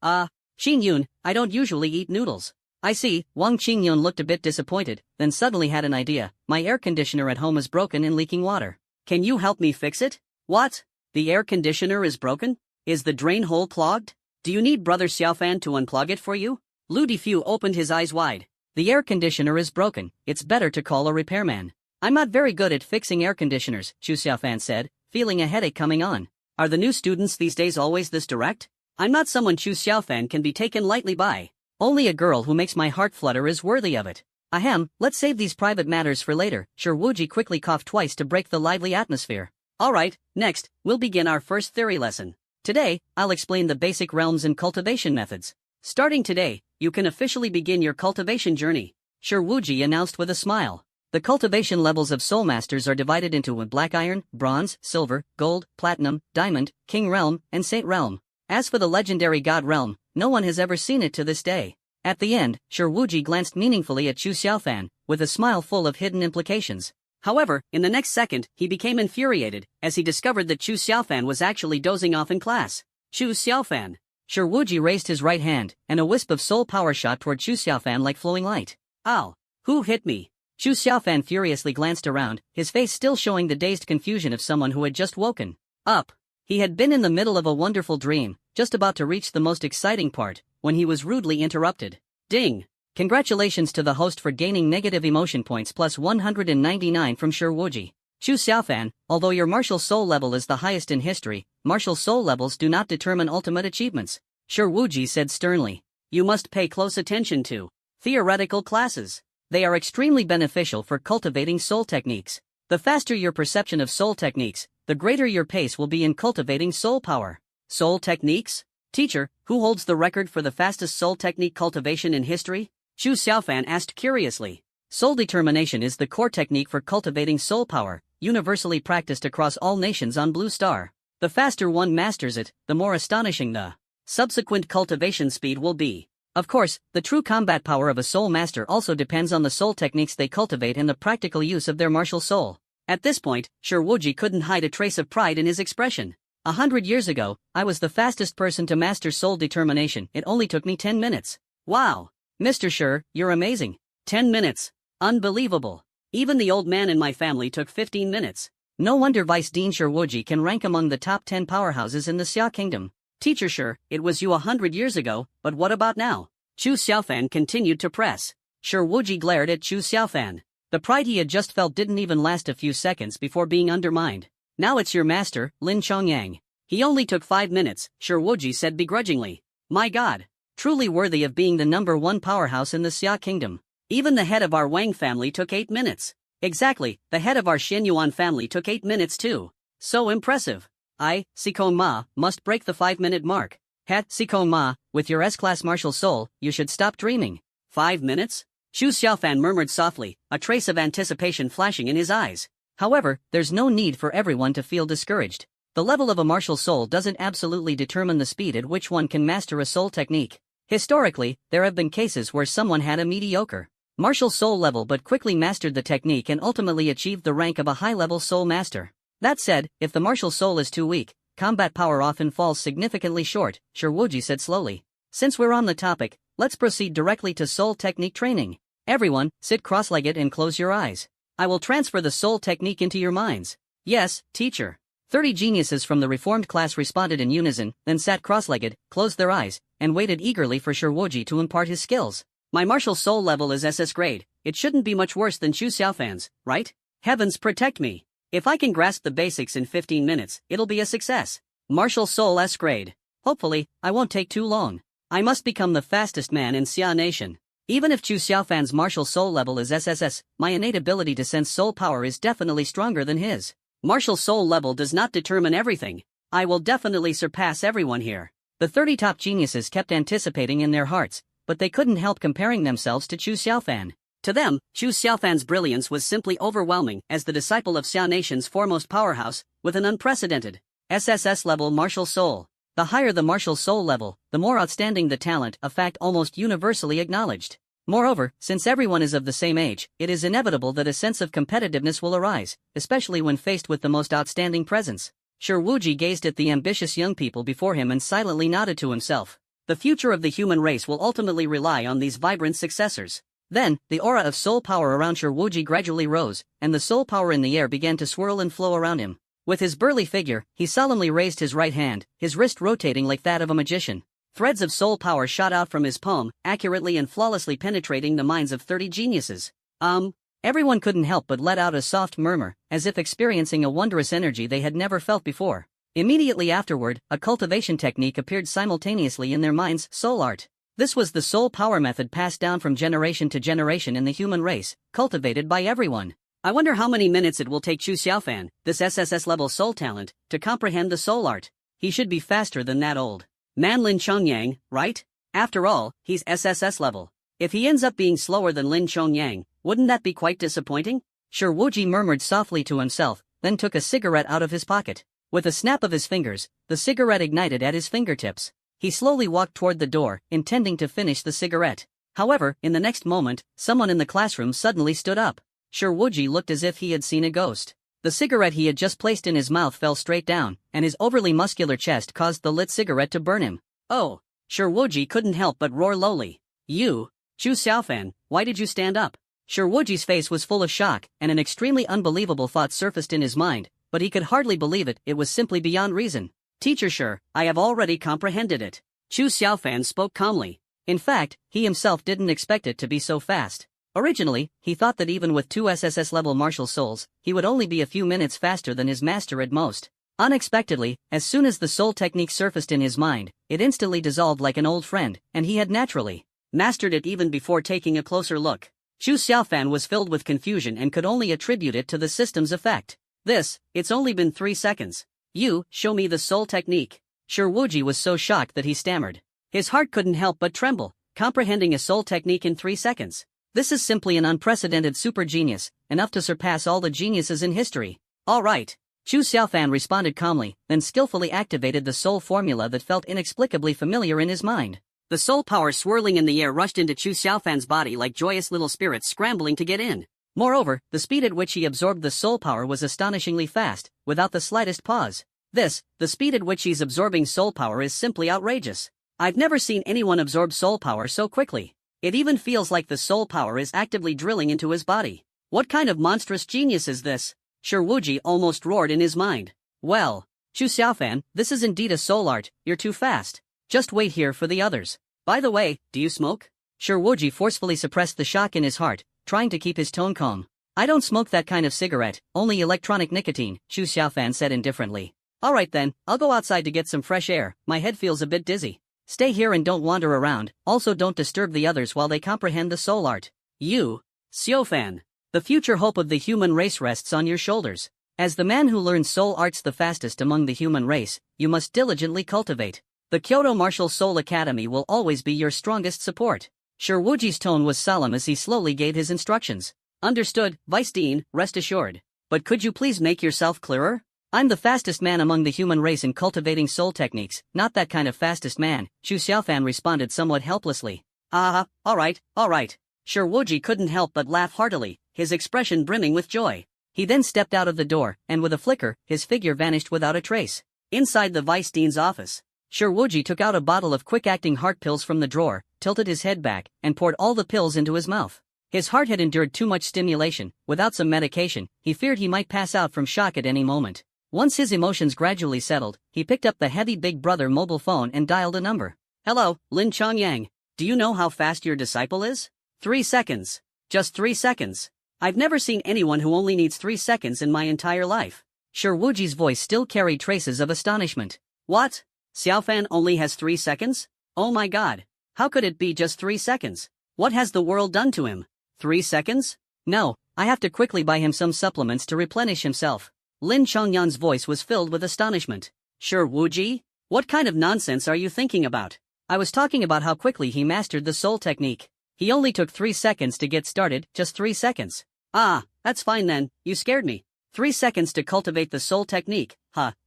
Qingyun, I don't usually eat noodles. I see. Wang Qingyun looked a bit disappointed, then suddenly had an idea. My air conditioner at home is broken and leaking water. Can you help me fix it? What? The air conditioner is broken? Is the drain hole clogged? Do you need Brother Xiaofan to unplug it for you? Lu Difu opened his eyes wide. The air conditioner is broken, it's better to call a repairman. I'm not very good at fixing air conditioners, Chu Xiaofan said, feeling a headache coming on. Are the new students these days always this direct? I'm not someone Chu Xiaofan can be taken lightly by. Only a girl who makes my heart flutter is worthy of it. Ahem, let's save these private matters for later. Shi Wuji quickly coughed twice to break the lively atmosphere. Alright, next, we'll begin our first theory lesson. Today, I'll explain the basic realms and cultivation methods. Starting today, you can officially begin your cultivation journey. Shi Wuji announced with a smile. The cultivation levels of Soul Masters are divided into Black Iron, Bronze, Silver, Gold, Platinum, Diamond, King Realm, and Saint Realm. As for the legendary God Realm, no one has ever seen it to this day. At the end, Shi Wuji glanced meaningfully at Chu Xiaofan, with a smile full of hidden implications. However, in the next second, he became infuriated, as he discovered that Chu Xiaofan was actually dozing off in class. Chu Xiaofan. Shi Wuji raised his right hand, and a wisp of soul power shot toward Chu Xiaofan like flowing light. Ow! Who hit me? Chu Xiaofan furiously glanced around, his face still showing the dazed confusion of someone who had just woken up. He had been in the middle of a wonderful dream, just about to reach the most exciting part, when he was rudely interrupted. Ding! Congratulations to the host for gaining negative emotion points plus 199 from Shiwuji. Chu Xiaofan, although your martial soul level is the highest in history, martial soul levels do not determine ultimate achievements. Shiwuji said sternly. You must pay close attention to theoretical classes. They are extremely beneficial for cultivating soul techniques. The faster your perception of soul techniques, the greater your pace will be in cultivating soul power. Soul techniques? Teacher, who holds the record for the fastest soul technique cultivation in history? Chu Xiaofan asked curiously. Soul determination is the core technique for cultivating soul power, universally practiced across all nations on Blue Star. The faster one masters it, the more astonishing the subsequent cultivation speed will be. Of course, the true combat power of a soul master also depends on the soul techniques they cultivate and the practical use of their martial soul. At this point, Shiwuji couldn't hide a trace of pride in his expression. 100 years ago, I was the fastest person to master soul determination. It only took me 10 minutes. Wow! Mr. Shi, you're amazing. 10 minutes. Unbelievable. Even the old man in my family took 15 minutes. No wonder Vice Dean Shiwuji can rank among the top 10 powerhouses in the Xia Kingdom. Teacher Shi, it was you 100 years ago, but what about now? Chu Xiaofan continued to press. Shiwuji glared at Chu Xiaofan. The pride he had just felt didn't even last a few seconds before being undermined. Now it's your master, Lin Chongyang. He only took 5 minutes, Shiwuji said begrudgingly. My god. Truly worthy of being the #1 powerhouse in the Xia Kingdom. Even the head of our Wang family took 8 minutes. Exactly, the head of our Xianyuan family took 8 minutes too. So impressive. I, Sikong Ma, must break the 5-minute mark. Het Sikong Ma, with your S-class martial soul, you should stop dreaming. 5 minutes? Chu Xiaofan murmured softly, a trace of anticipation flashing in his eyes. However, there's no need for everyone to feel discouraged. The level of a martial soul doesn't absolutely determine the speed at which one can master a soul technique. Historically, there have been cases where someone had a mediocre martial soul level but quickly mastered the technique and ultimately achieved the rank of a high-level soul master. That said, if the martial soul is too weak, combat power often falls significantly short, Shiwuji said slowly. Since we're on the topic, let's proceed directly to soul technique training. Everyone, sit cross-legged and close your eyes. I will transfer the soul technique into your minds. Yes, teacher. 30 geniuses from the reformed class responded in unison, then sat cross-legged, closed their eyes, and waited eagerly for Shiwuji to impart his skills. My martial soul level is SS grade. It shouldn't be much worse than Chu Xiaofan's, right? Heavens protect me. If I can grasp the basics in 15 minutes, it'll be a success. Martial soul S grade. Hopefully, I won't take too long. I must become the fastest man in Xia Nation. Even if Chu Xiaofan's martial soul level is SSS, my innate ability to sense soul power is definitely stronger than his. Martial soul level does not determine everything. I will definitely surpass everyone here. The 30 top geniuses kept anticipating in their hearts, but they couldn't help comparing themselves to Chu Xiaofan. To them, Chu Xiaofan's brilliance was simply overwhelming as the disciple of Xia Nation's foremost powerhouse, with an unprecedented SSS-level martial soul. The higher the martial soul level, the more outstanding the talent, a fact almost universally acknowledged. Moreover, since everyone is of the same age, it is inevitable that a sense of competitiveness will arise, especially when faced with the most outstanding presence. Shiwuji gazed at the ambitious young people before him and silently nodded to himself. The future of the human race will ultimately rely on these vibrant successors. Then, the aura of soul power around Shiwuji gradually rose, and the soul power in the air began to swirl and flow around him. With his burly figure, he solemnly raised his right hand, his wrist rotating like that of a magician. Threads of soul power shot out from his palm, accurately and flawlessly penetrating the minds of 30 geniuses. Everyone couldn't help but let out a soft murmur, as if experiencing a wondrous energy they had never felt before. Immediately afterward, a cultivation technique appeared simultaneously in their minds, soul art. This was the soul power method passed down from generation to generation in the human race, cultivated by everyone. I wonder how many minutes it will take Chu Xiaofan, this SSS-level soul talent, to comprehend the soul art. He should be faster than that old man Lin Chongyang, right? After all, he's SSS level. If he ends up being slower than Lin Chongyang, wouldn't that be quite disappointing? Shiwuji murmured softly to himself, then took a cigarette out of his pocket. With a snap of his fingers, the cigarette ignited at his fingertips. He slowly walked toward the door, intending to finish the cigarette. However, in the next moment, someone in the classroom suddenly stood up. Shiwuji looked as if he had seen a ghost. The cigarette he had just placed in his mouth fell straight down, and his overly muscular chest caused the lit cigarette to burn him. Oh! Shiwuji couldn't help but roar lowly. You, Chu Xiaofan, why did you stand up? Shirawuji's face was full of shock, and an extremely unbelievable thought surfaced in his mind, but he could hardly believe it. It was simply beyond reason. Teacher, sure, I have already comprehended it. Chu Xiaofan spoke calmly. In fact, he himself didn't expect it to be so fast. Originally, he thought that even with 2 SSS-level martial souls, he would only be a few minutes faster than his master at most. Unexpectedly, as soon as the soul technique surfaced in his mind, it instantly dissolved like an old friend, and he had naturally mastered it even before taking a closer look. Chu Xiaofan was filled with confusion and could only attribute it to the system's effect. It's only been 3 seconds. You, show me the soul technique. Shirawuji was so shocked that he stammered. His heart couldn't help but tremble, comprehending a soul technique in 3 seconds. This is simply an unprecedented super genius, enough to surpass all the geniuses in history. All right. Chu Xiaofan responded calmly, then skillfully activated the soul formula that felt inexplicably familiar in his mind. The soul power swirling in the air rushed into Chu Xiaofan's body like joyous little spirits scrambling to get in. Moreover, the speed at which he absorbed the soul power was astonishingly fast, without the slightest pause. The speed at which he's absorbing soul power is simply outrageous. I've never seen anyone absorb soul power so quickly. It even feels like the soul power is actively drilling into his body. What kind of monstrous genius is this? Shirawuji almost roared in his mind. Well, Chu Xiaofan, this is indeed a soul art. You're too fast. Just wait here for the others. By the way, do you smoke? Shirawuji forcefully suppressed the shock in his heart, trying to keep his tone calm. I don't smoke that kind of cigarette, only electronic nicotine, Chu Xiaofan said indifferently. Alright then, I'll go outside to get some fresh air, my head feels a bit dizzy. Stay here and don't wander around, also don't disturb the others while they comprehend the soul art. You, Xiaofan. The future hope of the human race rests on your shoulders. As the man who learns soul arts the fastest among the human race, you must diligently cultivate. The Kyoto Martial Soul Academy will always be your strongest support. Shirawuji's tone was solemn as he slowly gave his instructions. Understood, Vice Dean, rest assured. But could you please make yourself clearer? I'm the fastest man among the human race in cultivating soul techniques, not that kind of fastest man, Chu Xiaofan responded somewhat helplessly. Alright. Shirawuji couldn't help but laugh heartily, his expression brimming with joy. He then stepped out of the door, and with a flicker, his figure vanished without a trace. Inside the Vice Dean's office, Shirawuji took out a bottle of quick-acting heart pills from the drawer, tilted his head back, and poured all the pills into his mouth. His heart had endured too much stimulation. Without some medication, he feared he might pass out from shock at any moment. Once his emotions gradually settled, he picked up the heavy Big Brother mobile phone and dialed a number. Hello, Lin Chongyang. Do you know how fast your disciple is? 3 seconds. Just 3 seconds. I've never seen anyone who only needs 3 seconds in my entire life. Shirawuji's voice still carried traces of astonishment. What? Xiaofan only has 3 seconds? Oh my god. How could it be just 3 seconds? What has the world done to him? 3 seconds? No, I have to quickly buy him some supplements to replenish himself. Lin Chongyang's voice was filled with astonishment. Shirawuji? What kind of nonsense are you thinking about? I was talking about how quickly he mastered the soul technique. He only took 3 seconds to get started, just 3 seconds. Ah, that's fine then, you scared me. 3 seconds to cultivate the soul technique,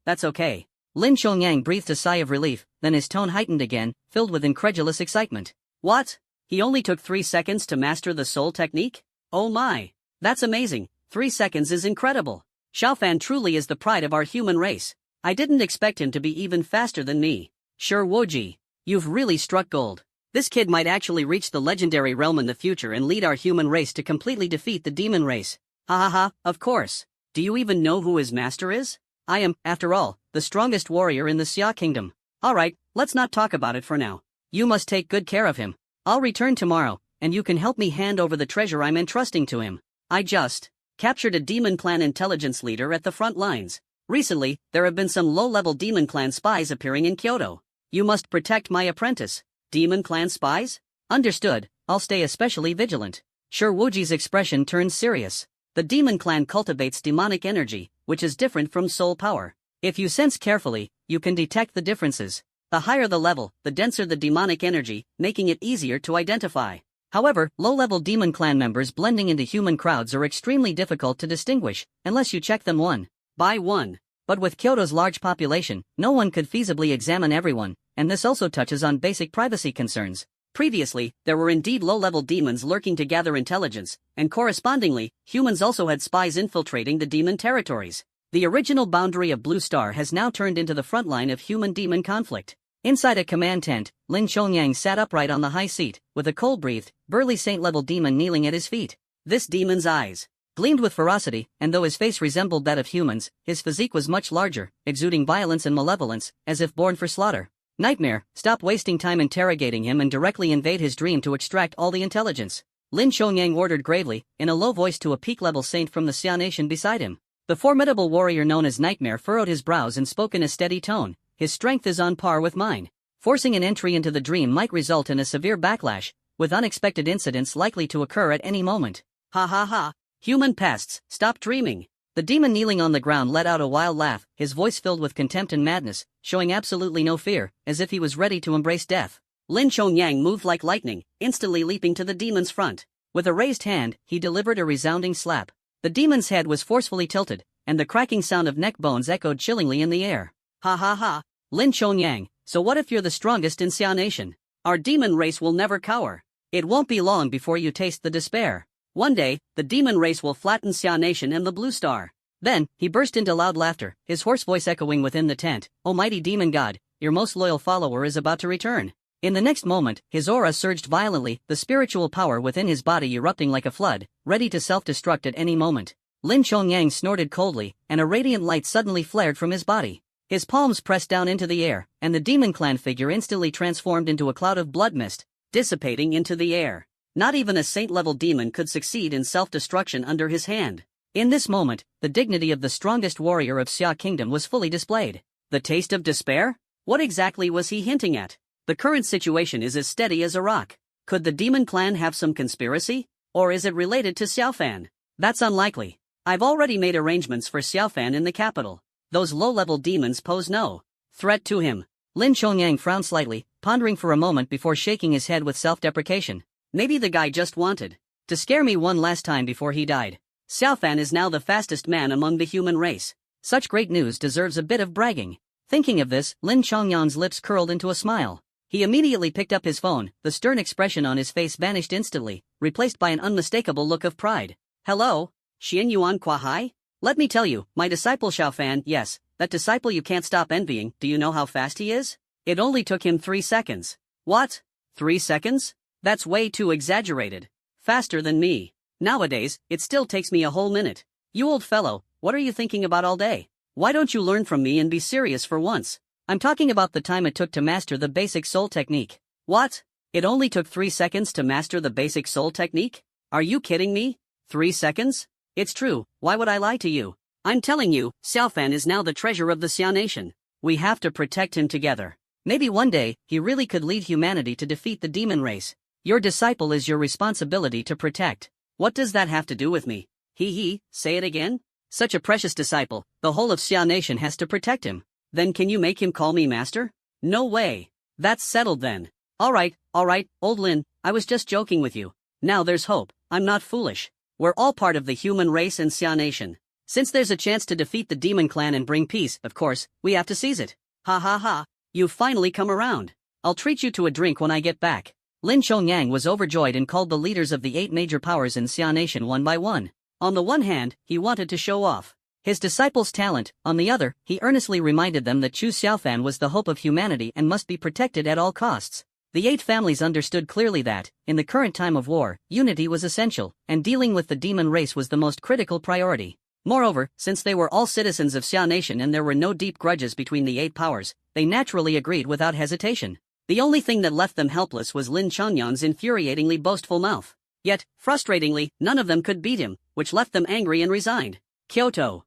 that's okay. Lin Chongyang breathed a sigh of relief, then his tone heightened again, filled with incredulous excitement. What? He only took 3 seconds to master the soul technique? Oh my. That's amazing, 3 seconds is incredible. Xiaofan truly is the pride of our human race. I didn't expect him to be even faster than me. Shirawuji, you've really struck gold. This kid might actually reach the legendary realm in the future and lead our human race to completely defeat the demon race. Of course. Do you even know who his master is? I am, after all, the strongest warrior in the Xia Kingdom. Alright, let's not talk about it for now. You must take good care of him. I'll return tomorrow, and you can help me hand over the treasure I'm entrusting to him. I just captured a demon clan intelligence leader at the front lines. Recently, there have been some low-level demon clan spies appearing in Kyoto. You must protect my apprentice. Demon clan spies? Understood, I'll stay especially vigilant. Shirawuji's expression turned serious. The demon clan cultivates demonic energy, which is different from soul power. If you sense carefully, you can detect the differences. The higher the level, the denser the demonic energy, making it easier to identify. However, low-level demon clan members blending into human crowds are extremely difficult to distinguish, unless you check them one by one. But with Kyoto's large population, no one could feasibly examine everyone, and this also touches on basic privacy concerns. Previously, there were indeed low-level demons lurking to gather intelligence, and correspondingly, humans also had spies infiltrating the demon territories. The original boundary of Blue Star has now turned into the front line of human-demon conflict. Inside a command tent, Lin Chongyang sat upright on the high seat, with a cold-breathed, burly saint-level demon kneeling at his feet. This demon's eyes gleamed with ferocity, and though his face resembled that of humans, his physique was much larger, exuding violence and malevolence, as if born for slaughter. Nightmare, stop wasting time interrogating him and directly invade his dream to extract all the intelligence. Lin Chongyang ordered gravely, in a low voice to a peak-level saint from the Xia nation beside him. The formidable warrior known as Nightmare furrowed his brows and spoke in a steady tone. His strength is on par with mine. Forcing an entry into the dream might result in a severe backlash, with unexpected incidents likely to occur at any moment. Ha ha ha. Human pests, stop dreaming. The demon kneeling on the ground let out a wild laugh, his voice filled with contempt and madness, showing absolutely no fear, as if he was ready to embrace death. Lin Chongyang moved like lightning, instantly leaping to the demon's front. With a raised hand, he delivered a resounding slap. The demon's head was forcefully tilted, and the cracking sound of neck bones echoed chillingly in the air. Ha ha ha. Lin Chongyang, so what if you're the strongest in Xia Nation? Our demon race will never cower. It won't be long before you taste the despair. One day, the demon race will flatten Xia Nation and the Blue Star. Then, he burst into loud laughter, his hoarse voice echoing within the tent. Almighty demon god, your most loyal follower is about to return. In the next moment, his aura surged violently, the spiritual power within his body erupting like a flood, ready to self-destruct at any moment. Lin Chongyang snorted coldly, and a radiant light suddenly flared from his body. His palms pressed down into the air, and the demon clan figure instantly transformed into a cloud of blood mist, dissipating into the air. Not even a saint-level demon could succeed in self-destruction under his hand. In this moment, the dignity of the strongest warrior of Xia Kingdom was fully displayed. The taste of despair? What exactly was he hinting at? The current situation is as steady as a rock. Could the demon clan have some conspiracy? Or is it related to Xiaofan? That's unlikely. I've already made arrangements for Xiaofan in the capital. Those low-level demons pose no threat to him. Lin Chongyang frowned slightly, pondering for a moment before shaking his head with self-deprecation. Maybe the guy just wanted to scare me one last time before he died. Xiaofan is now the fastest man among the human race. Such great news deserves a bit of bragging. Thinking of this, Lin Chongyang's lips curled into a smile. He immediately picked up his phone, the stern expression on his face vanished instantly, replaced by an unmistakable look of pride. Hello? Xian Yuan Kuahai? Let me tell you, my disciple Xiaofan, yes, that disciple you can't stop envying, do you know how fast he is? It only took him 3 seconds. What? 3 seconds? That's way too exaggerated. Faster than me. Nowadays, it still takes me a whole minute. You old fellow, what are you thinking about all day? Why don't you learn from me and be serious for once? I'm talking about the time it took to master the basic soul technique. What? It only took 3 seconds to master the basic soul technique? Are you kidding me? 3 seconds? It's true, why would I lie to you? I'm telling you, Xiaofan is now the treasure of the Xia Nation. We have to protect him together. Maybe one day, he really could lead humanity to defeat the demon race. Your disciple is your responsibility to protect. What does that have to do with me? Say it again? Such a precious disciple, the whole of Xia Nation has to protect him. Then can you make him call me master? No way. That's settled then. Alright, old Lin, I was just joking with you. Now there's hope, I'm not foolish. We're all part of the human race and Xia Nation. Since there's a chance to defeat the demon clan and bring peace, of course, we have to seize it. Ha ha ha, you've finally come around. I'll treat you to a drink when I get back. Lin Chongyang was overjoyed and called the leaders of the 8 major powers in Xia Nation one by one. On the one hand, he wanted to show off his disciples' talent, on the other, he earnestly reminded them that Chu Xiaofan was the hope of humanity and must be protected at all costs. The 8 families understood clearly that, in the current time of war, unity was essential, and dealing with the demon race was the most critical priority. Moreover, since they were all citizens of Xia Nation and there were no deep grudges between the 8 powers, they naturally agreed without hesitation. The only thing that left them helpless was Lin Chongyang's infuriatingly boastful mouth. Yet, frustratingly, none of them could beat him, which left them angry and resigned. Kyoto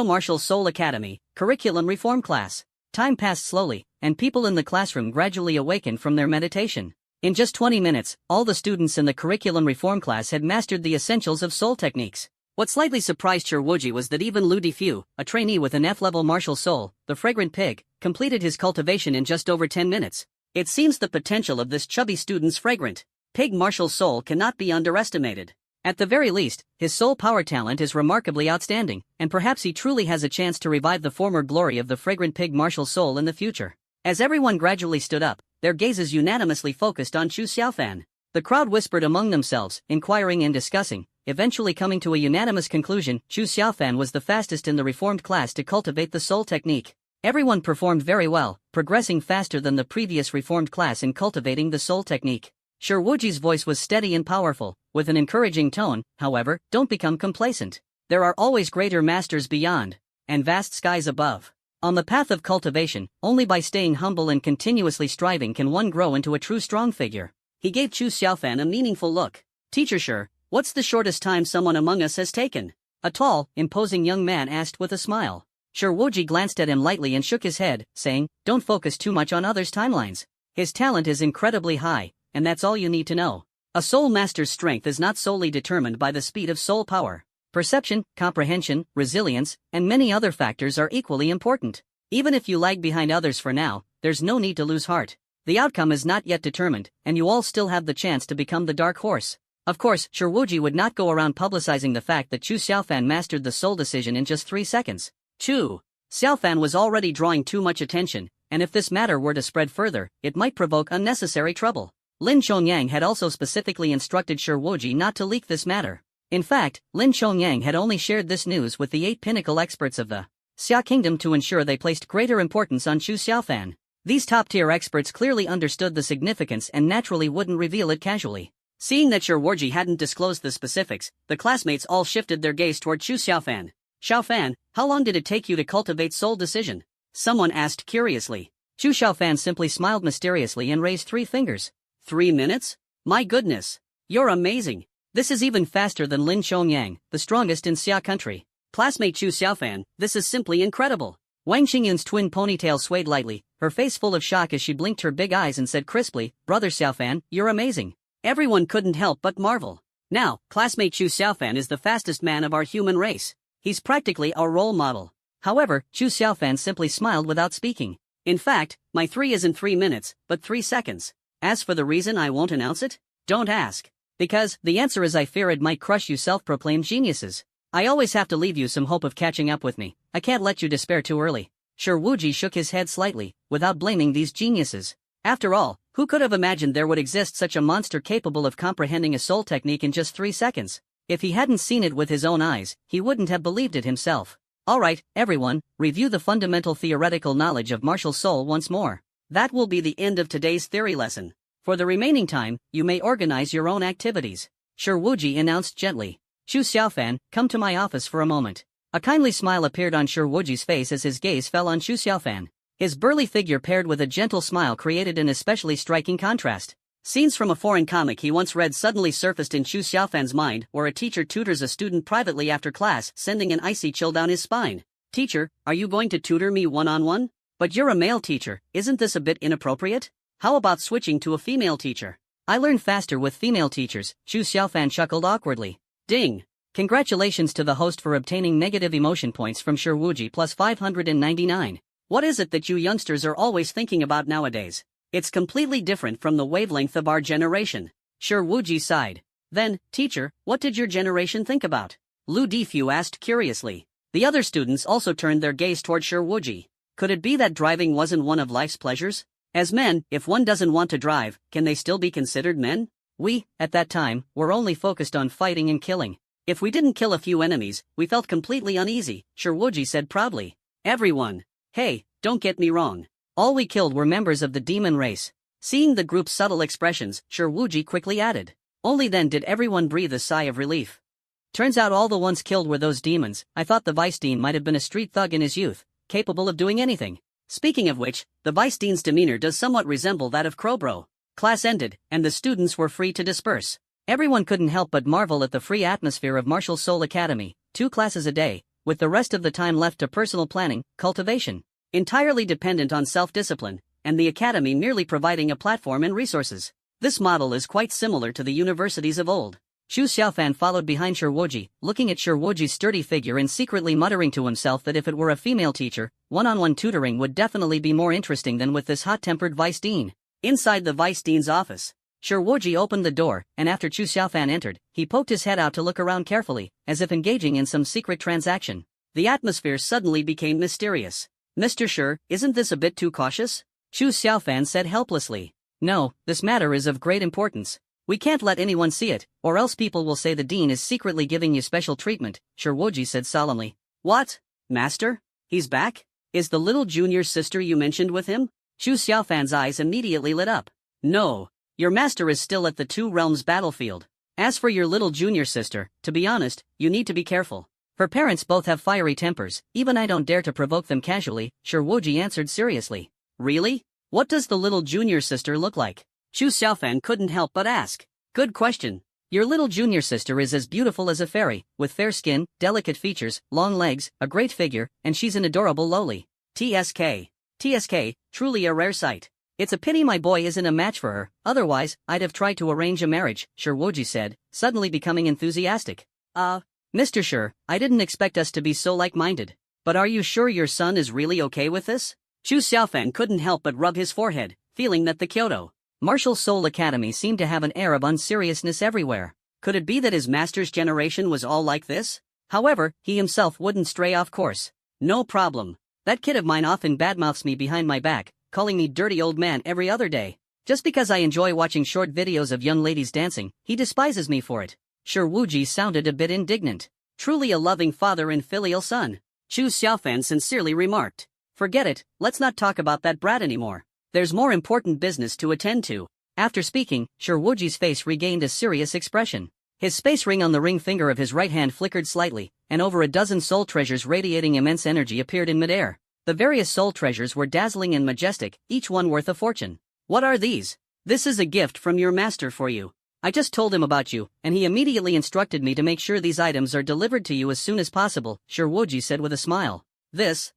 Martial Soul Academy, Curriculum Reform Class. Time passed slowly, and people in the classroom gradually awakened from their meditation. In just 20 minutes, all the students in the Curriculum Reform Class had mastered the essentials of soul techniques. What slightly surprised Wuji was that even Lu Difu, a trainee with an F-level martial soul, the fragrant pig, completed his cultivation in just over 10 minutes. It seems the potential of this chubby student's fragrant pig martial soul cannot be underestimated. At the very least, his soul power talent is remarkably outstanding, and perhaps he truly has a chance to revive the former glory of the fragrant pig martial soul in the future. As everyone gradually stood up, their gazes unanimously focused on Chu Xiaofan. The crowd whispered among themselves, inquiring and discussing, eventually coming to a unanimous conclusion: Chu Xiaofan was the fastest in the reformed class to cultivate the soul technique. Everyone performed very well, progressing faster than the previous reformed class in cultivating the soul technique. Wuji's voice was steady and powerful, with an encouraging tone. However, don't become complacent. There are always greater masters beyond, and vast skies above. On the path of cultivation, only by staying humble and continuously striving can one grow into a true strong figure. He gave Chu Xiaofan a meaningful look. Teacher Sure, what's the shortest time someone among us has taken? A tall, imposing young man asked with a smile. Sure Wuji glanced at him lightly and shook his head, saying, don't focus too much on others' timelines. His talent is incredibly high, and that's all you need to know. A soul master's strength is not solely determined by the speed of soul power. Perception, comprehension, resilience, and many other factors are equally important. Even if you lag behind others for now, there's no need to lose heart. The outcome is not yet determined, and you all still have the chance to become the dark horse. Of course, Sure Wuji would not go around publicizing the fact that Chu Xiaofan mastered the soul decision in just 3 seconds. Chu Xiaofan was already drawing too much attention, and if this matter were to spread further, it might provoke unnecessary trouble. Lin Chongyang had also specifically instructed Sure Wuji not to leak this matter. In fact, Lin Chongyang had only shared this news with the 8 pinnacle experts of the Xia Kingdom to ensure they placed greater importance on Chu Xiaofan. These top-tier experts clearly understood the significance and naturally wouldn't reveal it casually. Seeing that Sure Wuji hadn't disclosed the specifics, the classmates all shifted their gaze toward Chu Xiaofan. Xiaofan, how long did it take you to cultivate soul decision? Someone asked curiously. Chu Xiaofan simply smiled mysteriously and raised 3 fingers. 3 minutes? My goodness! You're amazing! This is even faster than Lin Chongyang, the strongest in Xia country. Classmate Chu Xiaofan, this is simply incredible. Wang Xingyun's twin ponytail swayed lightly, her face full of shock as she blinked her big eyes and said crisply, Brother Xiaofan, you're amazing. Everyone couldn't help but marvel. Now, classmate Chu Xiaofan is the fastest man of our human race. He's practically our role model. However, Chu Xiaofan simply smiled without speaking. In fact, my 3 isn't 3 minutes, but 3 seconds. As for the reason I won't announce it, don't ask. Because, the answer is I fear it might crush you self-proclaimed geniuses. I always have to leave you some hope of catching up with me. I can't let you despair too early. Sure Wuji shook his head slightly, without blaming these geniuses. After all, who could have imagined there would exist such a monster capable of comprehending a soul technique in just 3 seconds? If he hadn't seen it with his own eyes, he wouldn't have believed it himself. Alright, everyone, review the fundamental theoretical knowledge of martial soul once more. That will be the end of today's theory lesson. For the remaining time, you may organize your own activities. Sure Wuji announced gently. Chu Xiaofan, come to my office for a moment. A kindly smile appeared on Sure Wuji's face as his gaze fell on Chu Xiaofan. His burly figure paired with a gentle smile created an especially striking contrast. Scenes from a foreign comic he once read suddenly surfaced in Chu Xiaofan's mind, where a teacher tutors a student privately after class, sending an icy chill down his spine. Teacher, are you going to tutor me one-on-one? But you're a male teacher, isn't this a bit inappropriate? How about switching to a female teacher? I learn faster with female teachers, Chu Xiaofan chuckled awkwardly. Ding! Congratulations to the host for obtaining negative emotion points from Sure Wuji plus 599. What is it that you youngsters are always thinking about nowadays? It's completely different from the wavelength of our generation. Sure Wuji sighed. Then, teacher, what did your generation think about? Lu Difu asked curiously. The other students also turned their gaze toward Sure Wuji. Could it be that driving wasn't one of life's pleasures? As men, if one doesn't want to drive, can they still be considered men? We, at that time, were only focused on fighting and killing. If we didn't kill a few enemies, we felt completely uneasy, Sure Wuji said proudly. Everyone. Hey, don't get me wrong. All we killed were members of the demon race. Seeing the group's subtle expressions, Sure Wuji quickly added. Only then did everyone breathe a sigh of relief. Turns out all the ones killed were those demons. I thought the Vice Dean might have been a street thug in his youth, capable of doing anything. Speaking of which, the Vice Dean's demeanor does somewhat resemble that of Crowbro. Class ended, and the students were free to disperse. Everyone couldn't help but marvel at the free atmosphere of Martial Soul Academy, 2 classes a day, with the rest of the time left to personal planning, cultivation. Entirely dependent on self-discipline, and the academy merely providing a platform and resources. This model is quite similar to the universities of old. Chu Xiaofan followed behind Sure Wuji, looking at Sure Wuji's sturdy figure and secretly muttering to himself that if it were a female teacher, one-on-one tutoring would definitely be more interesting than with this hot-tempered Vice Dean. Inside the Vice Dean's office, Sure Wuji opened the door, and after Chu Xiaofan entered, he poked his head out to look around carefully, as if engaging in some secret transaction. The atmosphere suddenly became mysterious. Mr. Sure, isn't this a bit too cautious? Chu Xiaofan said helplessly. No, this matter is of great importance. We can't let anyone see it, or else people will say the dean is secretly giving you special treatment, Sure Wuji said solemnly. What? Master? He's back? Is the little junior sister you mentioned with him? Chu Xiaofan's eyes immediately lit up. No. Your master is still at the Two Realms battlefield. As for your little junior sister, to be honest, you need to be careful. Her parents both have fiery tempers, even I don't dare to provoke them casually, Shirwoji answered seriously. Really? What does the little junior sister look like? Chu Xiaofan couldn't help but ask. Good question. Your little junior sister is as beautiful as a fairy, with fair skin, delicate features, long legs, a great figure, and she's an adorable loli. TSK. TSK, truly a rare sight. It's a pity my boy isn't a match for her, otherwise, I'd have tried to arrange a marriage, Shirwoji said, suddenly becoming enthusiastic. Mr. Shir, I didn't expect us to be so like-minded. But are you sure your son is really okay with this? Chu Xiaofan couldn't help but rub his forehead, feeling that the Kyoto Martial Soul Academy seemed to have an air of unseriousness everywhere. Could it be that his master's generation was all like this? However, he himself wouldn't stray off course. No problem. That kid of mine often badmouths me behind my back, calling me dirty old man every other day. Just because I enjoy watching short videos of young ladies dancing, he despises me for it. Shirwoji sounded a bit indignant. Truly a loving father and filial son. Chu Xiaofan sincerely remarked. Forget it, let's not talk about that brat anymore. There's more important business to attend to. After speaking, Shirwoji's face regained a serious expression. His space ring on the ring finger of his right hand flickered slightly, and over a dozen soul treasures radiating immense energy appeared in midair. The various soul treasures were dazzling and majestic, each one worth a fortune. What are these? This is a gift from your master for you. I just told him about you, and he immediately instructed me to make sure these items are delivered to you as soon as possible, Shirwoji said with a smile. This,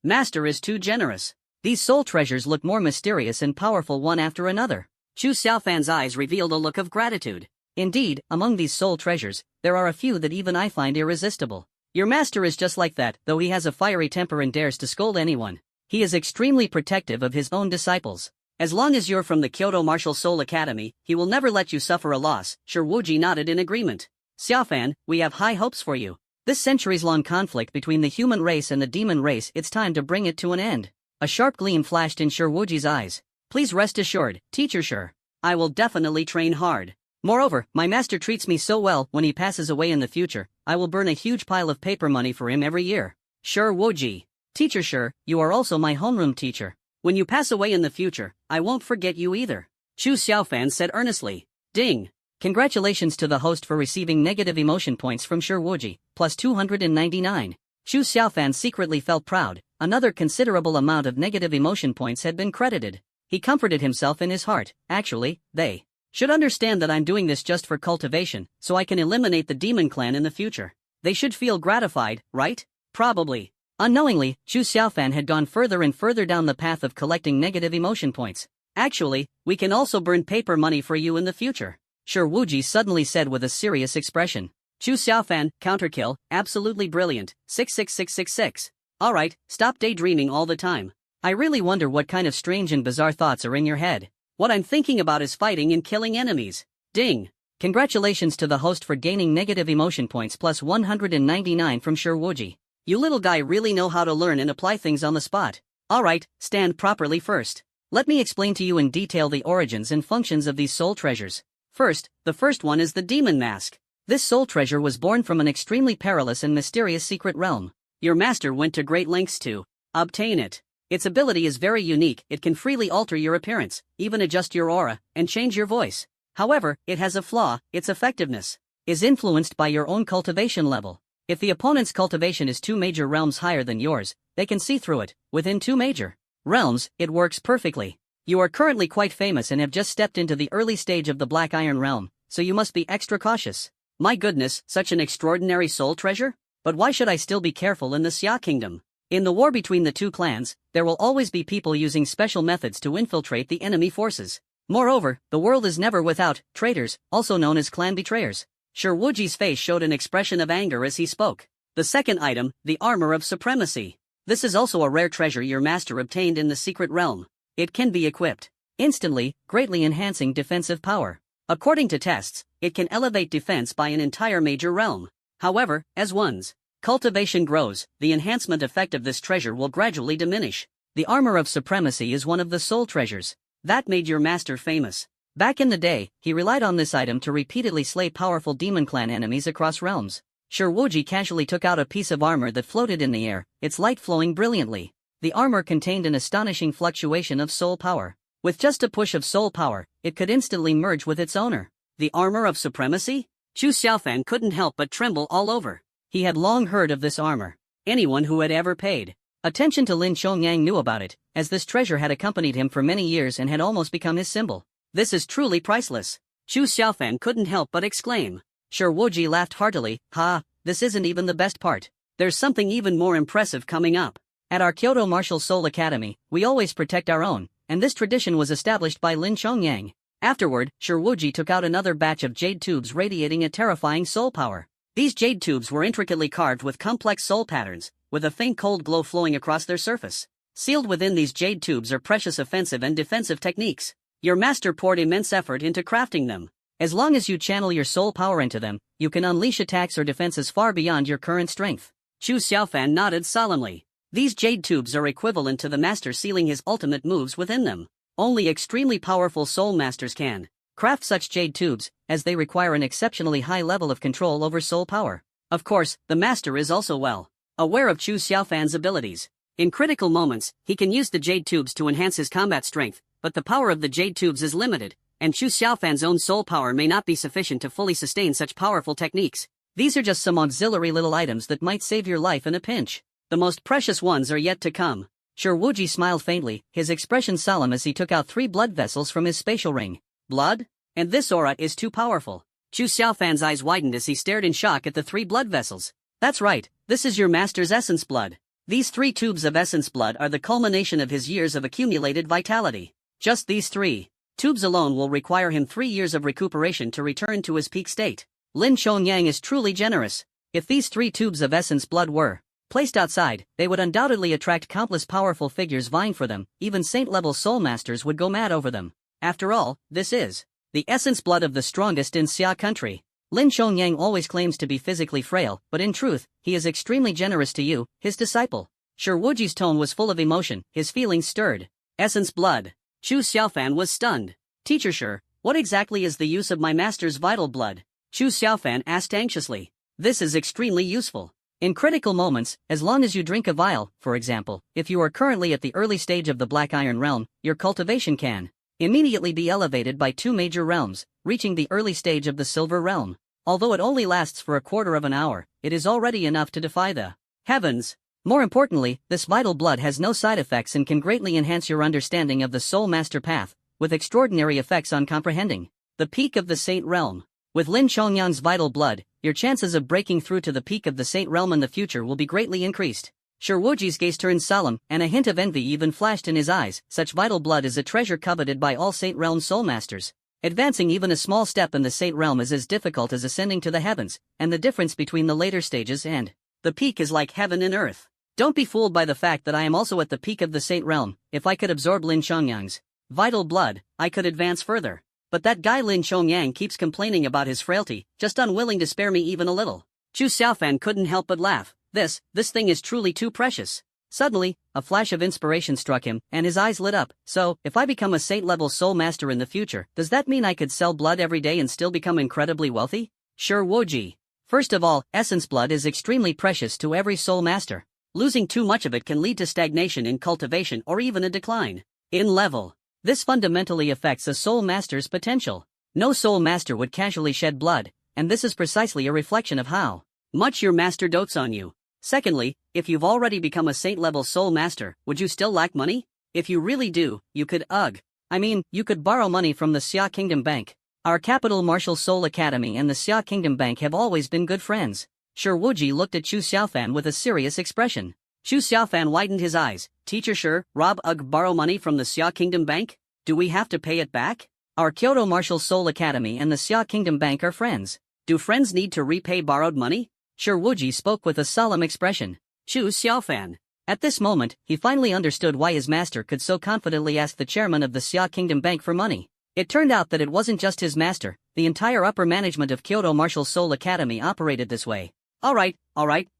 master is too generous. These soul treasures look more mysterious and powerful one after another. Chu Xiaofan's eyes revealed a look of gratitude. Indeed, among these soul treasures, there are a few that even I find irresistible. Your master is just like that, though he has a fiery temper and dares to scold anyone. He is extremely protective of his own disciples. As long as you're from the Kyoto Martial Soul Academy, he will never let you suffer a loss, Shirwoji nodded in agreement. Xiaofan, we have high hopes for you. This centuries-long conflict between the human race and the demon race, it's time to bring it to an end. A sharp gleam flashed in Shirwoji's eyes. Please rest assured, teacher Shir. I will definitely train hard. Moreover, my master treats me so well, when he passes away in the future, I will burn a huge pile of paper money for him every year. Shirwoji. Teacher Shir, you are also my homeroom teacher. When you pass away in the future, I won't forget you either. Chu Xiaofan said earnestly. Ding. Congratulations to the host for receiving negative emotion points from Shirwoji, plus 299. Chu Xiaofan secretly felt proud. Another considerable amount of negative emotion points had been credited. He comforted himself in his heart. Actually, they should understand that I'm doing this just for cultivation, so I can eliminate the demon clan in the future. They should feel gratified, right? Probably. Unknowingly, Chu Xiaofan had gone further and further down the path of collecting negative emotion points. Actually, we can also burn paper money for you in the future. Shirwoji suddenly said with a serious expression. Chu Xiaofan, counterkill, absolutely brilliant, 66666. Alright, stop daydreaming all the time. I really wonder what kind of strange and bizarre thoughts are in your head. What I'm thinking about is fighting and killing enemies. Ding. Congratulations to the host for gaining negative emotion points plus 199 from Shirwoji. You little guy really know how to learn and apply things on the spot. Alright, stand properly first. Let me explain to you in detail the origins and functions of these soul treasures. First, the first one is the demon mask. This soul treasure was born from an extremely perilous and mysterious secret realm. Your master went to great lengths to obtain it. Its ability is very unique. It can freely alter your appearance, even adjust your aura, and change your voice. However, it has a flaw. Its effectiveness is influenced by your own cultivation level. If the opponent's cultivation is 2 major realms higher than yours, they can see through it. Within 2 major realms, it works perfectly. You are currently quite famous and have just stepped into the early stage of the Black Iron realm, so you must be extra cautious. My goodness, such an extraordinary soul treasure? But why should I still be careful in the Xia Kingdom? In the war between the 2 clans, there will always be people using special methods to infiltrate the enemy forces. Moreover, the world is never without traitors, also known as clan betrayers. Shirwoji's face showed an expression of anger as he spoke. The second item, the Armor of Supremacy. This is also a rare treasure your master obtained in the secret realm. It can be equipped instantly, greatly enhancing defensive power. According to tests, it can elevate defense by an entire major realm. However, as one's cultivation grows, the enhancement effect of this treasure will gradually diminish. The Armor of Supremacy is one of the soul treasures that made your master famous. Back in the day, he relied on this item to repeatedly slay powerful demon clan enemies across realms. Shirwoji casually took out a piece of armor that floated in the air, its light flowing brilliantly. The armor contained an astonishing fluctuation of soul power. With just a push of soul power, it could instantly merge with its owner. The armor of supremacy? Chu Xiaofan couldn't help but tremble all over. He had long heard of this armor. Anyone who had ever paid attention to Lin Chongyang knew about it, as this treasure had accompanied him for many years and had almost become his symbol. This is truly priceless. Chu Xiaofan couldn't help but exclaim. Sure Wuji laughed heartily. Ha, this isn't even the best part. There's something even more impressive coming up. At our Kyoto Martial Soul Academy, we always protect our own, and this tradition was established by Lin Chongyang. Afterward, Sure Wuji took out another batch of jade tubes radiating a terrifying soul power. These jade tubes were intricately carved with complex soul patterns, with a faint cold glow flowing across their surface. Sealed within these jade tubes are precious offensive and defensive techniques. Your master poured immense effort into crafting them. As long as you channel your soul power into them, you can unleash attacks or defenses far beyond your current strength. Chu Xiaofan nodded solemnly. These jade tubes are equivalent to the master sealing his ultimate moves within them. Only extremely powerful soul masters can craft such jade tubes, as they require an exceptionally high level of control over soul power. Of course, the master is also well aware of Chu Xiaofan's abilities. In critical moments, he can use the jade tubes to enhance his combat strength, but the power of the jade tubes is limited, and Chu Xiaofan's own soul power may not be sufficient to fully sustain such powerful techniques. These are just some auxiliary little items that might save your life in a pinch. The most precious ones are yet to come. Sure Wuji smiled faintly, his expression solemn as he took out 3 blood vessels from his spatial ring. Blood? And this aura is too powerful. Chu Xiaofan's eyes widened as he stared in shock at the 3 blood vessels. That's right, this is your master's essence blood. These 3 tubes of essence blood are the culmination of his years of accumulated vitality. Just these 3 tubes alone will require him 3 years of recuperation to return to his peak state. Lin Chongyang is truly generous. If these 3 tubes of essence blood were placed outside, they would undoubtedly attract countless powerful figures vying for them. Even saint-level soul masters would go mad over them. After all, this is the essence blood of the strongest in Xia country. Lin Chongyang always claims to be physically frail, but in truth, he is extremely generous to you, his disciple. Sure Wuji's tone was full of emotion, his feelings stirred. Essence blood. Chu Xiaofan was stunned. Teacher Sure, what exactly is the use of my master's vital blood? Chu Xiaofan asked anxiously. This is extremely useful. In critical moments, as long as you drink a vial, for example, if you are currently at the early stage of the Black Iron realm, your cultivation can immediately be elevated by 2 major realms, reaching the early stage of the Silver realm. Although it only lasts for a quarter of an hour, it is already enough to defy the heavens. More importantly, this vital blood has no side effects and can greatly enhance your understanding of the Soul Master path, with extraordinary effects on comprehending the peak of the Saint realm. With Lin Chongyang's vital blood, your chances of breaking through to the peak of the Saint realm in the future will be greatly increased. Sure Wuji's gaze turned solemn, and a hint of envy even flashed in his eyes. Such vital blood is a treasure coveted by all Saint realm soul masters. Advancing even a small step in the Saint realm is as difficult as ascending to the heavens, and the difference between the later stages and the peak is like heaven and earth. Don't be fooled by the fact that I am also at the peak of the Saint realm. If I could absorb Lin Chongyang's vital blood, I could advance further. But that guy Lin Chongyang keeps complaining about his frailty, just unwilling to spare me even a little. Chu Xiaofan couldn't help but laugh. This thing is truly too precious. Suddenly, a flash of inspiration struck him, and his eyes lit up. So, if I become a saint-level soul master in the future, does that mean I could sell blood every day and still become incredibly wealthy? Sure Wuji. First of all, essence blood is extremely precious to every soul master. Losing too much of it can lead to stagnation in cultivation or even a decline in level. This fundamentally affects a soul master's potential. No soul master would casually shed blood, and this is precisely a reflection of how much your master dotes on you. Secondly, if you've already become a saint-level soul master, would you still lack money? If you really do, you could you could borrow money from the Xia Kingdom Bank. Our capital Martial Soul Academy and the Xia Kingdom Bank have always been good friends. Sure Wuji looked at Chu Xiaofan with a serious expression. Chu Xiaofan widened his eyes. Teacher Sure, borrow money from the Xia Kingdom Bank? Do we have to pay it back? Our Kyoto Martial Soul Academy and the Xia Kingdom Bank are friends. Do friends need to repay borrowed money? Sure Wuji spoke with a solemn expression. Chu Xiaofan. At this moment, he finally understood why his master could so confidently ask the chairman of the Xia Kingdom Bank for money. It turned out that it wasn't just his master, the entire upper management of Kyoto Martial Soul Academy operated this way. Alright,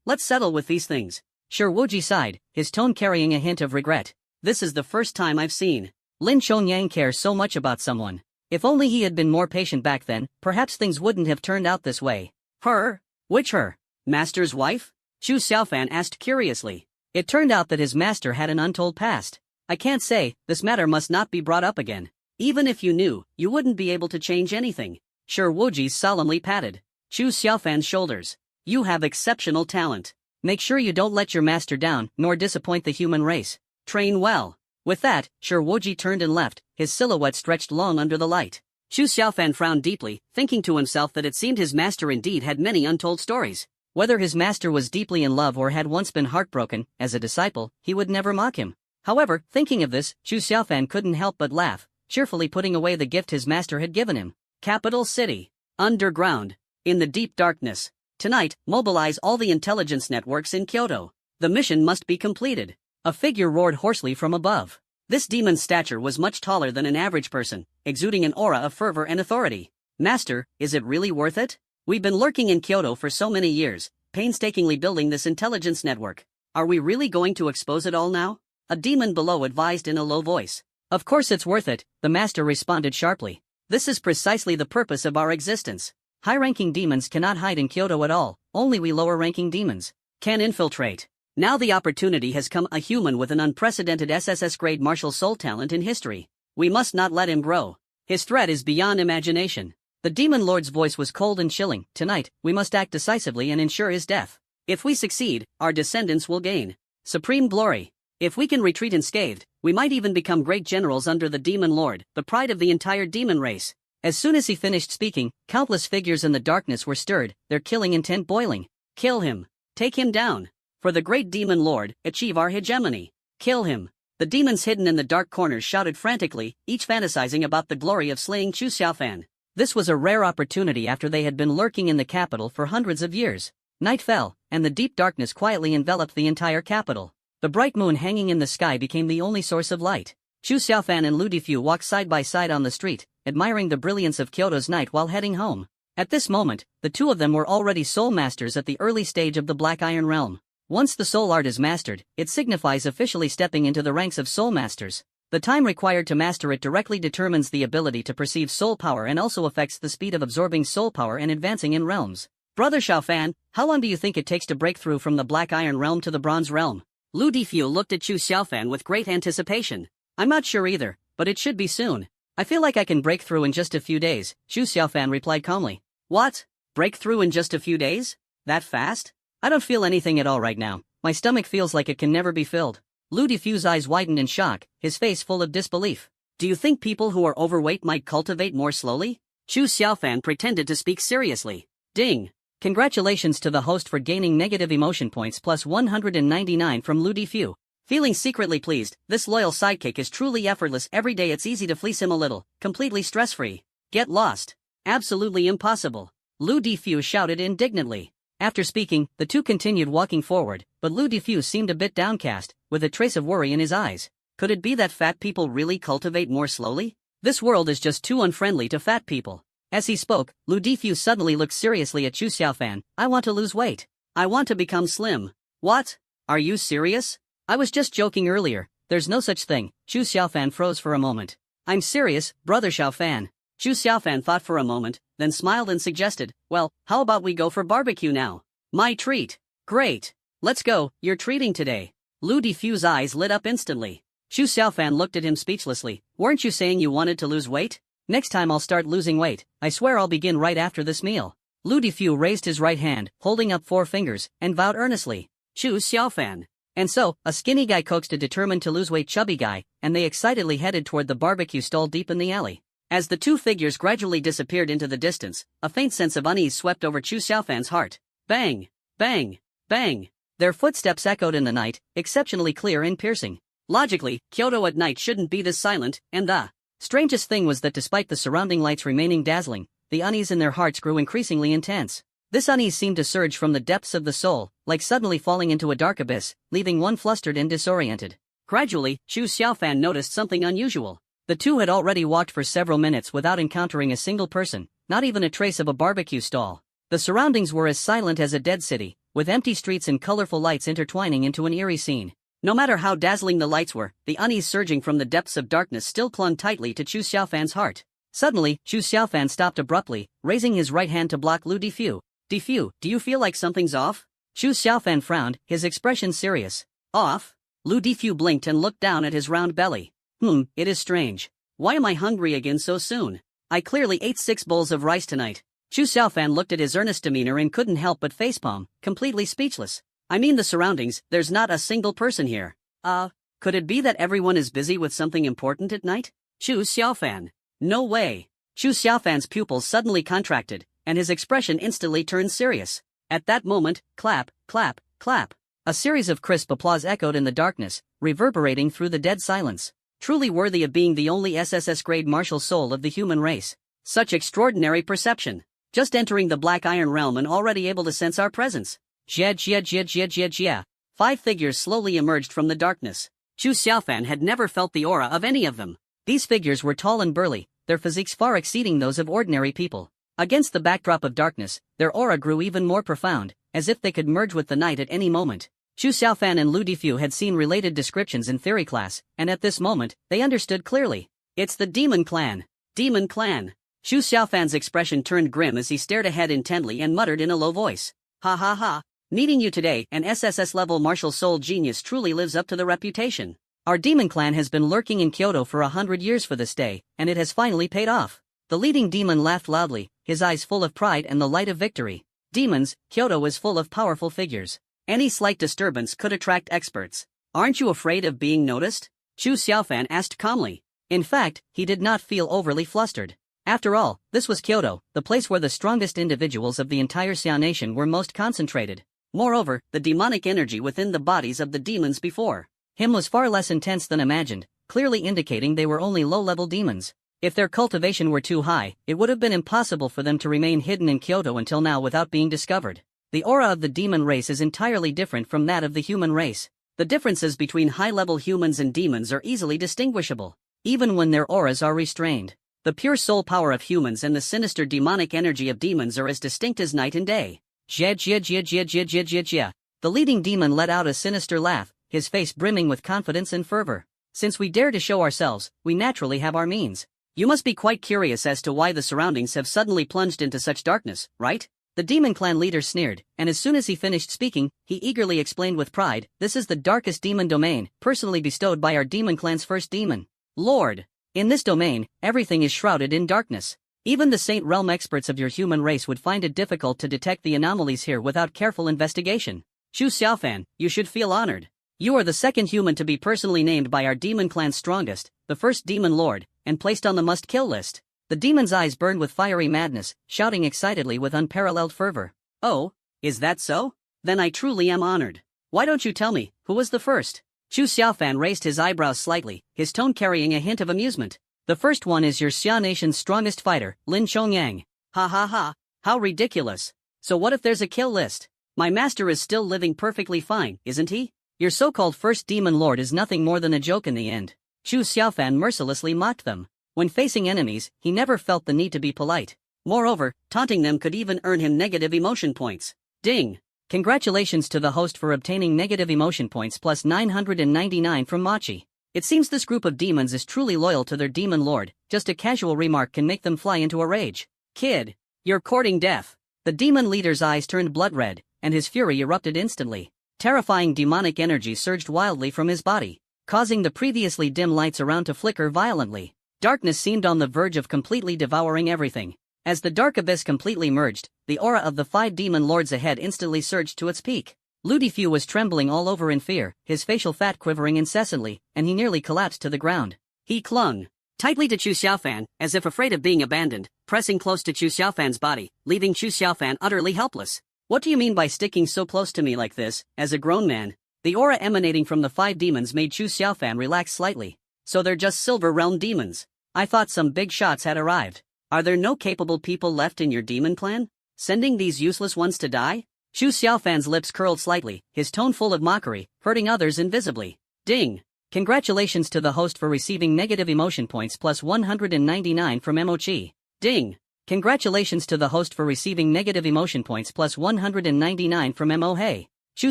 let's settle with these things. Sure Wuji sighed, his tone carrying a hint of regret. This is the first time I've seen Lin Chongyang care so much about someone. If only he had been more patient back then, perhaps things wouldn't have turned out this way. Her? Which her? Master's wife? Chu Xiaofan asked curiously. It turned out that his master had an untold past. I can't say, this matter must not be brought up again. Even if you knew, you wouldn't be able to change anything. Sure Wuji solemnly patted Chu Xiaofan's shoulders. You have exceptional talent. Make sure you don't let your master down, nor disappoint the human race. Train well. With that, Sure Wuji turned and left, his silhouette stretched long under the light. Chu Xiaofan frowned deeply, thinking to himself that it seemed his master indeed had many untold stories. Whether his master was deeply in love or had once been heartbroken, as a disciple, he would never mock him. However, thinking of this, Chu Xiaofan couldn't help but laugh, cheerfully putting away the gift his master had given him. Capital City. Underground. In the deep darkness. Tonight, mobilize all the intelligence networks in Kyoto. The mission must be completed. A figure roared hoarsely from above. This demon's stature was much taller than an average person, exuding an aura of fervor and authority. Master, is it really worth it? We've been lurking in Kyoto for so many years, painstakingly building this intelligence network. Are we really going to expose it all now? A demon below advised in a low voice. Of course it's worth it, the master responded sharply. This is precisely the purpose of our existence. High-ranking demons cannot hide in Kyoto at all, only we lower-ranking demons can infiltrate. Now the opportunity has come, a human with an unprecedented SSS-grade martial soul talent in history. We must not let him grow. His threat is beyond imagination. The demon lord's voice was cold and chilling. Tonight, we must act decisively and ensure his death. If we succeed, our descendants will gain supreme glory. If we can retreat unscathed, we might even become great generals under the demon lord, the pride of the entire demon race. As soon as he finished speaking, countless figures in the darkness were stirred, their killing intent boiling. Kill him. Take him down. For the great demon lord, achieve our hegemony. Kill him. The demons hidden in the dark corners shouted frantically, each fantasizing about the glory of slaying Chu Xiaofan. This was a rare opportunity after they had been lurking in the capital for hundreds of years. Night fell, and the deep darkness quietly enveloped the entire capital. The bright moon hanging in the sky became the only source of light. Chu Xiaofan and Lu Difu walked side by side on the street, admiring the brilliance of Kyoto's night while heading home. At this moment, the two of them were already soul masters at the early stage of the Black Iron Realm. Once the soul art is mastered, it signifies officially stepping into the ranks of soul masters. The time required to master it directly determines the ability to perceive soul power and also affects the speed of absorbing soul power and advancing in realms. Brother Xiaofan, how long do you think it takes to break through from the Black Iron Realm to the Bronze Realm? Lu Difu looked at Chu Xiaofan with great anticipation. I'm not sure either, but it should be soon. I feel like I can break through in just a few days, Chu Xiaofan replied calmly. What? Break through in just a few days? That fast? I don't feel anything at all right now. My stomach feels like it can never be filled. Lu Difu's eyes widened in shock, his face full of disbelief. Do you think people who are overweight might cultivate more slowly? Chu Xiaofan pretended to speak seriously. Ding! Congratulations to the host for gaining negative emotion points plus 199 from Lu Difu. Feeling secretly pleased, this loyal sidekick is truly effortless. Every day it's easy to fleece him a little, completely stress-free. Get lost. Absolutely impossible. Lu Difu shouted indignantly. After speaking, the two continued walking forward, but Lu Difu seemed a bit downcast, with a trace of worry in his eyes. Could it be that fat people really cultivate more slowly? This world is just too unfriendly to fat people. As he spoke, Lu Difu suddenly looked seriously at Chu Xiaofan. I want to lose weight. I want to become slim. What? Are you serious? I was just joking earlier. There's no such thing. Chu Xiaofan froze for a moment. I'm serious, brother Xiaofan. Chu Xiaofan thought for a moment, then smiled and suggested, well, how about we go for barbecue now? My treat. Great. Let's go, you're treating today. Lu Difu's eyes lit up instantly. Chu Xiaofan looked at him speechlessly. Weren't you saying you wanted to lose weight? Next time I'll start losing weight. I swear I'll begin right after this meal. Lu Difu raised his right hand, holding up 4 fingers, and vowed earnestly. Chu Xiaofan. And so, a skinny guy coaxed a determined to lose weight chubby guy, and they excitedly headed toward the barbecue stall deep in the alley. As the two figures gradually disappeared into the distance, a faint sense of unease swept over Chu Xiaofan's heart. Bang! Bang! Bang! Their footsteps echoed in the night, exceptionally clear and piercing. Logically, Kyoto at night shouldn't be this silent, and the strangest thing was that despite the surrounding lights remaining dazzling, the unease in their hearts grew increasingly intense. This unease seemed to surge from the depths of the soul, like suddenly falling into a dark abyss, leaving one flustered and disoriented. Gradually, Chu Xiaofan noticed something unusual. The two had already walked for several minutes without encountering a single person, not even a trace of a barbecue stall. The surroundings were as silent as a dead city, with empty streets and colorful lights intertwining into an eerie scene. No matter how dazzling the lights were, the unease surging from the depths of darkness still clung tightly to Chu Xiaofan's heart. Suddenly, Chu Xiaofan stopped abruptly, raising his right hand to block Lu Difu. Difu, do you feel like something's off? Chu Xiaofan frowned, his expression serious. Off? Lu Difu blinked and looked down at his round belly. It is strange. Why am I hungry again so soon? I clearly ate 6 bowls of rice tonight. Chu Xiaofan looked at his earnest demeanor and couldn't help but facepalm, completely speechless. I mean the surroundings, there's not a single person here. Could it be that everyone is busy with something important at night? Chu Xiaofan. No way. Chu Xiaofan's pupils suddenly contracted, and his expression instantly turned serious. At that moment, clap, clap, clap. A series of crisp applause echoed in the darkness, reverberating through the dead silence. Truly worthy of being the only SSS-grade martial soul of the human race. Such extraordinary perception. Just entering the Black Iron realm and already able to sense our presence. Jia jia jia jia jia jia. 5 figures slowly emerged from the darkness. Chu Xiaofan had never felt the aura of any of them. These figures were tall and burly, their physiques far exceeding those of ordinary people. Against the backdrop of darkness, their aura grew even more profound, as if they could merge with the night at any moment. Chu Xiaofan and Lu Difu had seen related descriptions in theory class, and at this moment, they understood clearly. It's the Demon Clan. Demon Clan. Chu Xiaofan's expression turned grim as he stared ahead intently and muttered in a low voice. Ha ha ha. Meeting you today, an SSS-level martial soul genius truly lives up to the reputation. Our Demon Clan has been lurking in Kyoto for 100 years for this day, and it has finally paid off. The leading demon laughed loudly, his eyes full of pride and the light of victory. Demons, Kyoto is full of powerful figures. Any slight disturbance could attract experts. Aren't you afraid of being noticed? Chu Xiaofan asked calmly. In fact, he did not feel overly flustered. After all, this was Kyoto, the place where the strongest individuals of the entire Xia nation were most concentrated. Moreover, the demonic energy within the bodies of the demons before him was far less intense than imagined, clearly indicating they were only low-level demons. If their cultivation were too high, it would have been impossible for them to remain hidden in Kyoto until now without being discovered. The aura of the demon race is entirely different from that of the human race. The differences between high-level humans and demons are easily distinguishable, even when their auras are restrained. The pure soul power of humans and the sinister demonic energy of demons are as distinct as night and day. Jia jia jia jia jia jia jia jia. The leading demon let out a sinister laugh, his face brimming with confidence and fervor. Since we dare to show ourselves, we naturally have our means. You must be quite curious as to why the surroundings have suddenly plunged into such darkness, right? The Demon Clan leader sneered, and as soon as he finished speaking, he eagerly explained with pride, this is the darkest demon domain, personally bestowed by our Demon Clan's first demon Lord. In this domain, everything is shrouded in darkness. Even the Saint Realm experts of your human race would find it difficult to detect the anomalies here without careful investigation. Chu Xiaofan, you should feel honored. You are the second human to be personally named by our Demon Clan's strongest, the first Demon Lord, and placed on the must-kill list. The demon's eyes burned with fiery madness, shouting excitedly with unparalleled fervor. Oh, is that so? Then I truly am honored. Why don't you tell me, who was the first? Chu Xiaofan raised his eyebrows slightly, his tone carrying a hint of amusement. The first one is your Xia nation's strongest fighter, Lin Chongyang. Ha ha ha, how ridiculous. So what if there's a kill list? My master is still living perfectly fine, isn't he? Your so-called first demon lord is nothing more than a joke in the end. Chu Xiaofan mercilessly mocked them. When facing enemies, he never felt the need to be polite. Moreover, taunting them could even earn him negative emotion points. Ding! Congratulations to the host for obtaining negative emotion points plus 999 from Machi. It seems this group of demons is truly loyal to their demon lord, just a casual remark can make them fly into a rage. Kid, you're courting death. The demon leader's eyes turned blood red, and his fury erupted instantly. Terrifying demonic energy surged wildly from his body, causing the previously dim lights around to flicker violently. Darkness seemed on the verge of completely devouring everything. As the dark abyss completely merged, the aura of the 5 demon lords ahead instantly surged to its peak. Lu Difu was trembling all over in fear, his facial fat quivering incessantly, and he nearly collapsed to the ground. He clung tightly to Chu Xiaofan, as if afraid of being abandoned, pressing close to Chu Xiaofan's body, leaving Chu Xiaofan utterly helpless. What do you mean by sticking so close to me like this, as a grown man? The aura emanating from the 5 demons made Chu Xiaofan relax slightly. So they're just Silver Realm demons. I thought some big shots had arrived. Are there no capable people left in your demon clan? Sending these useless ones to die? Chu Xiaofan's lips curled slightly, his tone full of mockery, hurting others invisibly. Ding! Congratulations to the host for receiving negative emotion points plus 199 from Mochi. Ding! Congratulations to the host for receiving negative emotion points plus 199 from Mo-Hei. Chu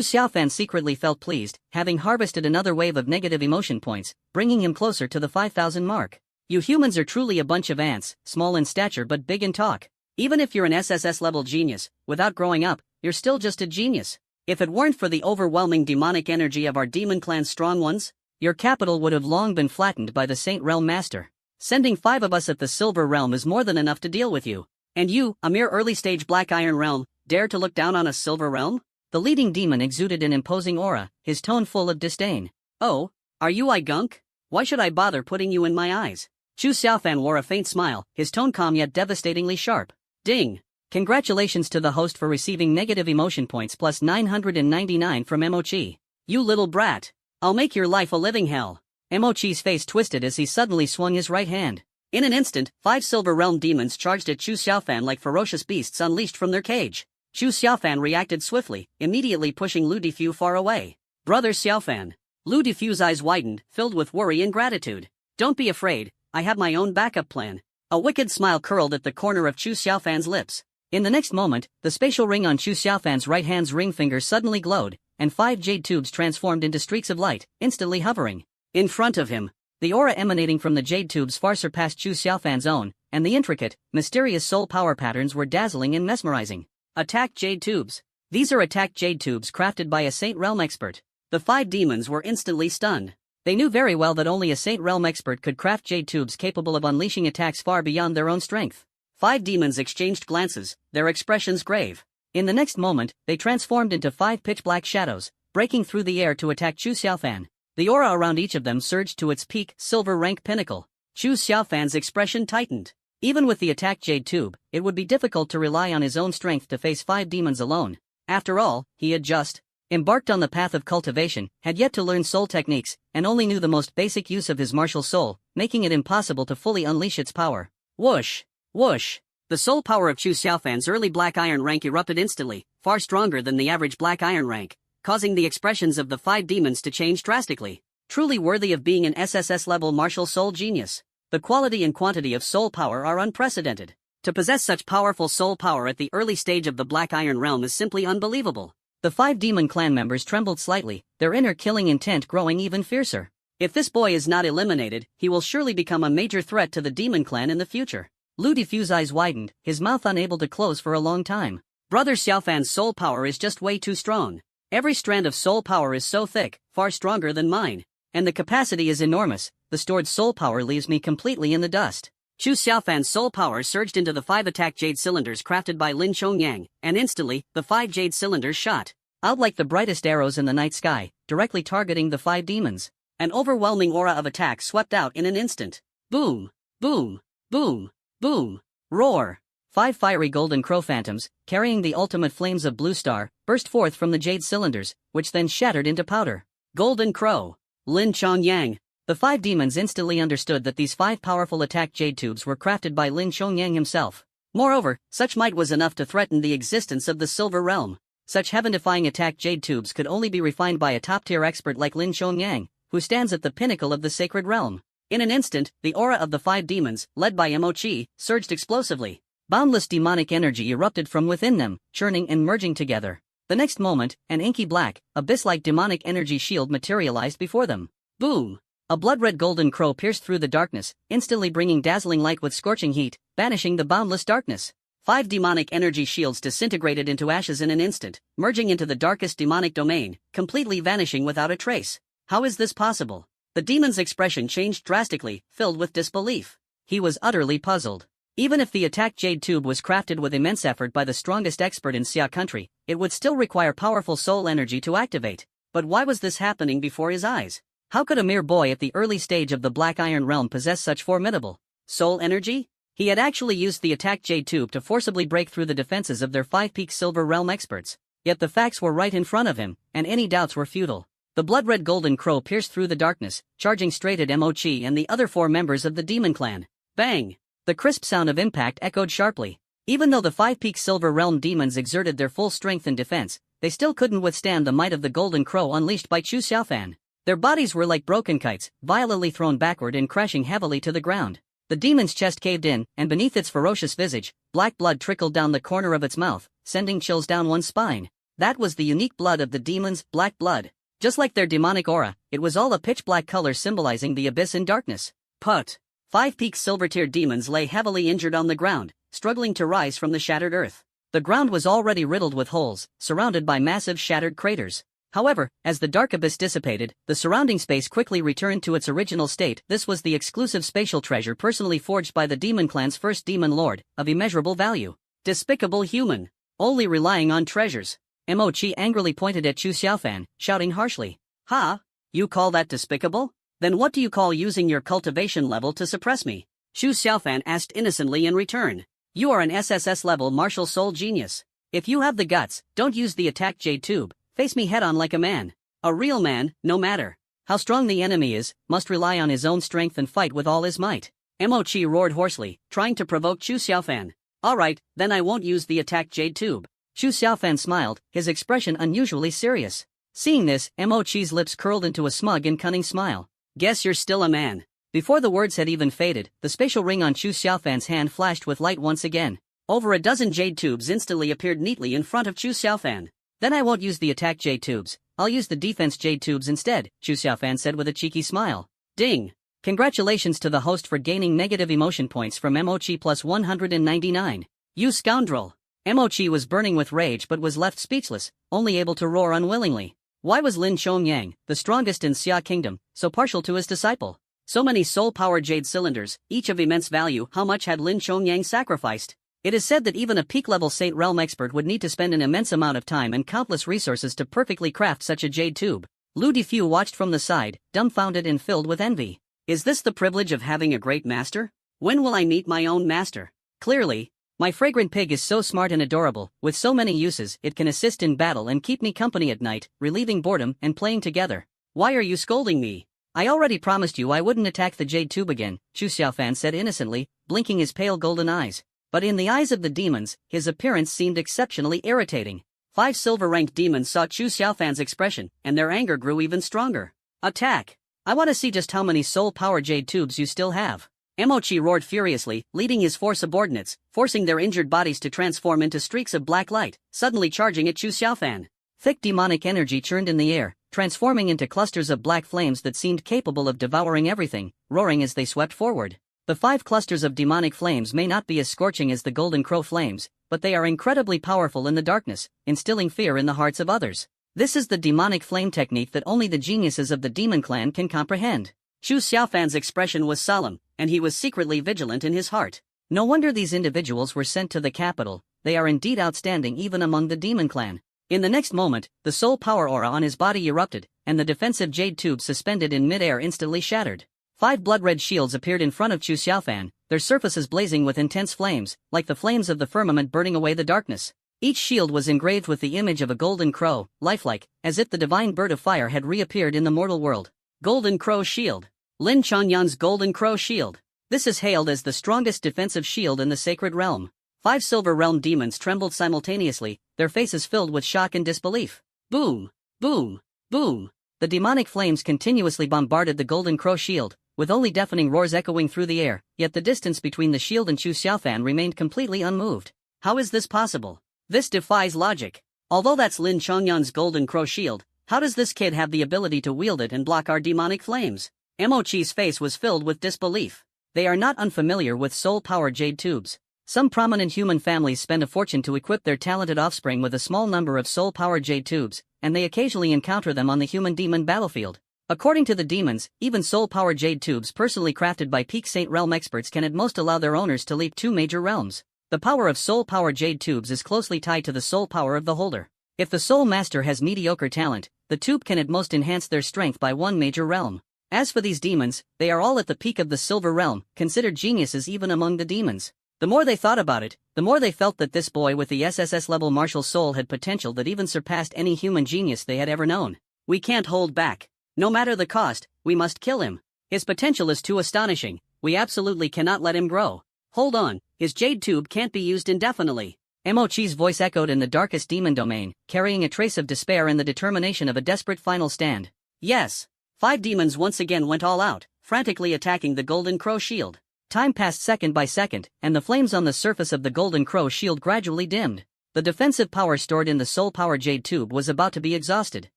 Xiaofan secretly felt pleased, having harvested another wave of negative emotion points, bringing him closer to the 5,000 mark. You humans are truly a bunch of ants, small in stature but big in talk. Even if you're an SSS-level genius, without growing up, you're still just a genius. If it weren't for the overwhelming demonic energy of our demon clan's strong ones, your capital would have long been flattened by the Saint Realm Master. Sending 5 of us at the Silver Realm is more than enough to deal with you. And you, a mere early-stage Black Iron Realm, dare to look down on a Silver Realm? The leading demon exuded an imposing aura, his tone full of disdain. Oh, are you I gunk? Why should I bother putting you in my eyes? Chu Xiaofan wore a faint smile, his tone calm yet devastatingly sharp. Ding! Congratulations to the host for receiving negative emotion points plus 999 from Mochi. You little brat. I'll make your life a living hell. Mochi's face twisted as he suddenly swung his right hand. In an instant, 5 Silver Realm demons charged at Chu Xiaofan like ferocious beasts unleashed from their cage. Chu Xiaofan reacted swiftly, immediately pushing Lu Defu far away. Brother Xiaofan. Lu Defu's eyes widened, filled with worry and gratitude. Don't be afraid, I have my own backup plan. A wicked smile curled at the corner of Chu Xiaofan's lips. In the next moment, the spatial ring on Chu Xiaofan's right hand's ring finger suddenly glowed, and 5 jade tubes transformed into streaks of light, instantly hovering in front of him. The aura emanating from the jade tubes far surpassed Chu Xiaofan's own, and the intricate, mysterious soul power patterns were dazzling and mesmerizing. Attack jade tubes. These are attack jade tubes crafted by a Saint Realm expert. The 5 demons were instantly stunned. They knew very well that only a Saint Realm expert could craft jade tubes capable of unleashing attacks far beyond their own strength. 5 demons exchanged glances, their expressions grave. In the next moment, they transformed into 5 pitch-black shadows, breaking through the air to attack Chu Xiaofan. The aura around each of them surged to its peak, silver rank pinnacle. Chu Xiaofan's expression tightened. Even with the attack jade tube, it would be difficult to rely on his own strength to face 5 demons alone. After all, he had just embarked on the path of cultivation, had yet to learn soul techniques, and only knew the most basic use of his martial soul, making it impossible to fully unleash its power. Whoosh! Whoosh! The soul power of Chu Xiaofan's early Black Iron rank erupted instantly, far stronger than the average Black Iron rank, causing the expressions of the 5 demons to change drastically. Truly worthy of being an SSS-level martial soul genius. The quality and quantity of soul power are unprecedented. To possess such powerful soul power at the early stage of the Black Iron realm is simply unbelievable. The 5 demon clan members trembled slightly, their inner killing intent growing even fiercer. If this boy is not eliminated, he will surely become a major threat to the demon clan in the future. Lu Defu's eyes widened, his mouth unable to close for a long time. Brother Xiaofan's soul power is just way too strong. Every strand of soul power is so thick, far stronger than mine. And the capacity is enormous, the stored soul power leaves me completely in the dust. Chu Xiaofan's soul power surged into the 5 attack jade cylinders crafted by Lin Chongyang, and instantly, the 5 jade cylinders shot out like the brightest arrows in the night sky, directly targeting the 5 demons. An overwhelming aura of attack swept out in an instant. Boom! Boom! Boom! Boom! Roar! 5 fiery golden crow phantoms, carrying the ultimate flames of Blue Star, burst forth from the jade cylinders, which then shattered into powder. Golden Crow! Lin Chongyang! The 5 demons instantly understood that these 5 powerful attack jade tubes were crafted by Lin Chongyang himself. Moreover, such might was enough to threaten the existence of the Silver Realm. Such heaven-defying attack jade tubes could only be refined by a top-tier expert like Lin Chongyang, who stands at the pinnacle of the sacred realm. In an instant, the aura of the 5 demons, led by Mochi, surged explosively. Boundless demonic energy erupted from within them, churning and merging together. The next moment, an inky black, abyss-like demonic energy shield materialized before them. Boom! A blood-red golden crow pierced through the darkness, instantly bringing dazzling light with scorching heat, banishing the boundless darkness. 5 demonic energy shields disintegrated into ashes in an instant, merging into the darkest demonic domain, completely vanishing without a trace. How is this possible? The demon's expression changed drastically, filled with disbelief. He was utterly puzzled. Even if the attack jade tube was crafted with immense effort by the strongest expert in Xia country, it would still require powerful soul energy to activate. But why was this happening before his eyes? How could a mere boy at the early stage of the Black Iron realm possess such formidable soul energy? He had actually used the attack jade tube to forcibly break through the defenses of their 5-peak Silver Realm experts. Yet the facts were right in front of him, and any doubts were futile. The blood-red golden crow pierced through the darkness, charging straight at Mochi and the other 4 members of the demon clan. Bang! The crisp sound of impact echoed sharply. Even though the 5-peak Silver Realm demons exerted their full strength in defense, they still couldn't withstand the might of the golden crow unleashed by Chu Xiaofan. Their bodies were like broken kites, violently thrown backward and crashing heavily to the ground. The demon's chest caved in, and beneath its ferocious visage, black blood trickled down the corner of its mouth, sending chills down one's spine. That was the unique blood of the demons, black blood. Just like their demonic aura, it was all a pitch-black color symbolizing the abyss and darkness. Put! 5-peak silver-tiered demons lay heavily injured on the ground, struggling to rise from the shattered earth. The ground was already riddled with holes, surrounded by massive shattered craters. However, as the dark abyss dissipated, the surrounding space quickly returned to its original state. This was the exclusive spatial treasure personally forged by the demon clan's first demon lord, of immeasurable value. Despicable human. Only relying on treasures. Mo-Chi angrily pointed at Chu Xiaofan, shouting harshly. Ha? You call that despicable? Then what do you call using your cultivation level to suppress me? Chu Xiaofan asked innocently in return. You are an SSS level martial soul genius. If you have the guts, don't use the attack jade tube. Face me head on like a man. A real man, no matter how strong the enemy is, must rely on his own strength and fight with all his might. Mo-Chi roared hoarsely, trying to provoke Chu Xiaofan. Alright, then I won't use the attack jade tube. Chu Xiaofan smiled, his expression unusually serious. Seeing this, Mo-Chi's lips curled into a smug and cunning smile. Guess you're still a man. Before the words had even faded, the spatial ring on Chu Xiaofan's hand flashed with light once again. Over a dozen jade tubes instantly appeared neatly in front of Chu Xiaofan. Then I won't use the attack jade tubes, I'll use the defense jade tubes instead, Chu Xiaofan said with a cheeky smile. Ding! Congratulations to the host for gaining negative emotion points from Mo-Chi plus 199. You scoundrel! Mo-Chi was burning with rage but was left speechless, only able to roar unwillingly. Why was Lin Chongyang, the strongest in Xia Kingdom, so partial to his disciple? So many soul-powered jade cylinders, each of immense value. How much had Lin Chongyang sacrificed? It is said that even a peak-level Saint Realm expert would need to spend an immense amount of time and countless resources to perfectly craft such a jade tube. Lu Defu watched from the side, dumbfounded and filled with envy. Is this the privilege of having a great master? When will I meet my own master? Clearly, my fragrant pig is so smart and adorable, with so many uses. It can assist in battle and keep me company at night, relieving boredom and playing together. Why are you scolding me? I already promised you I wouldn't attack the jade tube again, Chu Xiaofan said innocently, blinking his pale golden eyes. But in the eyes of the demons, his appearance seemed exceptionally irritating. 5 silver-ranked demons saw Chu Xiaofan's expression, and their anger grew even stronger. Attack! I want to see just how many soul-power jade tubes you still have. Mo-Chi roared furiously, leading his 4 subordinates, forcing their injured bodies to transform into streaks of black light, suddenly charging at Chu Xiaofan. Thick demonic energy churned in the air, transforming into clusters of black flames that seemed capable of devouring everything, roaring as they swept forward. The 5 clusters of demonic flames may not be as scorching as the Golden Crow flames, but they are incredibly powerful in the darkness, instilling fear in the hearts of others. This is the demonic flame technique that only the geniuses of the demon clan can comprehend. Chu Xiaofan's expression was solemn, and he was secretly vigilant in his heart. No wonder these individuals were sent to the capital. They are indeed outstanding even among the demon clan. In the next moment, the soul power aura on his body erupted, and the defensive jade tube suspended in mid-air instantly shattered. 5 blood-red shields appeared in front of Chu Xiaofan, their surfaces blazing with intense flames, like the flames of the firmament burning away the darkness. Each shield was engraved with the image of a golden crow, lifelike, as if the divine bird of fire had reappeared in the mortal world. Golden Crow Shield. Lin Chongyang's Golden Crow Shield. This is hailed as the strongest defensive shield in the sacred realm. 5 Silver Realm demons trembled simultaneously, their faces filled with shock and disbelief. Boom! Boom! Boom! The demonic flames continuously bombarded the Golden Crow Shield, with only deafening roars echoing through the air, yet the distance between the shield and Chu Xiaofan remained completely unmoved. How is this possible? This defies logic. Although that's Lin Chongyang's Golden Crow Shield, how does this kid have the ability to wield it and block our demonic flames? Mo-Chi's face was filled with disbelief. They are not unfamiliar with soul-powered jade tubes. Some prominent human families spend a fortune to equip their talented offspring with a small number of soul-powered jade tubes, and they occasionally encounter them on the human-demon battlefield. According to the demons, even soul-powered jade tubes personally crafted by peak Saint Realm experts can at most allow their owners to leap 2 major realms. The power of soul-powered jade tubes is closely tied to the soul power of the holder. If the soul master has mediocre talent, the tube can at most enhance their strength by 1 major realm. As for these demons, they are all at the peak of the silver realm, considered geniuses even among the demons. The more they thought about it, the more they felt that this boy with the SSS level martial soul had potential that even surpassed any human genius they had ever known. We can't hold back. No matter the cost, we must kill him. His potential is too astonishing. We absolutely cannot let him grow. Hold on, his jade tube can't be used indefinitely. Mo-Chi's voice echoed in the darkest demon domain, carrying a trace of despair and the determination of a desperate final stand. Yes. 5 demons once again went all out, frantically attacking the Golden Crow Shield. Time passed second by second, and the flames on the surface of the Golden Crow Shield gradually dimmed. The defensive power stored in the soul power jade tube was about to be exhausted.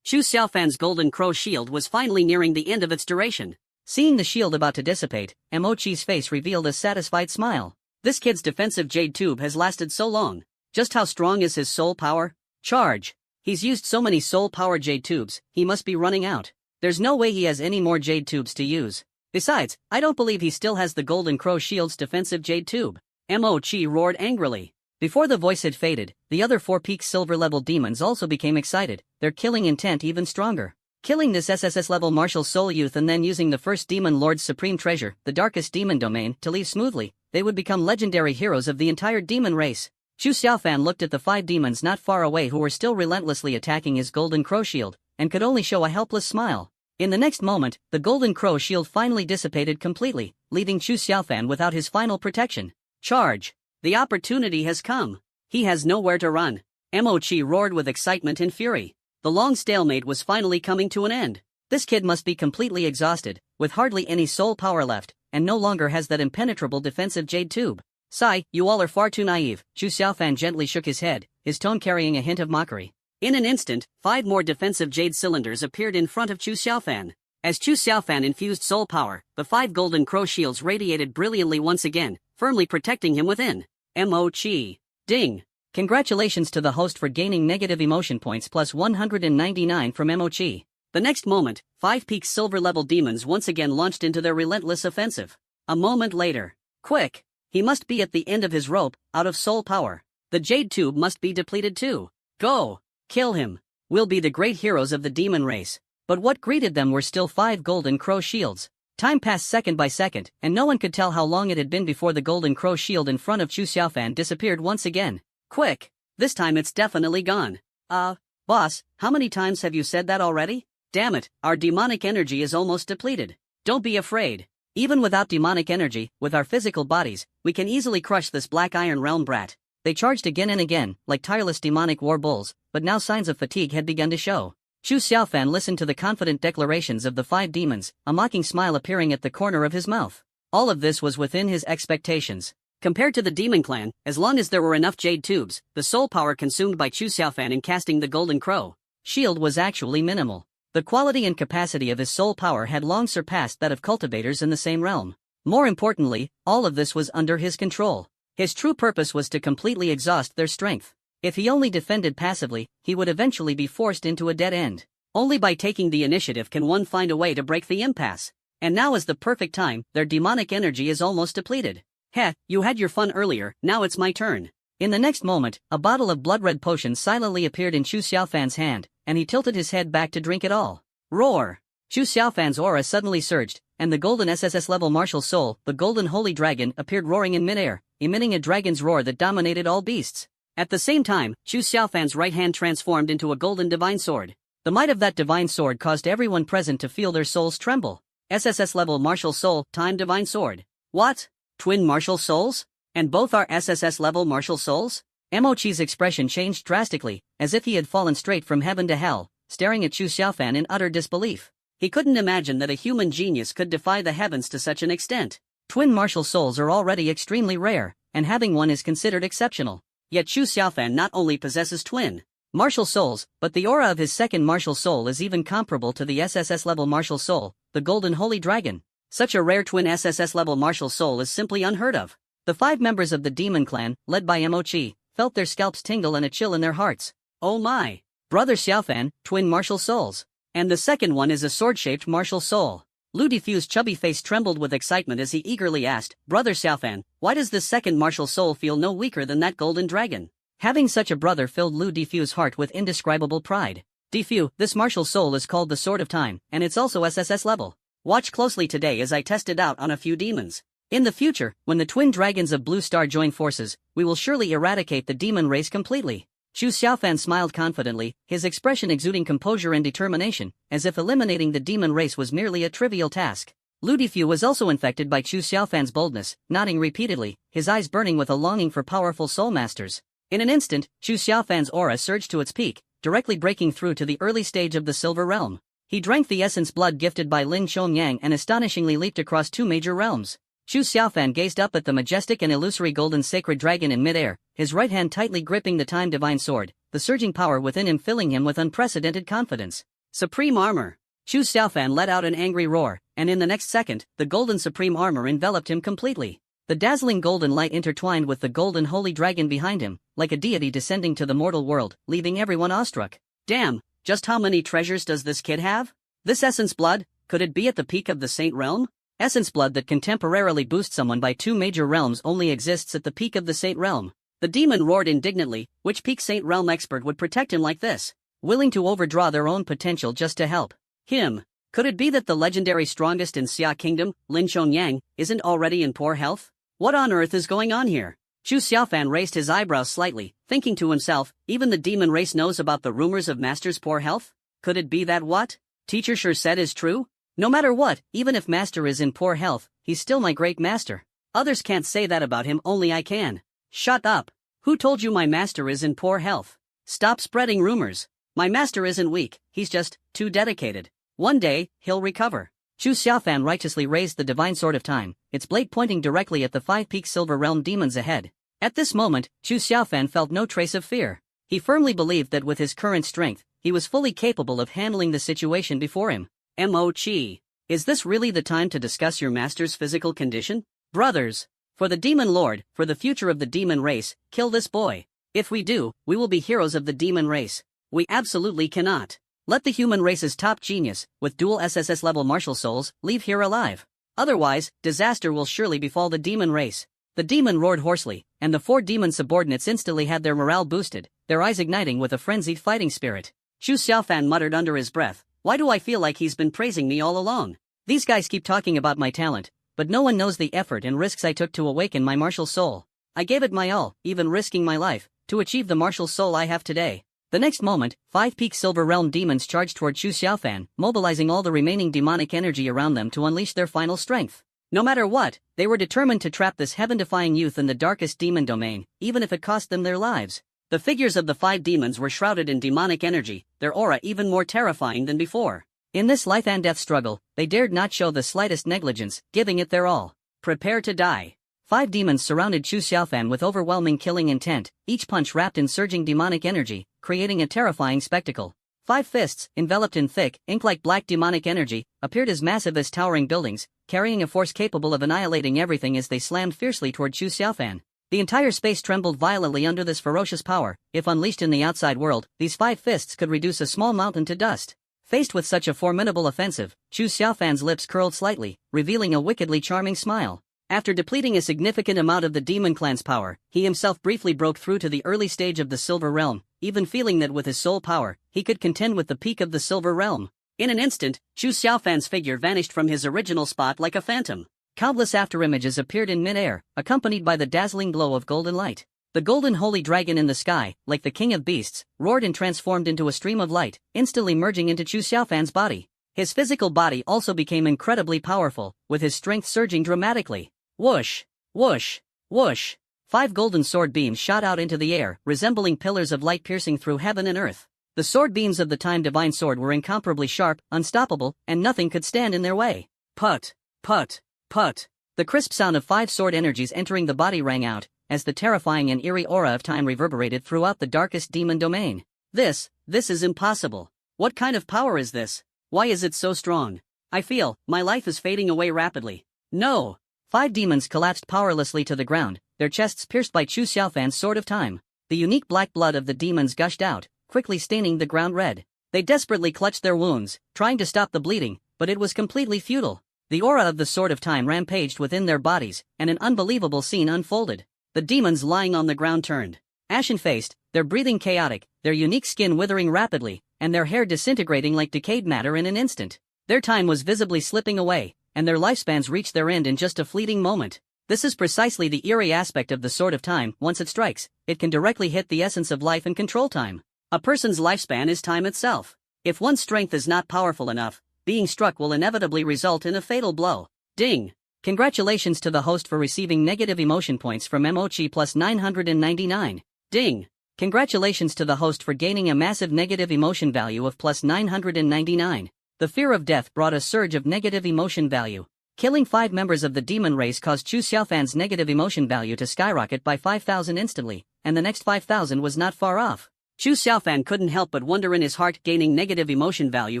Chu Xiaofan's Golden Crow Shield was finally nearing the end of its duration. Seeing the shield about to dissipate, Mo-Chi's face revealed a satisfied smile. This kid's defensive jade tube has lasted so long. Just how strong is his soul power? Charge! He's used so many soul power jade tubes, he must be running out. There's no way he has any more jade tubes to use. Besides, I don't believe he still has the Golden Crow Shield's defensive jade tube. Mo-Chi roared angrily. Before the voice had faded, the other 4 peak silver level demons also became excited, their killing intent even stronger. Killing this SSS level martial soul youth and then using the first demon lord's supreme treasure, the darkest demon domain, to leave smoothly, they would become legendary heroes of the entire demon race. Chu Xiaofan looked at the 5 demons not far away who were still relentlessly attacking his golden crow shield, and could only show a helpless smile. In the next moment, the golden crow shield finally dissipated completely, leaving Chu Xiaofan without his final protection. Charge! The opportunity has come. He has nowhere to run. Mo-Chi roared with excitement and fury. The long stalemate was finally coming to an end. This kid must be completely exhausted, with hardly any soul power left, and no longer has that impenetrable defensive jade tube. Sigh, you all are far too naive. Chu Xiaofan gently shook his head, his tone carrying a hint of mockery. In an instant, 5 more defensive jade cylinders appeared in front of Chu Xiaofan. As Chu Xiaofan infused soul power, the 5 golden crow shields radiated brilliantly once again, firmly protecting him within. Mo-Chi. Ding. Congratulations to the host for gaining negative emotion points plus 199 from Mo-Chi. The next moment, 5 peak silver level demons once again launched into their relentless offensive. A moment later. Quick! He must be at the end of his rope, out of soul power. The jade tube must be depleted too. Go! Kill him. We'll be the great heroes of the demon race. But what greeted them were still 5 golden crow shields. Time passed second by second, and no one could tell how long it had been before the golden crow shield in front of Chu Xiaofan disappeared once again. Quick! This time it's definitely gone. Boss, how many times have you said that already? Damn it, our demonic energy is almost depleted. Don't be afraid. Even without demonic energy, with our physical bodies, we can easily crush this black iron realm brat. They charged again and again, like tireless demonic war bulls, but now signs of fatigue had begun to show. Chu Xiaofan listened to the confident declarations of the 5 demons, a mocking smile appearing at the corner of his mouth. All of this was within his expectations. Compared to the demon clan, as long as there were enough jade tubes, the soul power consumed by Chu Xiaofan in casting the golden crow shield was actually minimal. The quality and capacity of his soul power had long surpassed that of cultivators in the same realm. More importantly, all of this was under his control. His true purpose was to completely exhaust their strength. If he only defended passively, he would eventually be forced into a dead end. Only by taking the initiative can one find a way to break the impasse. And now is the perfect time, their demonic energy is almost depleted. Heh, you had your fun earlier, now it's my turn. In the next moment, a bottle of blood-red potion silently appeared in Chu Xiaofan's hand, and he tilted his head back to drink it all. Roar! Chu Xiaofan's aura suddenly surged, and the golden SSS level martial soul, the golden holy dragon, appeared roaring in midair, emitting a dragon's roar that dominated all beasts. At the same time, Chu Xiaofan's right hand transformed into a golden divine sword. The might of that divine sword caused everyone present to feel their souls tremble. SSS level martial soul, time divine sword. What? Twin martial souls? And both are SSS level martial souls? Mo-Chi's expression changed drastically, as if he had fallen straight from heaven to hell, staring at Chu Xiaofan in utter disbelief. He couldn't imagine that a human genius could defy the heavens to such an extent. Twin martial souls are already extremely rare, and having one is considered exceptional. Yet Chu Xiaofan not only possesses twin martial souls, but the aura of his second martial soul is even comparable to the SSS level martial soul, the golden holy dragon. Such a rare twin SSS level martial soul is simply unheard of. The 5 members of the demon clan, led by Mo-Chi, felt their scalps tingle and a chill in their hearts. Oh my! Brother Xiaofan, twin martial souls. And the second one is a sword-shaped martial soul. Lu Diffu's chubby face trembled with excitement as he eagerly asked, Brother Xiaofan, why does this second martial soul feel no weaker than that golden dragon? Having such a brother filled Lu Diffu's heart with indescribable pride. Diffu, this martial soul is called the Sword of Time, and it's also SSS level. Watch closely today as I test it out on a few demons. In the future, when the twin dragons of Blue Star join forces, we will surely eradicate the demon race completely. Chu Xiaofan smiled confidently, his expression exuding composure and determination, as if eliminating the demon race was merely a trivial task. Lu Diffu was also infected by Chu Xiaofan's boldness, nodding repeatedly, his eyes burning with a longing for powerful soul masters. In an instant, Chu Xiaofan's aura surged to its peak, directly breaking through to the early stage of the Silver Realm. He drank the essence blood gifted by Lin Xiaoyang and astonishingly leaped across 2 major realms. Chu Xiaofan gazed up at the majestic and illusory golden sacred dragon in midair, his right hand tightly gripping the time divine sword, the surging power within him filling him with unprecedented confidence. Supreme armor! Chu Xiaofan let out an angry roar, and in the next second, the golden supreme armor enveloped him completely. The dazzling golden light intertwined with the golden holy dragon behind him, like a deity descending to the mortal world, leaving everyone awestruck. Damn, just how many treasures does this kid have? This essence blood, could it be at the peak of the Saint Realm? Essence blood that can temporarily boost someone by 2 major realms only exists at the peak of the Saint Realm. The demon roared indignantly, which peak Saint Realm expert would protect him like this? Willing to overdraw their own potential just to help him. Could it be that the legendary strongest in Xia Kingdom, Lin Chongyang, isn't already in poor health? What on earth is going on here? Chu Xiaofan raised his eyebrows slightly, thinking to himself, even the demon race knows about the rumors of Master's poor health? Could it be that what teacher sure said is true? No matter what, even if Master is in poor health, he's still my great master. Others can't say that about him, only I can. Shut up. Who told you my master is in poor health? Stop spreading rumors. My master isn't weak, he's just too dedicated. One day, he'll recover. Chu Xiaofan righteously raised the divine sword of time, its blade pointing directly at the 5-peak Silver Realm demons ahead. At this moment, Chu Xiaofan felt no trace of fear. He firmly believed that with his current strength, he was fully capable of handling the situation before him. Mo-chi. Is this really the time to discuss your master's physical condition? Brothers, for the demon lord, for the future of the demon race, kill this boy. If we do, we will be heroes of the demon race. We absolutely cannot let the human race's top genius, with Dual-SSS level martial souls, leave here alive. Otherwise, disaster will surely befall the demon race. The demon roared hoarsely, and the 4 demon subordinates instantly had their morale boosted, their eyes igniting with a frenzied fighting spirit. Chu Xiaofan muttered under his breath, why do I feel like he's been praising me all along? These guys keep talking about my talent, but no one knows the effort and risks I took to awaken my martial soul. I gave it my all, even risking my life, to achieve the martial soul I have today. The next moment, 5-peak Silver Realm demons charged toward Chu Xiaofan, mobilizing all the remaining demonic energy around them to unleash their final strength. No matter what, they were determined to trap this heaven-defying youth in the darkest demon domain, even if it cost them their lives. The figures of the 5 demons were shrouded in demonic energy, their aura even more terrifying than before. In this life and death struggle, they dared not show the slightest negligence, giving it their all. Prepare to die. 5 demons surrounded Chu Xiaofan with overwhelming killing intent, each punch wrapped in surging demonic energy, creating a terrifying spectacle. 5 fists, enveloped in thick, ink-like black demonic energy, appeared as massive as towering buildings, carrying a force capable of annihilating everything as they slammed fiercely toward Chu Xiaofan. The entire space trembled violently under this ferocious power. If unleashed in the outside world, these 5 fists could reduce a small mountain to dust. Faced with such a formidable offensive, Chu Xiaofan's lips curled slightly, revealing a wickedly charming smile. After depleting a significant amount of the demon clan's power, he himself briefly broke through to the early stage of the Silver Realm, even feeling that with his soul power, he could contend with the peak of the Silver Realm. In an instant, Chu Xiaofan's figure vanished from his original spot like a phantom. Countless afterimages appeared in mid-air, accompanied by the dazzling glow of golden light. The golden holy dragon in the sky, like the king of beasts, roared and transformed into a stream of light, instantly merging into Chu Xiaofan's body. His physical body also became incredibly powerful, with his strength surging dramatically. Whoosh! Whoosh! Whoosh! 5 golden sword beams shot out into the air, resembling pillars of light piercing through heaven and earth. The sword beams of the Time Divine Sword were incomparably sharp, unstoppable, and nothing could stand in their way. Put! Put! Put! The crisp sound of 5 sword energies entering the body rang out, as the terrifying and eerie aura of time reverberated throughout the darkest demon domain. This is impossible. What kind of power is this? Why is it so strong? I feel, my life is fading away rapidly. No! 5 demons collapsed powerlessly to the ground, their chests pierced by Chu Xiaofan's sword of time. The unique black blood of the demons gushed out, quickly staining the ground red. They desperately clutched their wounds, trying to stop the bleeding, but it was completely futile. The aura of the sword of time rampaged within their bodies, and an unbelievable scene unfolded. The demons lying on the ground turned ashen-faced, their breathing chaotic, their unique skin withering rapidly, and their hair disintegrating like decayed matter in an instant. Their time was visibly slipping away, and their lifespans reached their end in just a fleeting moment. This is precisely the eerie aspect of the sword of time. Once it strikes, it can directly hit the essence of life and control time. A person's lifespan is time itself. If one's strength is not powerful enough, being struck will inevitably result in a fatal blow. Ding! Congratulations to the host for receiving negative emotion points from Mochi plus 999. Ding! Congratulations to the host for gaining a massive negative emotion value of plus 999. The fear of death brought a surge of negative emotion value. Killing 5 members of the demon race caused Chu Xiaofan's negative emotion value to skyrocket by 5,000 instantly, and the next 5,000 was not far off. Chu Xiaofan couldn't help but wonder in his heart, gaining negative emotion value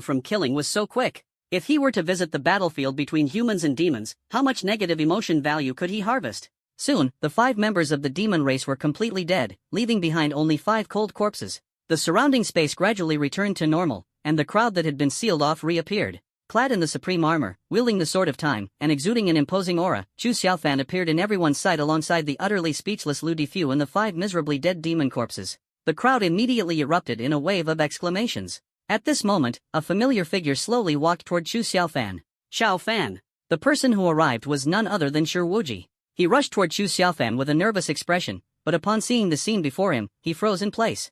from killing was so quick. If he were to visit the battlefield between humans and demons, how much negative emotion value could he harvest? Soon, the 5 members of the demon race were completely dead, leaving behind only 5 cold corpses. The surrounding space gradually returned to normal, and the crowd that had been sealed off reappeared. Clad in the supreme armor, wielding the sword of time, and exuding an imposing aura, Chu Xiaofan appeared in everyone's sight alongside the utterly speechless Lu Difu and the 5 miserably dead demon corpses. The crowd immediately erupted in a wave of exclamations. At this moment, a familiar figure slowly walked toward Chu Xiaofan. Xiao Fan. The person who arrived was none other than Shi Wuji. He rushed toward Chu Xiaofan with a nervous expression, but upon seeing the scene before him, he froze in place.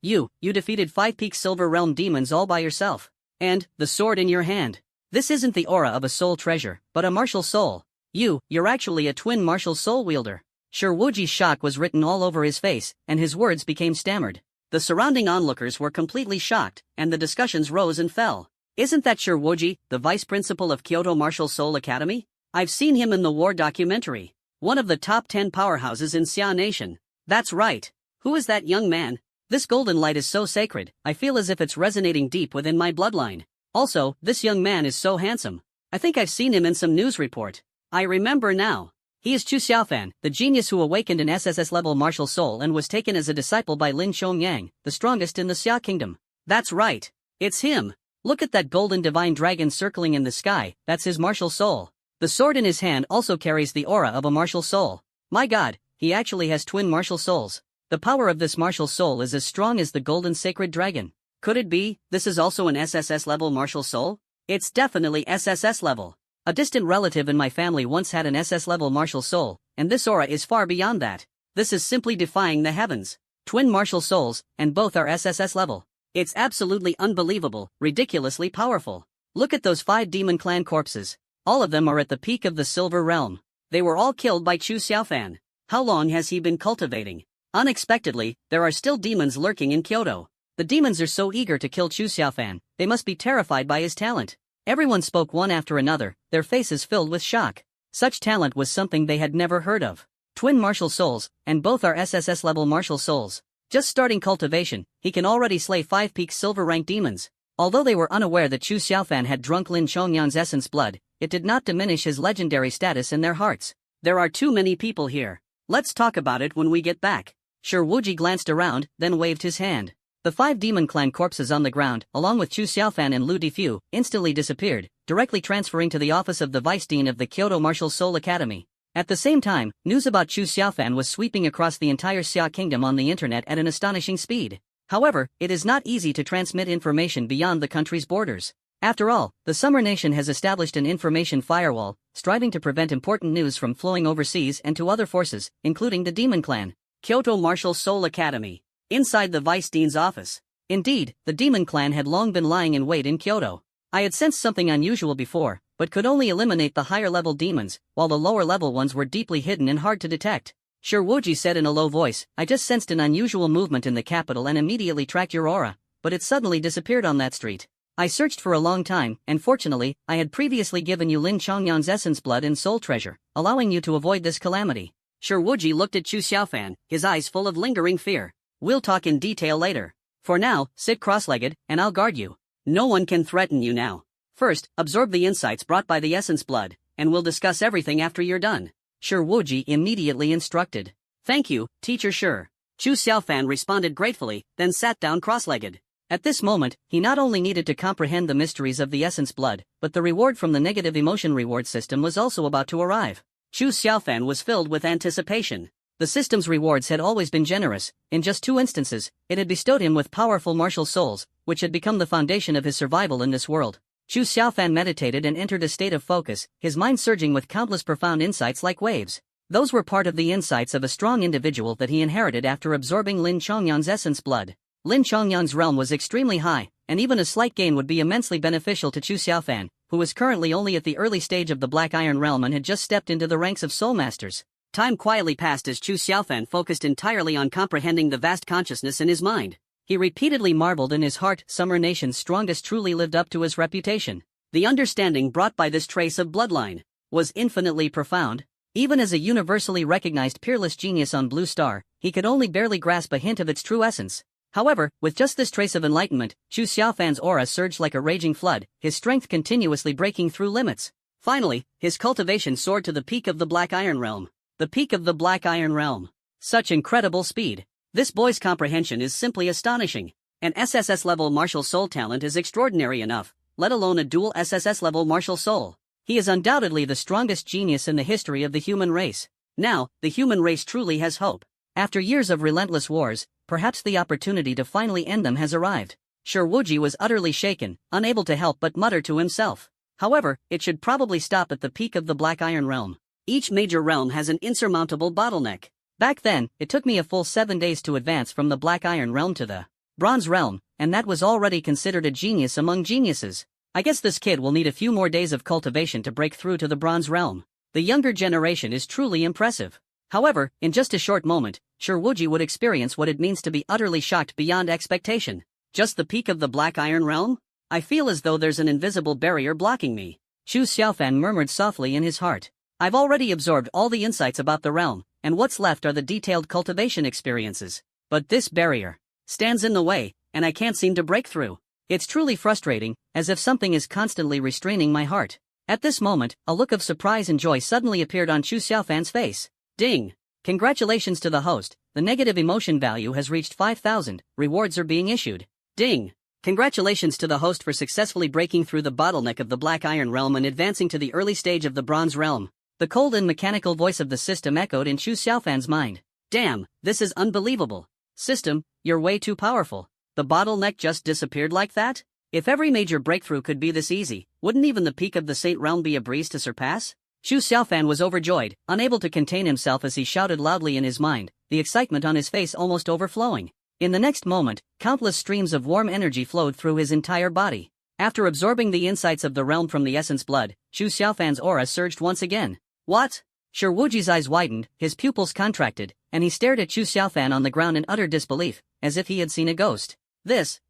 You defeated 5 peak Silver Realm demons all by yourself. And, the sword in your hand. This isn't the aura of a soul treasure, but a martial soul. You're actually a twin martial soul wielder. Shi Wuji's shock was written all over his face, and his words became stammered. The surrounding onlookers were completely shocked, and the discussions rose and fell. Isn't that Shi Wuji, the vice principal of Kyoto Martial Soul Academy? I've seen him in the war documentary. One of the top 10 powerhouses in Xia Nation. That's right. Who is that young man? This golden light is so sacred, I feel as if it's resonating deep within my bloodline. Also, this young man is so handsome. I think I've seen him in some news report. I remember now. He is Chu Xiaofan, the genius who awakened an SSS-level martial soul and was taken as a disciple by Lin Chongyang, the strongest in the Xia Kingdom. That's right. It's him. Look at that golden divine dragon circling in the sky, that's his martial soul. The sword in his hand also carries the aura of a martial soul. My god, he actually has twin martial souls. The power of this martial soul is as strong as the golden sacred dragon. Could it be, this is also an SSS-level martial soul? It's definitely SSS level. A distant relative in my family once had an SS-level martial soul, and this aura is far beyond that. This is simply defying the heavens. Twin martial souls, and both are SSS level. It's absolutely unbelievable, ridiculously powerful. Look at those 5 demon clan corpses. All of them are at the peak of the Silver Realm. They were all killed by Chu Xiaofan. How long has he been cultivating? Unexpectedly, there are still demons lurking in Kyoto. The demons are so eager to kill Chu Xiaofan, they must be terrified by his talent. Everyone spoke one after another, their faces filled with shock. Such talent was something they had never heard of. Twin martial souls, and both are SSS-level martial souls. Just starting cultivation, he can already slay 5 peak silver-rank demons. Although they were unaware that Chu Xiaofan had drunk Lin Chongyang's essence blood, it did not diminish his legendary status in their hearts. There are too many people here. Let's talk about it when we get back. Shi Wuji glanced around, then waved his hand. The 5 demon clan corpses on the ground, along with Chu Xiaofan and Lu Difu, instantly disappeared, directly transferring to the office of the Vice Dean of the Kyoto Martial Soul Academy. At the same time, news about Chu Xiaofan was sweeping across the entire Xia Kingdom on the internet at an astonishing speed. However, it is not easy to transmit information beyond the country's borders. After all, the Summer Nation has established an information firewall, striving to prevent important news from flowing overseas and to other forces, including the Demon Clan. Kyoto Martial Soul Academy. Inside the Vice Dean's office. Indeed, the Demon Clan had long been lying in wait in Kyoto. I had sensed something unusual before, but could only eliminate the higher-level demons, while the lower-level ones were deeply hidden and hard to detect. Shi Wuji said in a low voice, I just sensed an unusual movement in the capital and immediately tracked your aura, but it suddenly disappeared on that street. I searched for a long time, and fortunately, I had previously given you Lin Chongyang's essence blood and soul treasure, allowing you to avoid this calamity. Shi Wuji looked at Chu Xiaofan, his eyes full of lingering fear. We'll talk in detail later. For now, sit cross-legged, and I'll guard you. No one can threaten you now. First, absorb the insights brought by the essence blood, and we'll discuss everything after you're done. Shi Wuji immediately instructed. Thank you, Teacher Shi. Chu Xiaofan responded gratefully, then sat down cross-legged. At this moment, he not only needed to comprehend the mysteries of the essence blood, but the reward from the negative emotion reward system was also about to arrive. Chu Xiaofan was filled with anticipation. The system's rewards had always been generous. In just 2 instances, it had bestowed him with powerful martial souls, which had become the foundation of his survival in this world. Chu Xiaofan meditated and entered a state of focus, his mind surging with countless profound insights like waves. Those were part of the insights of a strong individual that he inherited after absorbing Lin Chongyang's essence blood. Lin Chongyang's realm was extremely high, and even a slight gain would be immensely beneficial to Chu Xiaofan, who was currently only at the early stage of the Black Iron Realm and had just stepped into the ranks of Soul Masters. Time quietly passed as Chu Xiaofan focused entirely on comprehending the vast consciousness in his mind. He repeatedly marveled in his heart Summer Nation's strongest truly lived up to his reputation. The understanding brought by this trace of bloodline was infinitely profound. Even as a universally recognized peerless genius on Blue Star, he could only barely grasp a hint of its true essence. However, with just this trace of enlightenment, Chu Xiaofan's aura surged like a raging flood, his strength continuously breaking through limits. Finally, his cultivation soared to the peak of the Black Iron Realm. The peak of the Black Iron Realm. Such incredible speed. This boy's comprehension is simply astonishing. An SSS-level martial soul talent is extraordinary enough, let alone a dual SSS-level martial soul. He is undoubtedly the strongest genius in the history of the human race. Now, the human race truly has hope. After years of relentless wars, perhaps the opportunity to finally end them has arrived. Shiwuji was utterly shaken, unable to help but mutter to himself. However, it should probably stop at the peak of the Black Iron Realm. Each major realm has an insurmountable bottleneck. Back then, it took me a full 7 days to advance from the Black Iron Realm to the Bronze Realm, and that was already considered a genius among geniuses. I guess this kid will need a few more days of cultivation to break through to the Bronze Realm. The younger generation is truly impressive. However, in just a short moment, Shiwuji would experience what it means to be utterly shocked beyond expectation. Just the peak of the Black Iron Realm? I feel as though there's an invisible barrier blocking me. Chu Xiaofan murmured softly in his heart. I've already absorbed all the insights about the realm, and what's left are the detailed cultivation experiences. But this barrier stands in the way, and I can't seem to break through. It's truly frustrating, as if something is constantly restraining my heart. At this moment, a look of surprise and joy suddenly appeared on Chu Xiaofan's face. Ding! Congratulations to the host, the negative emotion value has reached 5,000, rewards are being issued. Ding! Congratulations to the host for successfully breaking through the bottleneck of the Black Iron Realm and advancing to the early stage of the Bronze Realm. The cold and mechanical voice of the system echoed in Chu Xiaofan's mind. Damn, this is unbelievable. System, you're way too powerful. The bottleneck just disappeared like that? If every major breakthrough could be this easy, wouldn't even the peak of the Saint Realm be a breeze to surpass? Chu Xiaofan was overjoyed, unable to contain himself as he shouted loudly in his mind, the excitement on his face almost overflowing. In the next moment, countless streams of warm energy flowed through his entire body. After absorbing the insights of the realm from the essence blood, Chu Xiaofan's aura surged once again. What? Shiwuji's eyes widened, his pupils contracted, and he stared at Chu Xiaofan on the ground in utter disbelief, as if he had seen a ghost.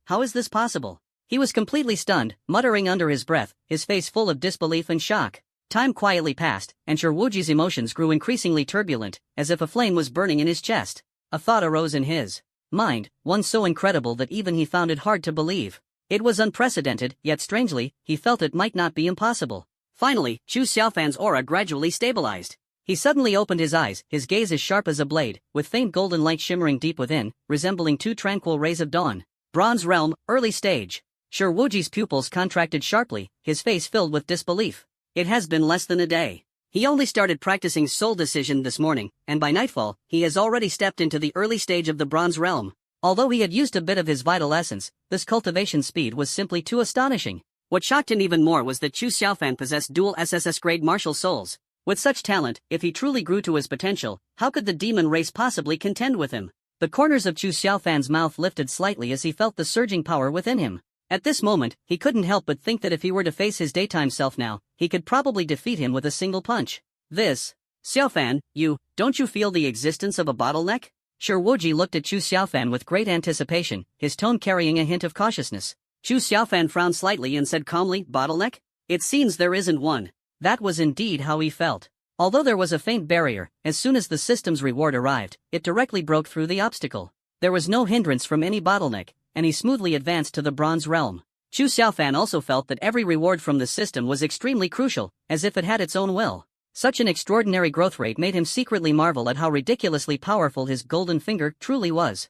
How is this possible? He was completely stunned, muttering under his breath, his face full of disbelief and shock. Time quietly passed, and Shiwuji's emotions grew increasingly turbulent, as if a flame was burning in his chest. A thought arose in his mind, one so incredible that even he found it hard to believe. It was unprecedented, yet strangely, he felt it might not be impossible. Finally, Chu Xiaofan's aura gradually stabilized. He suddenly opened his eyes, his gaze as sharp as a blade, with faint golden light shimmering deep within, resembling two tranquil rays of dawn. Bronze Realm, early stage. Shiwuji's pupils contracted sharply, his face filled with disbelief. It has been less than a day. He only started practicing soul decision this morning, and by nightfall, he has already stepped into the early stage of the Bronze Realm. Although he had used a bit of his vital essence, this cultivation speed was simply too astonishing. What shocked him even more was that Chu Xiaofan possessed dual SSS grade martial souls. With such talent, if he truly grew to his potential, how could the demon race possibly contend with him? The corners of Chu Xiaofan's mouth lifted slightly as he felt the surging power within him. At this moment, he couldn't help but think that if he were to face his daytime self now, he could probably defeat him with a single punch. Xiaofan, don't you feel the existence of a bottleneck? Shiwuji looked at Chu Xiaofan with great anticipation, his tone carrying a hint of cautiousness. Chu Xiaofan frowned slightly and said calmly, bottleneck? It seems there isn't one. That was indeed how he felt. Although there was a faint barrier, as soon as the system's reward arrived, it directly broke through the obstacle. There was no hindrance from any bottleneck, and he smoothly advanced to the Bronze Realm. Chu Xiaofan also felt that every reward from the system was extremely crucial, as if it had its own will. Such an extraordinary growth rate made him secretly marvel at how ridiculously powerful his golden finger truly was.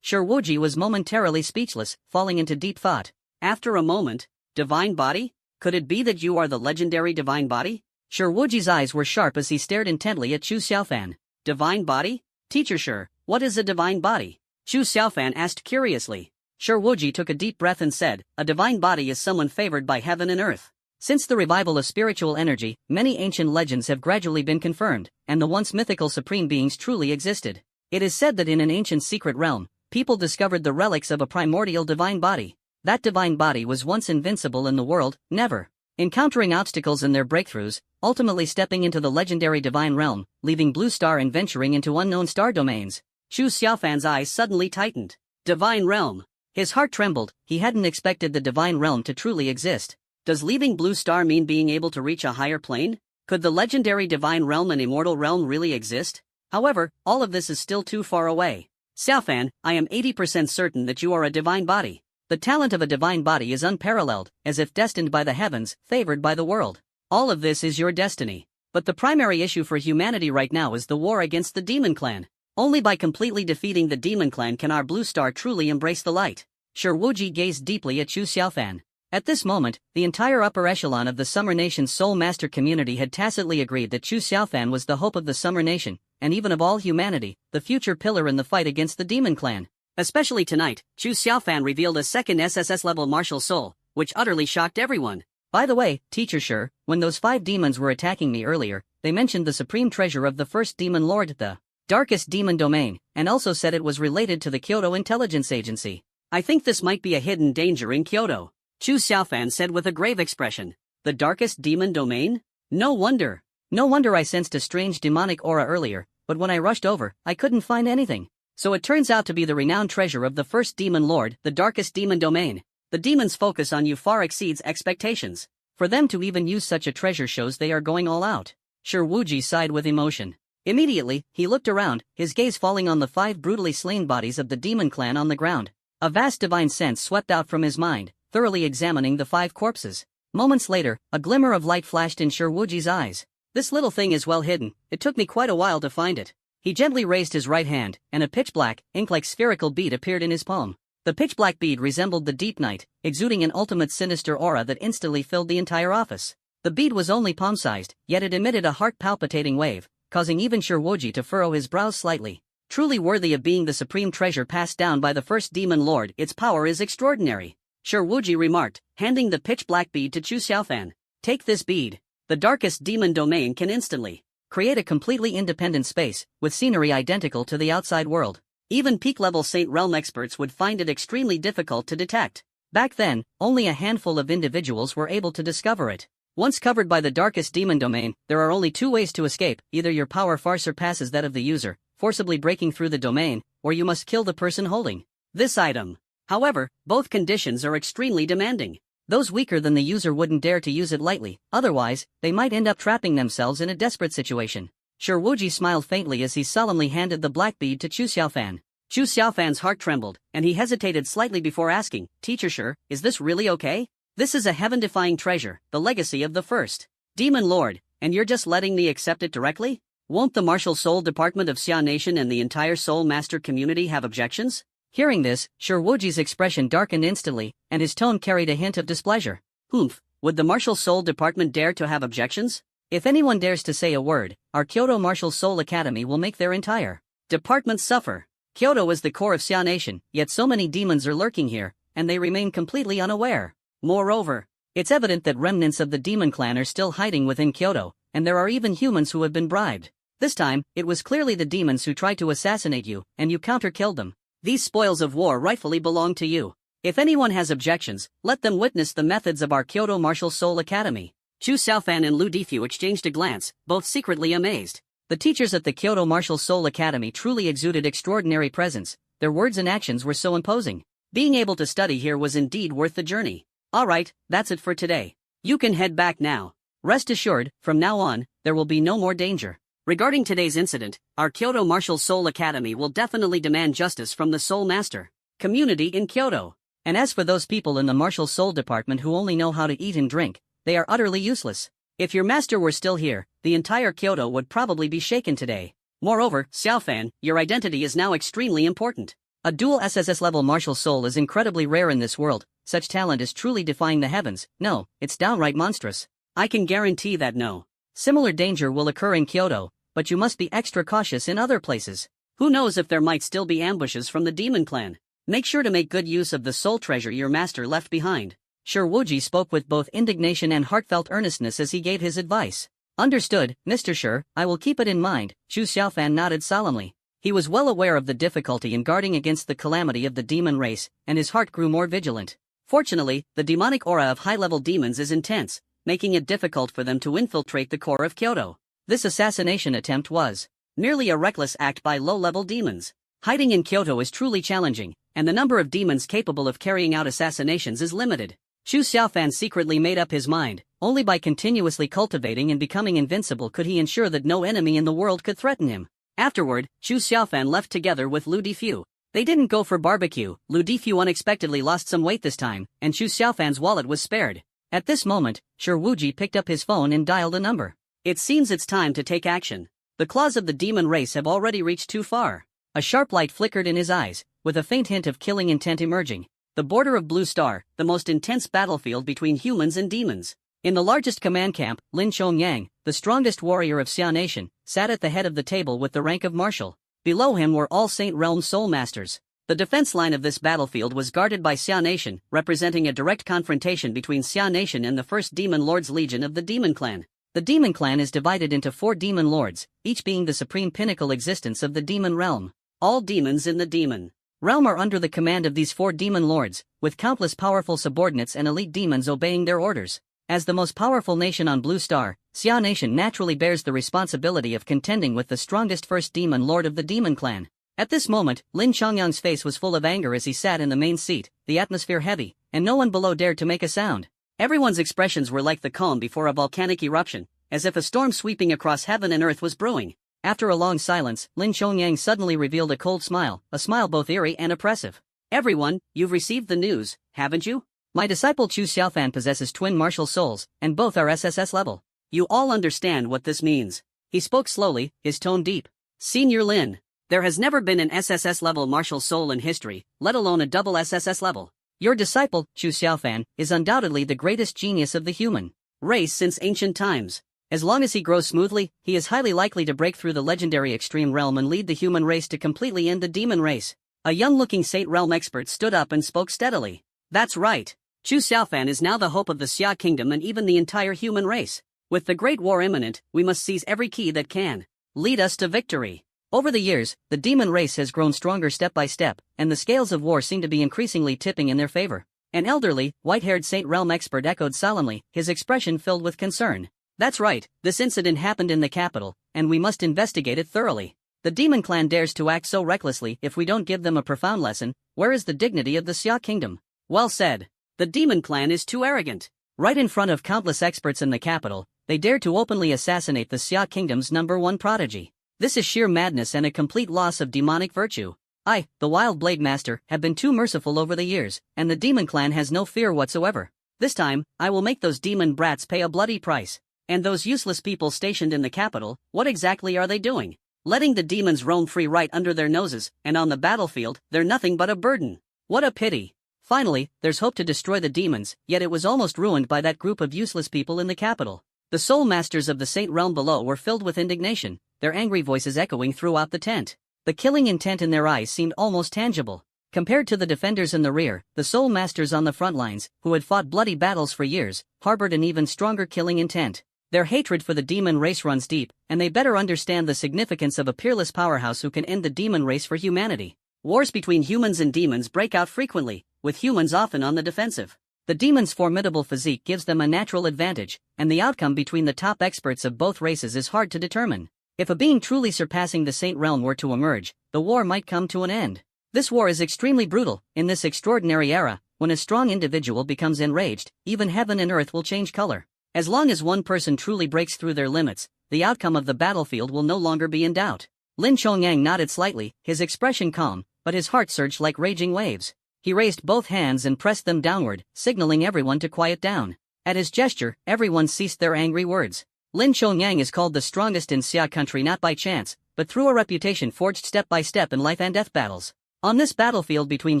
Shiwuji was momentarily speechless, falling into deep thought. After a moment, divine body? Could it be that you are the legendary divine body? Shiwuji's eyes were sharp as he stared intently at Chu Xiaofan. Divine body? Teacher Shi, what is a divine body? Chu Xiaofan asked curiously. Shiwuji took a deep breath and said, a divine body is someone favored by heaven and earth. Since the revival of spiritual energy, many ancient legends have gradually been confirmed, and the once mythical supreme beings truly existed. It is said that in an ancient secret realm, people discovered the relics of a primordial divine body. That divine body was once invincible in the world, never encountering obstacles in their breakthroughs, ultimately stepping into the legendary divine realm, leaving Blue Star and venturing into unknown star domains. Chu Xiaofan's eyes suddenly tightened. Divine realm. His heart trembled, he hadn't expected the divine realm to truly exist. Does leaving Blue Star mean being able to reach a higher plane? Could the legendary divine realm and immortal realm really exist? However, all of this is still too far away. Xiaofan, I am 80% certain that you are a divine body. The talent of a divine body is unparalleled, as if destined by the heavens, favored by the world. All of this is your destiny. But the primary issue for humanity right now is the war against the demon clan. Only by completely defeating the demon clan can our blue star truly embrace the light. Shi Wuji gazed deeply at Chu Xiaofan. At this moment, the entire upper echelon of the Summer Nation's Soul Master community had tacitly agreed that Chu Xiaofan was the hope of the Summer Nation, and even of all humanity, the future pillar in the fight against the demon clan. Especially tonight, Chu Xiaofan revealed a second SSS-level martial soul, which utterly shocked everyone. By the way, Teacher Shi, when those 5 demons were attacking me earlier, they mentioned the supreme treasure of the first demon lord, the darkest demon domain, and also said it was related to the Kyoto Intelligence Agency. I think this might be a hidden danger in Kyoto, Chu Xiaofan said with a grave expression. The darkest demon domain? No wonder. No wonder I sensed a strange demonic aura earlier, but when I rushed over, I couldn't find anything. So it turns out to be the renowned treasure of the first demon lord, the darkest demon domain. The demon's focus on you far exceeds expectations. For them to even use such a treasure shows they are going all out. Shi Wuji sighed with emotion. Immediately, he looked around, his gaze falling on the 5 brutally slain bodies of the demon clan on the ground. A vast divine sense swept out from his mind, thoroughly examining the 5 corpses. Moments later, a glimmer of light flashed in Shi Wuji's eyes. This little thing is well hidden, it took me quite a while to find it. He gently raised his right hand, and a pitch-black, ink-like spherical bead appeared in his palm. The pitch-black bead resembled the deep night, exuding an ultimate sinister aura that instantly filled the entire office. The bead was only palm-sized, yet it emitted a heart-palpitating wave, causing even Shi Wuji to furrow his brows slightly. Truly worthy of being the supreme treasure passed down by the first demon lord, its power is extraordinary, Shi Wuji remarked, handing the pitch-black bead to Chu Xiaofan. Take this bead. The darkest demon domain can instantly create a completely independent space, with scenery identical to the outside world. Even peak-level Saint Realm experts would find it extremely difficult to detect. Back then, only a handful of individuals were able to discover it. Once covered by the darkest demon domain, there are only 2 ways to escape: either your power far surpasses that of the user, forcibly breaking through the domain, or you must kill the person holding this item. However, both conditions are extremely demanding. Those weaker than the user wouldn't dare to use it lightly, otherwise, they might end up trapping themselves in a desperate situation. Shi Wuji smiled faintly as he solemnly handed the black bead to Chu Xiaofan. Chu Xiaofan's heart trembled, and he hesitated slightly before asking, Teacher Shi, is this really okay? This is a heaven-defying treasure, the legacy of the first demon lord, and you're just letting me accept it directly? Won't the Martial Soul Department of Xia Nation and the entire Soul Master community have objections? Hearing this, Shi Wuji's expression darkened instantly, and his tone carried a hint of displeasure. Humph, would the Martial Soul Department dare to have objections? If anyone dares to say a word, our Kyoto Martial Soul Academy will make their entire department suffer. Kyoto is the core of Xia Nation, yet so many demons are lurking here, and they remain completely unaware. Moreover, it's evident that remnants of the demon clan are still hiding within Kyoto, and there are even humans who have been bribed. This time, it was clearly the demons who tried to assassinate you, and you counter-killed them. These spoils of war rightfully belong to you. If anyone has objections, let them witness the methods of our Kyoto Martial Soul Academy. Chu Xiaofan and Lu Difu exchanged a glance, both secretly amazed. The teachers at the Kyoto Martial Soul Academy truly exuded extraordinary presence. Their words and actions were so imposing. Being able to study here was indeed worth the journey. Alright, that's it for today. You can head back now. Rest assured, from now on, there will be no more danger. Regarding today's incident, our Kyoto Martial Soul Academy will definitely demand justice from the Soul Master community in Kyoto. And as for those people in the Martial Soul Department who only know how to eat and drink, they are utterly useless. If your master were still here, the entire Kyoto would probably be shaken today. Moreover, Xiaofan, your identity is now extremely important. A Dual-SSS level martial soul is incredibly rare in this world. Such talent is truly defying the heavens. No, it's downright monstrous. I can guarantee that no similar danger will occur in Kyoto, but you must be extra cautious in other places. Who knows if there might still be ambushes from the demon clan. Make sure to make good use of the soul treasure your master left behind. Shi Wuji spoke with both indignation and heartfelt earnestness as he gave his advice. Understood, Mr. Shi, I will keep it in mind. Chu Xiaofan nodded solemnly. He was well aware of the difficulty in guarding against the calamity of the demon race, and his heart grew more vigilant. Fortunately, the demonic aura of high-level demons is intense, making it difficult for them to infiltrate the core of Kyoto. This assassination attempt was merely a reckless act by low-level demons. Hiding in Kyoto is truly challenging, and the number of demons capable of carrying out assassinations is limited. Chu Xiaofan secretly made up his mind. Only by continuously cultivating and becoming invincible could he ensure that no enemy in the world could threaten him. Afterward, Chu Xiaofan left together with Lu Difu. They didn't go for barbecue. Lu Difu unexpectedly lost some weight this time, and Chu Xiaofan's wallet was spared. At this moment, Shi Wuji picked up his phone and dialed a number. It seems it's time to take action. The claws of the demon race have already reached too far. A sharp light flickered in his eyes, with a faint hint of killing intent emerging. The border of Blue Star, the most intense battlefield between humans and demons. In the largest command camp, Lin Chongyang, the strongest warrior of Xia Nation, sat at the head of the table with the rank of Marshal. Below him were all Saint Realm Soul Masters. The defense line of this battlefield was guarded by Xia Nation, representing a direct confrontation between Xia Nation and the First Demon Lord's Legion of the Demon Clan. The Demon Clan is divided into 4 Demon Lords, each being the supreme pinnacle existence of the Demon Realm. All demons in the Demon Realm are under the command of these 4 Demon Lords, with countless powerful subordinates and elite demons obeying their orders. As the most powerful nation on Blue Star, Xia Nation naturally bears the responsibility of contending with the strongest First Demon Lord of the Demon Clan. At this moment, Lin Chongyang's face was full of anger as he sat in the main seat, the atmosphere heavy, and no one below dared to make a sound. Everyone's expressions were like the calm before a volcanic eruption, as if a storm sweeping across heaven and earth was brewing. After a long silence, Lin Chongyang suddenly revealed a cold smile, a smile both eerie and oppressive. "Everyone, you've received the news, haven't you? My disciple Chu Xiaofan possesses twin martial souls, and both are SSS level. You all understand what this means." He spoke slowly, his tone deep. "Senior Lin, there has never been an SSS level martial soul in history, let alone a double SSS level. Your disciple, Chu Xiaofan, is undoubtedly the greatest genius of the human race since ancient times. As long as he grows smoothly, he is highly likely to break through the legendary extreme realm and lead the human race to completely end the demon race." A young-looking Saint Realm expert stood up and spoke steadily. "That's right. Chu Xiaofan is now the hope of the Xia Kingdom and even the entire human race. With the Great War imminent, we must seize every key that can lead us to victory." Over the years, the demon race has grown stronger step by step, and the scales of war seem to be increasingly tipping in their favor. An elderly, white-haired Saint Realm expert echoed solemnly, his expression filled with concern. "That's right, this incident happened in the capital, and we must investigate it thoroughly. The Demon Clan dares to act so recklessly. If we don't give them a profound lesson, where is the dignity of the Xia Kingdom?" Well said. The Demon Clan is too arrogant. Right in front of countless experts in the capital, they dare to openly assassinate the Xia Kingdom's #1 prodigy. This is sheer madness and a complete loss of demonic virtue. I, the Wild Blade Master, have been too merciful over the years, and the Demon Clan has no fear whatsoever. This time, I will make those demon brats pay a bloody price. And those useless people stationed in the capital, what exactly are they doing? Letting the demons roam free right under their noses, and on the battlefield, they're nothing but a burden. What a pity. Finally, there's hope to destroy the demons, yet it was almost ruined by that group of useless people in the capital. The soul masters of the Saint Realm below were filled with indignation, their angry voices echoing throughout the tent. The killing intent in their eyes seemed almost tangible. Compared to the defenders in the rear, the soul masters on the front lines, who had fought bloody battles for years, harbored an even stronger killing intent. Their hatred for the demon race runs deep, and they better understand the significance of a peerless powerhouse who can end the demon race for humanity. Wars between humans and demons break out frequently, with humans often on the defensive. The demons' formidable physique gives them a natural advantage, and the outcome between the top experts of both races is hard to determine. If a being truly surpassing the Saint Realm were to emerge, the war might come to an end. This war is extremely brutal. In this extraordinary era, when a strong individual becomes enraged, even heaven and earth will change color. As long as one person truly breaks through their limits, the outcome of the battlefield will no longer be in doubt. Lin Chongyang nodded slightly, his expression calm, but his heart surged like raging waves. He raised both hands and pressed them downward, signaling everyone to quiet down. At his gesture, everyone ceased their angry words. Lin Chongyang is called the strongest in Xia country not by chance, but through a reputation forged step by step in life and death battles. On this battlefield between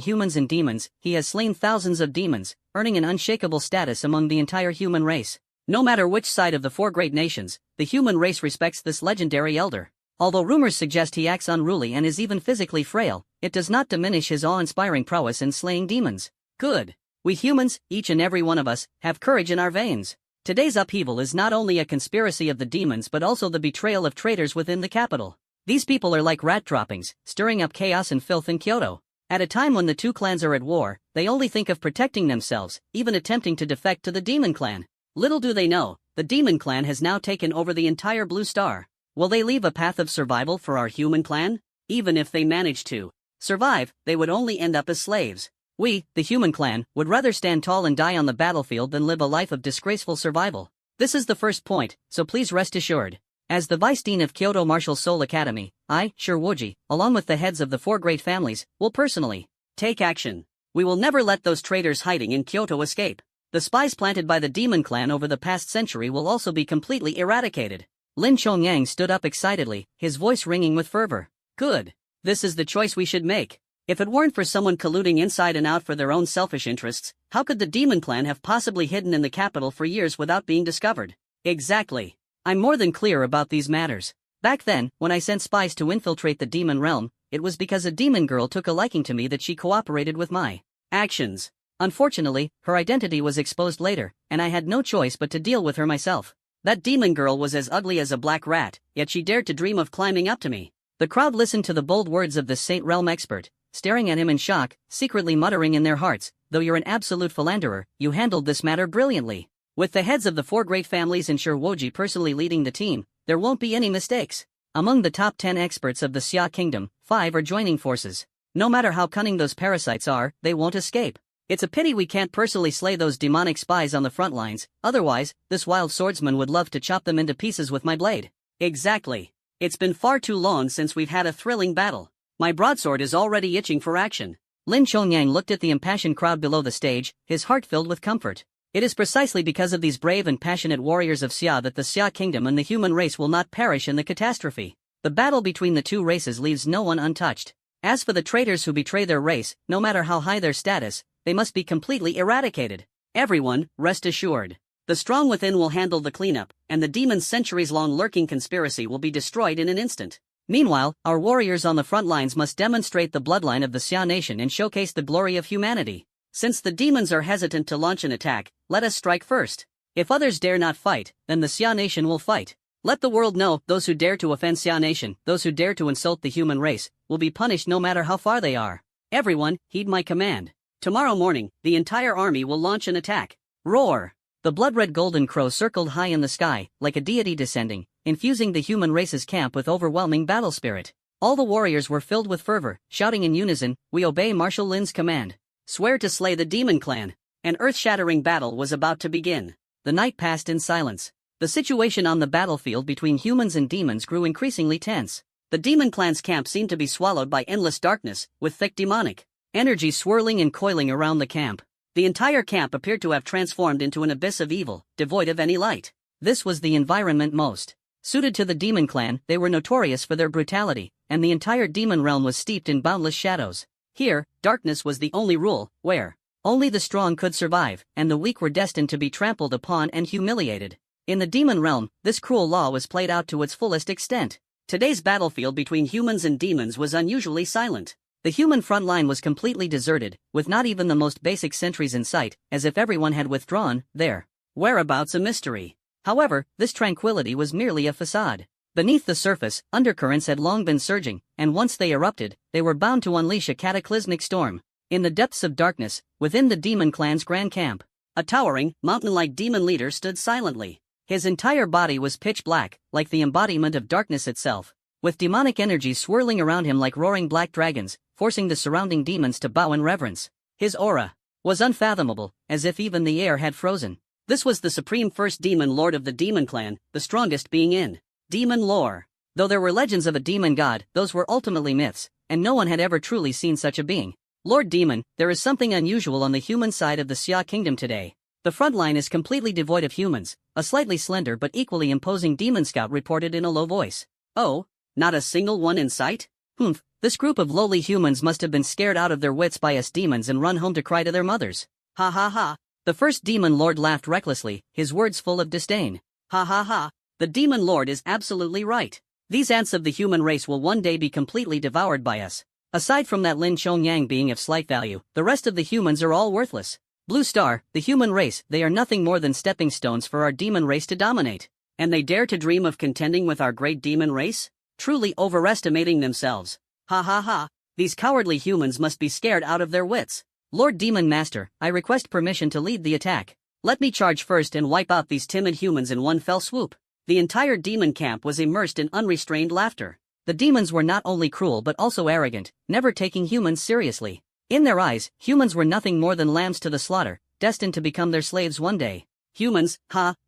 humans and demons, he has slain thousands of demons, earning an unshakable status among the entire human race. No matter which side of the 4 great nations, the human race respects this legendary elder. Although rumors suggest he acts unruly and is even physically frail, it does not diminish his awe-inspiring prowess in slaying demons. Good. We humans, each and every one of us, have courage in our veins. Today's upheaval is not only a conspiracy of the demons but also the betrayal of traitors within the capital. These people are like rat droppings, stirring up chaos and filth in Kyoto. At a time when the 2 clans are at war, they only think of protecting themselves, even attempting to defect to the Demon Clan. Little do they know, the Demon Clan has now taken over the entire Blue Star. Will they leave a path of survival for our human clan? Even if they manage to survive, they would only end up as slaves. We, the human clan, would rather stand tall and die on the battlefield than live a life of disgraceful survival. This is the first point, so please rest assured. As the Vice Dean of Kyoto Martial Soul Academy, I, Shirwoji, along with the heads of the 4 great families, will personally take action. We will never let those traitors hiding in Kyoto escape. The spies planted by the Demon Clan over the past century will also be completely eradicated. Lin Chongyang stood up excitedly, his voice ringing with fervor. Good. This is the choice we should make. If it weren't for someone colluding inside and out for their own selfish interests, how could the demon clan have possibly hidden in the capital for years without being discovered? Exactly. I'm more than clear about these matters. Back then, when I sent spies to infiltrate the demon realm, it was because a demon girl took a liking to me that she cooperated with my actions. Unfortunately, her identity was exposed later, and I had no choice but to deal with her myself. That demon girl was as ugly as a black rat, yet she dared to dream of climbing up to me. The crowd listened to the bold words of the Saint Realm expert, staring at him in shock, secretly muttering in their hearts, though you're an absolute philanderer, you handled this matter brilliantly. With the heads of the 4 great families and Shirwoji personally leading the team, there won't be any mistakes. Among the top 10 experts of the Xia Kingdom, 5 are joining forces. No matter how cunning those parasites are, they won't escape. It's a pity we can't personally slay those demonic spies on the front lines, otherwise, this wild swordsman would love to chop them into pieces with my blade. Exactly. It's been far too long since we've had a thrilling battle. My broadsword is already itching for action. Lin Chongyang looked at the impassioned crowd below the stage, his heart filled with comfort. It is precisely because of these brave and passionate warriors of Xia that the Xia Kingdom and the human race will not perish in the catastrophe. The battle between the two races leaves no one untouched. As for the traitors who betray their race, no matter how high their status, they must be completely eradicated. Everyone, rest assured. The strong within will handle the cleanup, and the demon's centuries-long lurking conspiracy will be destroyed in an instant. Meanwhile, our warriors on the front lines must demonstrate the bloodline of the Xia nation and showcase the glory of humanity. Since the demons are hesitant to launch an attack, let us strike first. If others dare not fight, then the Xia nation will fight. Let the world know, those who dare to offend Xia nation, those who dare to insult the human race, will be punished no matter how far they are. Everyone, heed my command. Tomorrow morning, the entire army will launch an attack. Roar! The blood-red golden crow circled high in the sky, like a deity descending, infusing the human race's camp with overwhelming battle spirit. All the warriors were filled with fervor, shouting in unison, "We obey Marshal Lin's command. Swear to slay the demon clan." An earth-shattering battle was about to begin. The night passed in silence. The situation on the battlefield between humans and demons grew increasingly tense. The demon clan's camp seemed to be swallowed by endless darkness, with thick demonic energy swirling and coiling around the camp. The entire camp appeared to have transformed into an abyss of evil, devoid of any light. This was the environment most suited to the demon clan. They were notorious for their brutality, and the entire demon realm was steeped in boundless shadows. Here, darkness was the only rule, where only the strong could survive, and the weak were destined to be trampled upon and humiliated. In the demon realm, this cruel law was played out to its fullest extent. Today's battlefield between humans and demons was unusually silent. The human front line was completely deserted, with not even the most basic sentries in sight, as if everyone had withdrawn, their whereabouts a mystery. However, this tranquility was merely a facade. Beneath the surface, undercurrents had long been surging, and once they erupted, they were bound to unleash a cataclysmic storm. In the depths of darkness, within the demon clan's grand camp, a towering, mountain-like demon leader stood silently. His entire body was pitch black, like the embodiment of darkness itself, with demonic energies swirling around him like roaring black dragons, forcing the surrounding demons to bow in reverence. His aura was unfathomable, as if even the air had frozen. This was the supreme first demon lord of the demon clan, the strongest being in demon lore. Though there were legends of a demon god, those were ultimately myths, and no one had ever truly seen such a being. Lord Demon, there is something unusual on the human side of the Xia Kingdom today. The front line is completely devoid of humans, a slightly slender but equally imposing demon scout reported in a low voice. Oh, not a single one in sight? Humph, this group of lowly humans must have been scared out of their wits by us demons and run home to cry to their mothers. Ha ha ha. The first demon lord laughed recklessly, his words full of disdain. Ha ha ha. The demon lord is absolutely right. These ants of the human race will one day be completely devoured by us. Aside from that Lin Chongyang being of slight value, the rest of the humans are all worthless. Blue Star, the human race, they are nothing more than stepping stones for our demon race to dominate. And they dare to dream of contending with our great demon race? Truly overestimating themselves. Ha ha ha. These cowardly humans must be scared out of their wits. Lord Demon Master, I request permission to lead the attack. Let me charge first and wipe out these timid humans in one fell swoop. The entire demon camp was immersed in unrestrained laughter. The demons were not only cruel but also arrogant, never taking humans seriously. In their eyes, humans were nothing more than lambs to the slaughter, destined to become their slaves one day. Humans,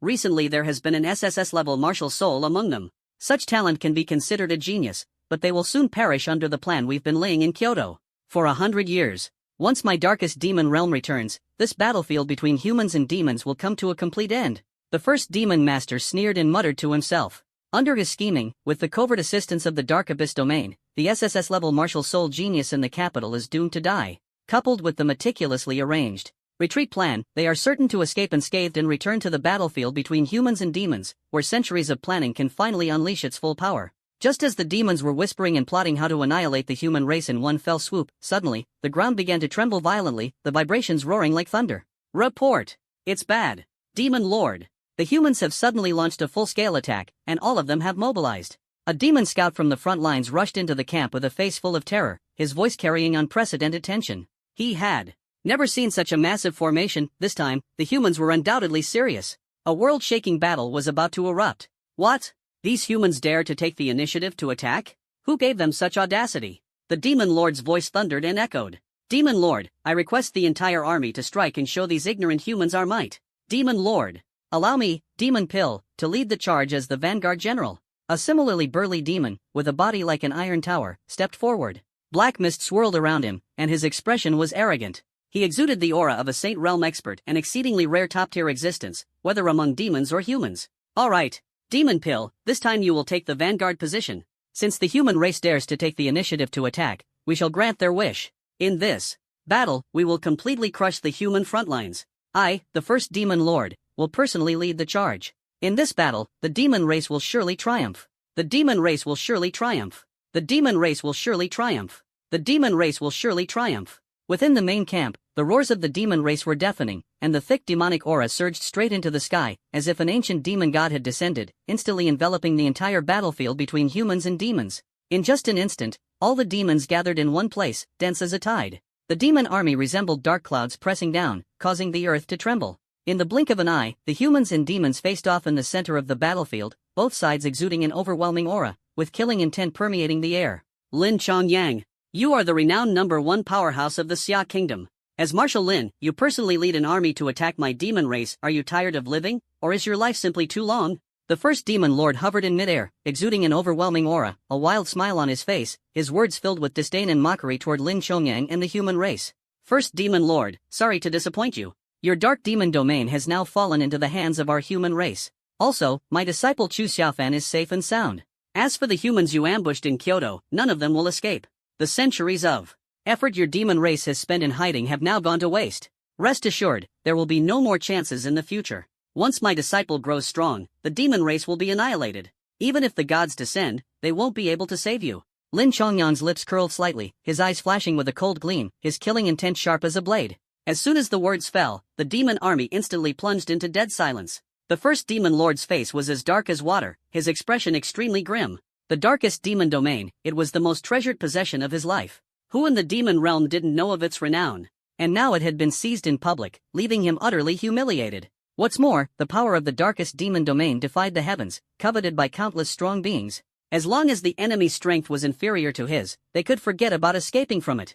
recently there has been an SSS-level martial soul among them. Such talent can be considered a genius, but they will soon perish under the plan we've been laying in Kyoto. For 100 years. Once my darkest demon realm returns, this battlefield between humans and demons will come to a complete end. The first demon master sneered and muttered to himself. Under his scheming, with the covert assistance of the Dark Abyss domain, the SSS-level martial soul genius in the capital is doomed to die. Coupled with the meticulously arranged retreat plan, they are certain to escape unscathed and return to the battlefield between humans and demons, where centuries of planning can finally unleash its full power. Just as the demons were whispering and plotting how to annihilate the human race in one fell swoop, suddenly, the ground began to tremble violently, the vibrations roaring like thunder. Report! It's bad. Demon Lord! The humans have suddenly launched a full-scale attack, and all of them have mobilized. A demon scout from the front lines rushed into the camp with a face full of terror, his voice carrying unprecedented tension. He had never seen such a massive formation. This time, the humans were undoubtedly serious. A world-shaking battle was about to erupt. What? These humans dare to take the initiative to attack? Who gave them such audacity? The Demon Lord's voice thundered and echoed. Demon Lord, I request the entire army to strike and show these ignorant humans our might. Demon Lord, allow me, Demon Pill, to lead the charge as the vanguard general. A similarly burly demon, with a body like an iron tower, stepped forward. Black mist swirled around him, and his expression was arrogant. He exuded the aura of a Saint Realm expert, an exceedingly rare top-tier existence, whether among demons or humans. All right, Demon Pill, this time you will take the vanguard position. Since the human race dares to take the initiative to attack, we shall grant their wish. In this battle, we will completely crush the human front lines. I, the first Demon Lord, will personally lead the charge. In this battle, the demon race will surely triumph. The demon race will surely triumph. The demon race will surely triumph. The demon race will surely triumph. Within the main camp, the roars of the demon race were deafening, and the thick demonic aura surged straight into the sky, as if an ancient demon god had descended, instantly enveloping the entire battlefield between humans and demons. In just an instant, all the demons gathered in one place, dense as a tide. The demon army resembled dark clouds pressing down, causing the earth to tremble. In the blink of an eye, the humans and demons faced off in the center of the battlefield, both sides exuding an overwhelming aura, with killing intent permeating the air. Lin Chongyang, you are the renowned #1 powerhouse of the Xia Kingdom. As Marshal Lin, you personally lead an army to attack my demon race. Are you tired of living, or is your life simply too long? The first demon lord hovered in midair, exuding an overwhelming aura, a wild smile on his face, his words filled with disdain and mockery toward Lin Chongyang and the human race. First demon lord, sorry to disappoint you. Your dark demon domain has now fallen into the hands of our human race. Also, my disciple Chu Xiaofan is safe and sound. As for the humans you ambushed in Kyoto, none of them will escape. The centuries of effort your demon race has spent in hiding have now gone to waste. Rest assured, there will be no more chances in the future. Once my disciple grows strong, the demon race will be annihilated. Even if the gods descend, they won't be able to save you. Lin Chongyang's lips curled slightly, his eyes flashing with a cold gleam, his killing intent sharp as a blade. As soon as the words fell, the demon army instantly plunged into dead silence. The first demon lord's face was as dark as water, his expression extremely grim. The darkest demon domain, it was the most treasured possession of his life. Who in the demon realm didn't know of its renown? And now it had been seized in public, leaving him utterly humiliated. What's more, the power of the darkest demon domain defied the heavens, coveted by countless strong beings. As long as the enemy's strength was inferior to his, they could forget about escaping from it.